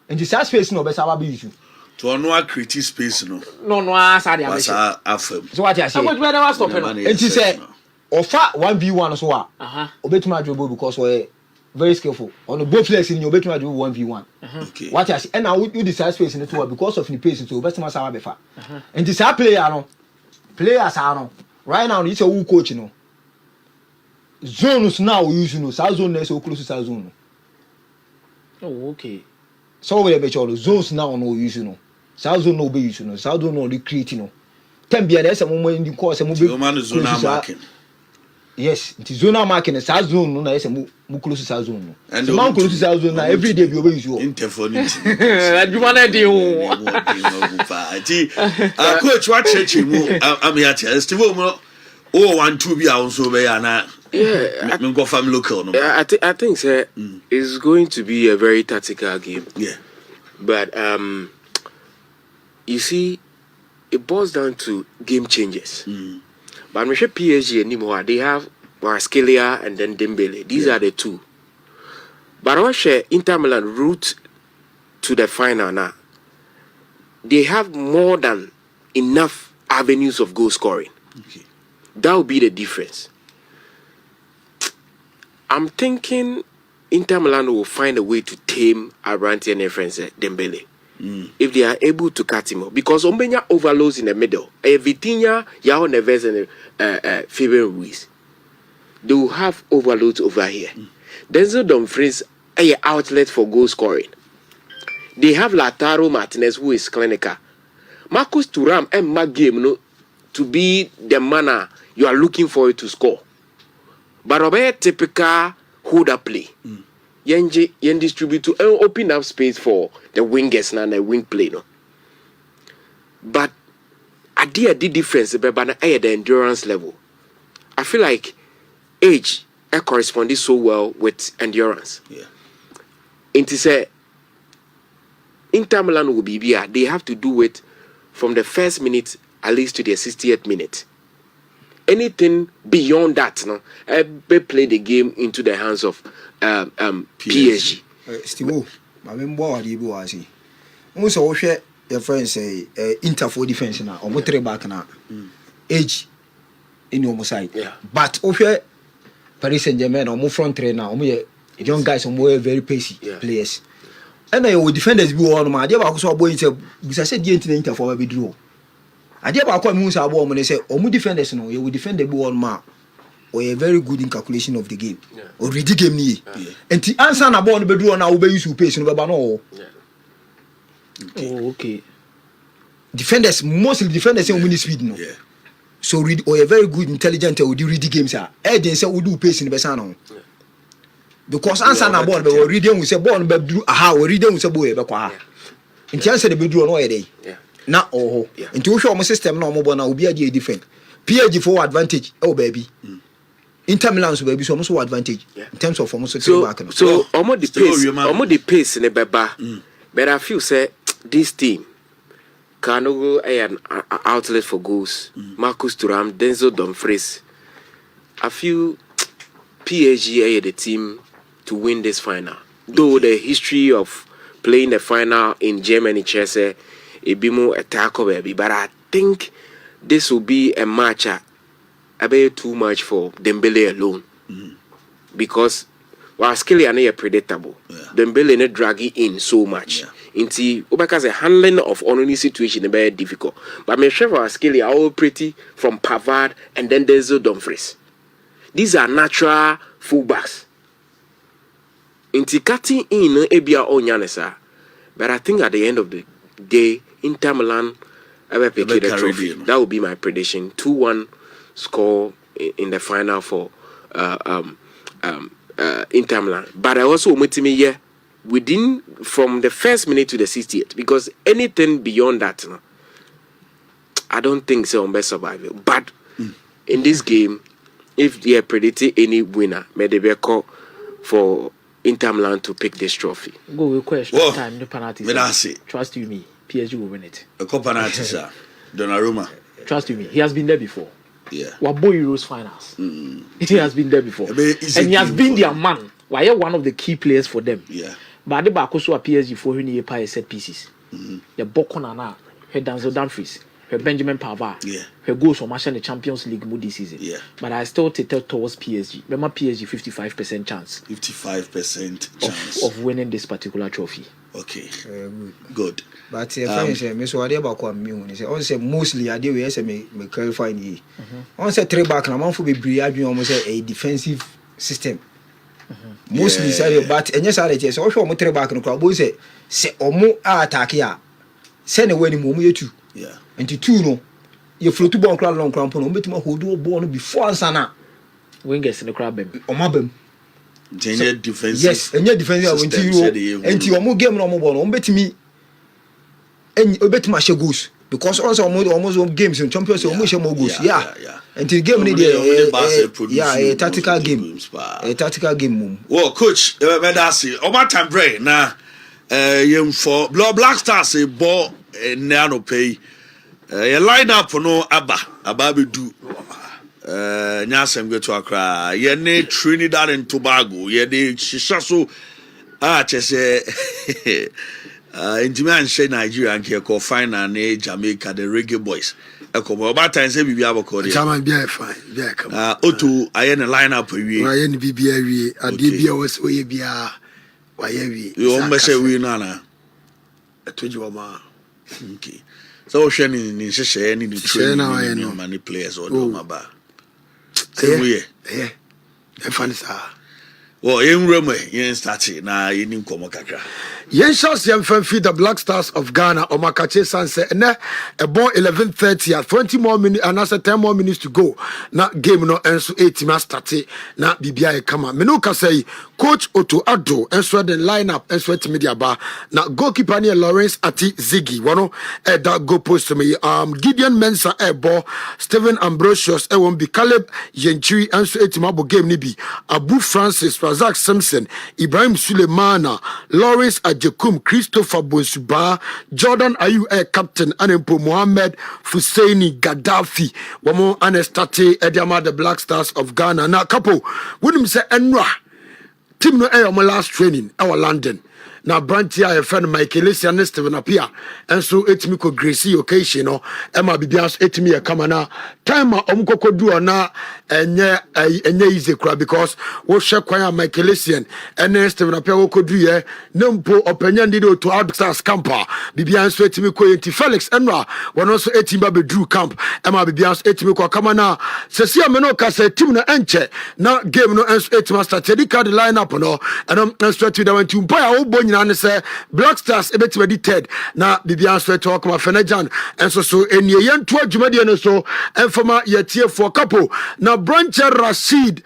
into that space no best have be issue to ono create space no asa dey afem so what I say where they was stopping into say ofa 1v1 so a obetuma jobo because we very skillful. On both legs in your bedroom, do 1v1. Okay. What I see, and now you decide space in the two because of the pace to best mass our befa. And this our players are no. Right now, it's a who coach, you know. Zones now use south zone is so close to south zone. Oh, okay. So we have all zones now no use south zone no be use south zone no create Ten be there's a moment in the course and zonal marking. Yes, it is zonal marking and south zone no is a close to south zone. And the man close to south zone every day we obey you. Interphone. You want to Coach, what church you I'm here to Steve. Oh, 1-2 be also be na. Yeah, I go from local. No? I think sir, it's going to be a very tactical game. Yeah, but you see, it boils down to game changes. But I'm sure PSG anymore. They have Kvaratskhelia and then Dembele. These are the two. But I share Inter Milan route to the final now. They have more than enough avenues of goal scoring. Okay. That will be the difference. I'm thinking Inter Milan will find a way to tame Aranti and their friends Dembele. If they are able to cut him off. Because Ombenya overloads in the middle. Vitinha, Yao Neves and Fabian Ruiz. They will have overloads over here. Denzel Dumfries an outlet for goal scoring. They have Lautaro Martinez who is clinical. Marcus Thuram and Magame to be the manner you are looking for it to score. But a typical holder play. Yen distribute to open up space for the wingers and the wing play. No? But I did the difference but the endurance level. I feel like age corresponds so well with endurance. Yeah. It is a Inter Milan will be here. They have to do it from the first minute at least to the 60th minute. Anything beyond that, no, they play the game into the hands of PSG. Steve, I remember what you was saying. Most of your friends say Inter for defense now, or three back now. Age in your side. Yeah. But over Paris Saint-Germain or more front three now, young guys are more very pacey players. And I will defenders be on my dear. I was going to said the Inter for a draw. I did about moves are warm when they say, "Oh, defenders, no, you will defend the ball ma." Or a very good in calculation of the game. Or read the game ni. And the answer na ball be draw na obey you to pace no be no. Oh, okay. Defenders mostly defenders say win speed no. Yeah. So read or a very good intelligent will do read the games ah. Then say we do pace in be no. Because answer na ball be reading we say ball be do aha we reading we say boy be kwa. And the answer the be draw no e dey. Yeah. Na oh into show my system na mo na obi ade different PSG for advantage oh baby Inter Milan so baby so almost advantage in terms of almost back so almost the pace in the beba but I feel say this team can go an outlet for goals. Marcus Thuram, Denzel Dumfries. I feel PSG are the team to win this final, though the history of playing the final in Germany Chelsea it be more a tackle baby, but I think this will be a match a bit too much for Dembele alone. Because while Kvaratskhelia are predictable, Dembele not dragging in so much. Into because the handling of only situation is very difficult. But I'm sure Kvaratskhelia are all pretty from Pavard and then Denzel Dumfries. These are natural fullbacks. Into cutting in Ebia Onyanesa. But I think at the end of the day, Inter Milan ever pick the trophy. That would be my prediction. 2-1 score in the final for Inter Milan. But I also want to me within from the first minute to the 60th, because anything beyond that, I don't think so on best survival. But in this game, if they are predicting any winner, may they be called for Inter Milan to pick this trophy. Go with question time. No penalties. Trust you me. PSG will win it. A couple penalties, sir. Donnarumma. Trust you me. He has been there before. Yeah. Wabo Euros finals. He has been there before. And he has been their man. Why one of the key players for them. Yeah. But the back also a PSG for who need set pieces. The Bokona na head Denzel Dumfries. Benjamin Pavard. Yeah. He goes for match in the Champions League mood this season. Yeah. But I still tilted towards PSG. Remember PSG 55% chance. 55% chance of winning this particular trophy. Okay. Good. But if I say me so ade ba kwa me hu say on say mostly ade we say me clarify ni. On say three back na man for be bri adwen on say a defensive system. Mostly say but enye say ade say o hwe o three back no kwa bo say omo attack ya. Say na wani mo yetu. Yeah. Enti two no you float ball kra long kra no betima hold ball no before answer na wingers in the crab bem omabem Jenye defensive. Yes, enye defensive enti omo game no omo ball no betimi obetima she goals because also omo games in champions omo she more goals. Yeah. Enti game ni dey a tactical game. A tactical game mum. Well, coach, me da say omo time break na yem for Black Stars a ball na no pay. Your lineup no aba be do nyasem go to Accra. Ye ne Trinidad and Tobago. Ye de shisha so chese intimi anhye Nigeria nke ko final na Jamaica the Reggae Boys. Ekomo about time say bibia abako dey. Chama bia fine. Bia come. Otu aye ne lineup awie. Aye ne bibia awie. Ade bia was oye bia waye wie. You must say we na. Etoji ma. Okay. So sheni ni sheshe ni training ni many players or do maba. Yeah. E fani sa. Well, in Rome, yen start na yin komo kakra. Yen shots yen feed the Black Stars of Ghana or Makache Sanse and a ball 11:30 at 20 more minutes and that's 10 more minutes to go. Na game no enso 8 minutes start na bibia kama. Menuka say Coach Otto Addo enso the lineup enso media bar na goalkeeper near Lawrence Ati Ziggy wano that go post to me Gideon Mensah ball Stephen Ambrosius won be Caleb Yenchiri enso 8 mabo game ni bi Abu Francis Razak Simpson Ibrahim Sulemana Lawrence Ajekum Christopher Bonsuba Jordan Ayu captain Anempo Mohammed Fusaini Gaddafi wamo anestate ediama the Black Stars of Ghana na couple wouldn't say enra team no my last training our London na branch a friend Michael Elisian Steven Apia and so etimi ko Gracie occasion no Emma Bibians etimi e kama na time omkoko du na enye easy kra because wo hwe kwan Michael Elisian and Steven Apia wo kodu ye nempo openya ndi do to Outstars camper Bibians etimi ko enti Felix enwa wono so etimi ba bedru camp Emma Bibians etimi ko kama na sesia me no ka say team na enche na game no enso etimi start the card lineup no and enso to the one to boy wo and say Black Stars ebeti di third na bibia so talk ma Fenejan enso so enie yentu adwumade no so enfama yetie for couple na branch Rashid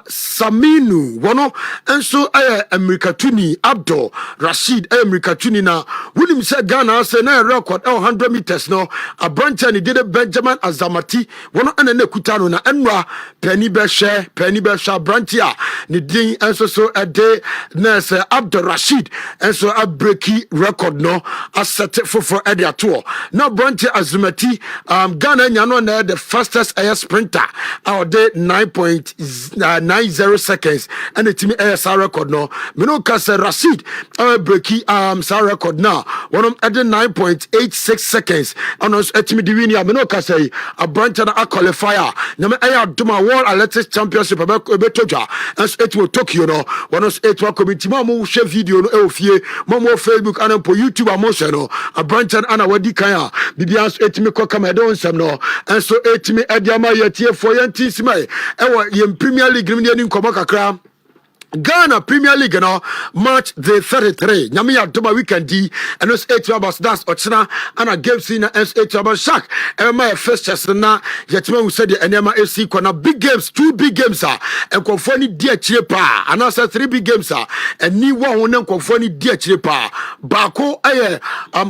Saminu wono enso America Tuni Abdul Rashid America Tuni na William say Ghana say na record 100 meters no a branch ni did Benjamin Azamati wono ene kutano na enwa penny be share branch ya ni din enso so ade na say Abdul Rashid and so a breaky record no a set for Eddie tour. Now Bronte Azumati Ghana Nyano the fastest air sprinter our day 9.90 seconds and the team ASR record no Minoka say Rashid breaky sar record now one of the 9.86 seconds and us etimi diwinia Minoka say a Bronte a qualifier nyame air duma World Athletics Championship ebetoja and so it will Tokyo no one us it will committee mo video no ofie momo Facebook and po YouTube amotion no a branch and ana wadi kan bibians etimi kokama don nsem no enso etimi ediama yetie for yanti simai ewo yem Premier League ni nkomo kakra Ghana Premier League no March the 33 nyame ya doma weekend di and us 8 hours that's ochina and a game scene and 8 hours shark my first chest na yetima we said the enema FC kona big games 2 big games and konfoni di achire pa and us 3 big games and ni one won konfoni di achire pa bako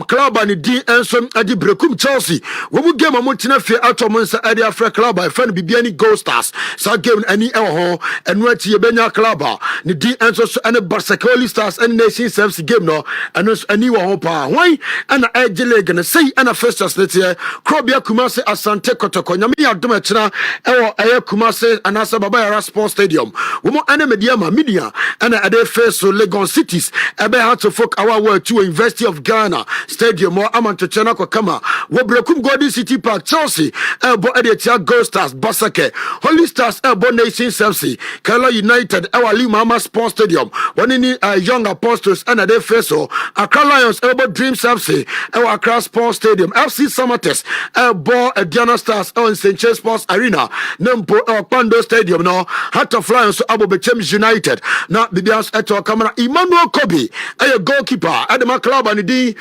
club and di enso adi brekum Chelsea we bu game amotina fe atomonsa adi Africa club I fan bibiani Gold Stars so game any ho and what ye benya club ne di enso so ene Barcelona Stars and Nation Service game no eno so ani wo ho pa hwan ana Edge League ne sei ana Festus ne tie Krobia Kumase Asante Kotoko nyame adom akira ewo eye Kumase anasa Baba Yara Sports Stadium wo mo ene media ana ade face so Legon Cities ebe ha to folk our world to University of Ghana Stadium or amanto chena kwa kama wo Brekum Golden City Park Chelsea ebo ede tia Gold Stars Basake Holy Stars ebo Nation Service Kala United ewa Mama Sports Stadium one ni Young Apostles and ade face so Accra Lions ebo Dream Service ewa Accra Sports Stadium FC Samates ebo Diana Stars on St. James Sports Arena Nempo Pando Stadium no Heart of Lions abo Bechem United na bibias eto kamera Emmanuel Kobe a goalkeeper at the club and the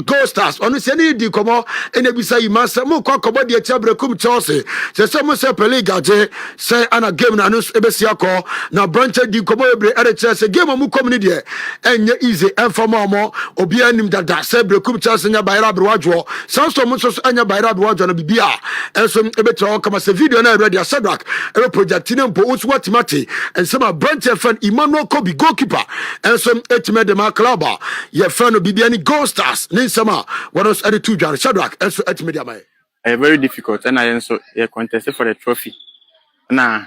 Gold Stars on the any di komo ene bisa imasa mo kwa kobo de Brekum Chelsea se mo se Peliga je say ana game na no ebesia ko na branch di komo ebre at Chelsea game mu community enye easy informal mo obi anim dada se Brekum Chelsea nya bayra broadwo sanso mo so anya bayra broadwo na bibia enso ebeto kama se video na ready Shadrack e project ne mpo usu watimati and some branch fan Emmanuel Kobe goalkeeper and some etimede ma club ye fan no bibiani Gold Stars ne sama was at the two jar Shadrack and so etimede mai very difficult and I also contested for the trophy na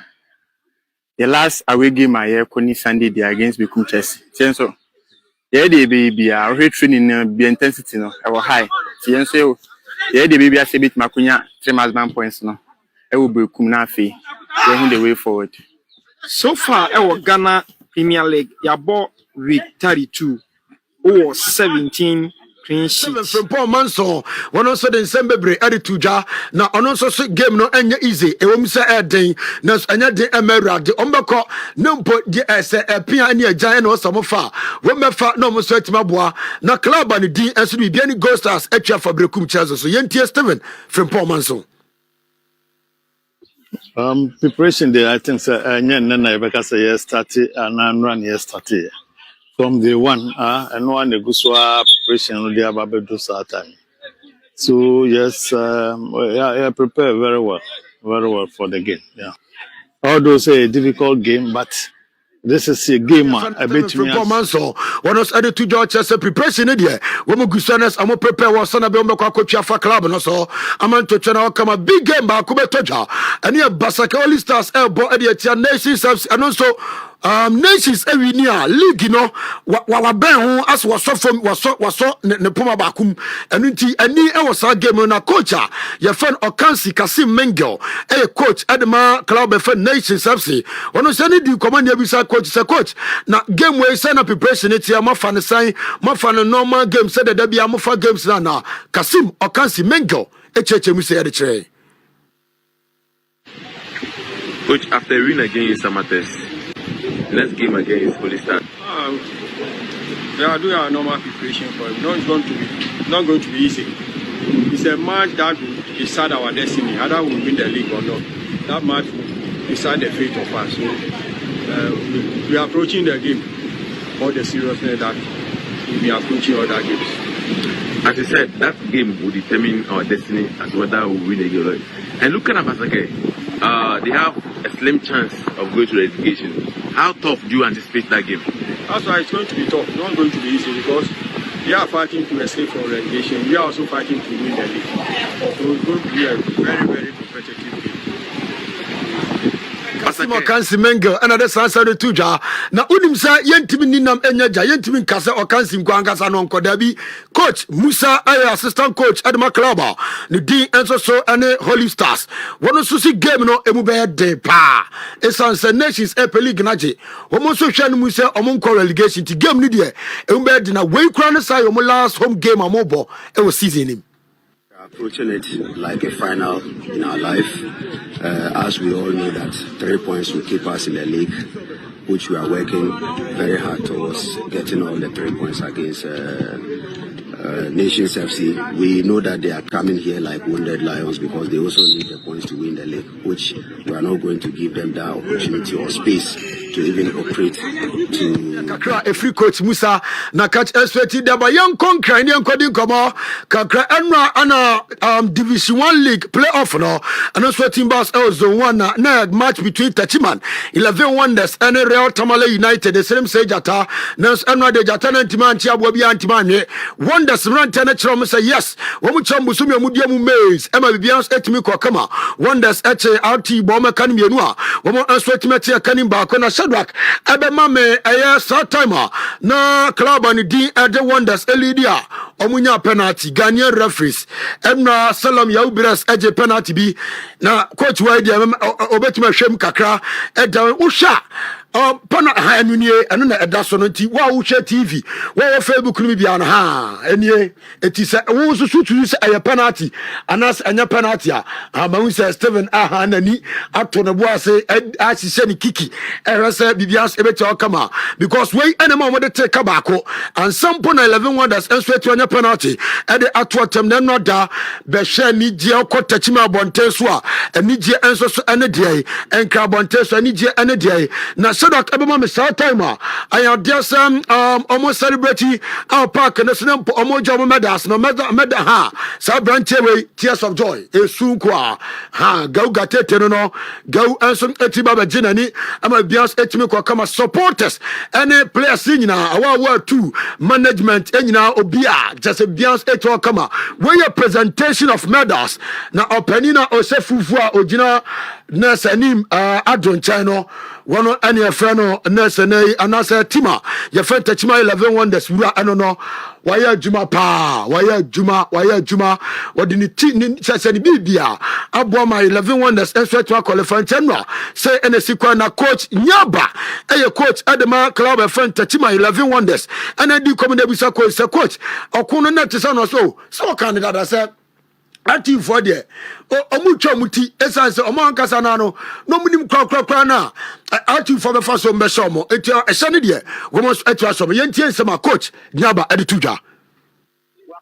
the last away game I koni Sunday day against Brekum Chelsea so yeah the baby our training be intensity no I was high so yeah the baby I say bit makunya 3 maximum points no I will be Brekum na fe the way forward. So far, our Ghana Premier League, your ball week 32 or 17 clean sheets. From Paul Manson, one also the Sembebre Edituja, now on also game no enya easy, a woman say Edding, Nas Anya de Emera, the Ombako, no put the essay a pioneer giant or some far. Women fat no more sweat mabwa, na club and the D and should be any Gold Stars extra for Brekum Chelsea. So Yentia Steven from Paul Manson. Preparation day, I think started and run yesterday. From the one and one the Guswa preparation they have about time. So yes, I prepare very well for the game. Yeah. Although say a difficult game, but this is a game a bit performance so one was added to George as a preparation idea when we gusanas and we prepare was son of Biomba club and also I'm to channel come a big game by Kubetoja and here Basakoli Stars elbow at the Nation Service and also nations every near league, you know, while Ben as was so from was so Nepoma Bakum and until any was our game on a coach, your friend Okansi Kasim Mengel, a coach Adama Club of Nations Service. When you send it, you command your visa coach is a coach. Now, game where you sign up preparation, it's your Mafan sign, Mafan normal game said that there be a Mafan games now. Kasim Okansi Mengel, a church, we say at the tray. Coach, after a win against Samates, next game against Holy Stars. They are doing our normal preparation for it. No, it's not going to be easy. It's a match that will decide our destiny, either we win the league or not. That match will decide the fate of us. So we are approaching the game all the seriousness that we are approaching other games. As I said, that game will determine our destiny as whether we win the game. And looking at Basake, they have a slim chance of going to relegation. How tough do you anticipate that game? That's why it's going to be tough. It's not going to be easy because they are fighting to escape from relegation. We are also fighting to win the league. So it's going to be a very, very competitive game. Kasimo Kansi Mengel another sansa de tuja na unim sa yentimi ninam enyaja yentimi kasa Okansi nkwanga sa no nkodabi coach Musa assistant coach Adama Klaba ni di enso so ane Holy Stars wono so si game no emu be de pa esanse Nations Super League naje womo so hwa no Musa omo nko relegation ti game ni de emu be de na we kura no say omo last home game amobo e was season him. Approaching it like a final in our life, as we all know that 3 points will keep us in the league, which we are working very hard towards getting all the 3 points against Nations FC. We know that they are coming here like wounded lions because they also need the points to win the league, which we are not going to give them that opportunity or space to even operate to kakra every coach Musa na catch SWT daba young concran young coding komo kakra enra ana division 1 league playoff no and also team boss zone 1 na match between Tachiman 11 Wonders and Real Tamale United the same say jata na enra de jata na ntima anti abo bia ntima anwe Wonders run ten chrom say yes wo mu chom busumi amudie mu maze ema bibians etimi ko kama Wonders eche RT bo meka no mienu a wo mo SWT meti akanim ba ko na Shadrack Eben mame aya timer na club and din the Wonders Elidia omunya penalty Ghanaian referees Emna Salam Yaubres eje penalty bi na coach wide obetuma hwem kakra eda usha pana hanunie eno na eda so no nti wa wo hwe TV wa Facebook no bia na ha enie eti se wo susu tu se aya penalty anas anya penalty a mahu se Steven nani ato na bo ase a hye ni kiki ehwese bibias ebeti okama because we enema mo de take baako and sample na 11 Wonders enso eti anya penalty e de ato atem na no da be hwe ni gie okotachima bonte so a ani gie enso so ene de enkra bonte so ani gie ene de na Shadrack Eben mame timer I dear some almost celebrity our park and the almost job medals no meda ha sa branch away tears of joy esu kwa ha go gatete no go enso eti baba jinani ama bias etimi kwa kama supporters any players nyina awa 2 management nyina obia just bias eti kama we your presentation of medals na openina osefufu a ogina nurse anim adon chino one any friend nurse nay anasa tima your friend Tachima 11 Wonders wura ano no waya juma pa waya juma wadini sase ni bibia abo my 11 Wonders enso to qualify general say NSC kwa na coach Nyaba coach Adema club friend Tachima 11 Wonders and di komende bisa coach okuno na tisa no so candidate say ati for there omutwa muti esanse omo ankasa na no munim kwakwa na ati for be faso mbesho mo eti ehye ne de wo mo eti aso mo yentie nsema coach Nyaba editudwa.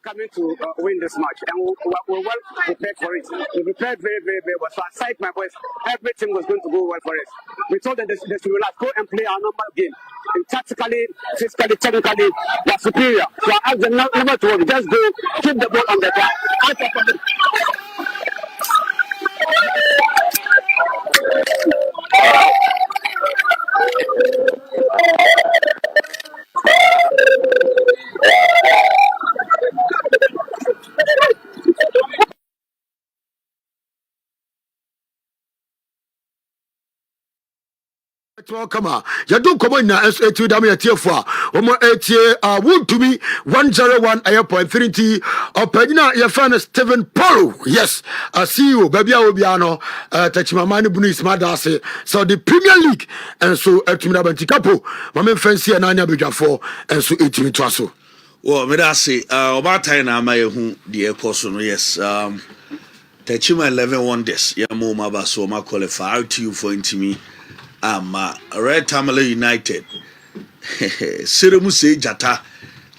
Coming to win this match, and we're well prepared for it. We prepared very, very, very well. So aside my voice, everything was going to go well for us. We told them this we will go and play our normal game. And tactically, physically, technically, they're superior. So I asked them never to worry. Just go, keep the ball on the ground. Come you do come na SAT dam ya tiefo omo etie Wontumi 101 airpoint opanyina ya fan Steven Paul yes CEO baby a obi ano Tachimama ne bunu ismadase so the Premier League and so etumi na bantikapo mama fancy na anya bedwafo and so etumi to aso well me da say oba time na ma yehu the ekoso no yes Tachima 11 Wonders ya mo ma ba so ma qualify RTU for intimi Red Tamale United Seremu say jata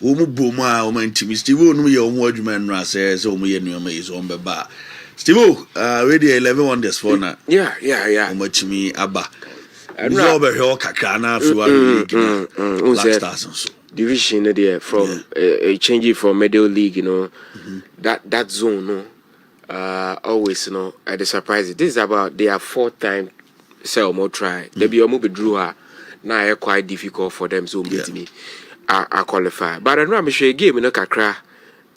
omu bomu a o mantimi Steve onu ye omu adwuma nra say omu ye nuoma is on beba Steve ready 11 Wonders for na yeah omu chimi aba no be ho kakra na afi wa Black Stars division there from a change from middle league, you know, that zone, no, always, you know, at the surprise. This is about their 4th time sell more try. They be almost drew her. Now it's quite difficult for them to meet me. I qualify, but I know I'm sure a game in a kakra,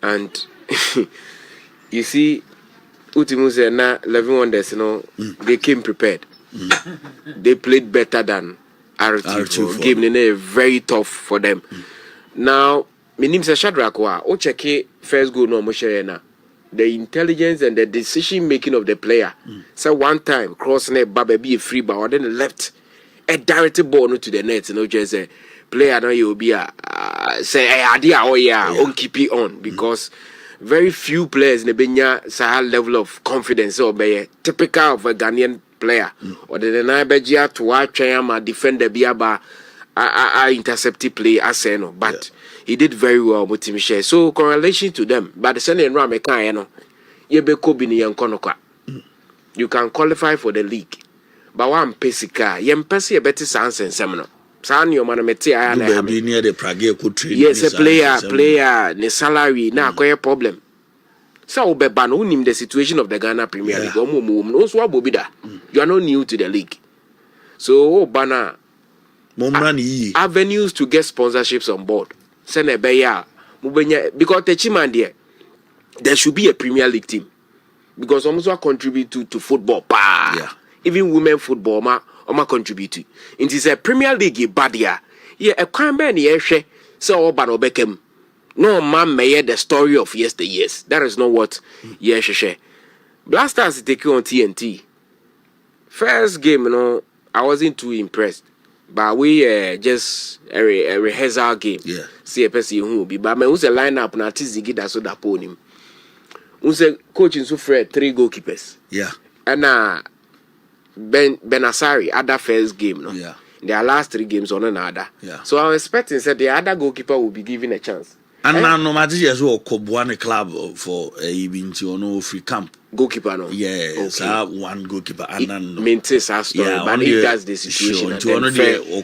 and you see, Utimu said na 11 Wonders, you know, they came prepared. They played better than R2 game in very tough for them. Now, my name is Shadrack wa. O check first goal no moshare na. The intelligence and the decision making of the player. So one time cross net Baba be a free ball, then left a direct ball to the net. You know, just a player no you be a say idea on keep it on because very few players in the Benya say level of confidence or be typical of a Ghanaian player or the Nigeria to watch him defend the biaba intercept play as no, but he did very well with him share. So correlation to them. But the Sunday and Rameka, you know, you can qualify for the league, but one pesika yem pesi a better sans and seminal. San your man mete I be near the Prague could train. Yes, a player, the salary now quite a problem. So be ban unim the situation of the Ghana Premier League. No so bobida. You are not new to the league. So bana avenues to get sponsorships on board. Send a beya because the chiman there should be a Premier League team. Because almost contribute to football. Even women football ma contribute. It is a Premier League bad year. Yeah, a crime man here so Obano Beckham. No man may hear the story of yesteryears. That is not what share. Blasters take on TNT. First game, I wasn't too impressed. But we just a rehearsal game. Yeah. See a person who will be. But me who's a lineup na tizigi da so da ponim. Who's a coach in Fred 3 goalkeepers. Yeah. And Benasari other first game. No. Yeah. Their last 3 games on another. Yeah. So I'm expecting that the other goalkeeper will be given a chance. And now no matter as well Kobuane club for even to free camp. Goalkeeper no. Yeah, okay. One goalkeeper and then maintains our story. Yeah, but if that's the situation,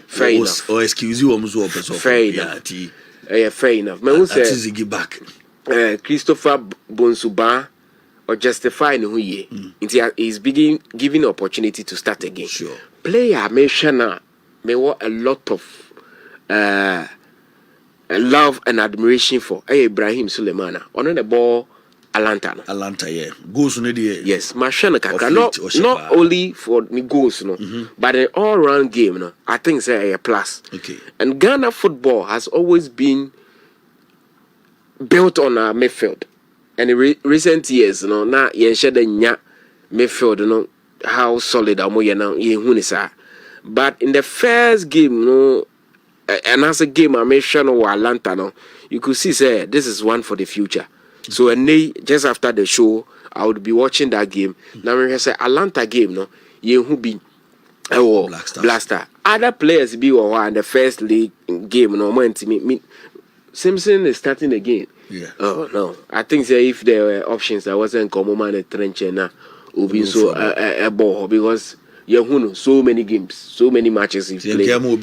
fair enough. Or excuse you, fair enough. Yeah, fair enough. Me say give back. Christopher Bonsuba or justifying who he is giving opportunity to start again. Sure. Player mention me want a lot of love and admiration for Ibrahim Sulemana on the ball. Atlanta, yeah. Goals on the yes, Mashana Kaka. Not only for the goals, but an all-round game, I think it's a plus. Okay. And Ghana football has always been built on a midfield. And in recent years, now you share the midfield, how solid Amoya now, but in the first game, and as a game, I mentioned Atlanta, you could see, say, this is one for the future. So and just after the show, I would be watching that game. Now when I say Atlanta game, you who be Blaster. Other players be in the first league game, Simpson is starting again. Yeah. Oh no, I think that if there were options, I wasn't common man at trench now would be so a ball because so many games, so many matches he's played. Could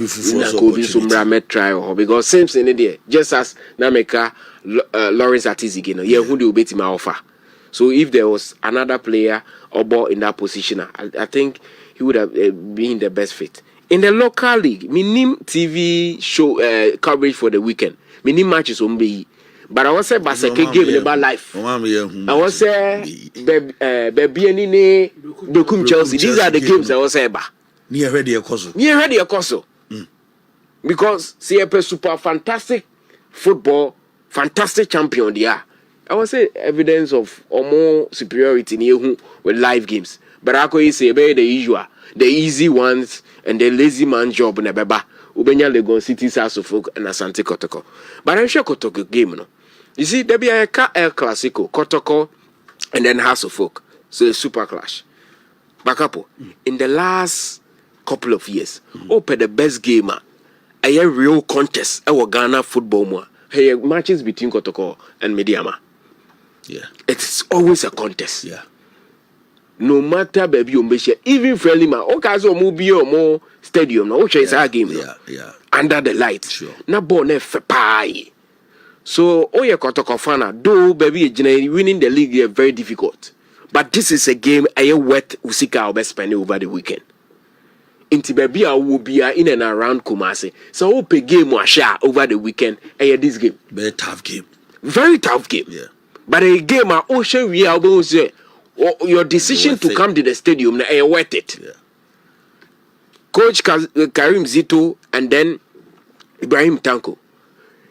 be some Ramet trial because Simpson in there, just as Nameka. Lawrence Atizigi, who do beat him offer. So if there was another player or ball in that position, I think he would have been the best fit. In the local league, minim TV show coverage for the weekend. Minim matches on be, but I was say Baseke game about life. I was say Bebianine, Dokum Chelsea. These are the games I was say ba. Near ready a coso. Because CFP super fantastic football. Fantastic champion there. I would say evidence of or more superiority with live games. But I could say the usual, the easy ones and the lazy man job in a beba. Ubenya Legon City Sasofok and Asante Kotoko. But I'm sure Kotoko game You see, there be a El Clasico, Kotoko, and then Hasofok. So a super clash. Back up. In the last couple of years, open the best gamer. A real contest. Our Ghana football more. Hey, matches between Kotoko and Mediama. Yeah. It's always a contest. Yeah. No matter baby even friendly man, okay, so movie or more stadium, no chase our game. Yeah. Under the lights. Sure. Na bonne fe pie. So Kotoko fana, though baby winning the league is very difficult. But this is a game I worth Usika will spend over the weekend. Inti baby will be in and around Kumasi. So open game was share over the weekend. This game. Very tough game. Very tough game. Yeah. But a game we are say your decision to come to the stadium worth it. Yeah. Coach Karim Zito and then Ibrahim Tanko.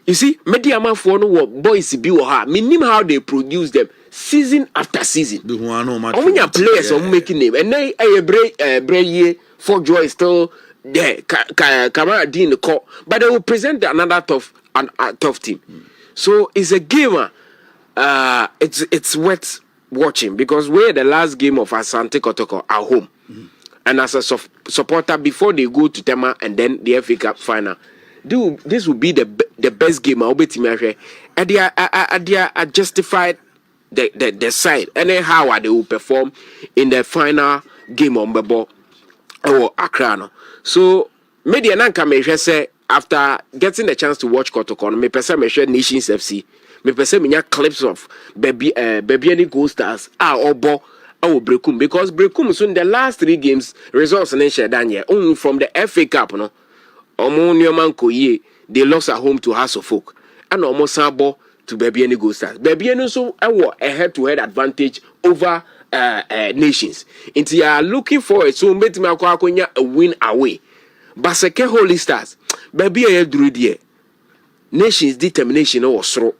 You see, Mediama for no boys be minim how they produce them season after season. How many players are making them? And then a for joy is still there. Kamara D in the court, but they will present another tough team. So it's a game. It's worth watching because we're the last game of Asante Kotoko at home, and as a supporter before they go to Tema and then the FA Cup final, this will be the best game. I'll be team and they are justified the side and then how they will perform in the final game on the ball. Oh, Accra no. So media nanka me say after getting the chance to watch Kotoko, me pesa me share Nations FC. Me pesa me clips of baby any goal stars obo Brekum, because Brekum so in the last 3 games results and share danye only from the FA Cup no. Omo Newman Koye, they lost at home to House of Folk. And almost sabo to baby any goal stars. Baby any so a head-to-head advantage over Nations. Into you are looking for it, so make me a win away. Baseke Holy Stars, baby I drew there. Nations determination or throw.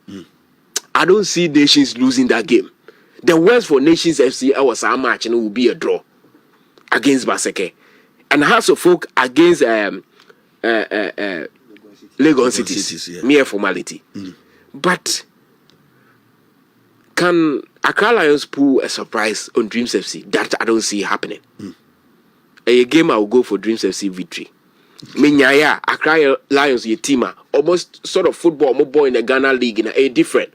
I don't see Nations losing that game. The worst for Nations FC was our match and it will be a draw against Baseke. And House of Folk against Lagos Cities, yeah. Mere formality. But can Accra Lions pull a surprise on Dreams FC? That I don't see happening. A game I will go for Dreams FC victory. Menyaya Accra Lions ye team almost sort of football more boy in the Ghana League in a different.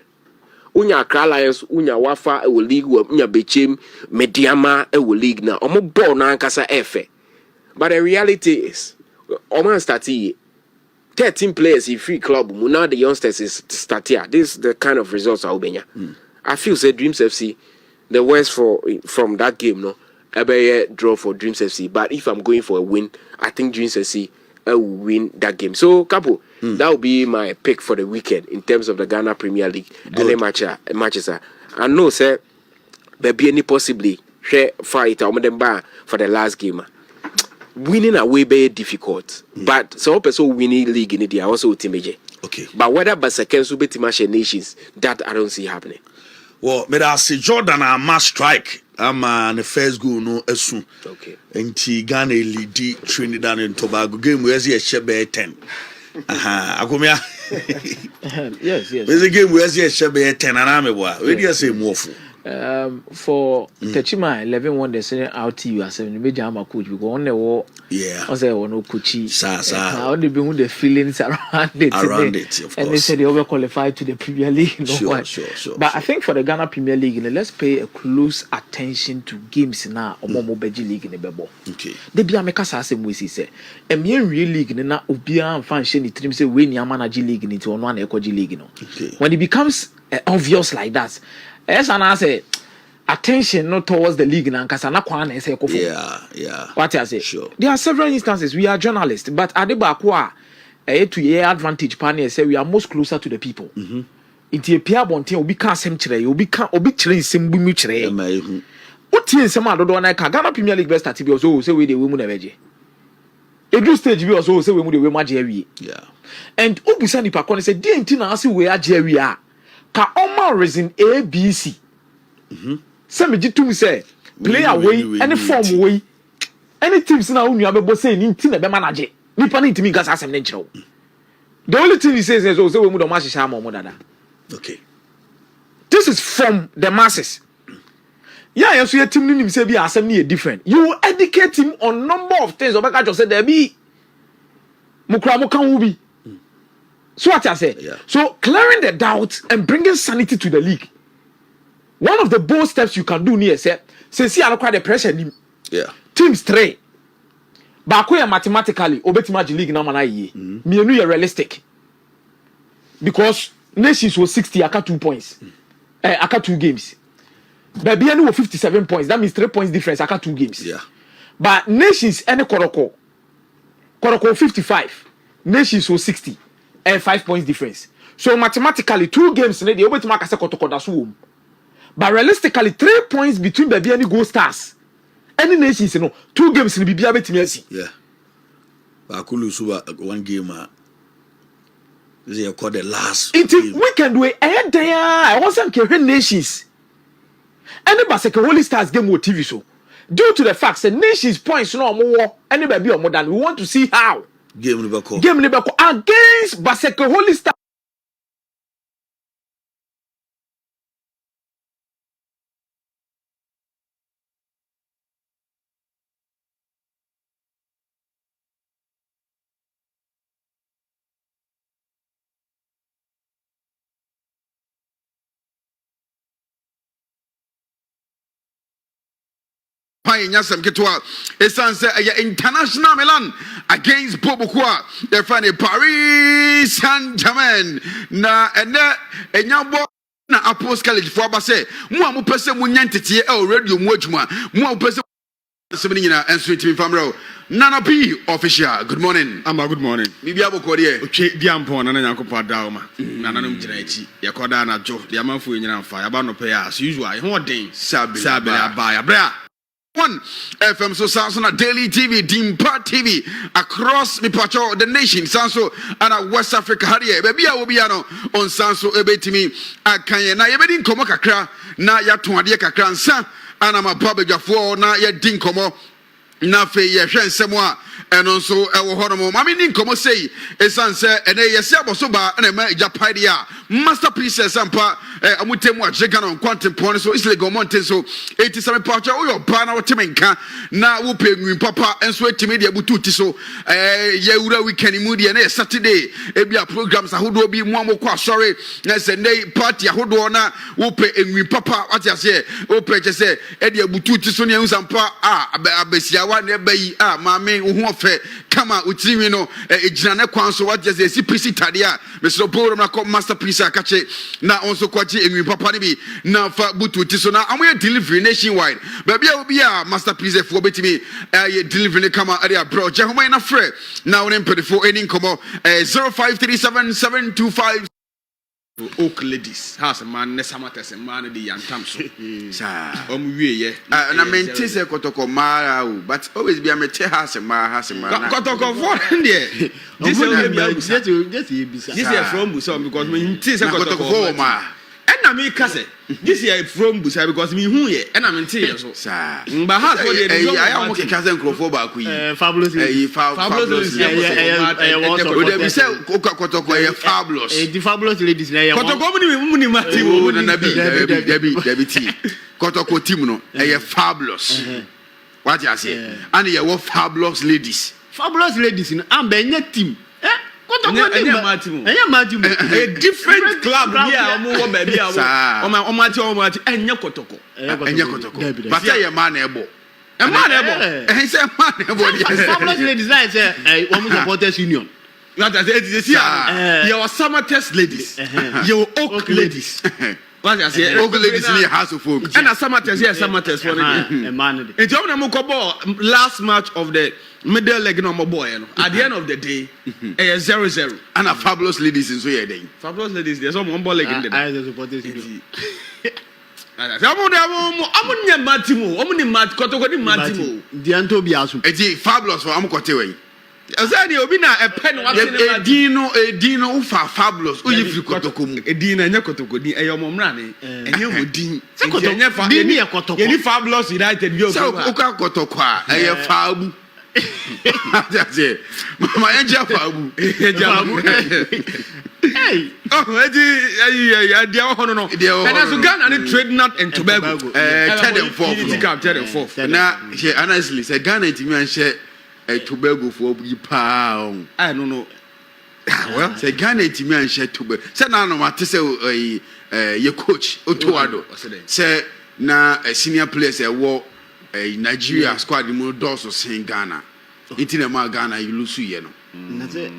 Unya Accra Lions, Unya Wafa, a league, Unya Bechim, Mediama, a league now. Omo ball na kasa efe. But the reality is, Oman started 13 players in free club. Now the youngsters is start here. This is the kind of results I will I feel say Dreams FC, the worst from that game, no, a draw for Dreams FC. But if I'm going for a win, I think Dreams FC will win that game. So, Kapo, that will be my pick for the weekend in terms of the Ghana Premier League. And matches. I know, sir, there be any possibly fight for the last game. Winning away very difficult, but so person winning league in India also ultimate. Okay, but whether Basakens will be Timashe Nations, that I don't see happening. Well, but I see Jordan a must strike. I'm the first goal no esu. Okay, and Ghana lead Trinidad and Tobago game where's he a shebe 10. Akomia. Yes. Where's the game where's he a shebe 10 and I'm a boy. Where do you say more for? For Techima 11 one they send out to you as a major ama coach because on the wall I say no coachy only be the feelings around it of course. And they said they over qualified to the Premier League sure. But I think for the Ghana Premier League let's pay a close attention to games now or more Beji League in the bebo. Okay, they be a make us same way say real league na obia and fan share the team say we ni manage league into on one ecoji league no. Okay, when it becomes obvious like that. Yes, and I say attention not towards the league now, because yeah. What I say? Sure. There are several instances we are journalists, but at the back, to your advantage, panel say we are most closer to the people. It's a peer bonte, obi can same chere, obi train same bumi chere. What is some other one? Ghana Premier League best at also say we the women eveje. Every stage we also say we mu the women jerry. Yeah. And obi sani pa kon say di enti na say we are jerry a. Ka oma reason ABC. Some jitum say player way any form way any teams na unu abebo say ni team na be manage nipa ni ntimi gas asem ne nkyerɛw. The only thing he says is say we mu do match sha mo dada. Okay, this is from the masses. Yeah, so your team ni say be asem ni different. You will educate him on number of things. Obeka just say there be mukra mo kan wo bi. So what I say? Yeah. So clearing the doubts and bringing sanity to the league. One of the bold steps you can do near say see I require the pressure. Yeah. Teams 3. But mathematically, obetima league na mana ye. Me you realistic. Because Nations was 60, aka 2 points. Aka 2 games. Baby any was 57 points. That means 3 points difference aka 2 games. Yeah. But Nations any Koroko 55. Nations was 60. 5 points difference. So mathematically 2 games they able to mark as a kotokodasu. But realistically 3 points between baby any goal stars. Any Nations 2 games will be able to see. Yeah. But Akulu Suba 1 game they call the last game. We can do it there. I wasn't carrying Nations. Any Baseke Holy Stars game with TV show. Due to the fact that Nations points no more any baby or more than we want to see how Game Libako against Baseke Holy Star. Pai Yasam Ketua, Esanse, International Milan against Bobukwa, the funny Paris Saint-Germain. Na and Yabo. Na Apos College for Abase, Mua Pesa Munyantity, radio Mojuma, Mua Pesa Seminina, and Sweet Famro. Nana P official, good morning. Good morning. Bibiabo Kodia, Diampon and Yankopa Dauma, Nananum Genechi, Yakodana Joe, the Amafu in fire, about no pay as usual. What day? Sabia by a bra. One FM so Samsung Daily TV, Dimpa TV across the patrol the nation, Sanso and West Africa. Hadia, baby, I will be on Sanso Ebetimi. I can na Ebedin Komo Kakra, na ya Tuadia Kakran, San, and I'm a Baba Jafo, na ya Dinkomo, na fe ye Semwa. And also, our hormone, I mean, come say, a son said, and a Yasabosoba, and a Japadia, masterpieces, and pa, and we tell what Jagan on quantum points, so it's like a mountain, so 87 part of your banner Timenka, now we pay Papa, and sweat to media Bututi, so Yaura weekend moody and Saturday, Ebia programs, who will be one more sorry, let's say, party, Hodona, will pay and Papa, what I say, oh, pay just say, Edia Bututi, Sonia, and Pa, Abesia, one, Mammy, who kama utimi no ejinane kwan so what just say PC tadia Mr. Paul na ko masterpiece akache na onso kwachi enwi papa ne bi na fa butu ti so na amoye delivery nationwide baby a obi a masterpiece for betimi delivery kama area bro je homa na frɛ na won empedifo any komo 05377255 Oak ladies, house man, Nesamates and man, the Yantam. Ye, and I maintain a Kotoko Mara, but always be a mete house and Mara has a man. Kotoko, what? This is from Busan because when it is a Kotoko, and I mean, cousin, this year from Busan because me who ye, and I'm in tears. But how I am a cousin Crofobia, fabulous, fabulous, fabulous, the fabulous ladies. Kotoko Timno, a fabulous. What you say? And you were fabulous ladies. Fabulous ladies in Amber team. A different club here, baby. And Yokotoko. But I am manable. A manable. He said, manable. Fabulous ladies, like a woman supporters union. Not as it is here. You are summer test ladies. You oak ladies. What I say, oak ladies in the house of folk. And a summer test, yes, summer test for a man. It's on a Mokobo last match of the middle leg no boy. At the end of the day, 0-0. And a fabulous ladies in so day. Fabulous ladies, there's some one ball leg in the I supporters union. I'm fabulous for Amukote. Azani obina a pen Dino ufa fabulous. Uyi fi kotokum. Edina nya kotokodi e yom mrane enye hodin. Nya kotoko. Yeni fabulous United bi o. So uka kotokwa e fabu. Mama enja fabu. Hey. Oh, dia hono no. And as Ghana and Trinidad and Tobago. 3rd and 4th. Na honestly say Ghana timi an share Tobago for you pound. I don't know. Well, say Ghana to me and share Tobago. Say now, no matter say your coach Otuado. Say now a senior player say war a Nigeria squad the more doors of saying Ghana. It's in a Ghana you lose you know. That's it.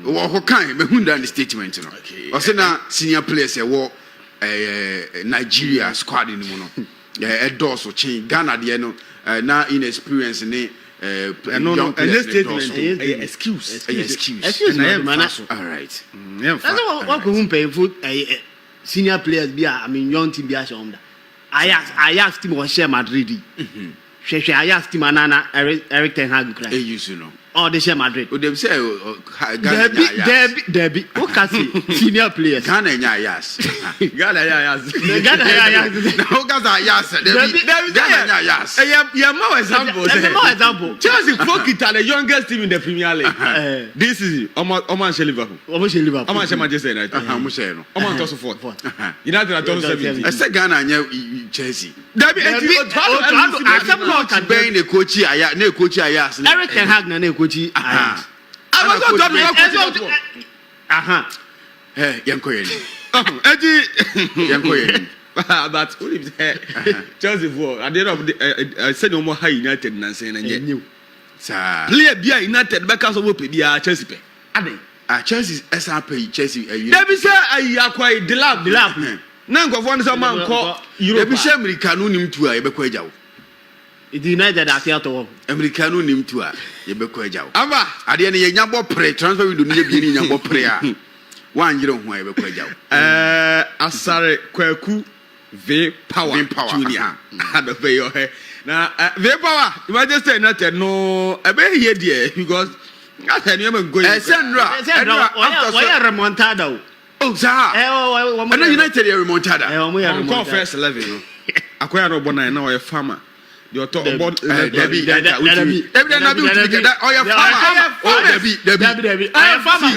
What kind? Me who done the statement you know. I say now senior player say war a Nigeria squad in the mono. A doors of change Ghana the no now inexperience in it. No, this statement excuse. Man. All right. That's what we pay for senior players. I mean, young team. I asked him what share Madrid. I asked him Anana Eric Ten Hag. You know. Oh, they share Madrid. They say Debbie. Okay, senior players. Ghana yas. Ghana yas. More example. Chelsea Krokit are the youngest team in the Premier League. This is Oman Liverpool. Oman Manchester United. Oman Tosso Ford. United are Tosso 17. I said Ghana Chelsea. Debbie. Ben the coach ayas. Eric Ten Hag na coach. I was not talking. Yankoyen. But Chelsea for at the end of the I said no more high United and saying and yet new. Player be United because of what Chelsea pay. Chelsea SRP Chelsea. There be say I acquire the lab. Now go for some man call Europe. There be say Americano nim to a yebekwa jawo. It United atia to Americano nim to a yebekwa jawo. Aba ade ne yenya bo pre transfer window ne bi ni nya bo pre a. Wan yire ho yebekwa jawo. Asare Kweku V Power Junior. Ada pay your hair. Now V Power Manchester United no ebe here there because I tell you I'm going. Sandra why remontada? Oh, sir. And United remontada. Call first 11. Acquire no bona now a farmer. You're talking about Debbie. I am farmer.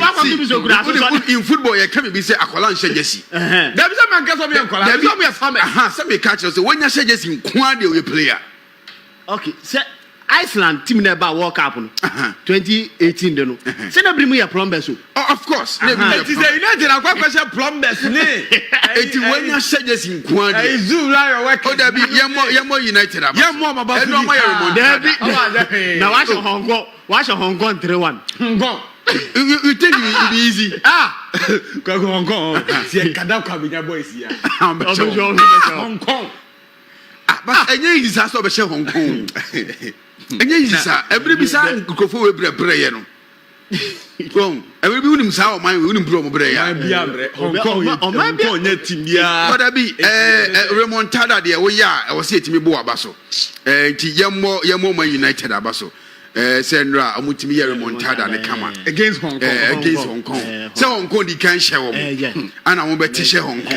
In football, you can't be say Aqualan Shagesi. There is a man can be Aqualan. There is a farmer. Some catchers when you say just in Quadio, you player. Okay, Iceland team never World Cup 2018 don't know. Say na bring me a plumbers. Of course. It is a United akwa question plumbers ne. Eti when you say just in Kwande. Izu la work. Oh there be yemo United aba. Yemo maba. No ma Debbie. Now watch Hong Kong 3-1. Hong Kong. You think it will be easy? Hong Kong. See kada kwa binya boys here. Hong Kong. But enye disaster be share Hong Kong. Enye isa every bisa nkofo we bre no. Kom, every be unim sa o man we unim bro mo bre ya. Hong Kong nye team bia. But abi remontada de we ya e wo se timi bo aba so. Nti yemo Man United aba so. Sandra amutimi ya remontada ne kama against Hong Kong. Against Hong Kong. So Hong Kong di kan share wo. Ana wo be ti share Hong Kong.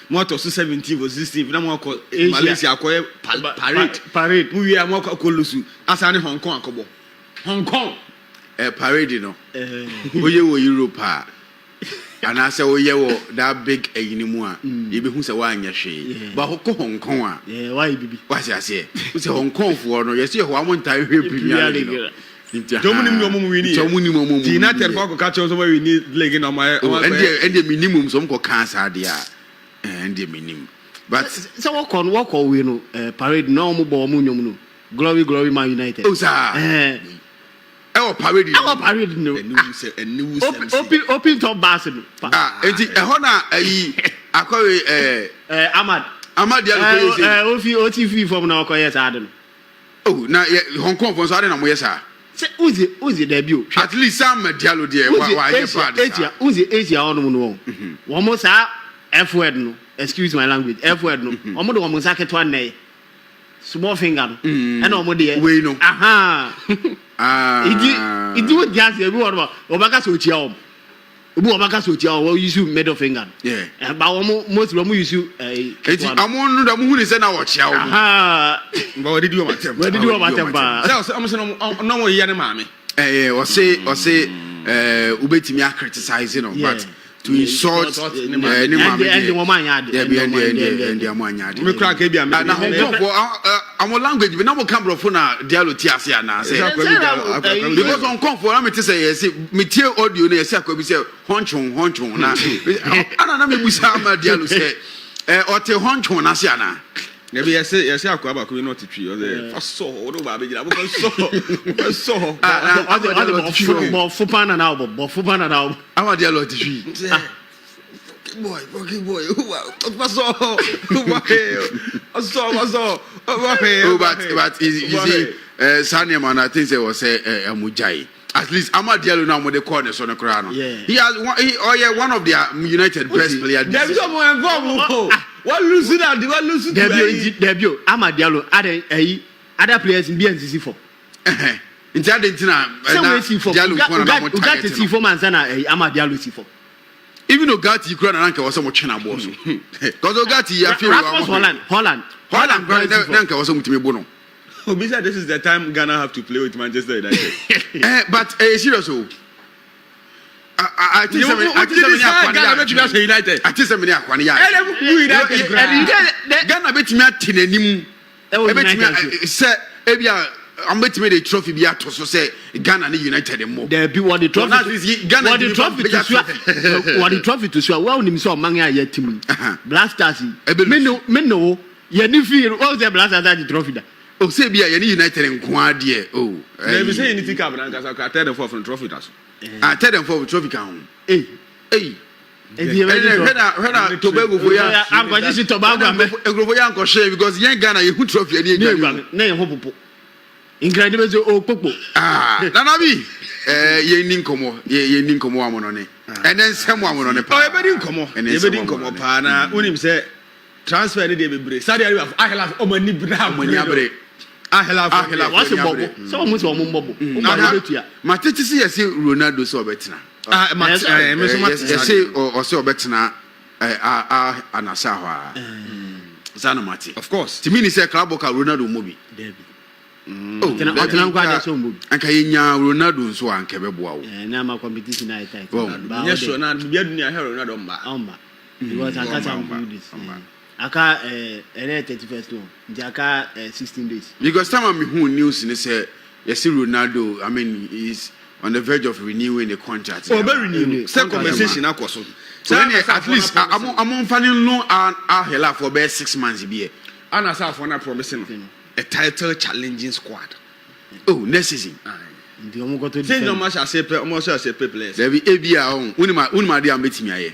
Moto 17 or 16 na mo ko Malaysia akoye parade mu wi am ko lusu asane Hong Kong akobo Hong Kong parade no oye wo Europe and I say oye wo that big eyinimu a ye be hu se wa anya hwe ba ko Hong Kong a why bibi wa say say Hong Kong for no ye say ho amonta hwe Premier League Domini mo wini Domini United for ko catch so we need league no my and the minimum some ko cancer dia and the minimum. But so walk we no parade no mo bo mo nyom no glory Man United. Oh sir. Parade no. Open top bars no. Enti ho na akowe Amad dia ko OTV from na akoye sa ade no. Oh na Hong Kong for so ade na mo yesa. Say uzi debut. At least some Diallo there wa uzi Asia ono no. Wo mo sa F word no, excuse my language. F word no. Omo de omo saket one nay. Small finger no. And omo de we no. Idi wo diase ebi wo obaka so tia om. Ebi obaka so tia o use middle finger. Yeah. Ba omo most omo use eti amo no da mo hu ni se na wo tia o. Ba we di o matem. We di o matem ba. Say omo se no mo ye ne maame. O say ubetimi a criticize no but to insult any man and the woman yard and the amanyad me crack e bia me na Hong language be na mo camera phone na Diallo ti ase na say because on comfort na me te say yes me tie audio na yes akwa bi say honchon na ana me busa ma Diallo say o te honchon na se ana na be yes akwa ba ko no te twi o say so o do ba be gira bo so bo fupana na ama Diallo te twi boy what's up but easy Sanya man I think say was amujai at least Ama Diallo now mo de corner so no kra no he has one of their United best players there is someone involved what lose debut Ama Diallo other players in BNCC for in Argentina Diallo ko got to see for man sana Ama Diallo see for even Ogati you na rank was so much na boss because Ogati ya feel Holland rank was so mutimi bo no Obisa this is the time Ghana have to play with Manchester United but serious I think some Ghana betimi atenanim ebetimi say ebia I'm bet me the trophy be at so say Ghana and United more. There be what the trophy. Ghana what the trophy to swear. What the trophy to swear. Well, him so manga yet team. Black Stars. Me no. Ye ni feel all the Black Stars the trophy da. Oh, say be a United in Quadie. Oh, they say anything come and I tell them for from trophy. I tell them for trophy count. Hey. Tobago for ya. I'm going to see Tobago. I'm going to share because young Ghana you trophy any Ghana. Nay, hope. Incredible oh popo. Nanabi. Ye ninkomo. Ye ninkomo amonone. And then someone on the power. Everybody come on. And everybody come on. Pana. Unim say transfer ni dey be. Saudi Arabia ahela omani bra omani abre. Ahela. What's the bubble? So much o bubble. Matete say yes Ronaldo so betina. Say or so betina anasa hwa. Zana mati. Of course. Timini say club ka Ronaldo mobi. Oh, tena ngwa so mbu. Anka yenya Ronaldo nso anka beboa wo. Na ma competition na tight. Yes, so na bia dunia he Ronaldo mba. Because I can't do this. Aka 31st one. Aka 16 days. Because time I'm who news in say yes Ronaldo, I mean he's on the verge of renewing the contract. Oh, very renew. Second conversation akoso. So at least I'm on fanning loan ahela for about 6 months be. And as for na promising a title challenging squad. Oh, next season. Ndi omo go to say no match as a players. There be ebia on. Unima dey ambetimi aye.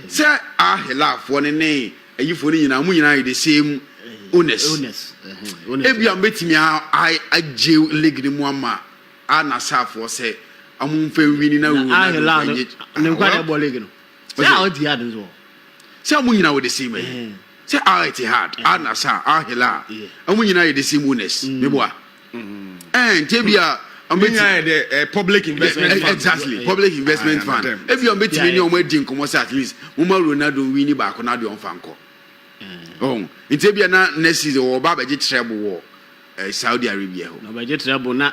Say ahela for ne ayifo ni nyina mu nyina the same owners. Ebia ambetimi I je league ni mu ama anasa for say amumfa wini na wu. Ahela ne nkwa dey league no. Say how dey hard so. Say mu nyina with the same. Say it hard anasa ahela amu nyina the same owners meboa tebia the public investment fund exactly public investment fund if you bet me o madi nkomo say at least muma Ronaldo wini ba ko na de on fanko oh tebia na next season o ba be treble wo Saudi Arabia ho na be treble na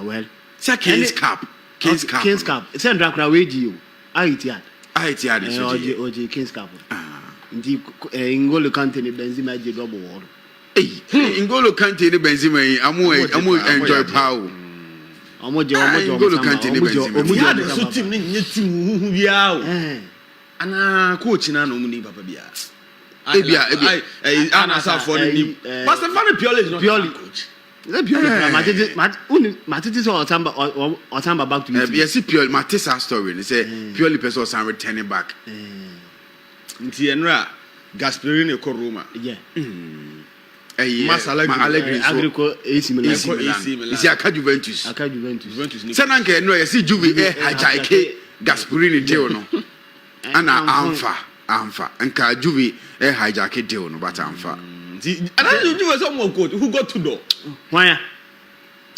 well say Kings Cup say ndrakra we di o Aitiad oje Kings Cup ndi N'Golo Kante ni Benzema je double world. N'Golo Kante ni Benzema amu enjoy power. N'Golo Kante ni Benzema. Ya de so team ni nye team huhu bia o. Ana coach na no mu ni papa bia. Ebia ana sa for ni. Pastor Fani Pioli is not coach. Is that Pioli? Matiti so Otamba back to you. Yes, Pioli Matisa story. They say Pioli person san returning back. Nti enra Gasperini ko Roma. Yeah. Masala Agrico AC Milan. Isi aka Juventus. Senanke enra yesi Juve hijaike Gasperini deal no. Ana amfa. Nka Juve hijaike deal no but amfa. Ana Juve someone coach who got to do. Why?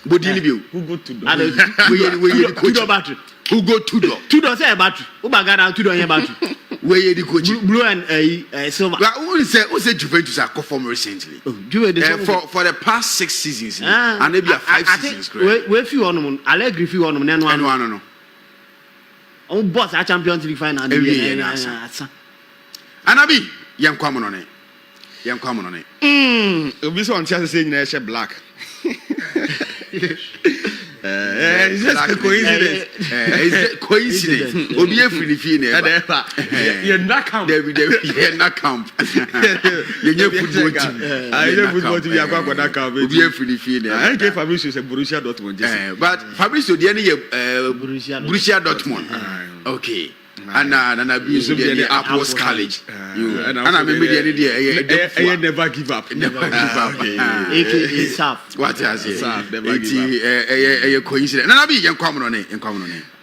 Bodini bio. Who got to do? We coach battery. Who go to do? To do say battery. Who bagada to do here battery. Where you the coach? Blue and silver. Well, who say Juventus are performed recently? For the past 6 seasons, and maybe 5 seasons. Where few on them, Allegri few on them, no. Oh, boss, a Champions League final. Anabi, young common on it. Obi so on chance say nyina black. It's just a coincidence. It's a coincidence. Obi efiri na. You not camp. You not camp. You football team. Football team. You akwa na camp. Obi efiri na. I think Fabrizio say Borussia Dortmund. But Fabrizio dey Borussia Dortmund. Okay. And be the ahosc college. And I remember the never give up. AKA SAF. What has it? A coincidence. And I be young common on it.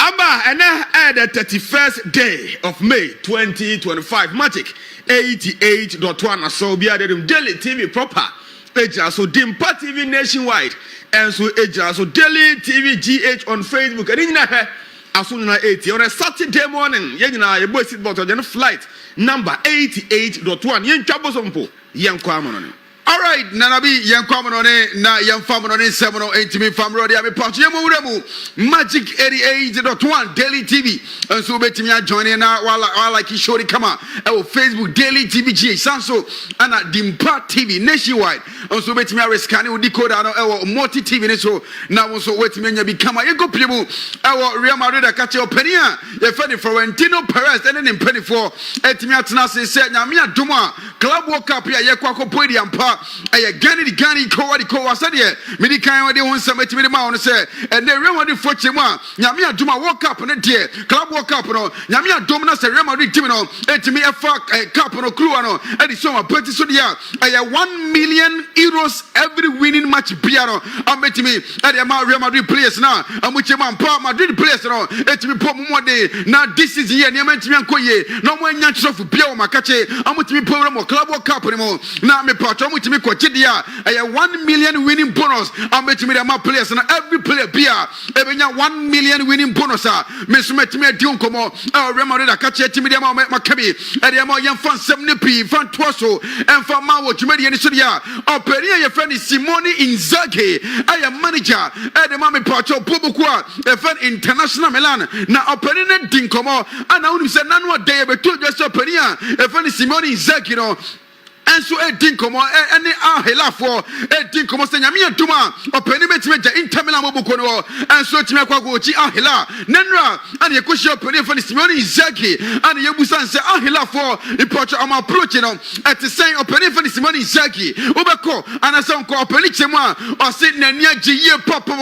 Abba, and the 31st day of May 2025. Magic 88.1. So be added Daily TV proper. Eja so Dimpa TV nationwide. And so Eja so Daily TV GH on Facebook. And in here. As soon as 80 on a Saturday morning, you boys sit but on flight number 88.1. Yen Chabosompo, Yan Kwamon. All right, Nanabi, young common on it, now young farmer on it, 708 family, I'm a part of Magic 88.1 Daily TV. And so, bet me, I join in now while I like you show it come out. Our Facebook Daily TV, Sanso, and at Dimpa TV nationwide. And so, bet me, I scan with decoder our multi TV. So now, also, wait me, you become a go people. Our Real Madrid, I catch your penny. You're funny Florentino Perez, and then penny for Etimia Tanasi said, Namia Duma, Club World Cup, Yakwako Podium Park. I Gani Kowa said, Midi kind of one summit to me, say, and then Remedy for Chima, Yamia Duma walk up on a dear, Club walk up on Yamia Dominas, and Remedy Timino, and to me a fuck a cup on a crew, and it's so a pretty sodia. I have 1 million euros every winning match piano. I'm betting me at the amount Real Madrid players now, and which amount Madrid players now, and to me put one day. Now this is here, near Mentimia, no more natural for Pio Makache, I'm with me program or Club walk up anymore. Now me patron. To me, I have 1 million winning bonus. I'm betting me my players and every player beer. Even 1 million winning bonus. Miss Metime Duncomo, Remarida catch it to me, Maccabi, and the amount young fan 70p, fan Twasso, and fan Mawo to me, and Sudia. Openia, your friend is Simone Inzaghi. I am manager at the Mami Pacho Pobukwa, a fan international Milan. Now, Openia Dincomo, and I only said none one day, but two just Openia, a friend is Simone Inzaghi. And so a dinkomo any ahela for a dinkomo Yamia Duma or Penimate in Tamila Mobukono and so Timaquachi ahela Nenra and Yakusha Penny for Simoni Zaki and Yabusan say ahela for the portrait of my approaching at the same of Penny for Simoni Zaki Obako and a song called Penichema or sitting near G Papa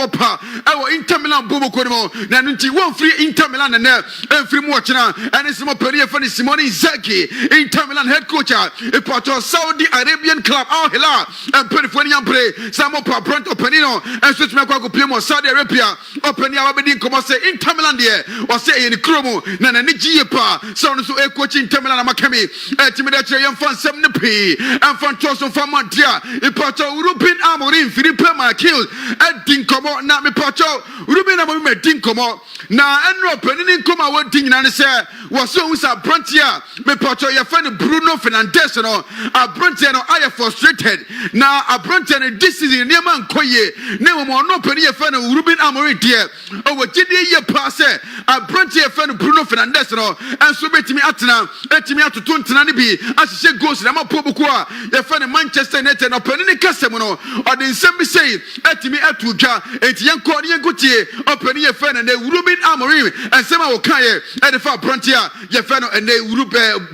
our Intamilan Bobokono Nanunti 1 free Intamilan and free Mochina and it's more Penny for Simoni Zaki Intamilan head coach a part of Saudi Arabian club Al Hilal and Penifonian play Samo Pront Openino and switch me go play more Saudi Arabia open ya wabedi come say in Tamilan there or say in Kromo na na Nigeria pa so no so e coach in Tamilan Makami timidate yam fan 70p and fan Tosun fan Mantia e pacho Ruben Amorim Philippe Makil and Dinkomo na me pacho Ruben Amorim Dinkomo na enro penin come awon tin na say was so usa Brantia me pacho ya fan Bruno Fernandes no Abrantiano I frustrated. Now Abrantiano this is in Yaman Koye. Never more no penny a fan of Ruben Amorim dear. Over Gideon passe Abrantia fan Bruno Fernandes no and so bet me atna etimi to Tuntananibi as she goes Lama Pobukwa the fan of Manchester United no penny Casamono or the same say etimi atuja etian Korean Gutie or penny a fan and the Ruben Amorim and Sema Okaye and the far Brantia your fan and the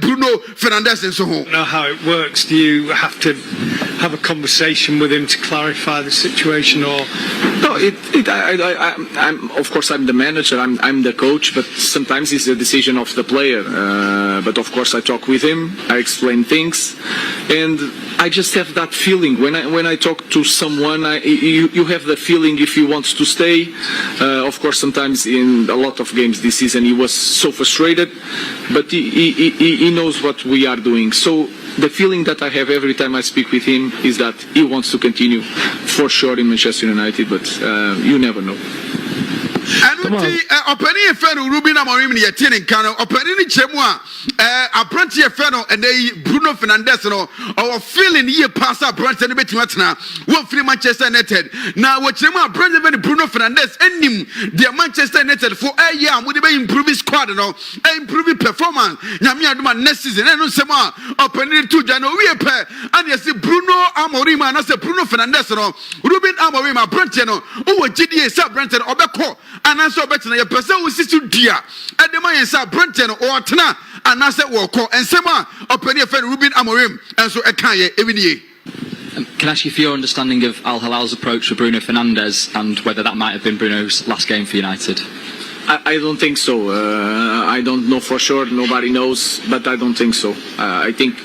Bruno Fernandes and so on. Know how it works? Do you have to have a conversation with him to clarify the situation, or no? I'm of course I'm the manager, I'm the coach, but sometimes it's the decision of the player. But of course I talk with him, I explain things, and I just have that feeling when I talk to someone. You have the feeling if he wants to stay. Of course, sometimes in a lot of games this season he was so frustrated, but he knows what we are doing. So the feeling that I have every time I speak with him is that he wants to continue for sure in Manchester United, but you never know. And openi efeno Ruben Amorim ni yetine kano openi ni chemwa apprenti efeno and Bruno Fernandes no our feeling ye pass apprenti ni betima tena one free Manchester United na wo chemwa apprenti be Bruno Fernandes enim the Manchester United for a year we dey improve squad no improve performance nyame aduma next season eno sema openi tu jano we pe and you see Bruno Amorim and say Bruno Fernandes no Ruben Amorim apprenti no o gidie say apprenti obeko and answer better na person who sits to dear and the man say Brenton or Tana and answer walk and sema openi friend Ruben Amorim and so Ekanye Evinie. Can I ask you for your understanding of Al Hilal's approach for Bruno Fernandes and whether that might have been Bruno's last game for United? I don't think so. I don't know for sure. Nobody knows, but I don't think so. I think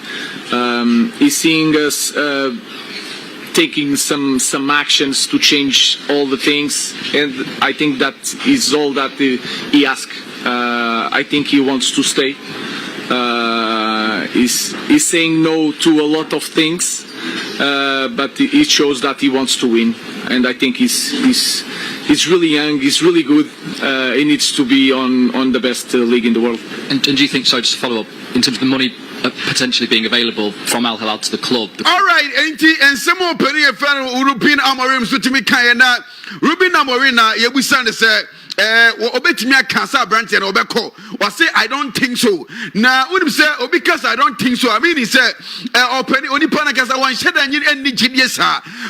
he's seeing us taking some actions to change all the things, and I think that is all that he asked. I think he wants to stay. He's saying no to a lot of things, but it shows that he wants to win, and I think he's really young, he's really good. He needs to be on the best league in the world. And do you think, sorry, just to follow up, in terms of the money potentially being available from Al Hilal to the club. All right, and some more penny a fan of Ruben Amorim so to me Kayana Ruben Amorina Yebusan said obetimi akasa branch and obeko was say I don't think so now when say because I don't think so I mean he said open only panakasa one shed and any genius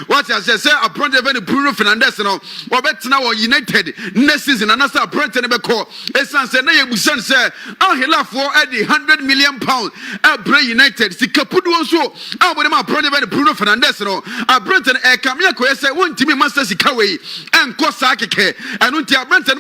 what I say a branch of Bruno Fernandes no obet now United next season and as a branch and obeko esan say na Yebusan say Al Hilal for £100 million a United sikapudu so abode ma branch of Bruno Fernandes no a branch and e kamia ko say wontimi master sikawe and kosa keke and unti a branch I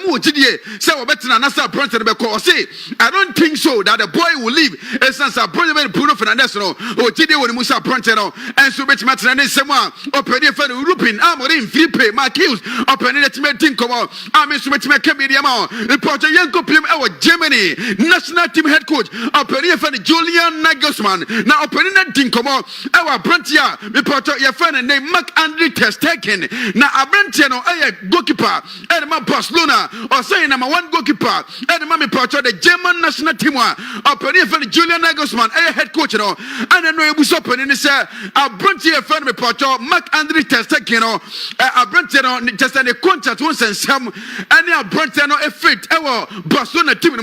don't think so that the boy will leave. Since I brought him Bruno Fernandes, or Tide when Musa Pronteno, and so much matter and someone open for the Rupin, Amorim, Filipe, Marquis, open it to make come out. I miss which make a medium. Reporter Yanko Pim, our Germany national team head coach, open for the Julian Nagelsmann. Now opening that thing come out. Our Brentia, reporter your friend and name Mark Andre Testeken. Now a Brentiano, a goalkeeper, and my Barcelona. Or saying number one goalkeeper and the mommy part of the German national team opening for the Julian Nagelsmann head coach and then we was opening this a Brunty fan report Mark Andre Testeken a Brentano just a contract once and some and a Brentano a fit our Barcelona team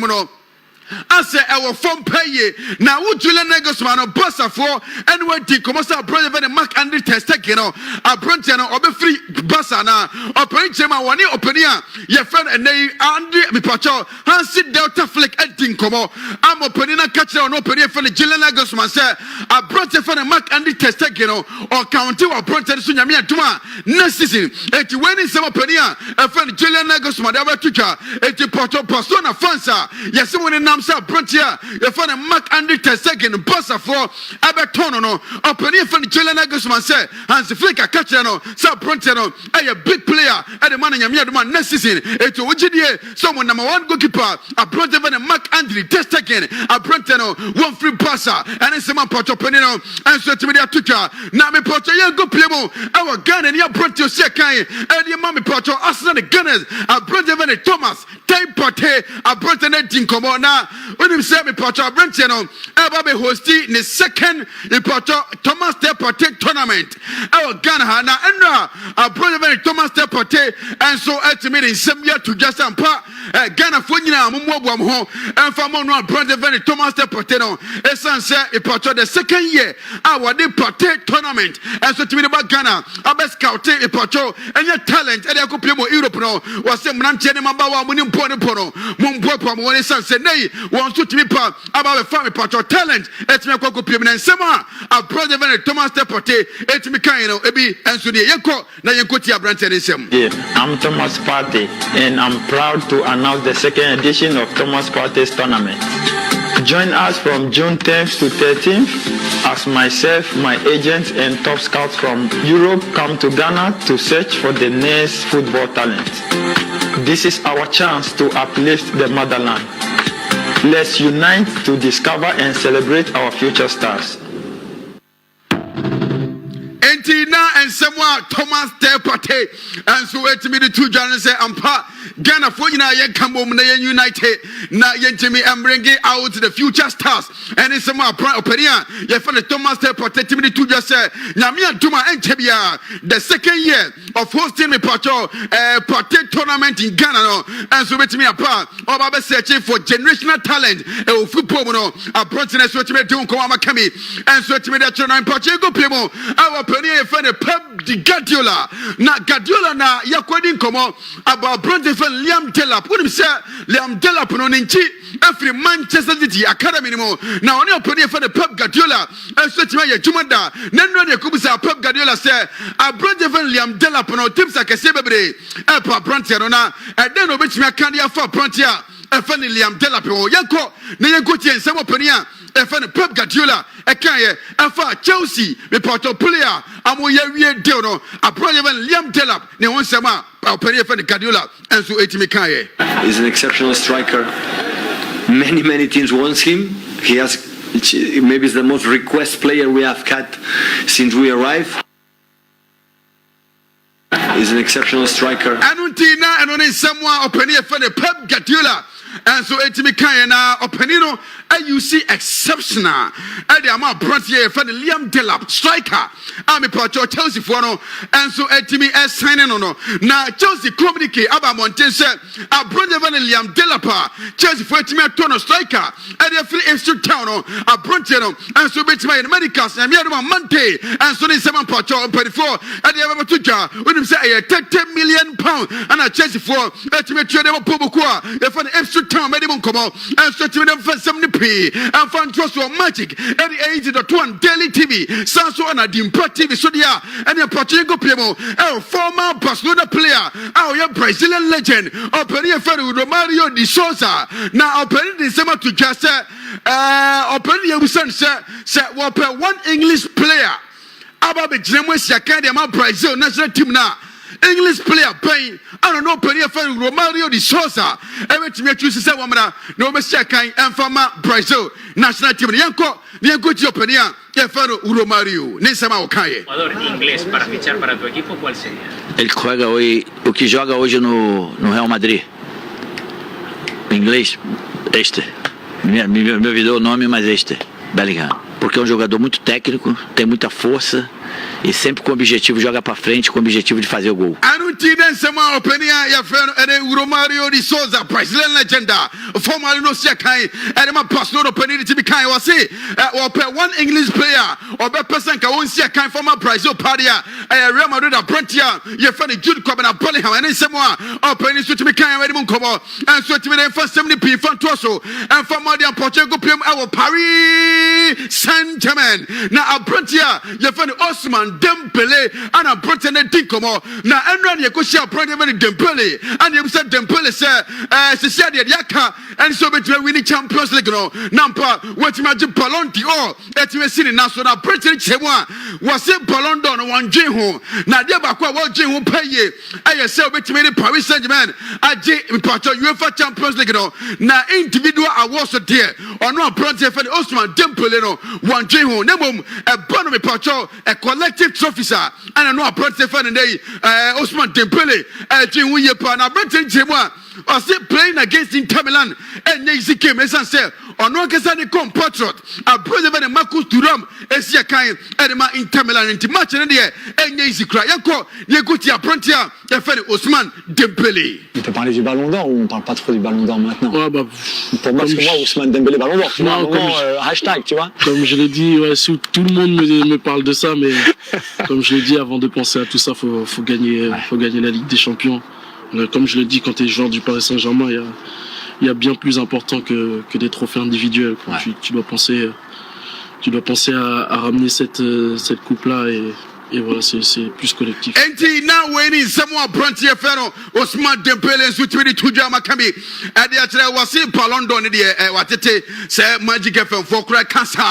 I say our phone pay now would Julian Nagelsmann or Bossa for and when the commercial brother and Mark Andre Testeken a Brentano or be free Bassana operate Gemma one openia your friend and they Andre Mipacho Hansi Delta Flick at Dinkomo I'm opening a catcher on opening for the Julian Nagelsmann say a Brentano for the Mark Andre Testeken or county or Brentano Sunyamia Tuma next season at when is some openia a friend Julian Nagelsmann ever took at the Porto Persona Fansa yes someone in Brontia, your father Mark Andre Testeken, Bossa for Abertono, opening for the Julian Nagelsmann said, Hans Flicker Catchano, Sub Brontano, a big player at the man in Yamia next season. It's a someone number one goalkeeper, a Bronte and Mark Andre Testeken, a Brontano, one free passer, and it's a man Porto Penino, and so to me, Tuka. Now, me Porto, young go Plemo, our gun and your Bronte Sekai, and your mommy Porto, Arsenal the Gunners, a Bronte and Thomas, Type Porte, a Bronte and Tinkomona. When you say me Porto Brentano, Ababe hosting the second Porto Thomas Deporte tournament. Our Ghana na Andra, a brother Thomas Deporte, and so ultimately in some year to just pa Ghana Funya Mumbo and from one brother Thomas Deporte. Esan say Porto the second year our Deporte tournament, and so to me about Ghana, I best scout a Porto and your talent and I could play more Europe no was some Nanchene Mabawa Munim Pono, Mumbo when his son said nay. Want to be part about a family part of talent. It's me Kweku Edilson and Sema. A brother Thomas Deporte. It's me Kaino Ebi and Sudi Yeko. Na Yenkotia Branch and Sem. I'm Thomas Partey and I'm proud to announce the second edition of Thomas Partey's tournament. Join us from June 10th to 13th as myself, my agents and top scouts from Europe come to Ghana to search for the next football talent. This is our chance to uplift the motherland. Let's unite to discover and celebrate our future stars. Entina and someone Thomas Deporte and so it's me the two journalists say Ampa Ghana for you come home united now yentimi and bring it out the future stars and it's some opinion you find Thomas Deporte to me the two just say Nyamia Duma and Tebia the second year of hosting the Porte tournament in Ghana and so it's me apart or Baba searching for generational talent football no a Bronson so to me don't come Kami and so to me that in Portugal people our opinion friend Pep Guardiola na Guardiola na yakwadi nkomo about Bronte fan Liam Delap when say Liam Delap no nchi every Manchester City academy no na oni opinion friend Pep Guardiola and so to me jumada nenno de kubusa Pep Guardiola say a Bronte fan Liam Delap no tips akese bebre e Bronte no na e den obetimi aka dia for Bronte a fan Liam Delap o yanko na yanko tie nsem opinion e fan Pep Guardiola e kan ye e fa Chelsea me Porto player amoye wie deal no a brother Liam Delap ne won sema opinion fan Guardiola and so etimi kan ye. He's an exceptional striker. Many teams wants him. He has maybe is the most request player we have had since we arrived. He's an exceptional striker. Anuntina and on someone opinion fan Pep Guardiola and so etimi kan na openino you see exceptional and the amount brought here for the Liam Delap striker I'm a Chelsea for no and so etimi signing no na Chelsea communicate about Montaigne said I brought the Liam Delapa Chelsea for etimi tono striker and the free extra town I brought no and so betimi in medicals and me on Monday and so they 7 pacho 24 and the other tuja when him say 30 million pounds and a Chelsea for etimi trade them Pobokwa if an extra town made him come out and so to them for 70 and fan trust your magic at the age of the one daily TV Sanso and a Dimpa TV so dia and the Pacheco Piemo our former Barcelona player our Brazilian legend Openia Ferro Romario de Souza now opening December to just opening Yabusan say one English player about the Jamus Academy Brazil national team now English player paying I don't know Peria Ferro Romario de Souza every time you choose say wamana no me share kan and former Brazil national team yanko to Peria Ferro Romario nem sama o kai jugador inglés para fichar para tu equipo cuál sería ele juega hoje o que joga hoje no Real Madrid inglês me olvidou o nome mas Bellingham porque é um jogador muito técnico, tem muita força e sempre com o objetivo joga para frente, com o objetivo de fazer o gol. Anutiden sama openia ya feno ene Romario de Souza, Brazilian legenda. Formerly no sia kai, ene ma Barcelona openia to be kai wase. One English player, or be person ka won sia kai former Brazil padia. Real Madrid apprentice, ya feno Jude Cobb na Bellingham ene semwa openia so to be kai ready mon kobo. And so to be the first 70p fan toso. And former the Portugal PM our Paris Saint-Germain. Na apprentice ya feno Osman Dembele and a Britain Dinkomo. Now, Enron Yakushia President Dembele and you said Dembele said, the Yaka and so between winning Champions League. No, Nampa, what you imagine Ballon d'Or that you were sitting now. So now, Britain Chewa was it Ballon d'Or one Jihu. Now, Debakwa, what Jihu pay I say between Paris Saint-Germain, I J UEFA Champions League. Now, individual awards are there or no, Britain for the Osman Dembele, one Jihu, Nemum, a Bonomi Pacho, a collective trophies and I know a Britain fan and they Osman Dembele Jihu Yepa na Britain Chewa was it playing against Inter Milan and easy game as I said on no kesa de compatriot a brother and Marcus Thuram esia kan edema Inter Milan into match and there and easy cry yanko yeguti apprentice ya fait Osman Dembele. On peut parler du Ballon d'Or ou on parle pas trop du Ballon d'Or maintenant? Ouais, bah, pour moi, parce que moi, Ousmane Dembélé Ballon d'Or, tu vois, hashtag, tu vois. Comme je l'ai dit, ouais, tout le monde me parle de ça, mais comme je l'ai dit, avant de penser à tout ça, faut gagner la Ligue des Champions. Comme je l'ai dit, quand tu es joueur du Paris Saint-Germain, il y a bien plus important que des trophées individuels. Ouais. Tu dois penser à ramener cette coupe-là et voilà, c'est plus collectif. Enti now winning someone Bronte Ferro Osman Dembele so tiri tuja makami ade atre wase Ballon d'Or ne de watete say Magic FM for kra kasa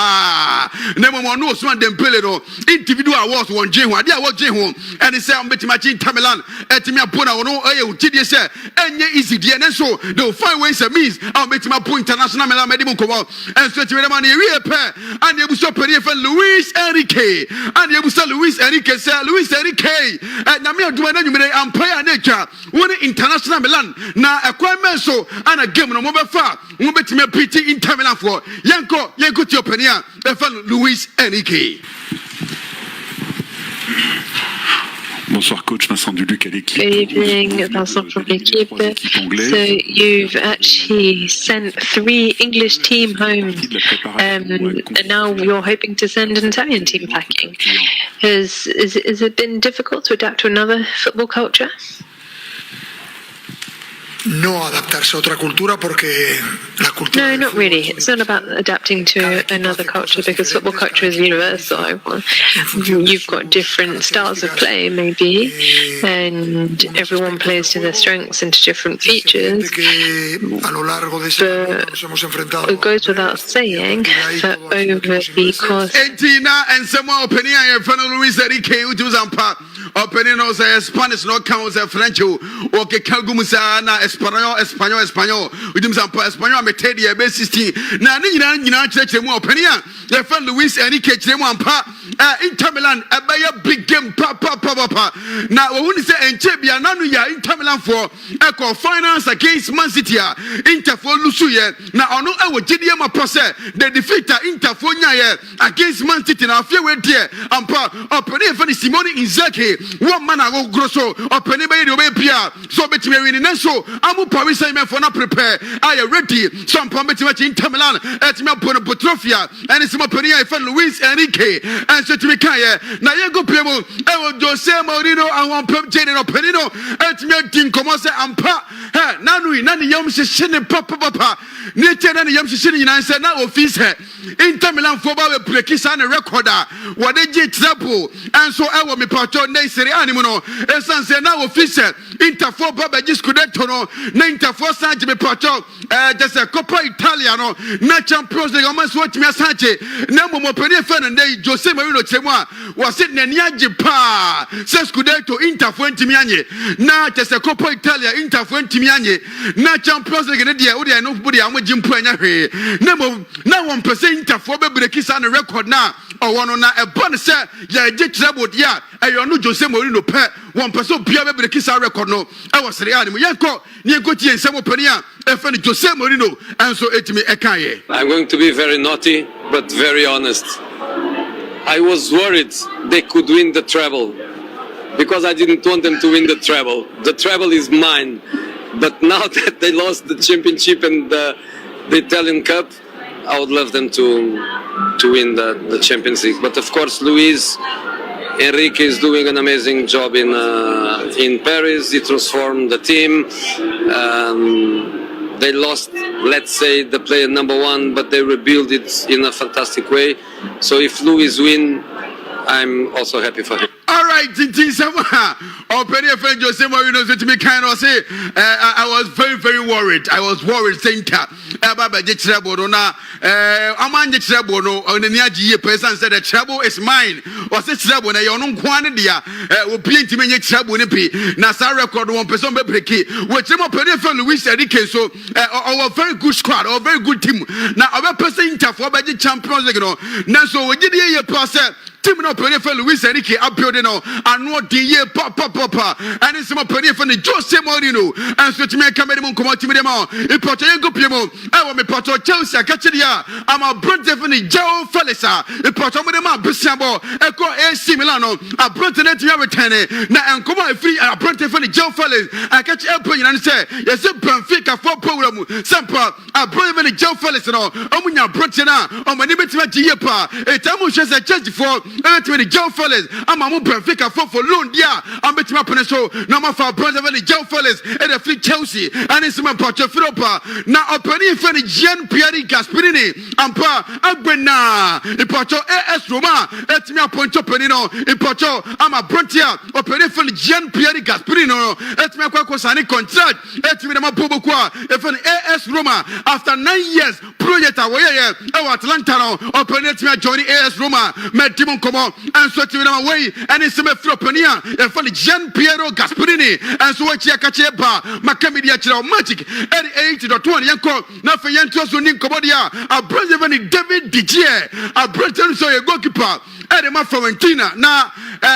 na mo no Osman Dembele no individual awards won je ho ade a wo je ho and say betima chi Tamilan etimi apona no eye utidie say enye easy de ne so the find ways and means betima po international Milan medium ko and so tiri man e wie pe and e buso peri fe Luis Enrique and e buso Luis Enrique say Luis Enrique na me aduma na nyumire empire na twa woni international Milan na equipment so ana game no mo be fa mo betime piti Inter Milan for yanko ti openia e fa Luis Enrique. Bonsoir coach, Vincent Duluc à l'équipe. Good evening, Vincent from l'équipe. So you've actually sent 3 English team home and now you're hoping to send an Italian team packing. Has it been difficult to adapt to another football culture? No, adaptarse a otra cultura porque la cultura. No, not really. It's not about adapting to another culture because football culture is universal. You've got different styles of play, maybe, and everyone plays to their strengths and to different features. But it goes without saying that over the course. Entina and someone opinion from Luis Enrique who does opening no say Spanish no count say French okay kagumusa na Espanol udum sampa Espanol metedi e be 16 na ni nyina kyerɛkyerɛ mu opening a ye fan Luis Enrique kyerɛ mu ampa Inter Milan ebaya big game pa na wo hu ni say enche bia na no ya Inter Milan for echo finals against Man City Inter for lusu ye na ono ewo gidie ma pose the defeater Inter for nya against Man City na afie we die ampa opening for Simone Inzaghi one man go grosso opening be the way pia so betime win na so amu Paris Saint-Germain for na prepare are you ready some pom betime Inter Milan etime pono potrofia and some opening for Luis Enrique and so to me kan na ye go play ewo Jose Mourinho and one pem Jadon opening no etime din komo say ampa nanu yam shishine papa ne tena ne yam shishine nyina say na office Inter Milan for ba we break isa na recorder what they get trouble and so I will me pato na Serie A no esan say na office Inter for ba be scudetto no na Inter for Sanche me pato just a Coppa Italia no na Champions League almost what me Sanche na mo pene fe na Jose Mourinho chemu was sit na niaje pa say scudetto Inter for ntimi anye na just a Coppa Italia Inter for ntimi anye na Champions League ne dia wo dia no body amagye mpo anya hwe na 1% Inter for be break isa na record na owono na ebon se ya je trouble dia ayo no Jose Mourinho pe 1% bia be break isa record no e was Serie A ni yenko tie nsem opani a e fa ni Jose Mourinho enso etimi ekaye. I'm going to be very naughty but very honest. I was worried they could win the treble because I didn't want them to win the treble. The treble is mine. But now that they lost the championship and the Italian Cup, I would love them to win the Champions League. But of course, Luis Enrique is doing an amazing job in Paris. He transformed the team. They lost, let's say, the player number one, but they rebuilt it in a fantastic way. So if Luis win, I'm also happy for him. All right, opening friend Jose Mourinho said to me kind of say I was very worried. I was worried saying Baba je trouble na aman je trouble no on the niaji person said the trouble is mine. Was it trouble na you no kwan dia obi ntime nye trouble ne pe na sa record one person be break we tell opening friend Luis Enrique so our very good squad, our very good team. Now our person Inter for be Champions League no. Na so we did ye pass team no opening friend Luis Enrique building no ano de ye papa and it's my penny for the Jose Mourinho and so to me come in come out to me dem e poto ye go pie mo e wo me poto Chelsea akachi dia am a Brentford for the Joe Felisa e poto mo dem abesiabo e ko AC Milan no a Brentford na tia return na enkomo free a Brentford for the Joe Felisa akachi e nyina say yes Benfica for program sampa a Brentford for the Joe Felisa no omunya Brentford na o mani betima giye pa e tamu hwe say Chelsea for e to the Joe Felisa am a Benfica for loan dia I'm betting up on so no more for brother the Joe Fellas and the fleet Chelsea and it's my portrait Europa now opening for the Gian Pieri Gasperini ampa agbena the portrait AS Roma et me point openino in portrait I'm a Brontia opening for the Gian Pieri Gasperini et me kwa sani contract et me ma bobo kwa if an AS Roma after 9 years project away Atlanta no opening me join AS Roma met Dimon Como and so to me way and it's me Fropania and for the Gian Piero Gasperini and so what Yakache ba Macamidia Magic 88.20 yanko na for yanto so nin komodia a brother David Didier a brother so a goalkeeper Edema Florentina na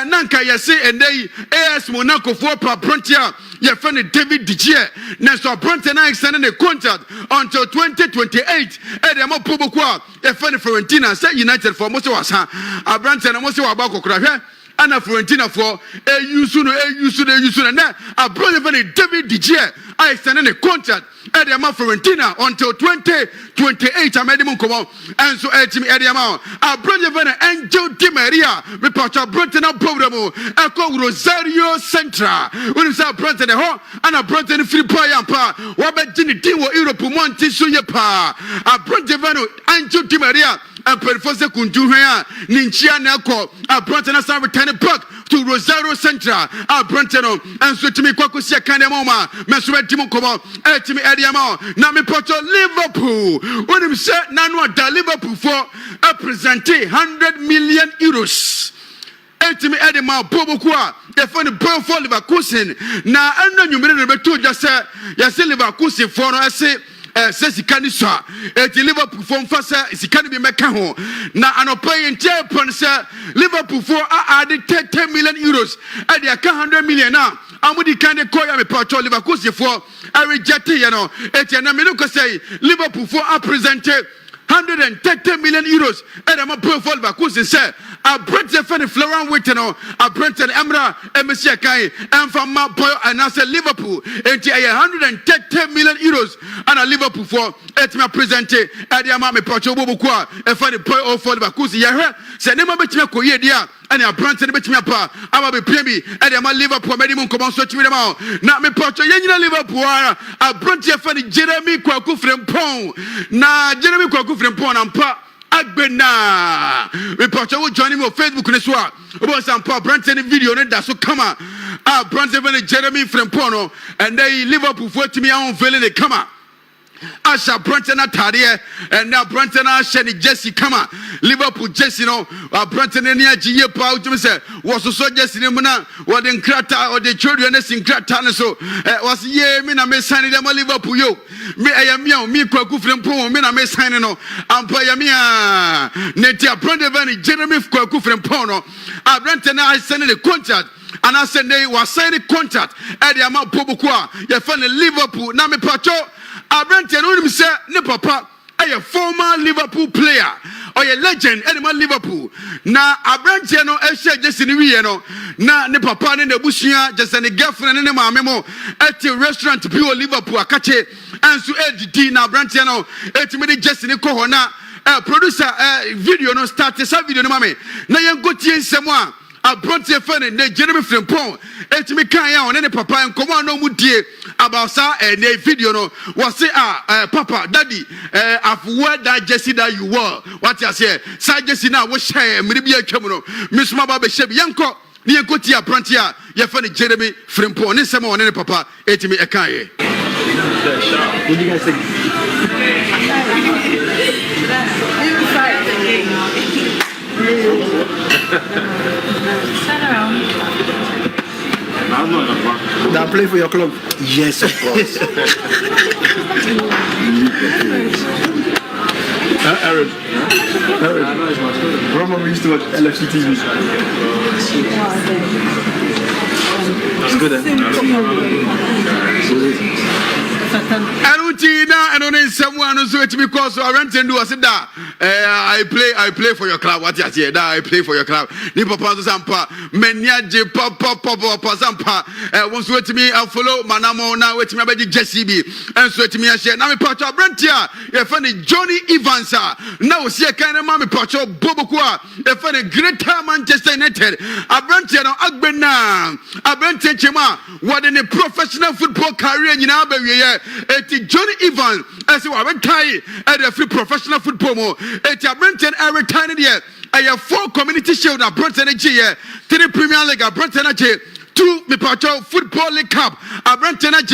nanka yase and they AS Monaco for Prontia your friend David Didier na so Brontina extending the contract until 2028 Edema Pobokwa your friend Florentina say United for most was a Brontina most wa ba kokra Anna Florentina for a na a brother David Didier I extended a contract at the amount Florentina until 2028 I made him come on and so at me at the amount a brother Angel Di Maria report a Brontina program I call Rosario Centra when you say Brontina ho and a Brontina free boy and pa what about Jimmy Diwo Europe Monte Suyepa a brother Angel Di Maria and Perforce Kunduhea Ninchia Nako a Brontina San returning back to Rosario Centra a Brontino and so to me Kwakusia Kanemoma Mesue Timon Komo Etimi Ediamo Nami Poto Liverpool when him said Nanwa da Liverpool for a presente 100 million euros Etimi Edima Bobokwa the funny boy for Leverkusen. Now, I know you made a better just say, yes, Leverkusen for I say. Says he can't saw it. Liverpool from first, he can't be mecano. Now, I'm paying Japan, sir. Liverpool for added 10 million euros at the 100 million now. I'm with the kind of call me part of Liverpool for I reject it, you know. It's an American say Liverpool for I presented 130 million euros. And I'm a pro for Liverpool, sir. I brought the funny Florent Whiteno, I brought an Emra, MSC Kai, and from my boy, and I said Liverpool, and 110 million euros, and a Liverpool for et me presented at the Amami Pacho Bobukwa, and for the boy of for Liverpool, Yara, said never bet me a Koya, and I brought the bet me up, I will be premium, and I'm a Liverpool, Medium come on, search me them out. Now, me Pacho, Liverpool, I brought you for the Jeremy Kweku from Pong. Now, Jeremy Kweku from Pong and Pa. Agbena, we put you joining me on Facebook this one. About some poor Branton video, that's so come on. Branton Jeremy from Pono, and they Liverpool for me on Valley they come on. Asha Branton Atadia, and now Branton Ashani Jesse come on. Liverpool Jesse, no, Branton and Gia Pau to say, was so Jesse Muna, what in Krata or the children in Krata, so was ye, Mina may sign them Liverpool, you. Me, I am young, me, Kweku from Pong, Mina may sign no, and Payamia, Netia Branton Jeremy Kweku from Pono. Branton I sent the contract. And I said they were signing contract at the amount Pobukwa. You found Liverpool. Now me pacho. Branton only say ne papa. A former Liverpool player or a legend. Any Liverpool. Now Branton no share just in the no. Now ne papa ne bushia just any girlfriend ne ma memo at the restaurant pure Liverpool akache and so Eddie now Branton no et me just in the corner. Producer video no start this video no mame. Now you go to someone. I brought your friend and they Jeremy from Pong. It's me can't on any papa and come on no mudie about sa and the video no was say papa daddy I've word that Jesse that you were what you say sa Jesse now was share maybe a camera Miss Maba Sheb Yanko the Yankotia Prantia your friend Jeremy from Pong and someone any papa it's me a kaye. What do you guys think? Now play for your club. Yes, of course. Aaron. Remember we used to watch LFC TV. It's good, and only someone who's waiting because I rent and do I said that I play for your club. What you say? That I play for your club. Ni papa Zampa, Menyaji papa Zampa. Once wait me, I follow Manamo now. Wait me about Jesse B. And so to me, I share. Now me part of Brentia. You're funny Johnny Evans. Now see a kind of mommy part of Bobokwa. You're funny Greater Manchester United. A Brentia no Agbena. A Brentia Chema. What in a professional football career in our area? It's Johnny Evans. As you are retired at a free professional football mo. It's a Brenton and retired here. I have 4 community shield at Brenton and 3 Premier League at Brenton and 2 Mipacho Football League Cup at Brenton and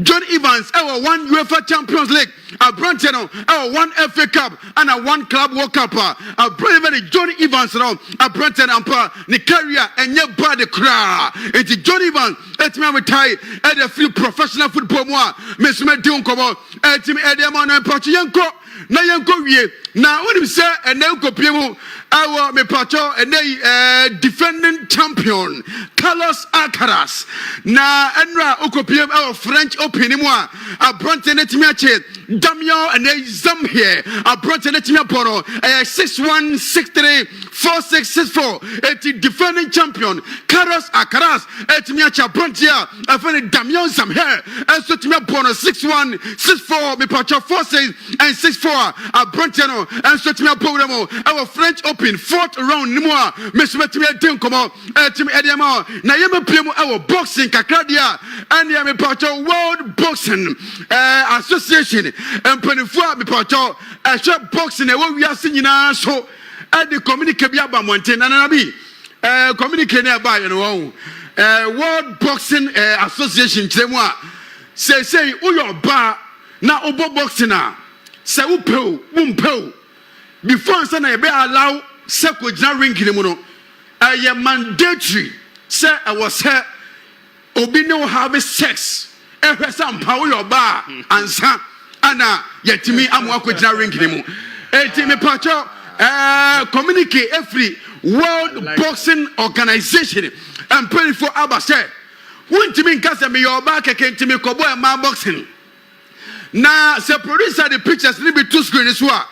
John Evans, our 1 UEFA Champions League at Brenton, our 1 FA Cup and a 1 Club World Cup at Brenton John Evans at Brenton and Nicaria and your body cry. It's John Evans. It's me retired at a free professional football mo. Miss Medium Cobo. It's me Edema and Pachianko. Na yanko wie na wonim say ene kopiemu awo me pacho ene defending champion Carlos Alcaraz na enra okopiem awo French Open mu a abronte netimi ache Damian ene zam here abronte netimi aporo 6-1 6-3 4-6 6-4 eti defending champion Carlos Alcaraz etimi ache abronte a afene Damian zam here enso timi aporo 6-1 6-4 me pacho 4-6 and 6-4 a Brentano and such me a program our French Open 4th round Nimoa Miss Metimia Dinkomo Tim Ediamo Nayama Plemo our boxing Kakadia and Yami Pacho World Boxing Association and Penifua me Pacho a shop boxing and we are singing so at the communicate Biaba Mountain and Abi communicate nearby and World Boxing Association Temwa say Uyo Bar na Obo Boxing now. Say umpel before sana ebe allow seko jina ring ni mu no mandatory say I was say obi no have sex ehwe sam power your bar ansa ana yetimi amwa kwegyina ring ni mu etimi pacho communicate every World Boxing Organization and pray for Abashe. Wontumi nkasa me your bar keke ntimi kobo e man boxing na se producer the pictures ni be two screen so a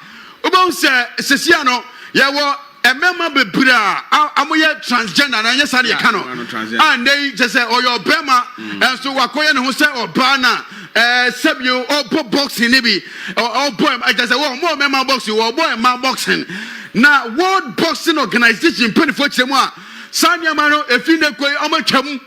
obo se sesia no ye wo emema bebra amoye transgender na nyesa de ka no and they just say oyo bema and so wakoye ne ho say oba na sabio obo boxing ni bi obo I just say wo mo mema boxing wo boy man boxing na World Boxing Organization penifo chemu a sanya ma no efinde koi omatwam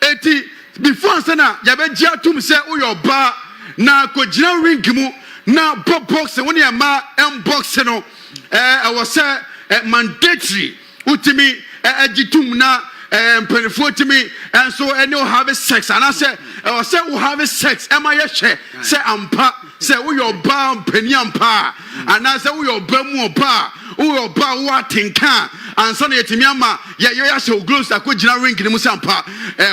eti before sana yabeji atum say oyo ba na kojina ring mu na boxing woni ma boxing no I was say mandatory utimi agitum na penifo timi and so any have sex and I say I say we have sex am I say ampa say oyo ba mpani ampa and I say oyo ba mu oba oyo ba wa tinka and so na yetimi ama ya show gloves akojina ring ni musampa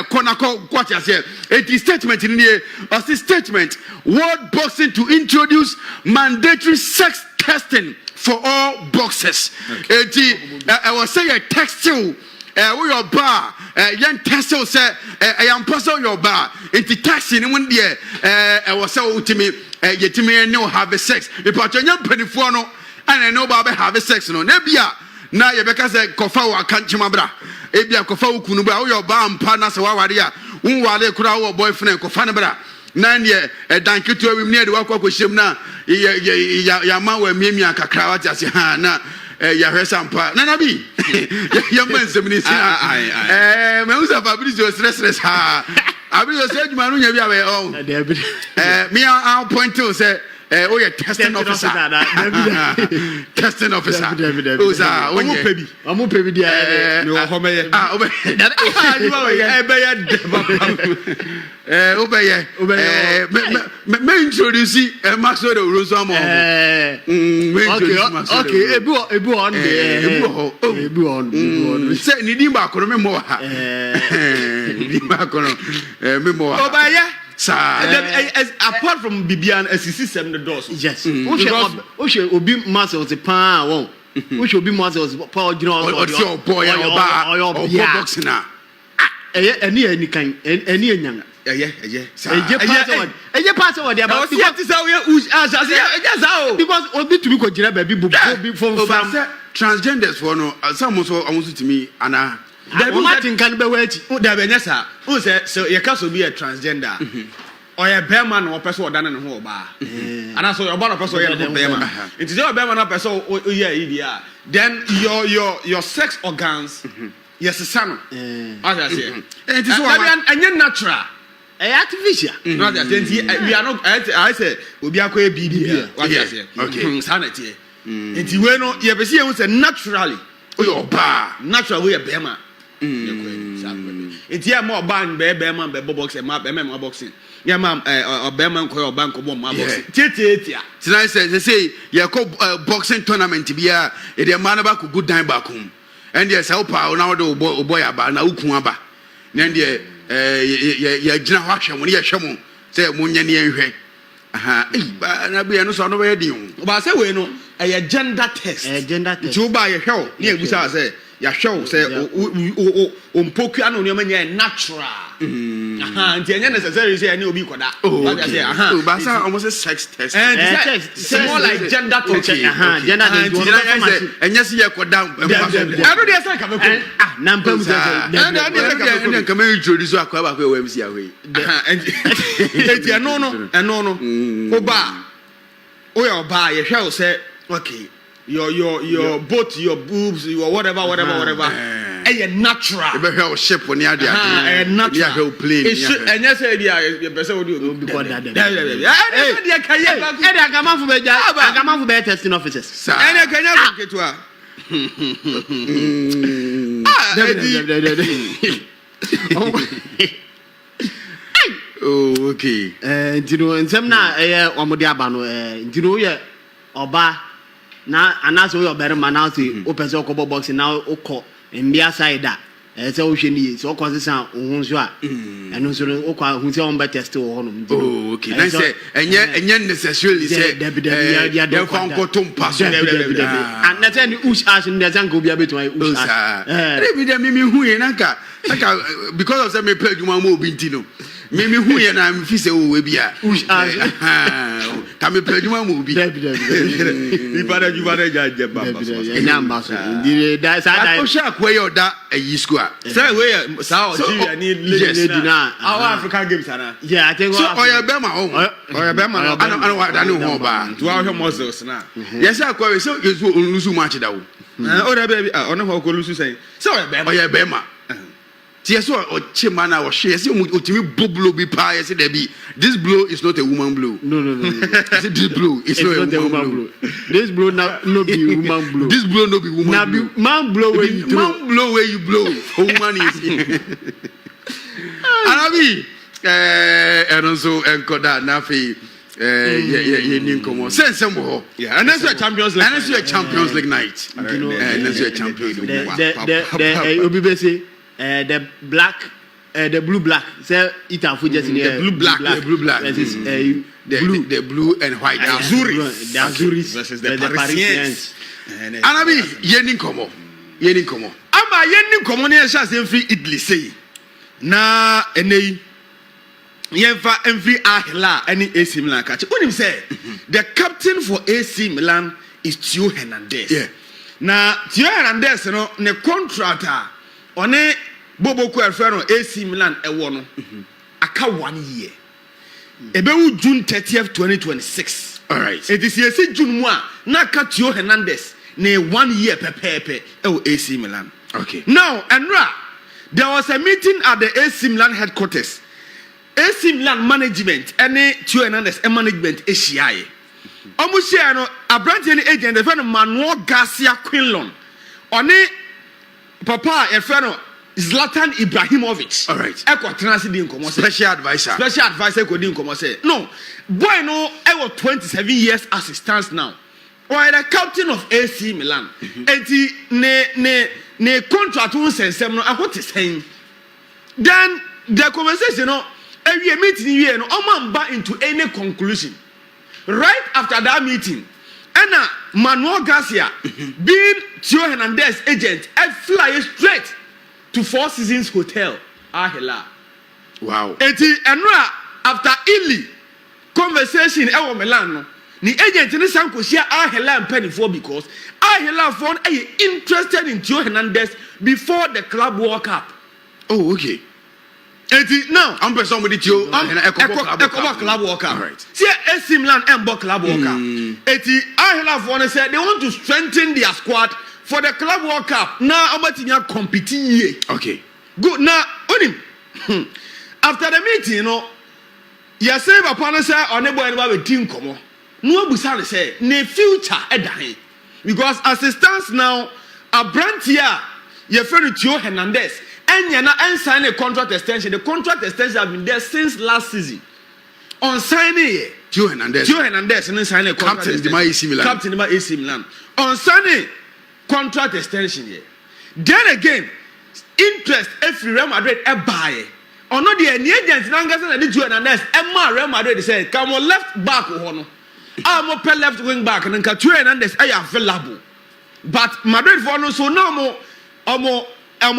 kona kwati ase it statement ni or statement World Boxing to introduce mandatory sex testing for all boxers. I was saying a textile we your bar young textile say I am person your bar into taxi in one year I was so to me yetimi no have sex because young penifo no and I know about have sex no nebia na ye beka say kofa wa kanchima bra ebia kofa wo kunu bra wo your bar mpa na se wa ware a wo wale kura wo boyfriend kofa ne bra na ne danketo awim ne de wakwa koshem na ya ma wa miemia kakra wa tiase ha na ya hwesa mpa na na bi ya mansem ni sina me usa Fabrizio stress ha abi yo say juma no nya bi awe oh me I'll point to say oh yeah testing officer testing officer usa omo pebi dia me wo homeye obe me introduce Maxwell de Rosomo okay ebu on say ni dimba ko me mo ha dimba ko me mo ha obaye apart from Bibian SC7 the doors yes obi muscles pa won obi muscles pa ojina o boy or boxing na any kan any enyan pass what they about because obi to be ko jira baby bu from transgenders for no some so almost to me ana Martin can be waiting. There be nyesa. Who say so you can so be a transgender. Or a bear man or person done in who ba. And so your born person you bear man. It is your bear man person yeah. Then your sex organs yes son. As I say. It is and natural. Artificial. Not that we are not I say we be akwa BB. What I say. Okay. Sanity. It we no you be see who say naturally. Oh ba natural way bear man. It's here more band bear man be boxing map boxing. Yeah ma'am bear man ko bank ko bomb boxing. Titia. Tonight they say you go boxing tournament bia e dey man ba ko good time back home. And yes how pa now do boy aba na ukun aba. Na dey ya gina hwahwe mo ne ya hwemo say mo nya ne ehwe. Aha ba na bia no so no be din. Ba say we no a gender test. Gender test. To buy a show. Ne egusa say ya show say o mpoku anu ne manya natural. Aha, nti enya necessary say any obi koda. What I say aha. Ba say almost sex test. It's more like gender test. Aha, gender test. Enya say ya koda. I know dey say come ko. Na mpam say. Na come introduce akwa ba ko MC awe. Enti no. Oba. Oya oba ye hwe say okay. Your both your boobs, your whatever. Natural. You be help ship on the other. Natural. You help plane. And yes, you person would do because that. I come out for better testing officers. And I can get to oh, okay. You know, in some na Omodiabano, you know, yeah, Oba. Na anaso your better man now to open so boxing now oko and be aside that say o hwe ni so ko se ohun so a eno so o kwa hu se on be test o hono. Oh, okay. Now say enye necessarily say ya fa nkoto mpa so. And na say ush as in the zango bia betu ai ush as. Every day me hu ye naka because of say me pay djuma mo obi ntino. Me hu ye na me fi say o we bia. Ush as. Ka me pay djuma mo obi. Ni para djuma de jaje baba. Enya mbaso. Ndire da sa da. O sha kwa yo da yi school. Say we sa Algeria ni lady na. Our African games ana. Yeah, I think so oya be ma o. Oya be ma ana wa da ni ho ba. To our muscles na. Yes akwa we so yesu onlusu match da wo. O da be ono ho ko lusu say. So oya be ma. Yes, or Chimana or she said, blow be pie. I said, this blow is not a woman blow. No. I said, this blow is not a woman blow. This blow no be woman blow. This blow no be woman now blow. Man blow where you blow. Man blow where you blow. Woman is in. And and also, Encoda, Nafi, sense some more. Yeah, and that's a Champions League. And that's a Champions League night. And that's a Champions League. The black, the blue black. Say it and food just in the blue black. That is the blue and white. The Azuris versus the Parisians. Anabi yenin komo. Ama yenin komo ne sha se free Italy say. Na enei yenfa enfi Ahila any AC Milan catch. Unim say the captain for AC Milan is Theo Hernandez. Yeah. Na Theo Hernandez no ne contractor one Bobo Kweku AC Milan ewo no aka 1 year. Ebewu June 30th 2026. All right. It is yes June mo na aka Theo Hernandez ne 1 year pepepe ewo AC Milan. Okay. Now, Enra, there was a meeting at the AC Milan headquarters. AC Milan management any Theo Hernandez management ehyiaye. Omo share no abrante ni agent the friend Manuel Garcia Quinlon. One papa e friend Zlatan Ibrahimovic. All right. Special advisor. Special advisor ko di nkomo say. No, boy no I was 27 years as it stands now. Or the captain of AC Milan. Enti ne contract won sensem no what is saying. Then the conversation no every meeting here no man back into any conclusion. Right after that meeting, Anna Manuel Garcia being Theo Hernandez agent, I fly straight to Four Seasons Hotel, Ahila. Wow. Eti Enra after Italy conversation ewo Milan no. Ni agent ni sanko share Ahila and penny for because Ahila found interested in Theo Hernandez before the club World Cup. Oh, okay. Eti now I'm person with Theo Ecoba club World Cup. Right. See AC Milan and club World Cup. Eti Ahila found said they want to strengthen their squad for the club World Cup. Now Amatinya competing. Okay. Good. Now onim. After the meeting, you know, you say Papa say on the boy about team come. No busa say ne future edahin. Because as it stands now, a brand here, your friend Theo Hernandez, and you're not sign a contract extension. The contract extension have been there since last season. On signing Theo Hernandez and sign a contract extension. Captain of AC Milan. On signing contract extension here. Then again, interest every Real Madrid a buy. Or not the agents Nangasan and Theo Hernandez. Emma Real Madrid say, come on left back or I'm up left wing back and then Theo Hernandez I available. But Madrid follow so now more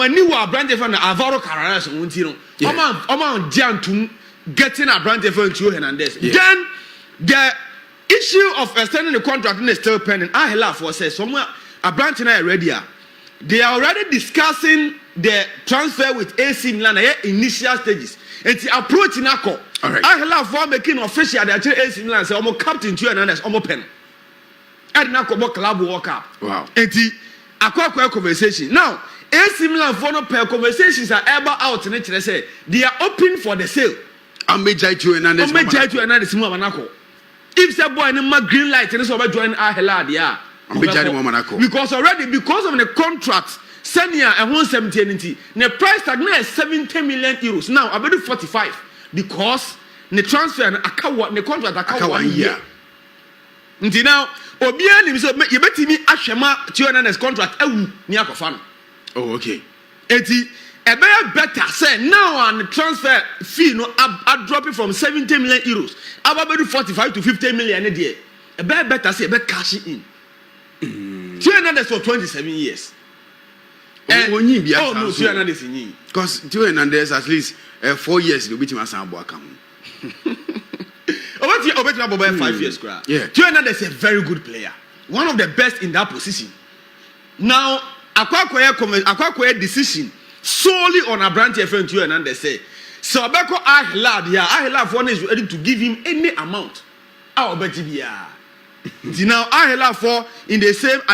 new brand from Alvaro Carreras and Untino. Oman Jantum getting a brand from Theo Hernandez. Then the issue of extending the contract is still pending. I laugh for say somewhere a branch now ready. They are already discussing the transfer with AC Milan initial stages. It's approaching Nako. Right. I laugh for making official that AC Milan say almost captain Theo Hernandez almost pen. And Nako club World Cup. Wow. It's a conversation. Now AC Milan for no per conversations are ever out and they say they are open for the sale. I'm major to another. If the boy in green light and so join Ahela, yeah. Because already because of the contract, senior and 170, the price tag now is 70 million euros. Now I bet 45 because the transfer and the contract account 1 year. Until now, Obiani so you bet me Ashema Theo Hernandez contract ewu ni akofano. Oh, okay. Eti better say now on the transfer fee no I drop it from 70 million euros about 45 to 50 million a day. A better say cash it in. 200 for 27 years. Oh no, 200 is in. Because 200 at least 4 years you'll be to my son come. Over 5 years, yeah. 200 is a very good player, one of the best in that position. Now, Akwakoye decision solely on Abrante FN 200 say. So Abeko Ahilad one is ready to give him any amount. Now Ahilad for at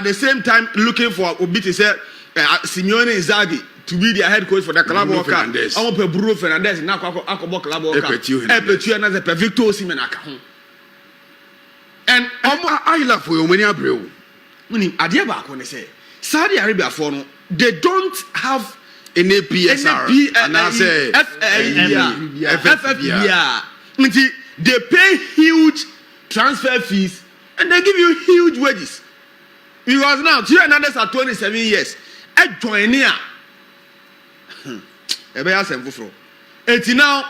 the same time looking for Obiti say Simeone Inzaghi to be their head coach for the club worker. I'm a Bruno Fernandes now Akobo club worker. Epetu and the Victor Osimhen aka. And Ahilad for your many abreu. Meaning Adia ba ko say Saudi Arabia for no they don't have any PSR and I say FFPR. They pay huge transfer fees and they give you huge wages. Because now 200 are 27 years. I join here. And now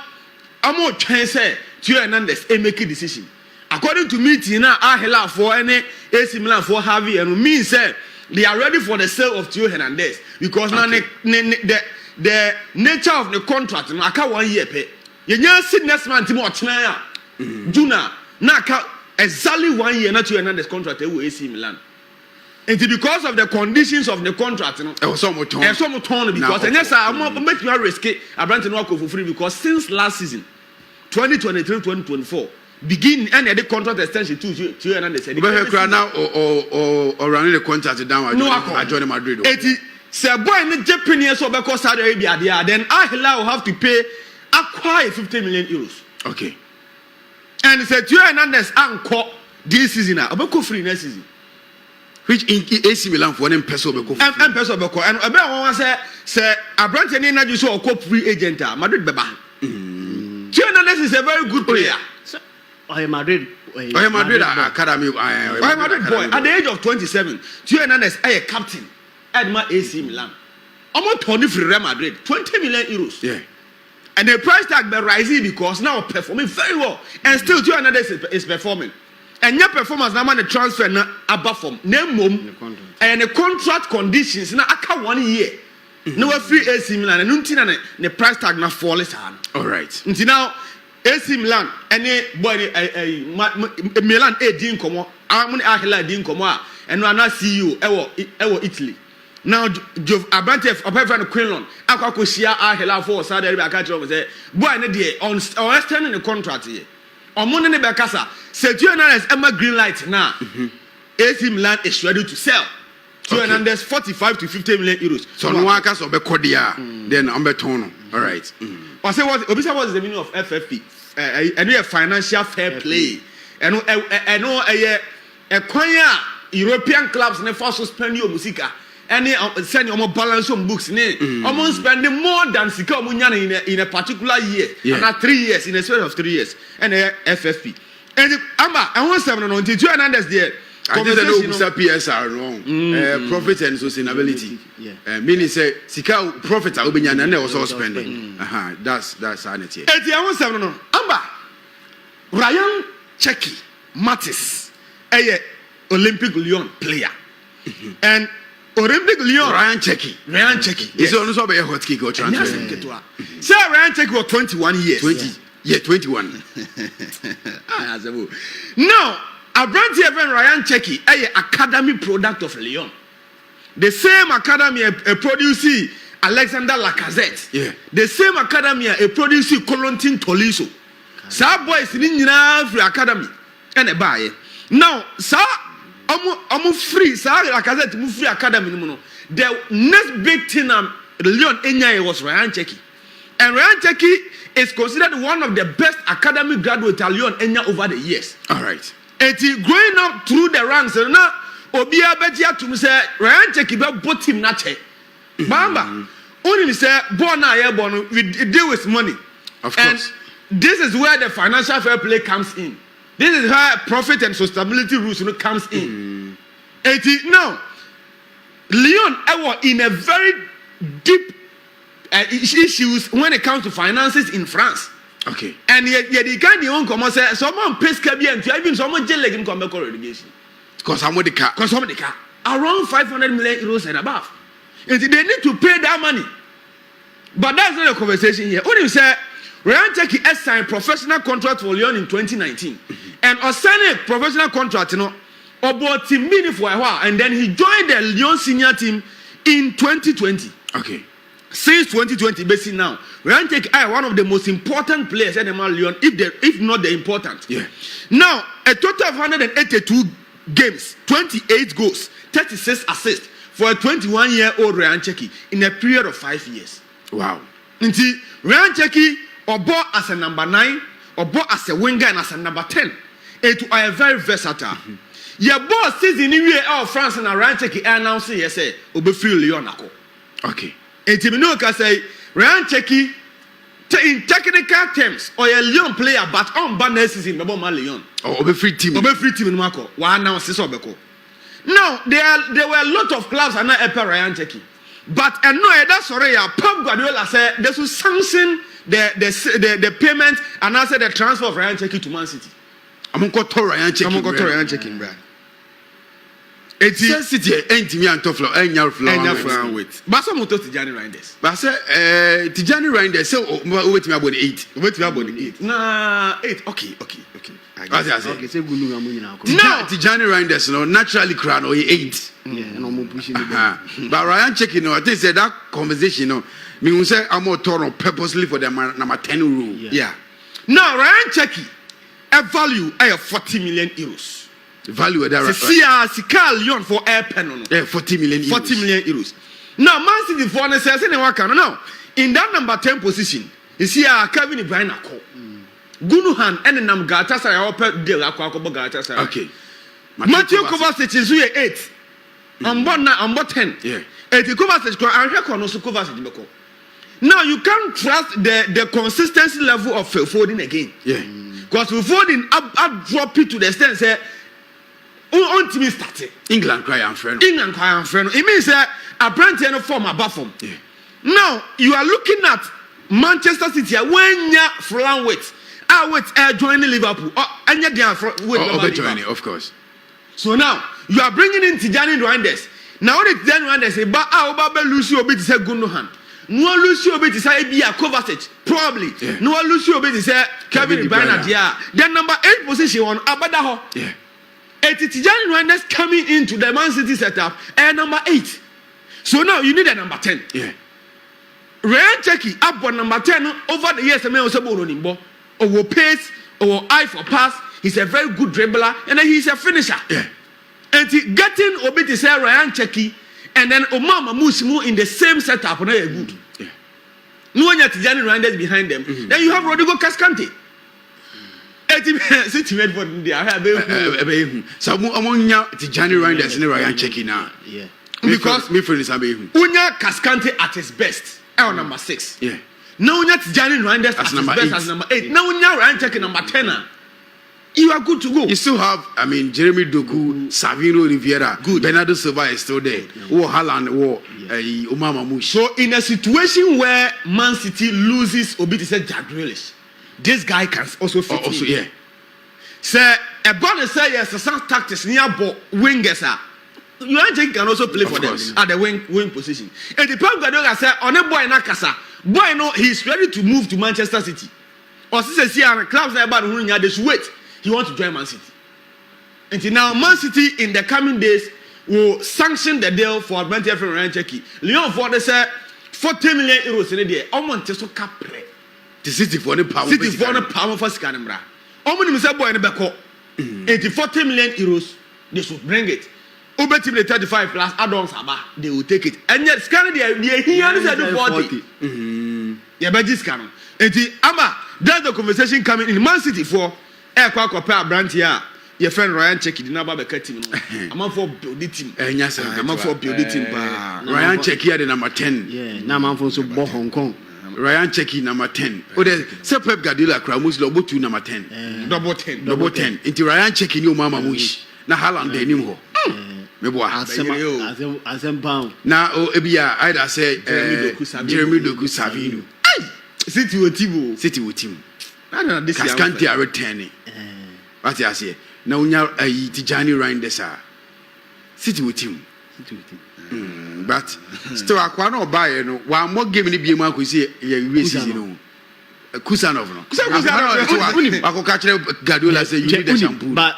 I'm more chance 200 make a decision. According to me, Tina Ahela for any AC Milan for Harvey and me say they are ready for the sale of Theo Hernandez because now the nature of the contract no aka 1 year pay. You see next month more China Juna na aka exactly 1 year na Theo Hernandez contract with AC Milan. And because of the conditions of the contract no e so mo ton because and yes I'm make me risk Abrante no go for free because since last season 2023-2024 begin and the contract extension to and they now or running the contract down I join Madrid. Say boy in Japan so because Saudi Arabia there then Ahila will have to pay acquire 50 million euros. Okay. And say Theo Hernandez anko this season abeko free next season. Which in AC Milan for one peso beko. And peso beko and obe won say Abrante ni na ju so ko free agent Madrid beba. Theo Hernandez is a very good player. Madrid academy. Madrid boy at the age of 27. Theo Hernandez a captain at my AC Milan. Almost 20 free Real Madrid, 20 million euros. Yeah. And the price tag be rising because now performing very well. And still Theo Hernandez is performing. And your performance now man the transfer na above from name mom and the contract conditions na aka 1 year. No free AC Milan and until the price tag na fall is hand. All right. Until now AC Milan any boy Milan din komo amuni Ahila din komo and no na CEO ewo Italy. Now Abrante apart from Quinlan akwa share Ahila for Saudi Arabia catch up say boy na dey on extending the contract here. Omo ne be kasa say 200 Emma green light now. AC Milan is ready to sell. 200 45 to 50 million euros. So no one can so be kodia then am be ton. All right. I say what obisa what is the meaning of FFP? And we financial fair play. And a kwanya European clubs never suspend your musica. And send your balance on books. Almost spending more than Sika in a particular year. And not 3 years in a space of 3 years. And FFP. And I want 790 200 there. I just know PSR wrong. Profit and sustainability. Meaning say Sika profits are being and also spending. That's sanity. Ryan Cheki Mattis, Olympic Lyon player. And Olympic Lyon Ryan Cheki. Is also a hot kick or transfer. So Ryan Cheki was 21 years. 21. Now Abrante even Ryan Cheki, academy product of Lyon. The same academy producing Alexander Lacazette. Yeah. The same academy producing Corentin Tolisso. Sa boys in free academy and a buy. Now, sa free, sa Lacazette move free academy. The next big thing Lyon Enya was Ryan Cheki. And Ryan Cheki is considered one of the best academy graduates Lyon Enya over the years. All right. And growing up through the ranks, now Obia Betia to say Ryan Cheki be bought him nache. Bamba. Only say born we deal with money. Of course. And this is where the financial fair play comes in. This is where profit and sustainability rules comes in. And now Lyon in a very deep issues when it comes to finances in France. Okay. And yet the kind of own come say someone pays Kabi and even someone jail like him come back relegation. Because some of the car. Around 500 million euros and above. And they need to pay that money. But that's not a conversation here. Only say Ryan Cheki signed professional contract for Lyon in 2019. And signed a professional contract, about team meeting for a while. And then he joined the Lyon senior team in 2020. Okay. Since 2020, basically now, Ryan Cheki is one of the most important players at Lyon, if not the important. Yeah. Now, a total of 182 games, 28 goals, 36 assists for a 21-year-old Ryan Cheki in a period of 5 years. Wow. Until Ryan Cheki or bought as a number 9 or bought as a winger and as a number 10. It are very versatile. Your boss season in the France and Ryan Cheki announced yes, Obe free Lyon. Okay. And Timino can say Ryan Cheki in technical terms or a Lyon player but on banner season Babo Lyon. Oh, Obe free team. Obe free team in Marco. Why now Sissobeko? Now there were a lot of clubs and not a Ryan Cheki. But I know that's already Pep Guardiola said they should sanction the payment and also the transfer of Ryan Cheki to Man City. I'm going to Ryan Cheki, brother. It's City ain't me and Toflo, and your flower with. But some motor Tijani Reinders. But say, Tijani Reinders, so wait me about 8. Wait me about 8. Nah, 8. Okay. I say, no, Tijani Reinders, no, naturally crown or 8. No more pushing. But Ryan Cheki, I think that conversation, me will say I'm more torn purposely for the number 10 rule. Yeah. Now, Ryan Cheki, a value of 40 million euros. Value that Sika Lyon for air pen. 40 million euros. 40 million euros. Now, Man City for the says now in that number 10 position, you see Kevin Ibrahim Ako. Gunuhan and Nam Galatasaray open deal Galatasaray. Okay. Matthew Kovacic is 8. I'm 10. Yeah. And the Kovacic and Heko no Kovacic. Now you can't trust the consistency level of Foden again. Yeah. Because Foden up drop it to the extent say on team started. England cry and friend. It means that a brand no form above form. Yeah. Now you are looking at Manchester City when you flan with joining Liverpool. And you're joining, of course. So now you are bringing in Tijani Reinders. Now the Tijani Reinders say, but I'll Lucy Obi to say Gundogan. No Lucy Obi to say be a Kovacic. Probably. Yeah. No Lucy Obi to say Kevin Ibrahim. Then number 8 position on Abadaho. Yeah. Tijani Reinders coming into the Man City setup and number 8. So now you need a number 10. Yeah. Ryan Cheki up on number 10 over the years. I also born or pace or eye for pass. He's a very good dribbler and then he's a finisher. Yeah. And getting Obi to say Ryan Cheki and then Omama Musimu in the same setup on a good. Yeah. No one yet Tijani Reinders behind them. Mm-hmm. Then you have Rodrigo Cascante. City Medford there. So among Tijani Reinders and Ryan Cheki now. Yeah. Because me for this Unya Cascante at his best. Number 6. Yeah. Now Unya Tijani Reinders at his best as number 8. Now Unya Ryan Cheki number 10. You are good to go. You still have, Jeremy Doku, Savino Riviera, Bernardo Silva is still there. Or Haaland, or Umama Mush. So in a situation where Man City loses Obi to say Jack Grealish, this guy can also fit in. Also, yeah. Say, a bonus say yes, some tactics near wingers are. You can also play for them at the wing position. And the Pep Guardiola said, on a boy Nakasa, boy no, he's ready to move to Manchester City. Or since clubs are about winning, they should wait. He wants to join Man City. Until now, Man City in the coming days will sanction the deal for Advantage from Ryan Cheki. Lyon for they say 40 million euros in a day. I want to cap play. The City for the power. City for the power for Scanembra. How many Mr. Boy in the back? 40 million euros, they should bring it. Over team the 35 plus add-ons, they will take it. And yet, Scanner, they here is at 40. Yeah, but this Scanner. That's the conversation coming in Man City for. Kwakwa brand here. Your friend Ryan Cheki the number be team. I'm for build the team. I'm for build the team. Ryan Cheki the number 10. Yeah, now I'm for so Hong Kong. Ryan Cheki number 10. Oh, there's Pep Guardiola Kramus Lobo 2 number 10. Double 10. Into Ryan Cheki new Mama Mush. Na Haaland de nim ho. Meboa. Asem pound. Na o ebia I say Jeremy Doku Savino. City wo team. City wo team. Na this year. Kaskanti are returning. What you say? Na unya Tijani Reinders are. City wo team. But still akwa no buy no wa mo game ni bi ma ko see ye season no. Kusanov no. Kusanov. Akoka kire Guardiola say you need the shampoo. But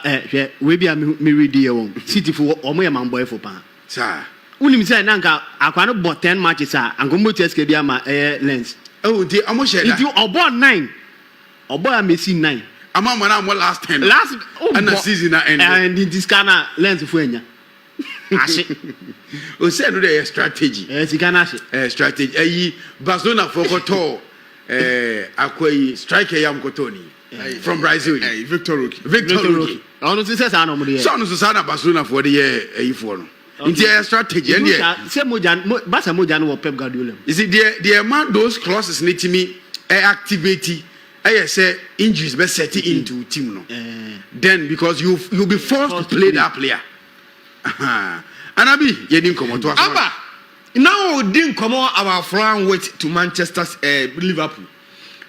we be me read here won. City for omo ye man boy for pa. Sir. Unim say na nka akwa no bought 10 matches anko mo TSK bia ma lens. Oh, the amo share that. If you obo 9. Obo am see 9. Ama man am last 10. Last and the season end. And this kana lens for enya. Ashe. O say no dey strategy. Sikana ashe. Strategy. Eyi Barcelona for koto akwai striker yam kotoni from Brazil. Victor Roque. Ono se say no mo dey. So no so na Barcelona for the eyi for no. Inti strategy and there. Say Barca moja no Pep Guardiola. You see the amount those clauses need to me activate say injuries be set into team no. Then because you'll be forced to play that player. Anabi ye din komo to Aba now din komo our friend wait to Manchester Liverpool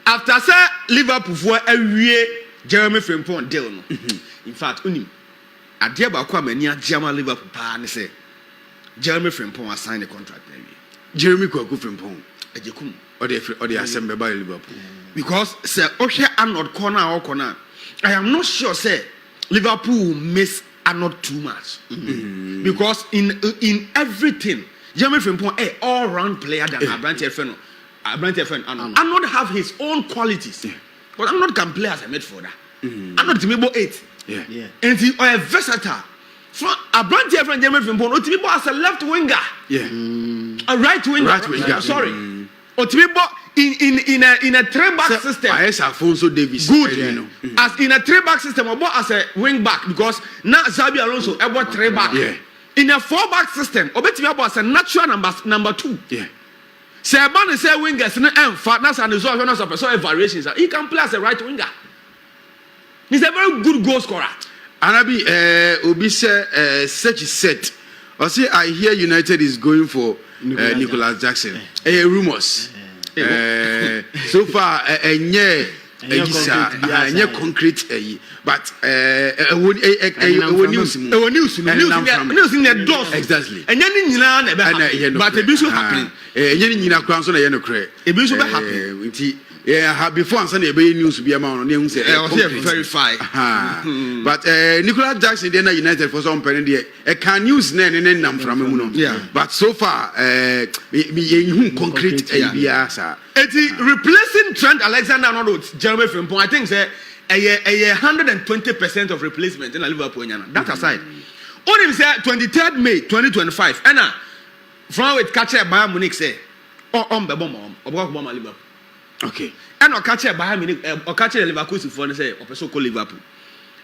after say Liverpool for awie Jeremy Frimpong deal no. In fact unim ade ba kwa mani agema Liverpool pa ne say Jeremy Frimpong sign the contract na wie Jeremy Kweku Frimpong ejekum or the assemble by Liverpool because say ohwe Arnold corner I am not sure say Liverpool miss are not too much because in everything Jeremy Frimpong all round player than Abrante Feno Arnold have his own qualities but Arnold can play as a midfielder Arnold to me about 8 and he are versatile so Abrante Feno Jeremy Frimpong to me as a left winger a right winger sorry to me in a 3-back system. Yes, Alfonso Davis. Good. As in a 3-back system, or as a wing back because now Xabi Alonso about 3-back. Yeah. In a 4-back system, or better as a natural number 2. Yeah. Say a man say wingers and fatness and resolve so variations. He can play as a right winger. He's a very good goal scorer. Anabi Obi say such is set. I say I hear United is going for Nicholas Jackson. Rumors. So far enye concrete but news exactly but it be so happen yeah, before and Sunday news be amount on say verify. But Nicholas Jackson then United for some penny there. Can use name from him. Yeah. But so far concrete sir. Replacing Trent Alexander-Arnold Jeremy Frimpong I think say a 120% of replacement in Liverpool that aside. On him say 23rd May 2025 and from with catcher Bayern Munich say Liverpool. Okay. And or catch Bayern Munich or catch Liverpool for say or call Liverpool.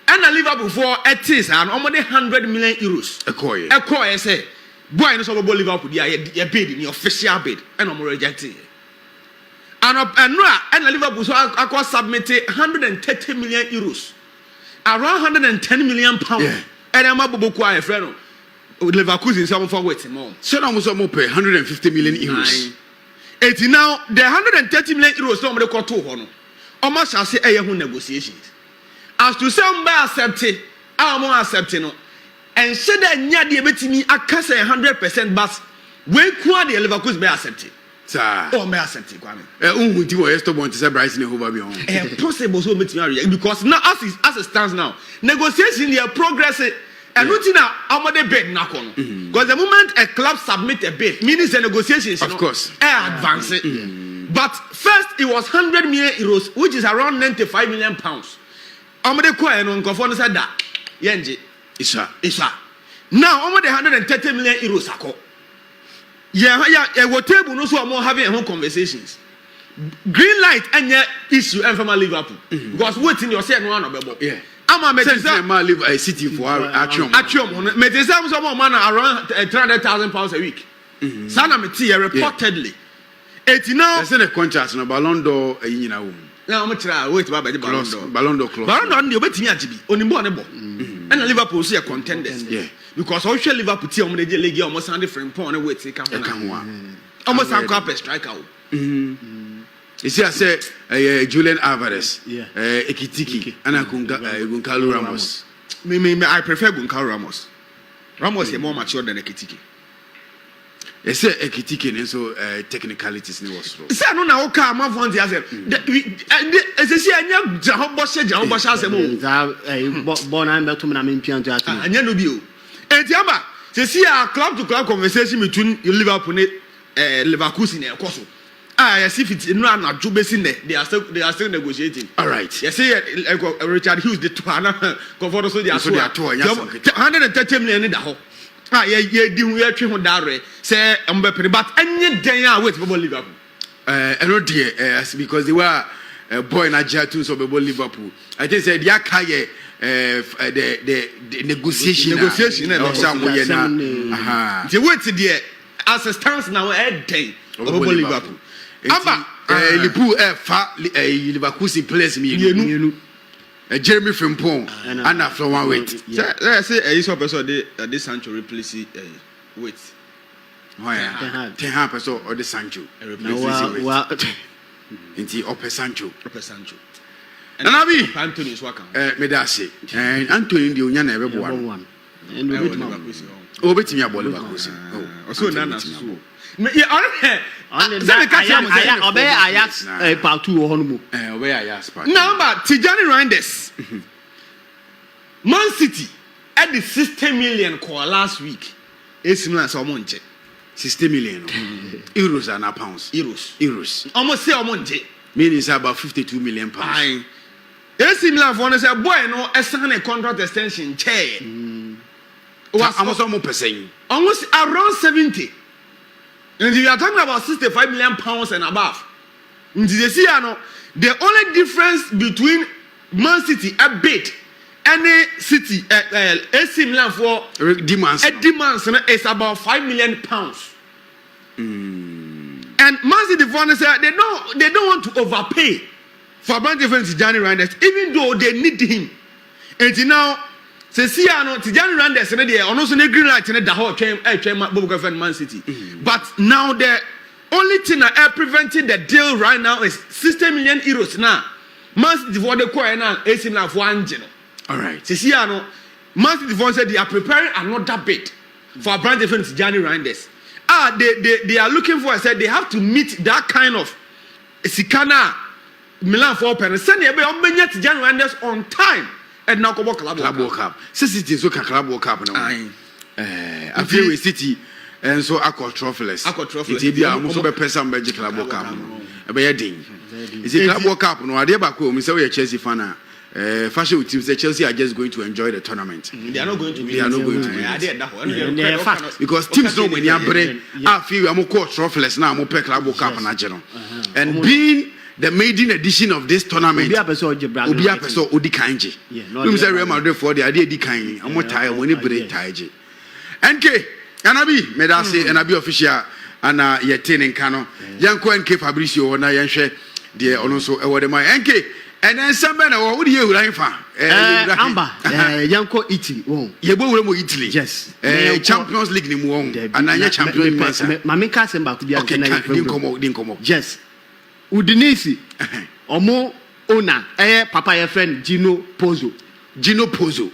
And Liverpool for it is and almost 100 million euros. A coy say boy no so Liverpool dia bid in official bid and I'm rejected. And Liverpool so I submit 130 million euros. Around 110 million pounds. Yeah. And I'm about to friend Liverpool in some for waiting more. So now we pay 150 million euros. It's now the 130 million euros no more to hono. Almost shall say negotiations. As to some by accepting, I am accepting no. And said that nya de betimi aka say 100% but when kwa de Liverpool be accepting. Sir. Oh me accepting kwame. Unti wo yesto bon to say Bryce ne hoba bi on. Possible so betimi because now as it stands now negotiation they are progressing. And nothing now, I'm on the bid now. Because the moment a club submit a bid, means the negotiations, of course, advance it. But first, it was 100 million euros, which is around 95 million pounds. I'm the coin on Conform said that. Yenji, Isa. Now, I'm the 130 million euros. Yeah, what table no so more having home conversations. Green light and your issue and from Liverpool. Because waiting your say one of yeah. I'm a live a city for Atrium. Metisam some man around 300,000 pounds a week. Sana meti reportedly. It now there's a contract no Ballon d'Or now I'm try wait about the Ballon d'Or. Ballon d'Or clause. Ballon d'Or dey obetimi ajibi. Onimbo ne bo. And Liverpool see a contenders. Yeah. because all Liverpool team on the league almost sound different point wait take almost a crap striker. You see, I say Julian Alvarez, Ekitiki, and Goncalo Ramos. I prefer Goncalo Ramos. Ramos is more mature than Ekitiki. They say Ekitiki and so technicalities in was wrong. Say no na oka ma fon dia say. Ese si anya Jaho Bosha asemo. Born and beto na me pian to atu. Anya no bi o. Enti aba, se si a club to club conversation between Liverpool and Leverkusen e koso. Yes, if it's no na jubesi ne, they are still negotiating. All right. Yes, Richard Hughes the Tuana comfort so they are 130 million in the hole. Ye di we twe ho dare say Mbappe but any den a wait for Liverpool. Because they were boy in Nigeria too so about Liverpool. I think say dia kaye the negotiation no the wait there as a stance now den about Liverpool. Aba Liverpool Leverkusen players me Jeremy Frimpong and after one wait. Say is one person the Sancho replace wait. Why? 10 person or the Sancho replace wait. Inti Ope Sancho. And Abi Anthony is working. Me da say. And Anthony the Unya na ebe one. Oh betimi abole Leverkusen. Oh so na so. Me Ajax part 2 honomu. Ajax part. Number Tijani Reinders. Man City at the 60 million call last week. AC Milan so monje. 60 million euros and pounds. Euros. Almost say monje. Meaning it's about 52 million pounds. AC Milan for say boy no sign a contract extension chair. Was almost around 70. And we are talking about 65 million pounds and above. The only difference between Man City a bit any city AC Milan for demands is about 5 million pounds. And Man City for say they don't want to overpay for brand difference Tijani Reinders, even though they need him. And now Tijani Reinders also the green light in the whole Man City. But now the only thing that preventing the deal right now is 60 million euros now. Man City for the coin now AC Milan for Angelo. All right. Man City for said they are preparing another bid for a brand difference Tijani Reinders. They are looking for. I said they have to meet that kind of Sikana Milan for open. Send the Tijani Reinders on time. And now Club World Cup. City so Club World Cup now. I feel with City and so Aqua Trophyless. It be almost a person by Club World Cup. A bad thing. Is it Club World Cup? No idea back home. We say we are Chelsea fan. Fashion teams say Chelsea are just going to enjoy the tournament. They are not going to. They are not going to. They are fast because teams know when you are brave. I feel I'm a Trophyless now. I'm a Club World Cup and being the maiden edition of this tournament. Obi apeso odi kanji. We say Real Madrid for the idea di kanji. I'm not tired when you break taiji. NK, Anabi, Medase, Anabi official, and Yetin and Kano. Yanko NK Fabricio, na Yanshe, dear also a word of my NK. And then some men are what do you like for? Amba, Yanko Italy. Yebo Italy. Yes. Champions League ni muong. And I champion master. Mamika Semba to be a didn't come up. Yes. Udinese omo owner papa your friend Gino Pozzo.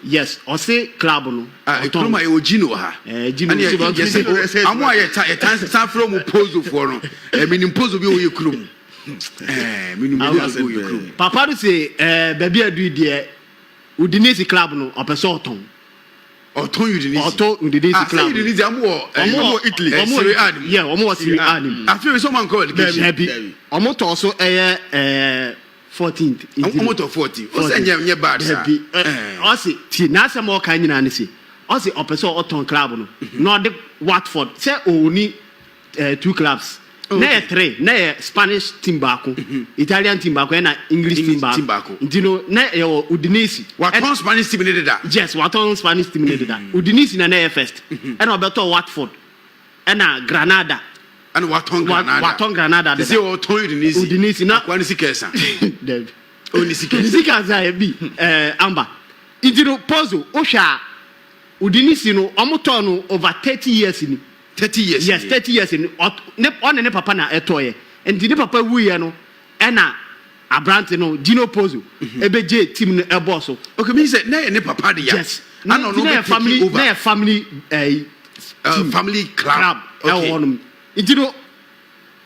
Yes, or say club no. Club my Gino ha. Gino I'm why time from Pozzo for no. Meaning Pozzo be your club. Papa do say baby adu there Udinese club no opeso oton. Oton Udinese club. Udinese omo Italy. Yeah, omo Serie A. I feel someone called Baby. Omo to also 14th. Omo to 40. O say nye bad sir. O say ti na say mo kan nyina ne say. O say opeso oton club no. No de Watford say oni 2 clubs. Na 3, na Spanish team baako, Italian team baako na English team baako. Ndino na Udinese. What Spanish team needed that? Yes, what Spanish team needed that. Udinese na first. And obeto Watford. And Granada. And what Granada. They say Udinese na one sikesa. Dev. Only sikesa be Amba. Ndino Pozzo Osha Udinisi no omoto no over 30 years ni 30 years yes 30 years ni on ne papa na etoye and ne papa wuye no na Abrante no Gino Pozo ebeje team no ebo so okay me say na ne papa de ya yes no family na family family club okay Gino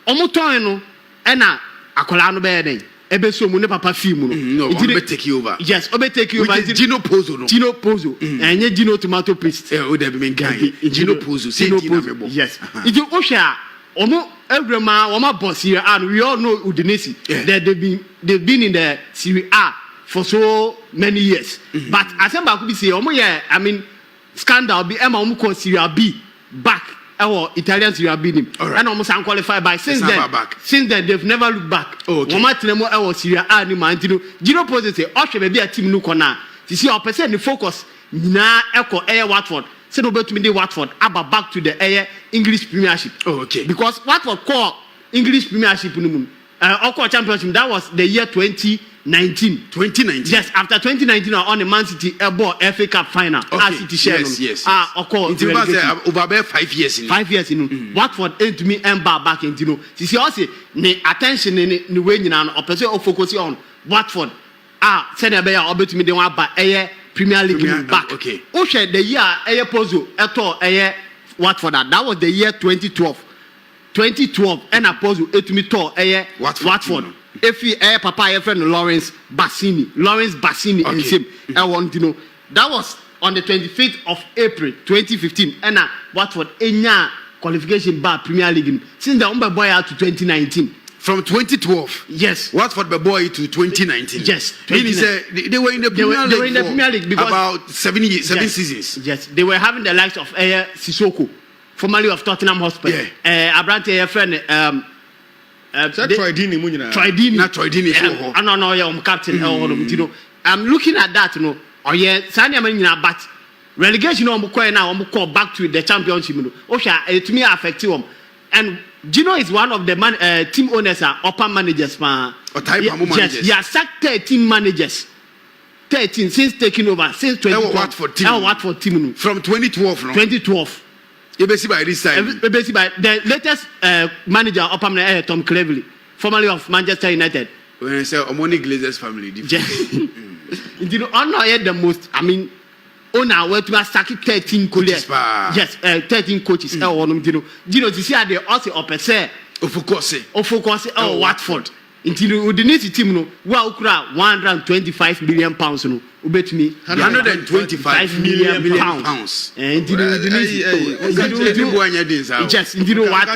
omoto no na akola no be den ebe so mu ne papa film no Gino take you over yes obe take you over Gino Pozo no Gino Pozo enye Gino tomato paste o de be me guy Gino Pozo say Gino mebo yes it you osha omo everyman woma boss here and we all know Udinese that they've been in the Serie A for so many years but asemba could be say omo I mean scandal be Emma omo ko Serie B back our Italian Serie B nim and almost unqualified by since then they've never looked back woma tenemo our Serie A ni man Gino Pozo say ohwe be a team no corner to see our person the focus na eko Watford say no bet me dey Watford aba back to the English Premiership okay because Watford call English Premiership no mun or Championship that was the year 2019 yes after 2019 on the Man City ball FA Cup final City share yes over 5 years 5 years Watford to me back into see also ne attention ne way nyina no opese o focus on Watford say na be ya obetumi dey wan ba Premier League back okay share the year Pozo eto Watford that was the year 2012 and Pozo etumi to Watford if he papa friend Lawrence Bassini and him that was on the 25th of April 2015 and Watford enya qualification bar Premier League since the umber boy out to 2019 from 2012 yes Watford be boy to 2019 yes meaning they were in the Premier League because about 7 seasons yes they were having the likes of Sissoko formerly of Tottenham Hotspur Abrante friend Troy Deeney mu nyina Troy Deeney no captain I'm looking at that no sanya man nyina but relegation on call back to the championship to me affect him and Gino is one of the team owners upper managers managers he has sacked 13 managers 13 since taking over since 2012 Watford team from 2012 Ebesi by this time. Ebesi by the latest manager upper manager Tom Cleverley, formerly of Manchester United. When I say Omoni Glazers family, the most. I mean, owner where to sack 13 coaches. Yes, 13 coaches. Gino, to see how they also upper say focus. Watford. Until the next team no, well, 125 million pounds no, ubet me 125 million pounds. And just what?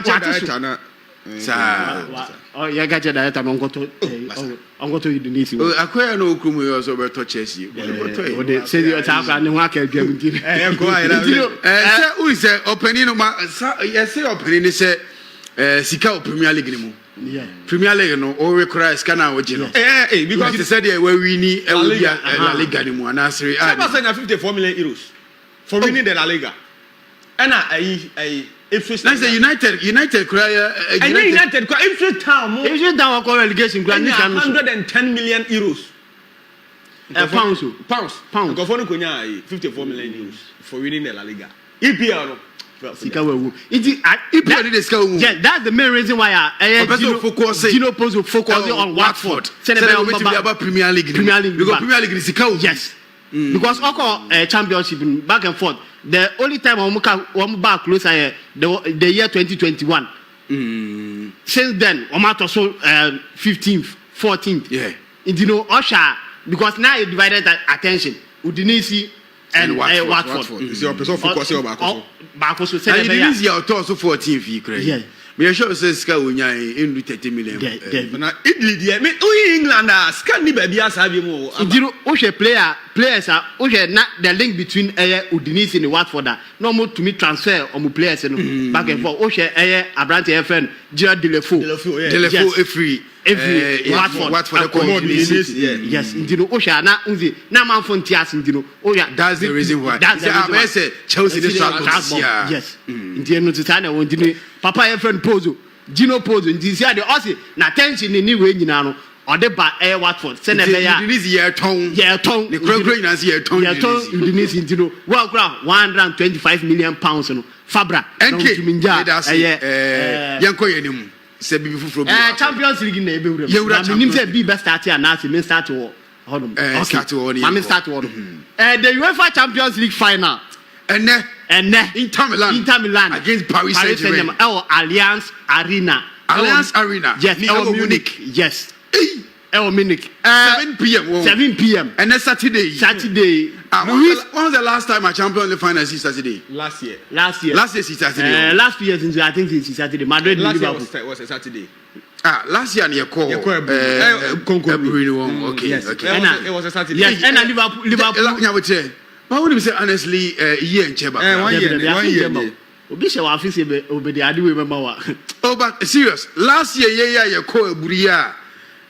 Oh, yeah, got your diet. I'm going to Udinese. Akwa no okumu yo so beto Chelsea. Say you attack and work again. Say who is opening no ma say opening say sika Premier League ni mu. Yeah. Premier League no o require scanner o gino. Because they said we winning La Liga ni mu na Serie A. Say na 54 million euros for winning the La Liga. And Ipswich Town. United cry. United cry. Ipswich Town. Ipswich Town call relegation. 110 million euros. Pounds. Go for no kunya 54 million euros for winning the La Liga. EPL no. That's the main reason why Gino Pozo focus on Watford. Premier League. Because Premier League is yes. Because championship back and forth. The only time I'm back closer the year 2021. Since then, I'm also 15th, 14th. Yeah. Usher because now you divided that attention. Udinese and Watford. Is your person focusing on back also say Udinese you also 14th fee credit. Yeah. Me sure say ska unya in 30 million. Na Italy there me England ska ni baby asabi mo. Usher players usher na the link between Udinese and Watford no more to me transfer on players back and forth. Usher Abrante friend Gerard Delefo free. Every Watford yes, Usher na man for Tias that's the reason why. That's the reason why. Chelsea this yes. Papa friend Pozo, Gino Pozo, and this year the Aussie, na tension in any way, or the ba air Watford. Send a year tone. Yeah, tone. The Crown as year tone. Yeah, tone. Udinese into well, 125 million pounds. Fabra. NK. Yanko Yenim. Champions League in the neighborhood. You would be best starting and now me start to start to the UEFA Champions League final. And Inter Milan against Paris Saint-Germain. Allianz Arena. Yes, Munich. Yes. Munich. 7 p.m. 7 p.m. And then Saturday. When was the last time a champion the final is Saturday? Last year is Saturday. Last year I think it's Saturday. Madrid last year was a Saturday. Last year near call. Okay. Yes. Okay. It was a Saturday. Yes. And Liverpool. I wouldn't say honestly, year in Cheba. 1 year. Oh, but serious. Last year, you call Buria.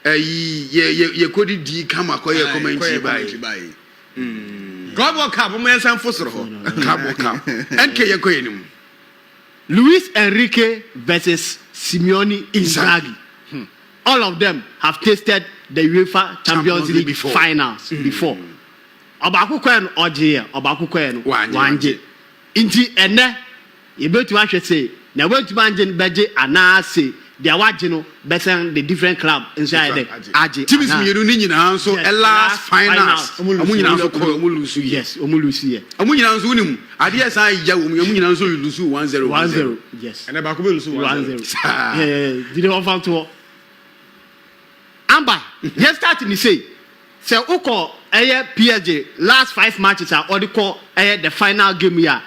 You could D come a quiet comment by. God will come, man, some fossil. Come. And Kayakoinum. Luis Enrique versus Simeone Inzaghi. All of them have tasted the UEFA Champions League finals before. Obakukwen Oje, Obakukwen Wanje. Inti ene, you bet to actually say, now went to Manjan Beje and now say, they are watching the different club inside the Aji. Timis Miruni, so a last finals. Omulusu, yes, Omulusu. Amunyanzunum, Adias I Yamuyanzu lose 1-0. Yes. And Abaku lose 1-0. Did you offer to Amba? Yes, starting to say, so Oko, PSG, last 5 matches are all the call the final game here.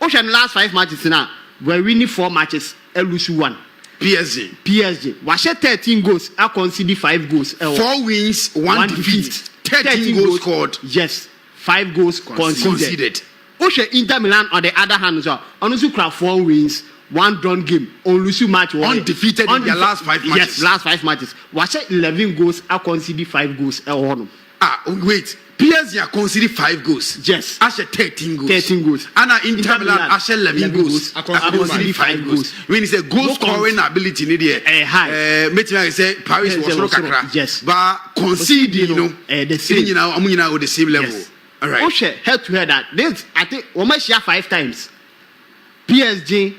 Ocean last 5 matches now, we're winning 4 matches, lose 1. PSG. Wash 13 goals, I conceded 5 goals. 4 wins, 1 defeat. 13 goals scored. Yes, 5 goals conceded. Ocean Inter Milan on the other hand, also crowd 4 wins, 1 drawn game. On lose match, undefeated in their last 5 matches. Yes, last 5 matches. Wash 11 goals, I conceded 5 goals. Wait. PSG are conceded 5 goals. Yes. Ashe 13 goals. 13 goals. And Inter Milan Ashe 11 goals. I conceded 5 goals. When it's a goal scoring ability in the high. Meeting say Paris was not accra. Yes. But conceding, the same. With the same level. Yes. All right. Oshe head to head that. This I think almost share 5 times. PSG,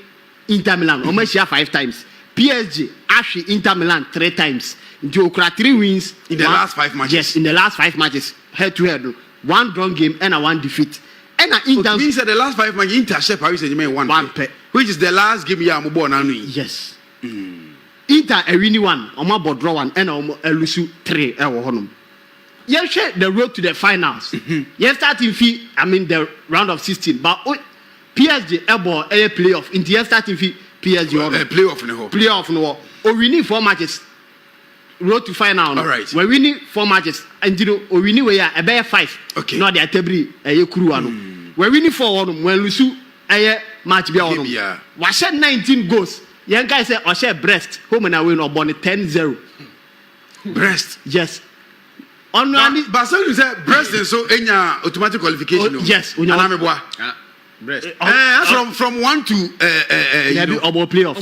Inter Milan almost share 5 times. PSG, Ashe, Inter Milan 3 times. Into 3 wins in the last 5 matches. Yes, in the last 5 matches, head to head, 1 drawn game and a 1 defeat. And Inter means that the last 5 matches, Inter share Paris Saint-Germain 1 pay, which is the last game you are born. Yes. Inter a winning 1, Omo draw 1, and Omo lose 3. You share the road to the finals. You starting fee, the round of 16, but PSG able a playoff. In the starting fee, PSG playoff no. Or winning 4 matches. Road to final. All right. We're winning 4 matches. And we winning we are about 5. Okay. Not the table a crew. We're winning 4 when Lusu a match be on. Yeah. Was 19 goals. Young guys say or share breast. Home and away no born 10-0. Breast. Yes. On but so you say breast and so any automatic qualification. Yes. Breast. From 1 to playoff.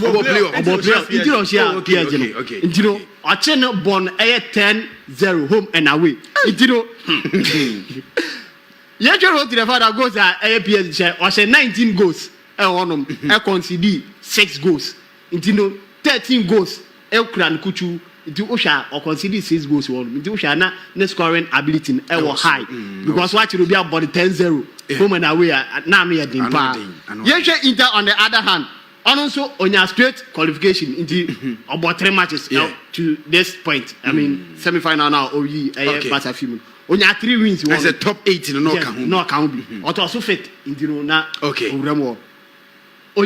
Okay. Achene born 10-0 home and away. You just to the father goes at PSG or 19 goals. I concede 6 goals. 13 goals. Kran Kuchu into Osha or concede 6 goals. Into Osha na scoring ability high because what will be about 10-0 home and away. Now me a dimpa. Inter on the other hand. And also on your straight qualification into about 3 matches to this point. Semi-final now. Barca film. On your 3 wins, as a top 8 in the no count. Or also fit into na. Okay. On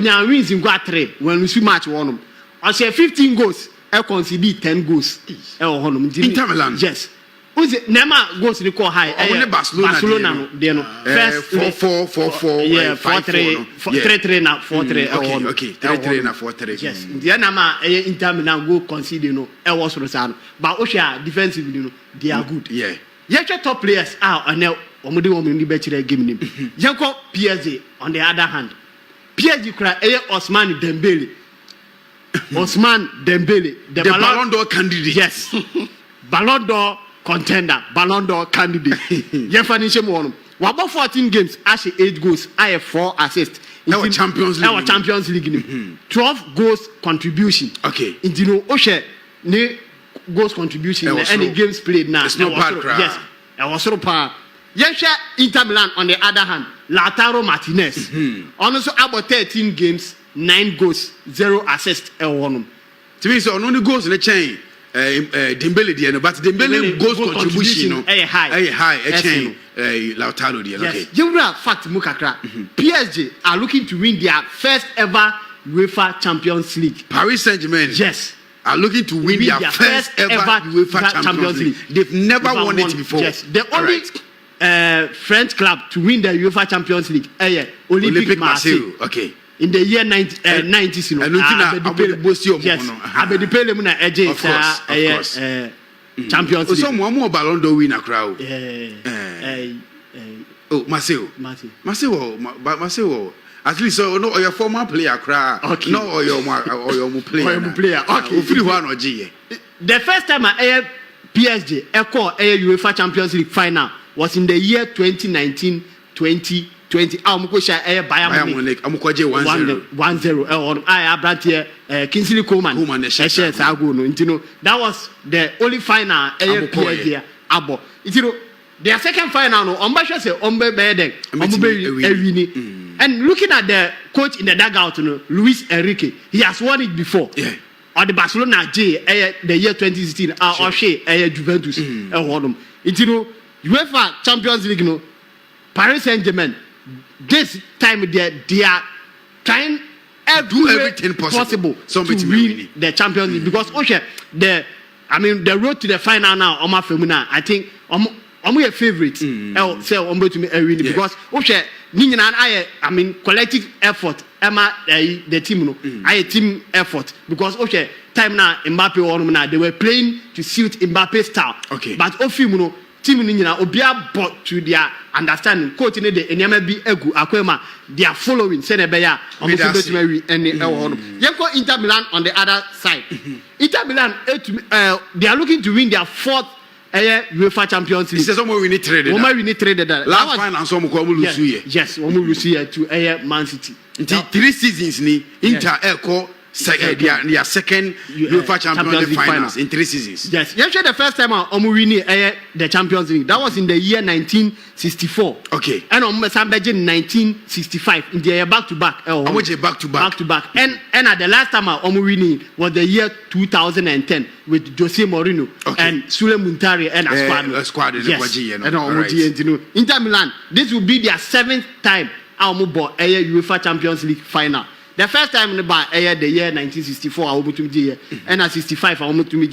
your wins in 3 when we see match one. I say 15 goals. I concede 10 goals. Inter Milan. Yes. Who's it? Neymar goes to the core high. Barcelona. First 4-4. Yeah, 4-3. 3-3 now. 4-3. Okay. 3-3 now. 4-3. Yes. The Nama Inter Milan go concede was Rosano. But Osha defensively they are good. Yeah. Your top players are now Omudi woman the better game name. Janko PSG on the other hand. PSG cry Ousmane Dembele. The Ballon d'Or candidate. Yes. Ballon d'Or contender, Ballon d'Or candidate. Yefanishe Mono. Wabo 14 games, actually 8 goals, I have 4 assists. Our Champions League. Our Champions League. 12 goals contribution. Okay. Intino Oshe ne goals contribution and the games played now. It's not bad, yes. I was so power. Yes, Inter Milan on the other hand, Lautaro Martinez. Also about 13 games, 9 goals, 0 assists. To me, so only goals in the chain. Dembele, but Dembele goals contribution high. A chain. Lautaro, okay. You fact, Mukakra. PSG are looking to win their first ever UEFA Champions League. Paris Saint-Germain. Yes. Are looking to win their first ever UEFA Champions League. They've never won it before. Yes. The only French club to win the UEFA Champions League, Olympique Marseille. Okay. In the year 90s, you know, of course. Champions League. Some more Ballon d'Or winner crowd. Marseille. At least so no, or your former player cry. Okay. No, or your player. Okay. The first time I PSG UEFA Champions League final was in the year 2019-2020. Bayern Munich. 1-0. I brought here Kingsley Coman. That was the only final PSG abo. Their second final no Ombasha say Ombe Beden. And looking at the coach in the dugout, Luis Enrique, he has won it before. Yeah. Or the Barcelona J, the year 2016, or Juventus, UEFA Champions League, Paris Saint-Germain. This time they are trying do everything possible to win the Champions League because the road to the final now, I think I'm a favorite. Because collective effort. The team, I team effort because time now Mbappe they were playing to suit Mbappe's style. Okay. But team obia bought to their understanding. Coach ne de enyama bi egu akwema they are following Senebeya almost between any Yeko Inter Milan on the other side. Inter Milan they are looking to win their 4th UEFA Champions League. This is we need traded. We need traded that. Last final so we lose here. Yes, we lose here to Man City. 3 seasons ni Inter their second UEFA Champions League finals in 3 seasons. Yes, the first time we win the Champions League. That was in the year 1964. Okay. And in 1965 in the back to back. Back to back. And at the last time we win was the year 2010 with Jose Mourinho and Sule Muntari and a squad. Yes. Inter Milan. This will be their 7th time UEFA Champions League final. The first time in the year 1964, I went to the and at 65, I went to me.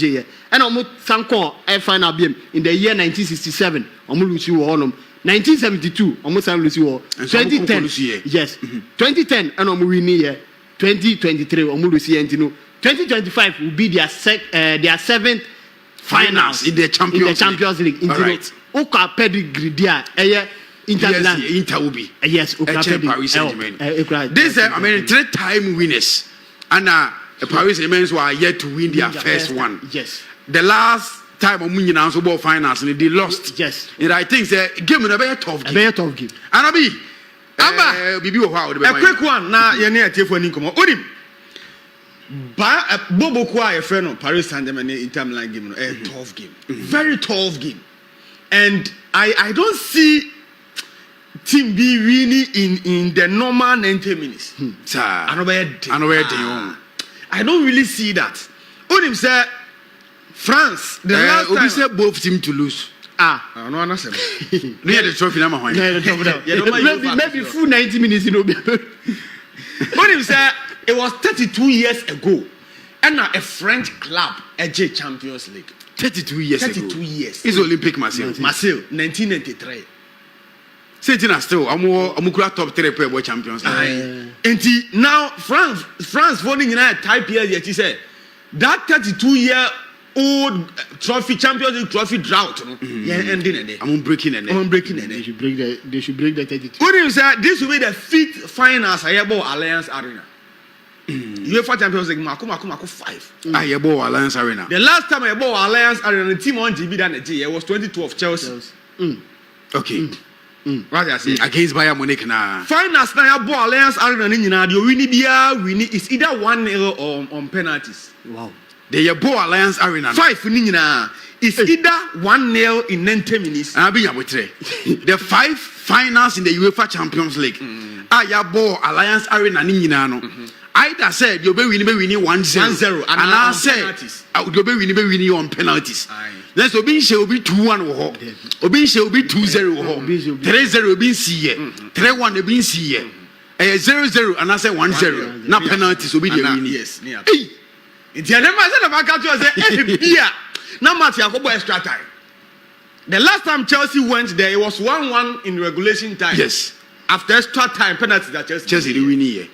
And I went Sanko final game in the year 1967. I went to 1972, almost I went to 2010. Yes, 2010, and I went here 2023. I went to 2025 will be their 7th finals in the Champions League. All right. Oka pedigree Inter will be. Yes, Paris Saint-Germain. This 3-time winners. And Paris Saint-Germain were yet to win their first one. Yes. The last time we announced about finals and they lost. Yes. And I think the game is a very tough game. And Bibi a quick one now you need to phone income. Odim. Ba Bobo Kwa a friend of Paris Saint-Germain Inter Milan game a tough game. Very tough game. And I don't see team be really in the normal 90 minutes. I don't really see that. Odim said France the last time said both team to lose. I don't understand. The trophy number one. Maybe full 90 minutes Odim said it was 32 years ago and now a French club a Champions League. 32 years ago. It's Olympic Marseille 1993. Saying still, I'm top 3 World Champions. And now France voting in a type here yet he said that 32-year-old trophy Champions League trophy drought. Ending. I'm breaking it. They should break the 32. What do you say? This will be the 5th finals I about Alliance Arena. UEFA Champions League mako 5. Ah, you bought Alliance Arena. The last time I bought Alliance Arena, the team on GB than the was 2012 Chelsea. Okay. What I say against Bayern Munich na. Finals na I bought Alliance Arena ni nyina the winning is either 1-0 or on penalties. Wow. The bought Alliance Arena 5 ni nyina is either 1-0 in 90 minutes. And I be the 5 finals in the UEFA Champions League. I bought Alliance Arena ni nyina no. Either said you'll be winning 1-0 and I said you'll be winning on penalties. Then so being shall be 2-1 or being shall be 2-0 or 3-0 being see 3-1 the being see 0-0 and I say 1-0. Now penalties will be the winning. Yes, it's the never said about Cato now match extra time. The last time Chelsea went there, it was 1-1 in regulation time. Yes. After extra time penalty that Chelsea the winning.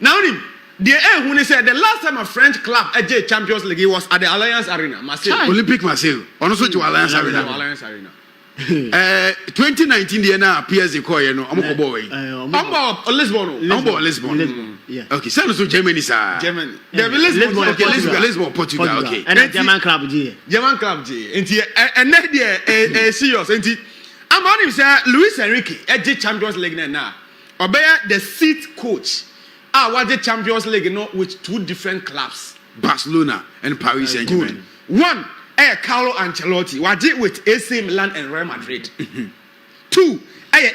Now when they said the last time a French club AJ Champions League was at the Alliance Arena, Marseille. Olympic Marseille. Also to Alliance Arena. 2019 the na PSG call you know. I'm Lisbon. Yeah. Okay, so Germany sir. Germany. Lisbon, Portugal. Okay. And German club G. And then they serious. I'm on him say Luis Enrique AJ Champions League now. Obey the seat coach. What the Champions League with 2 different clubs, Barcelona and Paris Saint-Germain. One, Carlo Ancelotti, what did with AC Milan and Real Madrid. 2,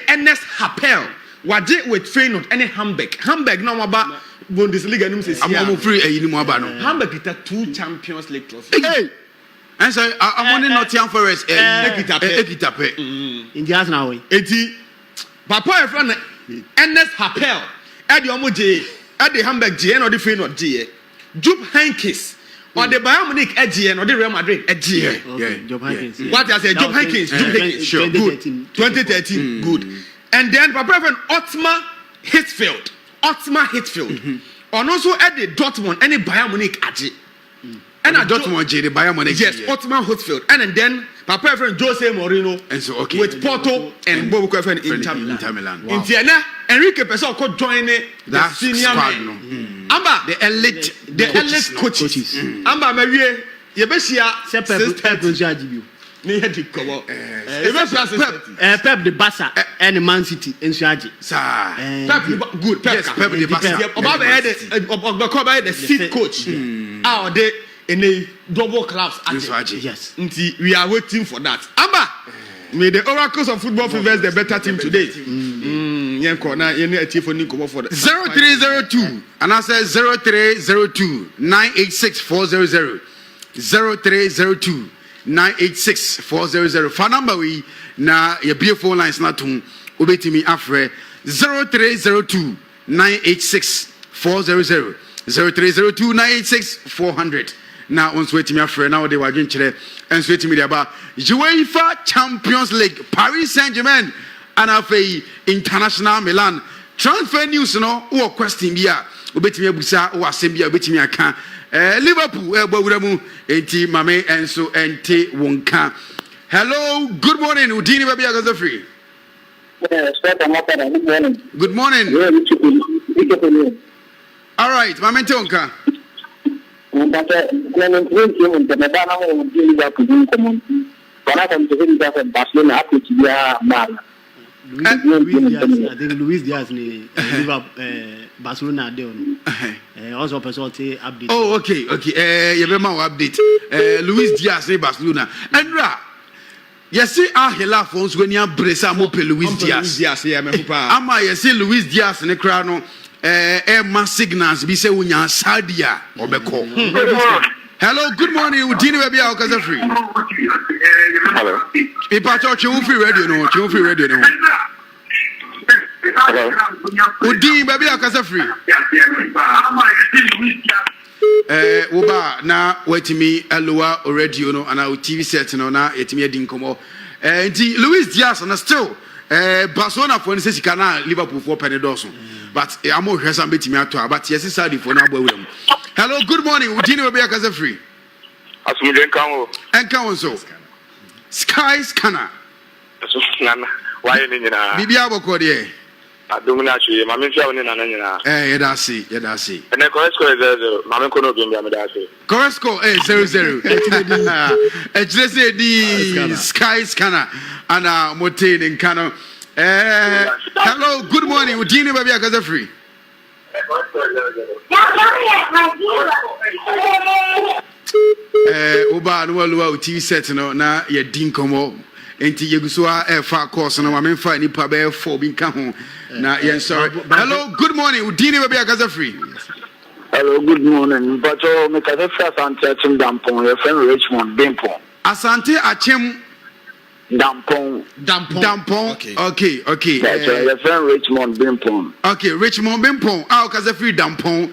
Ernest Happel, what did with Feyenoord and Hamburg. Hamburg now about Bundesliga. I'm free Hamburg is 2 Champions League trophies. Hey, and so I'm only Nottingham Forest. Ekitape. In the Arsenal way. Papa friend Ernest Happel. Eddie Omoje, Eddie Hamburg G or the Feyenoord G. Jupp Heynckes or the Bayern Munich G or the Real Madrid G. Jupp Heynckes. What I say, Jupp Heynckes. Sure. Good. 2013. Good. And then Papa friend Otmar Hitzfeld. And also Eddie Dortmund and the Bayern Munich G. And a Dortmund G, the Bayern Munich. Yes, Otmar Hitzfeld. And then Papa friend Jose Mourinho. And so okay. With Porto and Bobo Friend Inter Milan. In Tiana, Enrique Pessoa could join the senior squad. Amba the elite coaches. Amba Marie, Yebesia, Pep the Barca and Man City in Shaji. Pep good. Pep the Barca. The seat coach. They in a double clubs. Yes. We are waiting for that. Amba, may the oracles of football favors the better team today. 0302 and I said 0302 986 400 0302 986 400 phone number we na your beautiful lines na to obetimi afre 0302 986 400 0302 986 400 now on sweating afre now they were going to and sweating me about UEFA Champions League Paris Saint-Germain and afei International Milan transfer news no or question bia obetimi abusa o asem bia obetimi aka Liverpool gbawuramu enti mame enso ente wonka. Hello, good morning Udini baby agaza free. Good morning. All right, mame ente wonka. I think Luis Diaz ni Barcelona down. Also person update. Oh, okay. You be my update. Luis Diaz ni Barcelona. Andra, you see Ahela phones when you bresa mo pe Luis Diaz. Ama you see Luis Diaz ni kra no ma signals bi say unya Sadia obeko. Hello, good morning. Udini baby akaza free. Hello. People talk you free radio no. Hello. Udini baby akaza free. Uba na wetimi aloa radio no and our TV set no na yetimi edi nkomo. Luis Diaz na still Barcelona for say sika na Liverpool for Penedoso. But I'm more sure somebody me ato but yes Saudi for na boy them. Hello, good morning. Udini baby akaza free. Asumude nkanwo. Nkanwo so. Sky scanner. So nana. Why ni nyina? Bibia boko de. Aduminachi, Mammy Johnny Nanana. Yedasi. And then Corresco is Mamma Kono Bimamidasi. Corresco 0-0. The Sky Scanner and Motain in Kano. Hello, good morning. Udini baby akaza free. Oba no waluwa uti set no na ye din komo. Enti yeguso a fa course no ma memfa ni pa be 4 bi nka ho na yen sorry. Hello, good morning. Udini baby akaza free. Hello, good morning. But me kaza free Asante Achim Dampon, your friend Richmond Bimpon. Asante Achim Dampon. Okay. That's your friend Richmond Bimpon. Okay, Richmond Bimpon. Ah, kaza free Dampon.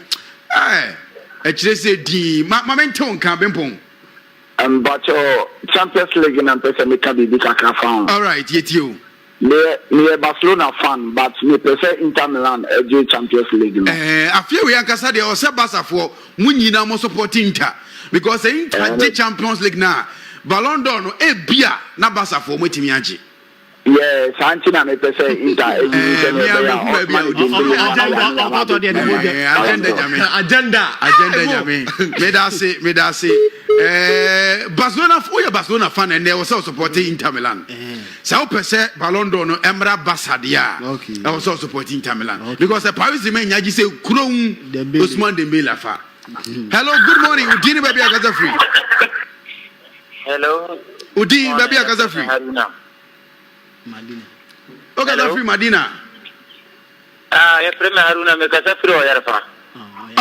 Actually say di momentum kan Bimpon. But Champions League in person me can be fan. All right, yet you. Me Barcelona fan, but me prefer Inter Milan edge Champions League. I feel we ankasa de o se Barca for mu nyina mo support Inter because Inter the Champions League na Ballon d'Or no e bia na Barca for mo timi age. Yes, Santina me prefer Inter agenda jame. Me da say Barcelona fan and they was also supporting Inter Milan. So person Ballon d'Or no Emra Barca dia. I was also supporting Inter Milan because the Paris men yaji say Kuron Ousmane Dembele fa. Hello, good morning. Udini baby akaza free. Hello. Udini baby akaza free. Madina. Okay, that's free Madina. Ya Premier Haruna me kaza free o yarfa.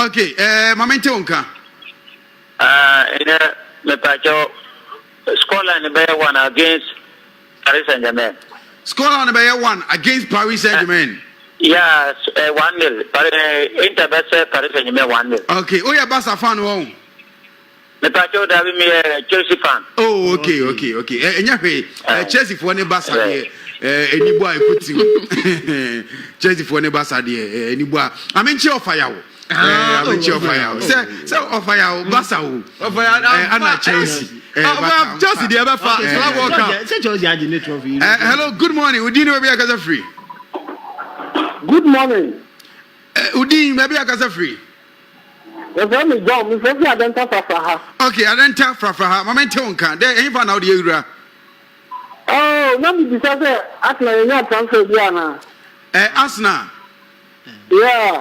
Okay, mamente onka. Ina me pacho Scotland be one against Paris Saint-Germain. Scotland be 1 against Paris Saint-Germain. Yes, 1-0. Inter versus Paris Saint-Germain 1-0. Okay, oh yeah, Barca fan wo. Me pacho da me Chelsea fan. Oh, okay. Enya hwe Chelsea for ne Barca de eni boy put you. Chelsea for ne Barca de eni boy. Amenchi offer ya wo. Amenchi offer ya wo. Say offer ya wo Barca wo. Offer ya na Chelsea. Chelsea de be fa. Say Chelsea age ne trophy. Hello, good morning. Udini we be akaza free. Good morning. Udini we be akaza free. Okay, Adenta Frafaha. Mamento onka. There ain't fan out the area. Oh, no, because Arsenal transfer Diana. Arsenal. Yeah.